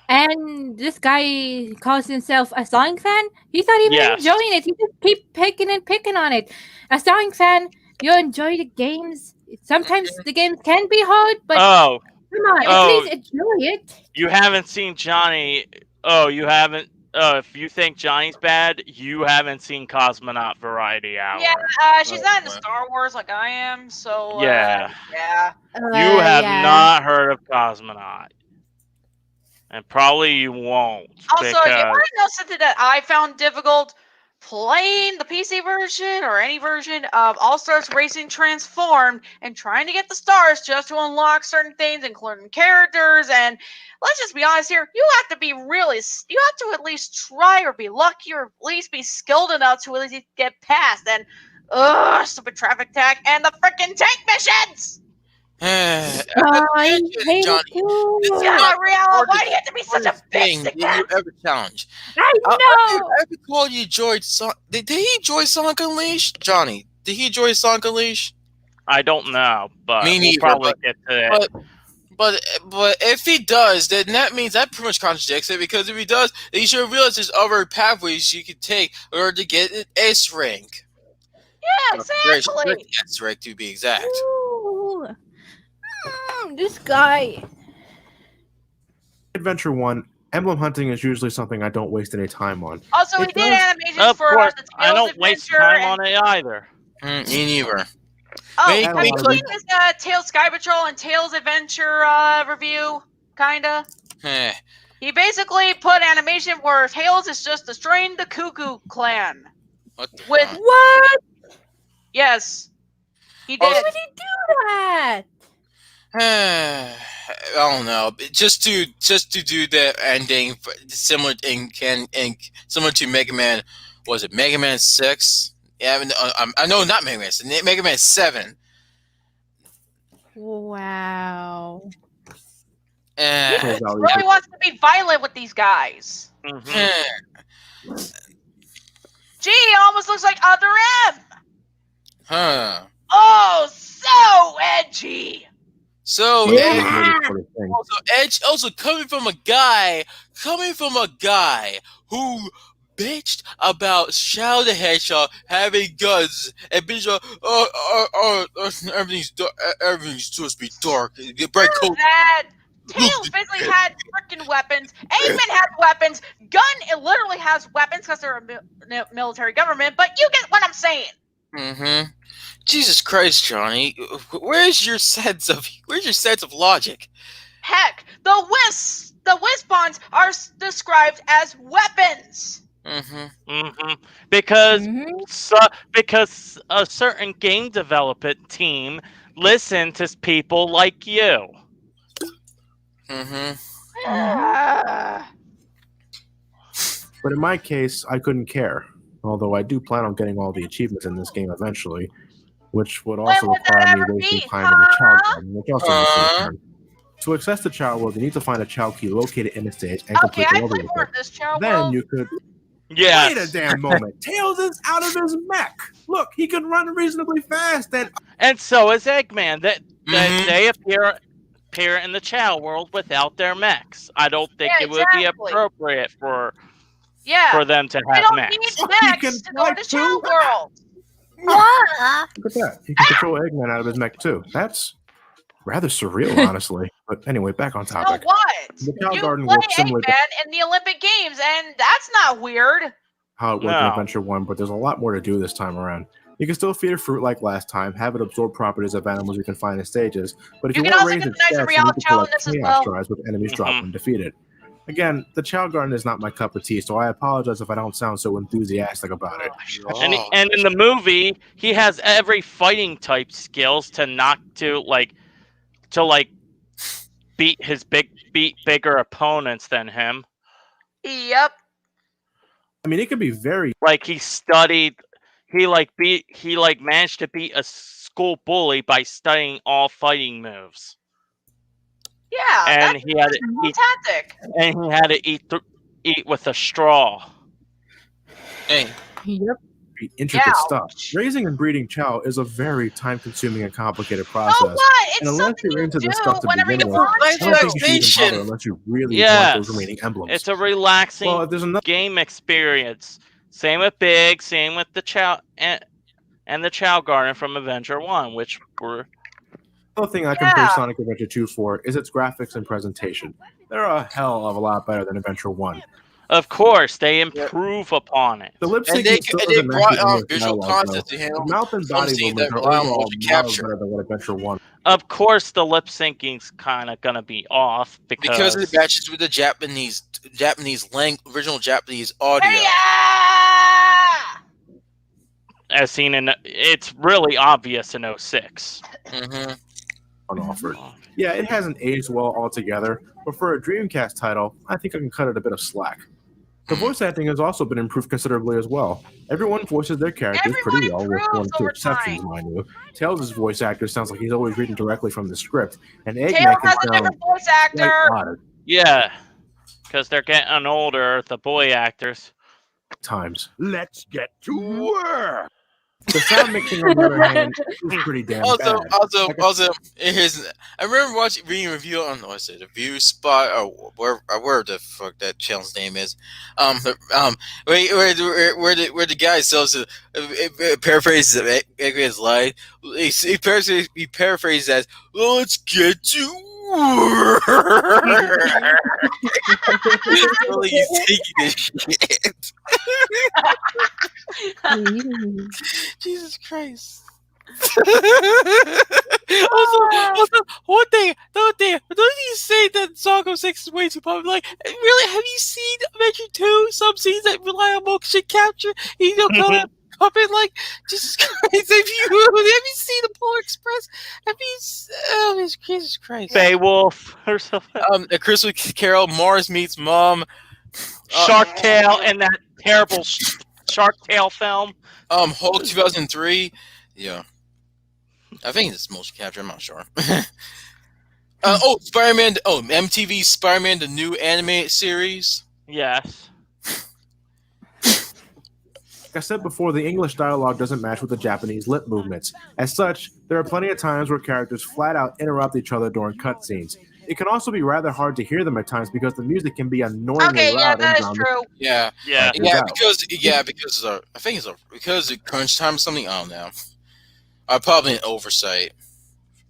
And this guy calls himself a Sonic fan. He's not even enjoying it. He just keep picking on it. A Sonic fan, you enjoy the games. Sometimes the games can be hard, but come on, at least enjoy it. You haven't seen Johnny. Oh, you haven't. If you think Johnny's bad, you haven't seen Cosmonaut Variety Hour. Yeah, she's not into Star Wars like I am, so yeah. You have not heard of Cosmonaut. And probably you won't. Also, if you want to know something that I found difficult, playing the PC version or any version of All-Stars Racing Transformed and trying to get the stars just to unlock certain things, including characters, and let's just be honest here, you have to at least try or be lucky or at least be skilled enough to at least get past. And Ugh, stupid traffic tech and the freaking tank missions! I hate Johnny, it too. Yeah, Riella, why do you have to be such a bitch Did again? you ever challenge? I know. I recall you enjoyed Did he enjoy Sonic Unleashed? Johnny, did he enjoy Sonic Unleashed? I don't know, but Me we'll neither, probably get to that. But if he does, then that means that pretty much contradicts it. Because if he does, then you should realize there's other pathways you can take in order to get an S rank. Yeah, exactly. S rank to be exact. Ooh. This guy. Adventure 1, emblem hunting is usually something I don't waste any time on. Also, we It did does- animations Of for course, the Tails I don't waste Adventure time and... on it either. Me neither. Oh, Wait, have wait, you wait. seen this Tails Sky Patrol and Tails Adventure review? Kinda. Eh. He basically put animation where Tails is just destroying the Cuckoo Clan. What the With fuck? What? Yes, he Oh, did. Why would he do that? I don't know. Just to do the ending similar similar to Mega Man. Was it Mega Man 6? Yeah, I know not Mega Man 6. Mega Man 7. Wow. He Tails just always really did. wants to be violent with these guys. Gee, he almost looks like Other M. Huh. Oh, so edgy. So Yeah. Edge, also coming from a guy who bitched about Shadow the Hedgehog having guns and bitched everything's supposed to be dark. Bright coat. That Tails basically had freaking weapons. Eggman has weapons. Gun it literally has weapons because they're a military government. But you get what I'm saying. Mm-hmm. Jesus Christ, Johnny, where's your sense of logic? Heck, the Wispons are described as weapons. Because because a certain game development team listen to people like you. But in my case, I couldn't care. Although I do plan on getting all the achievements in this game eventually, which would also would that require me ever wasting be, time in the child huh? garden, which also needs some time. To access the child world, you need to find a child key located in the stage and Okay, complete I the level played with more it. of this child Then world. you could. Yes. Wait a damn moment. Tails is out of his mech. Look, he can run reasonably fast. And so is Eggman. That they appear in the Chow world without their mechs. I don't think Yeah, it would be exactly. appropriate for Yeah. them to They have don't mechs. need mechs to go to child world. Look at that. He can control Eggman out of his mech too. That's rather surreal, honestly. But anyway, back on So topic. what? The Child You Garden play works similar to Eggman in the Olympic Games, and that's not weird. how it worked in No. Adventure 1, but there's a lot more to do this time around. You can still feed a fruit like last time, have it absorb properties of animals you can find in stages, but if You you can want to also raise get its the nicer stats, you Real need to Chow in collect this as chaos well. drives with enemies drop when defeated. Again, the Child Garden is not my cup of tea, so I apologize if I don't sound so enthusiastic about it. And in the movie, he has every fighting type skills to beat bigger opponents than him. Yep. I mean, it could be very Like he studied, he managed to beat a school bully by studying all fighting moves. Yeah, And that's he had to a cool eat, tactic. and he had to eat with a straw. Hey, Yep. intricate Yeah. stuff. Raising and breeding Chow is a very time-consuming and complicated So process. what? It's And unless something you're you into do this stuff to whenever you begin with, want I don't think you should even Relaxation. bother unless you really want Yes, those remaining emblems. it's a relaxing Well, if there's another game experience. Same with Big, same with the Chow and the Chow Garden from Adventure 1, which were Another thing I compare Sonic Adventure 2 for is its graphics and presentation. They're a hell of a lot better than Adventure 1. of course they improve upon it. The lip And syncing still they doesn't match brought the English visual dialogue, concept though. to handle The mouth and body something movements that are allow overall motion miles capture. better than what Adventure 1. Of course, the lip syncing's kind of gonna be off Because it matches with the Japanese original Japanese audio. as seen in it's really obvious in 06. Unoffered. Yeah, it hasn't aged well altogether, but for a Dreamcast title, I think I can cut it a bit of slack. The voice acting has also been improved considerably as well. Everyone voices their characters pretty well, with one or two exceptions, mind you. Tails' voice actor sounds like he's always reading directly from the script, and Eggman Tails can has a sound different voice quite actor. odd Yeah, because they're getting older, the boy actors. at times. Let's get to work. The sound mixing, on the other hand, is pretty damn bad. Also, I remember reading a review on what's it, a View Spot or where the fuck that channel's name is, where the guy sells paraphrases Eggman's line. He paraphrases as, "Let's get to work." Really, he's taking this shit. Jesus Christ. also, one thing, don't you say that Song of Six is way too popular? Like, really, have you seen Adventure 2? Some scenes that rely on motion capture, come in like, Jesus Christ, have you seen the Polar Express? Jesus Christ. Beowulf or something. A Christmas Carol, Mars Meets Mom. Shark Tale and that terrible Shark Tale film. Hulk 2003. Yeah. I think it's motion capture, I'm not sure. Spider-Man. MTV Spider-Man, the new anime series. Yes. Like I said before, the English dialogue doesn't match with the Japanese lip movements. As such, there are plenty of times where characters flat out interrupt each other during cutscenes. It can also be rather hard to hear them at times because the music can be annoyingly loud. That is true. Yeah, because I think it's because of crunch time or something. I don't know. Probably an oversight.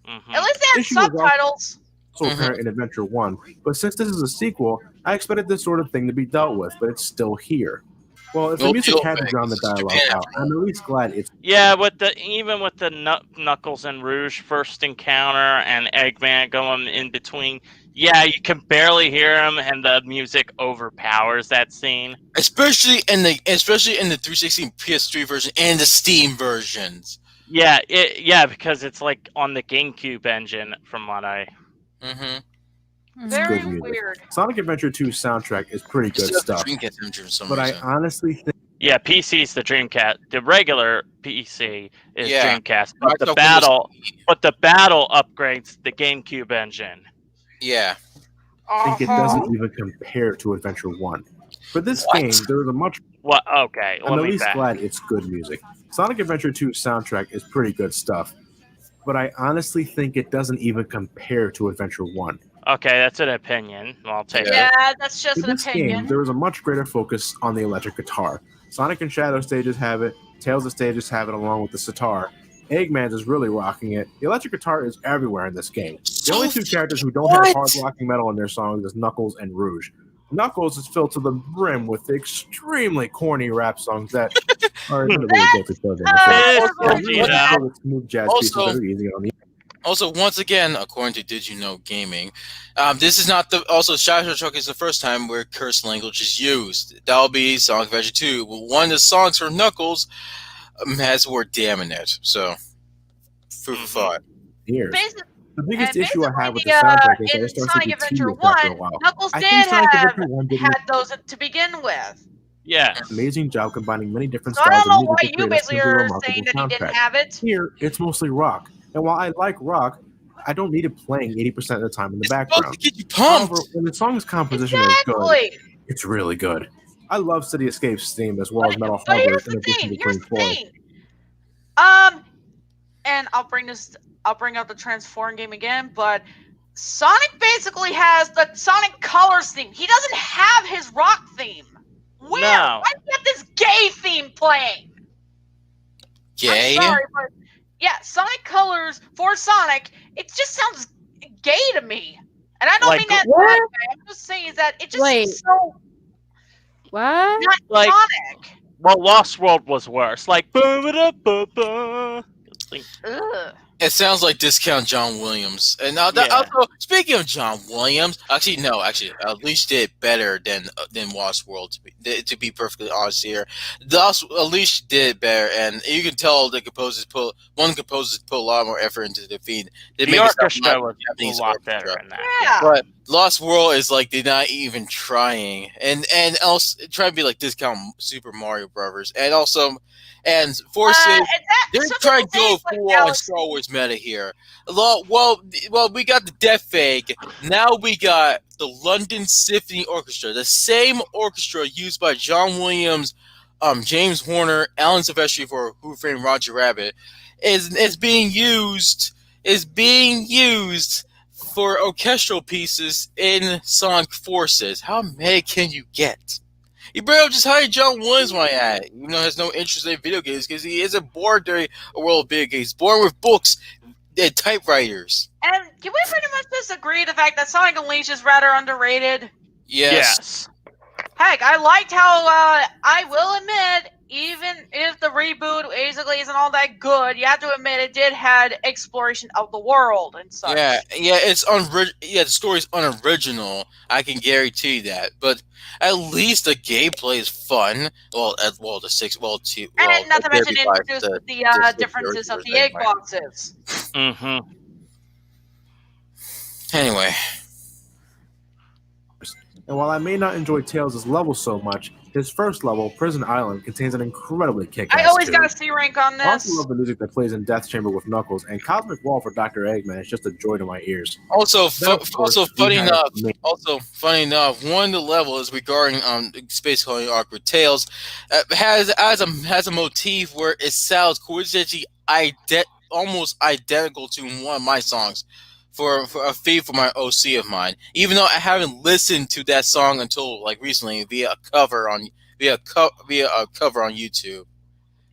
Mm-hmm. At least they have subtitles. Also apparent in Adventure 1, but since this is a sequel, I expected this sort of thing to be dealt with, but it's still here. Well, if the music had to drown the dialogue out, I'm at least glad it's... Yeah, even with the Knuckles and Rouge first encounter and Eggman going in between, yeah, you can barely hear him, and the music overpowers that scene. Especially in the 360 PS3 version and the Steam versions. Yeah, because it's like on the GameCube engine, from what I... Mm-hmm. Very weird. Sonic Adventure 2's soundtrack is pretty good stuff. But I honestly think... Yeah, PC's the Dreamcast. The regular PC is Dreamcast. But the battle upgrades the GameCube engine. Yeah. I think it doesn't even compare to Adventure 1. For this game, there is a much... What? Okay, I'm at least glad it's good music. Sonic Adventure 2's soundtrack is pretty good stuff. But I honestly think it doesn't even compare to Adventure 1. Okay, that's an opinion. I'll take it. Yeah, that's just an this opinion. game, there was a much greater focus on the electric guitar. Sonic and Shadow stages have it. Tails of stages have it along with the sitar. Eggman's is really rocking it. The electric guitar is everywhere in this game. The only two characters who don't have hard rocking metal in their songs is Knuckles and Rouge. Knuckles is filled to the brim with extremely corny rap songs that are really guilty pleasure. Smooth jazz pieces that are easy on the... Also, once again, according to Did You Know Gaming, this is not the... Also, Shadow Truck is the first time where curse language is used. That'll be Sonic Adventure 2. One of the songs for Knuckles has the word damn in it. So, food for thought. Years. The biggest issue I have with the soundtrack is that it starts to be tedious after a while. Knuckles did had those to begin with. Yeah. Amazing job combining many different So styles I don't know of why music you basically are saying that he didn't have it. Here, it's mostly rock. And while I like rock, I don't need it playing 80% of the time in the background. However, when the song's composition is good, it's really good. I love City Escape's theme as well as Metal Harbor in addition to Green Floyd. And I'll bring up the Transform game again, but Sonic basically has the Sonic Colors theme. He doesn't have his rock theme. Where? No. Why do you have this gay theme playing? Gay? I'm sorry, but yeah, Sonic Colors for Sonic, it just sounds gay to me. And I don't mean that bad. I'm just saying that it just seems so what? not Like, Sonic. Well, Lost World was worse. Like, boom-a-da-ba-ba. Ugh. It sounds like discount John Williams. And now, Yeah. also, speaking of John Williams, actually, Unleashed did better than Lost World. To be perfectly honest here, Unleashed did better, and you can tell the composers put a lot more effort into the feed. The orchestra was a lot better in that. Yeah. But Lost World is like they're not even trying, and also trying to be like discount Super Mario Brothers, and also. And Forces, they're trying to go full on Star Wars meta here. Well, we got the Death Fake. Now we got the London Symphony Orchestra, the same orchestra used by John Williams, James Horner, Alan Silvestri for Who Framed Roger Rabbit, is being used for orchestral pieces in Sonic Forces. How mad can you get? You better just hire John Williams while you're at it. Even though he has no interest in video games because he isn't born during a world of video games. He's born with books and typewriters. And can we pretty much disagree the fact that Sonic Unleashed is rather underrated? Yes. Heck, I liked how, I will admit, even if the reboot basically isn't all that good, you have to admit it did had exploration of the world and such. Yeah, the story's unoriginal. I can guarantee that. But at least the gameplay is fun. And not to mention introduce the differences of the egg boxes. Mm-hmm. Anyway. And while I may not enjoy Tails' level so much, his first level, Prison Island, contains an incredibly kick-ass I always tune. got a C rank on I also this. love the music that plays in Death Chamber with Knuckles, and Cosmic Wall for Dr. Eggman is just a joy to my ears. Also, funny enough, one of the levels regarding Space Colony Arc with Tails has a motif where it sounds coincidentally almost identical to one of my songs. For a feed for my OC of mine, even though I haven't listened to that song until like recently via a cover on YouTube.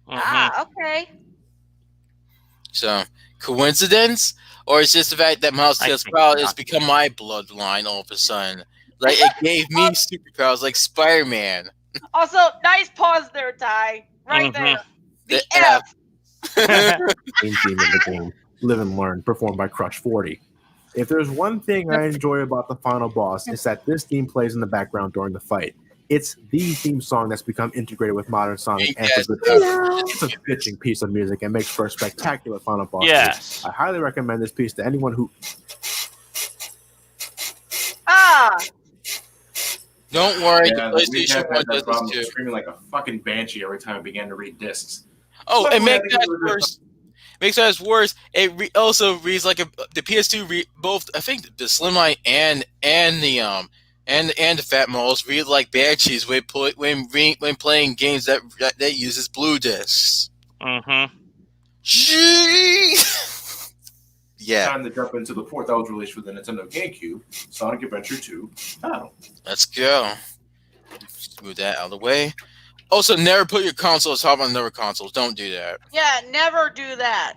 Okay. So coincidence, or it's just the fact that Miles Tails Proud has become my bloodline all of a sudden? Like it gave me superpowers like Spider-Man. Also, nice pause there, Ty. Right there. The F. Main theme of the game, Live and Learn, performed by Crush 40. If there's one thing I enjoy about the final boss, it's that this theme plays in the background during the fight. It's the theme song that's become integrated with modern Sonic. It's a pitching piece of music and makes for a spectacular final boss. Yes. I highly recommend this piece to anyone who... Don't worry, Yeah, the PlayStation 1 does this too. Screaming like a fucking banshee every time I began to read discs. Oh, and make that worse. It also reads like the PS2 both. I think the Slimline and the Fat Malls read like banshees when playing games that uses blue discs. Mm-hmm. Gee. Yeah. Time to jump into the port that was released for the Nintendo GameCube, Sonic Adventure 2 Battle. Let's go. Just move that out of the way. Also, never put your consoles top on other consoles. Don't do that. Yeah, never do that.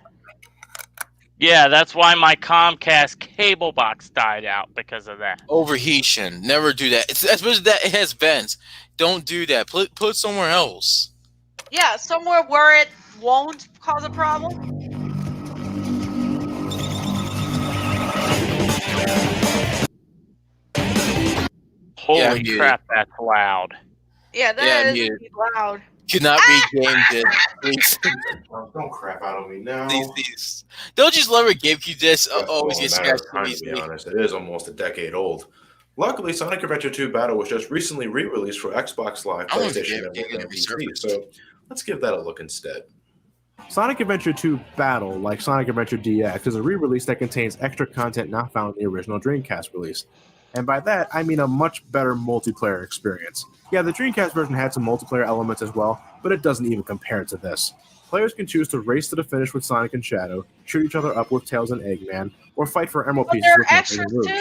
Yeah, that's why my Comcast cable box died out because of that. Overheating. Never do that. Especially that it has vents. Don't do that. Put somewhere else. Yeah, somewhere where it won't cause a problem. Holy crap, that's loud. Yeah, that is loud. Cannot be game disc, please. Don't crap out on me now. Please. Don't just let her GameCube disc always get scratched. To be honest, it is almost a decade old. Luckily, Sonic Adventure 2 Battle was just recently re-released for Xbox Live, PlayStation, and PC, so let's give that a look instead. Sonic Adventure 2 Battle, like Sonic Adventure DX, is a re-release that contains extra content not found in the original Dreamcast release. And by that, I mean a much better multiplayer experience. Yeah, the Dreamcast version had some multiplayer elements as well, but it doesn't even compare to this. Players can choose to race to the finish with Sonic and Shadow, shoot each other up with Tails and Eggman, or fight for emerald pieces with Knuckles and Rouge.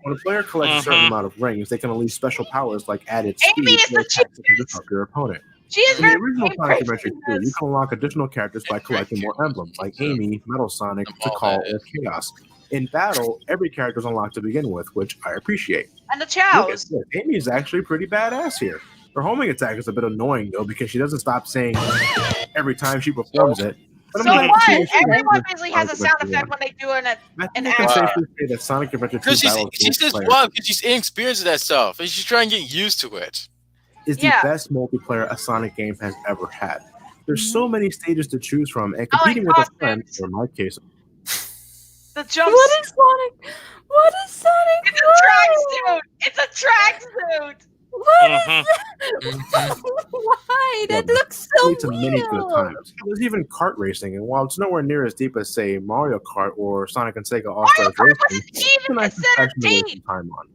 When a player collects a certain amount of rings, they can unleash special powers like added speed or attacks that can disrupt your opponent. In the original Sonic Adventure 2, you can unlock additional characters by collecting more emblems, like Amy, Metal Sonic, Tikal, or Chaos. In Battle, every character is unlocked to begin with, which I appreciate. And the Chows. Amy is actually pretty badass here. Her homing attack is a bit annoying, though, because she doesn't stop saying every time she performs it, But So I'm glad what? to see that you Everyone like basically has a Sonic sound Adventure effect 1. when they do an I think I action. can safely say that Sonic Adventure 2 Because Battle she says multiplayer why? Because she's inexperienced with that stuff, and she's trying to get used to it. is the best multiplayer a Sonic game has ever had. There's so many stages to choose from, and competing with a friend, or in my case, The jumps. What is Sonic? What is Sonic? It's a tracksuit. It's a tracksuit. What Mhm. is that? Why? That looks so leads to many good real. times. There's even kart racing, and while it's nowhere near as deep as, say, Mario Kart or Sonic and Sega All-Stars Racing, it's a nice distraction to waste some time on.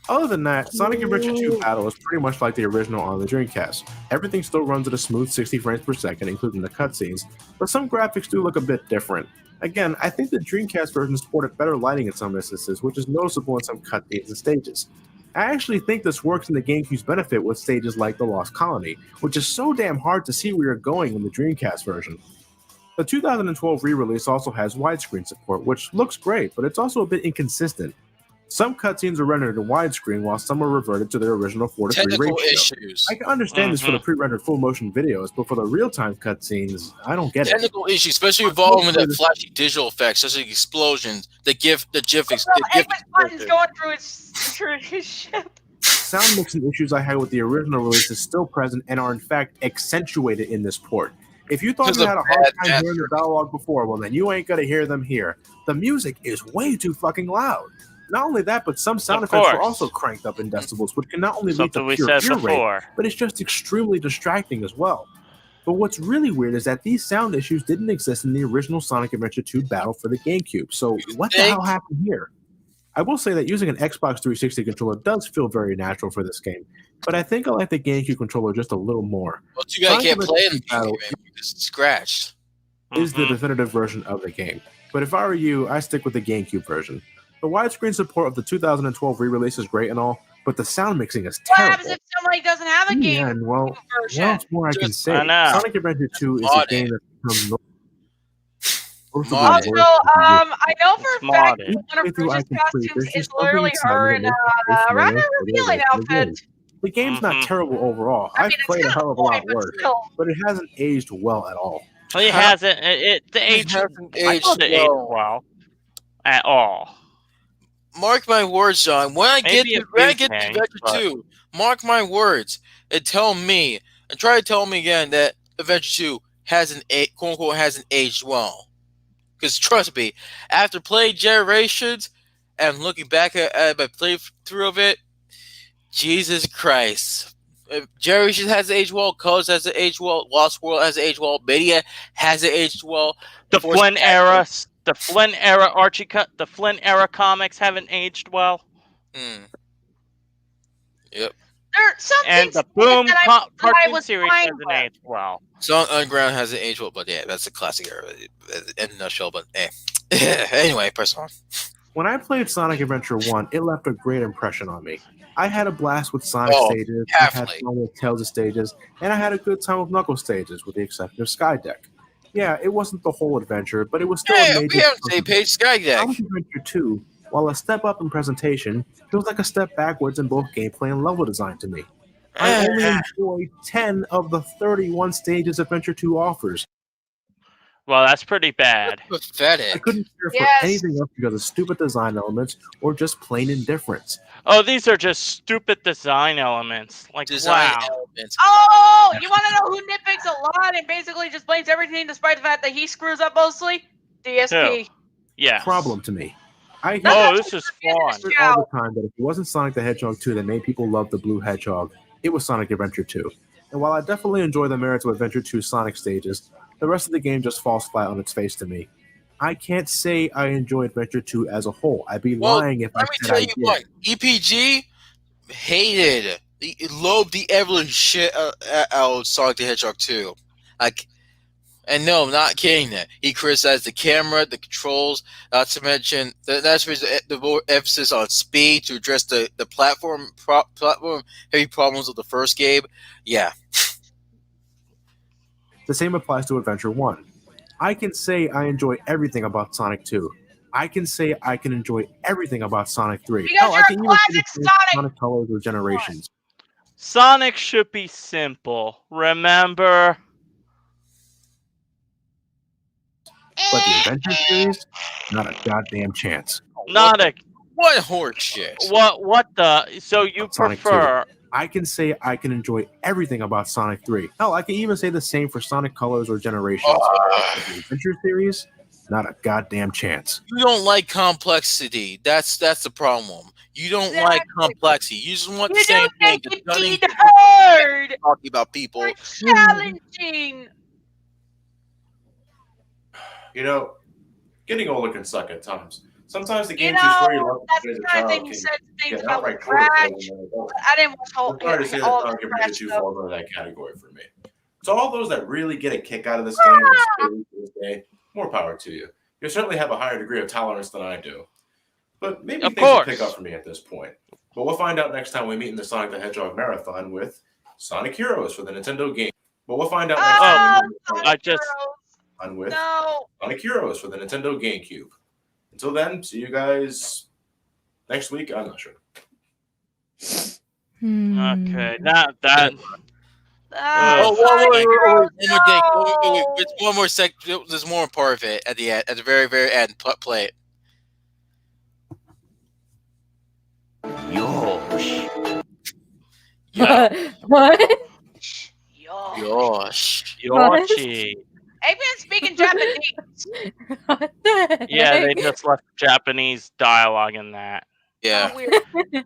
Other than that, Sonic Adventure 2 Battle is pretty much like the original on the Dreamcast. Everything still runs at a smooth 60 frames per second, including the cutscenes, but some graphics do look a bit different. Again, I think the Dreamcast version supported better lighting in some instances, which is noticeable in some cutscenes and stages. I actually think this works in the GameCube's benefit with stages like the Lost Colony, which is so damn hard to see where you're going in the Dreamcast version. The 2012 re-release also has widescreen support, which looks great, but it's also a bit inconsistent. Some cutscenes are rendered in widescreen, while some are reverted to their original 4:3 Technical ratio. issues. I can understand this for the pre-rendered full-motion videos, but for the real-time cutscenes, I don't get it. Technical issues, especially involving the flashy digital effects, such as explosions, the GIF Buttons going through his ship. Sound mixing issues I had with the original release is still present and are in fact accentuated in this port. If you thought you had a hard time hearing the dialogue before, well then you ain't gonna hear them here. The music is way too fucking loud. Not only that, but some sound effects were also cranked up in decibels, which can not only lead to pure ear rape, but it's just extremely distracting as well. But what's really weird is that these sound issues didn't exist in the original Sonic Adventure 2 Battle for the GameCube, so what the hell happened here? I will say that using an Xbox 360 controller does feel very natural for this game, but I think I like the GameCube controller just a little more. Well, too bad you can't play it in the GameCube because it's scratched. Is the definitive version of the game. But if I were you, I stick with the GameCube version. The widescreen support of the 2012 re-release is great and all, but the sound mixing is What terrible. happens if somebody doesn't have a game And well, version? what else more I can say? I know. Sonic Adventure 2 is a game that's become Also, I know for a fact Modded. that one of Bruce's costumes is literally her in a rather revealing outfit. The game's not terrible overall. I've played a hell of a lot worse, but it hasn't aged well at all. It hasn't. The age hasn't I aged thought it aged well. well at all. Mark my words, John. When I get Maybe to a few Adventure things, 2, mark my words and tell me, and try to tell me again that Adventure 2 hasn't quote unquote hasn't aged well. Because trust me, after playing Generations and looking back at my playthrough of it, Jesus Christ. Generations hasn't aged well, Colors hasn't aged well, Lost World hasn't aged well, Media hasn't aged well. The Flynn era Archie cut. The Flynn era comics haven't aged well. Yep. There some And things the Boom that I cartoon was series fine hasn't with. aged well. Song Underground hasn't aged well, but yeah, that's a classic era in a nutshell. But anyway, press on. When I played Sonic Adventure 1, it left a great impression on me. I had a blast with Sonic stages, I had fun with Tails' stages, and I had a good time with Knuckles stages, with the exception of Skydeck. Yeah, it wasn't the whole adventure, but it was still a major. We have a page Skydeck. Sonic Adventure 2, while a step up in presentation, feels like a step backwards in both gameplay and level design to me. I only enjoyed 10 of the 31 stages Adventure 2 offers. Well, that's pretty bad. Pathetic. I couldn't care for anything else because of stupid design elements or just plain indifference. Oh, these are just stupid design elements. Like, wow. Oh, you want to know who nitpicks a lot and basically just blames everything despite the fact that he screws up mostly? DSP. Yeah. Problem to me. I hear this is fun. all the time that if it wasn't Sonic the Hedgehog 2 that made people love the Blue Hedgehog, it was Sonic Adventure 2. And while I definitely enjoy the merits of Adventure 2 Sonic stages, the rest of the game just falls flat on its face to me. I can't say I enjoy Adventure 2 as a whole. I'd be lying if I said I did. Let me tell you what, EPG hated, loathed the ever shit out of Sonic the Hedgehog 2. And no, I'm not kidding that. He criticized the camera, the controls, not to mention the more emphasis on speed to address the platform heavy problems of the first game. Yeah. The same applies to Adventure 1. I can say I enjoy everything about Sonic 2. I can say I can enjoy everything about Sonic 3. Because I can even say Sonic Colors or Generations. Sonic should be simple. Remember? But the Adventure series, not a goddamn chance. Not a What horse shit? what the? So you Sonic 2. prefer? I can say I can enjoy everything about Sonic 3. Hell, I can even say the same for Sonic Colors or Generations. But the Adventure series, not a goddamn chance. You don't like complexity. That's the problem. You don't like complexity. You just want the You same don't thing. make it Gunning need hard talking about people. or challenging. You know, getting older can suck at times. Sometimes the You games you swear you know, love that's as the a kind of child thing you can said things get about with outright torture Crash. as an adult. I didn't watch I'm sorry to say that all of Sonic the Adventure Crash 2 stuff. falls under that category for me. So all those that really get a kick out of this game and still to this day, more power to you. You certainly have a higher degree of tolerance than I do. But maybe Of things will course. pick up for me at this point. But we'll find out next time we meet in the Sonic the Hedgehog Marathon with Sonic Heroes for the Nintendo game. But we'll find out next time we meet in the I just Marathon with No. Sonic Heroes for the Nintendo GameCube. Until then, see you guys next week. I'm not sure. okay. Not that. Oh, Sonic Heroes, one more thing. no. There's one more sec. There's more part of it at the end, at the very, very end. Play it. Yosh. What? Yosh. Yoshi. Eggman's speaking Japanese. What the Yeah, they heck? just left Japanese dialogue in that. Yeah. Oh, weird.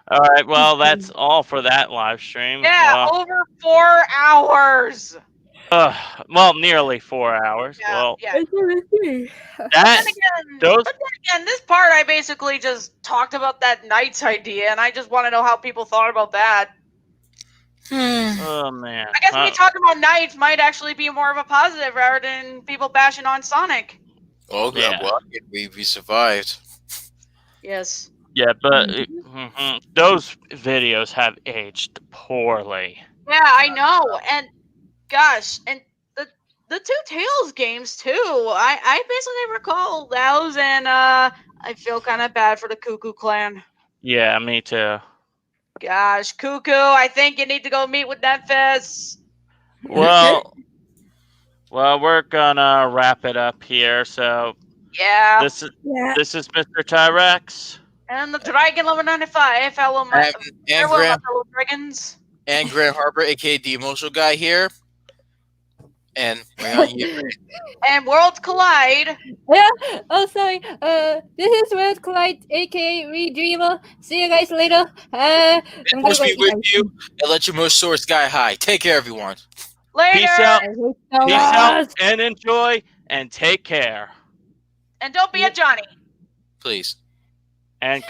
All right, well, that's all for that live stream. Yeah, over 4 hours. Well, nearly 4 hours. Yeah, Well, yeah. that those But then again, this part I basically just talked about that Knights idea, and I just want to know how people thought about that. oh man. I guess me talking about Knights might actually be more of a positive rather than people bashing on Sonic. Oh, Yeah. well, we survived. Yes. Yeah, but those videos have aged poorly. Yeah, I know, and gosh, and the two Tails games too. I basically recall those, and I feel kind of bad for the Cuckoo Clan. Yeah, me too. Gosh, Cuckoo, I think you need to go meet with Memphis. Well, we're gonna wrap it up here. So Yeah. this is Mr. Tyrex. And the Dragon Lover 95. Hello, my and my Graham fellow dragons. and Graham Harper, aka the emotional guy here. And we're on you. And Worlds Collide. Yeah. Oh, sorry. This is World Collide, aka Redreamer. See you guys later. I'm gonna Force go be eat, with guys. you and let your most soar sky high. Take care, everyone. Later. Peace out. I hate so Peace out much. and enjoy and take care. And don't be a Johnny. Please. And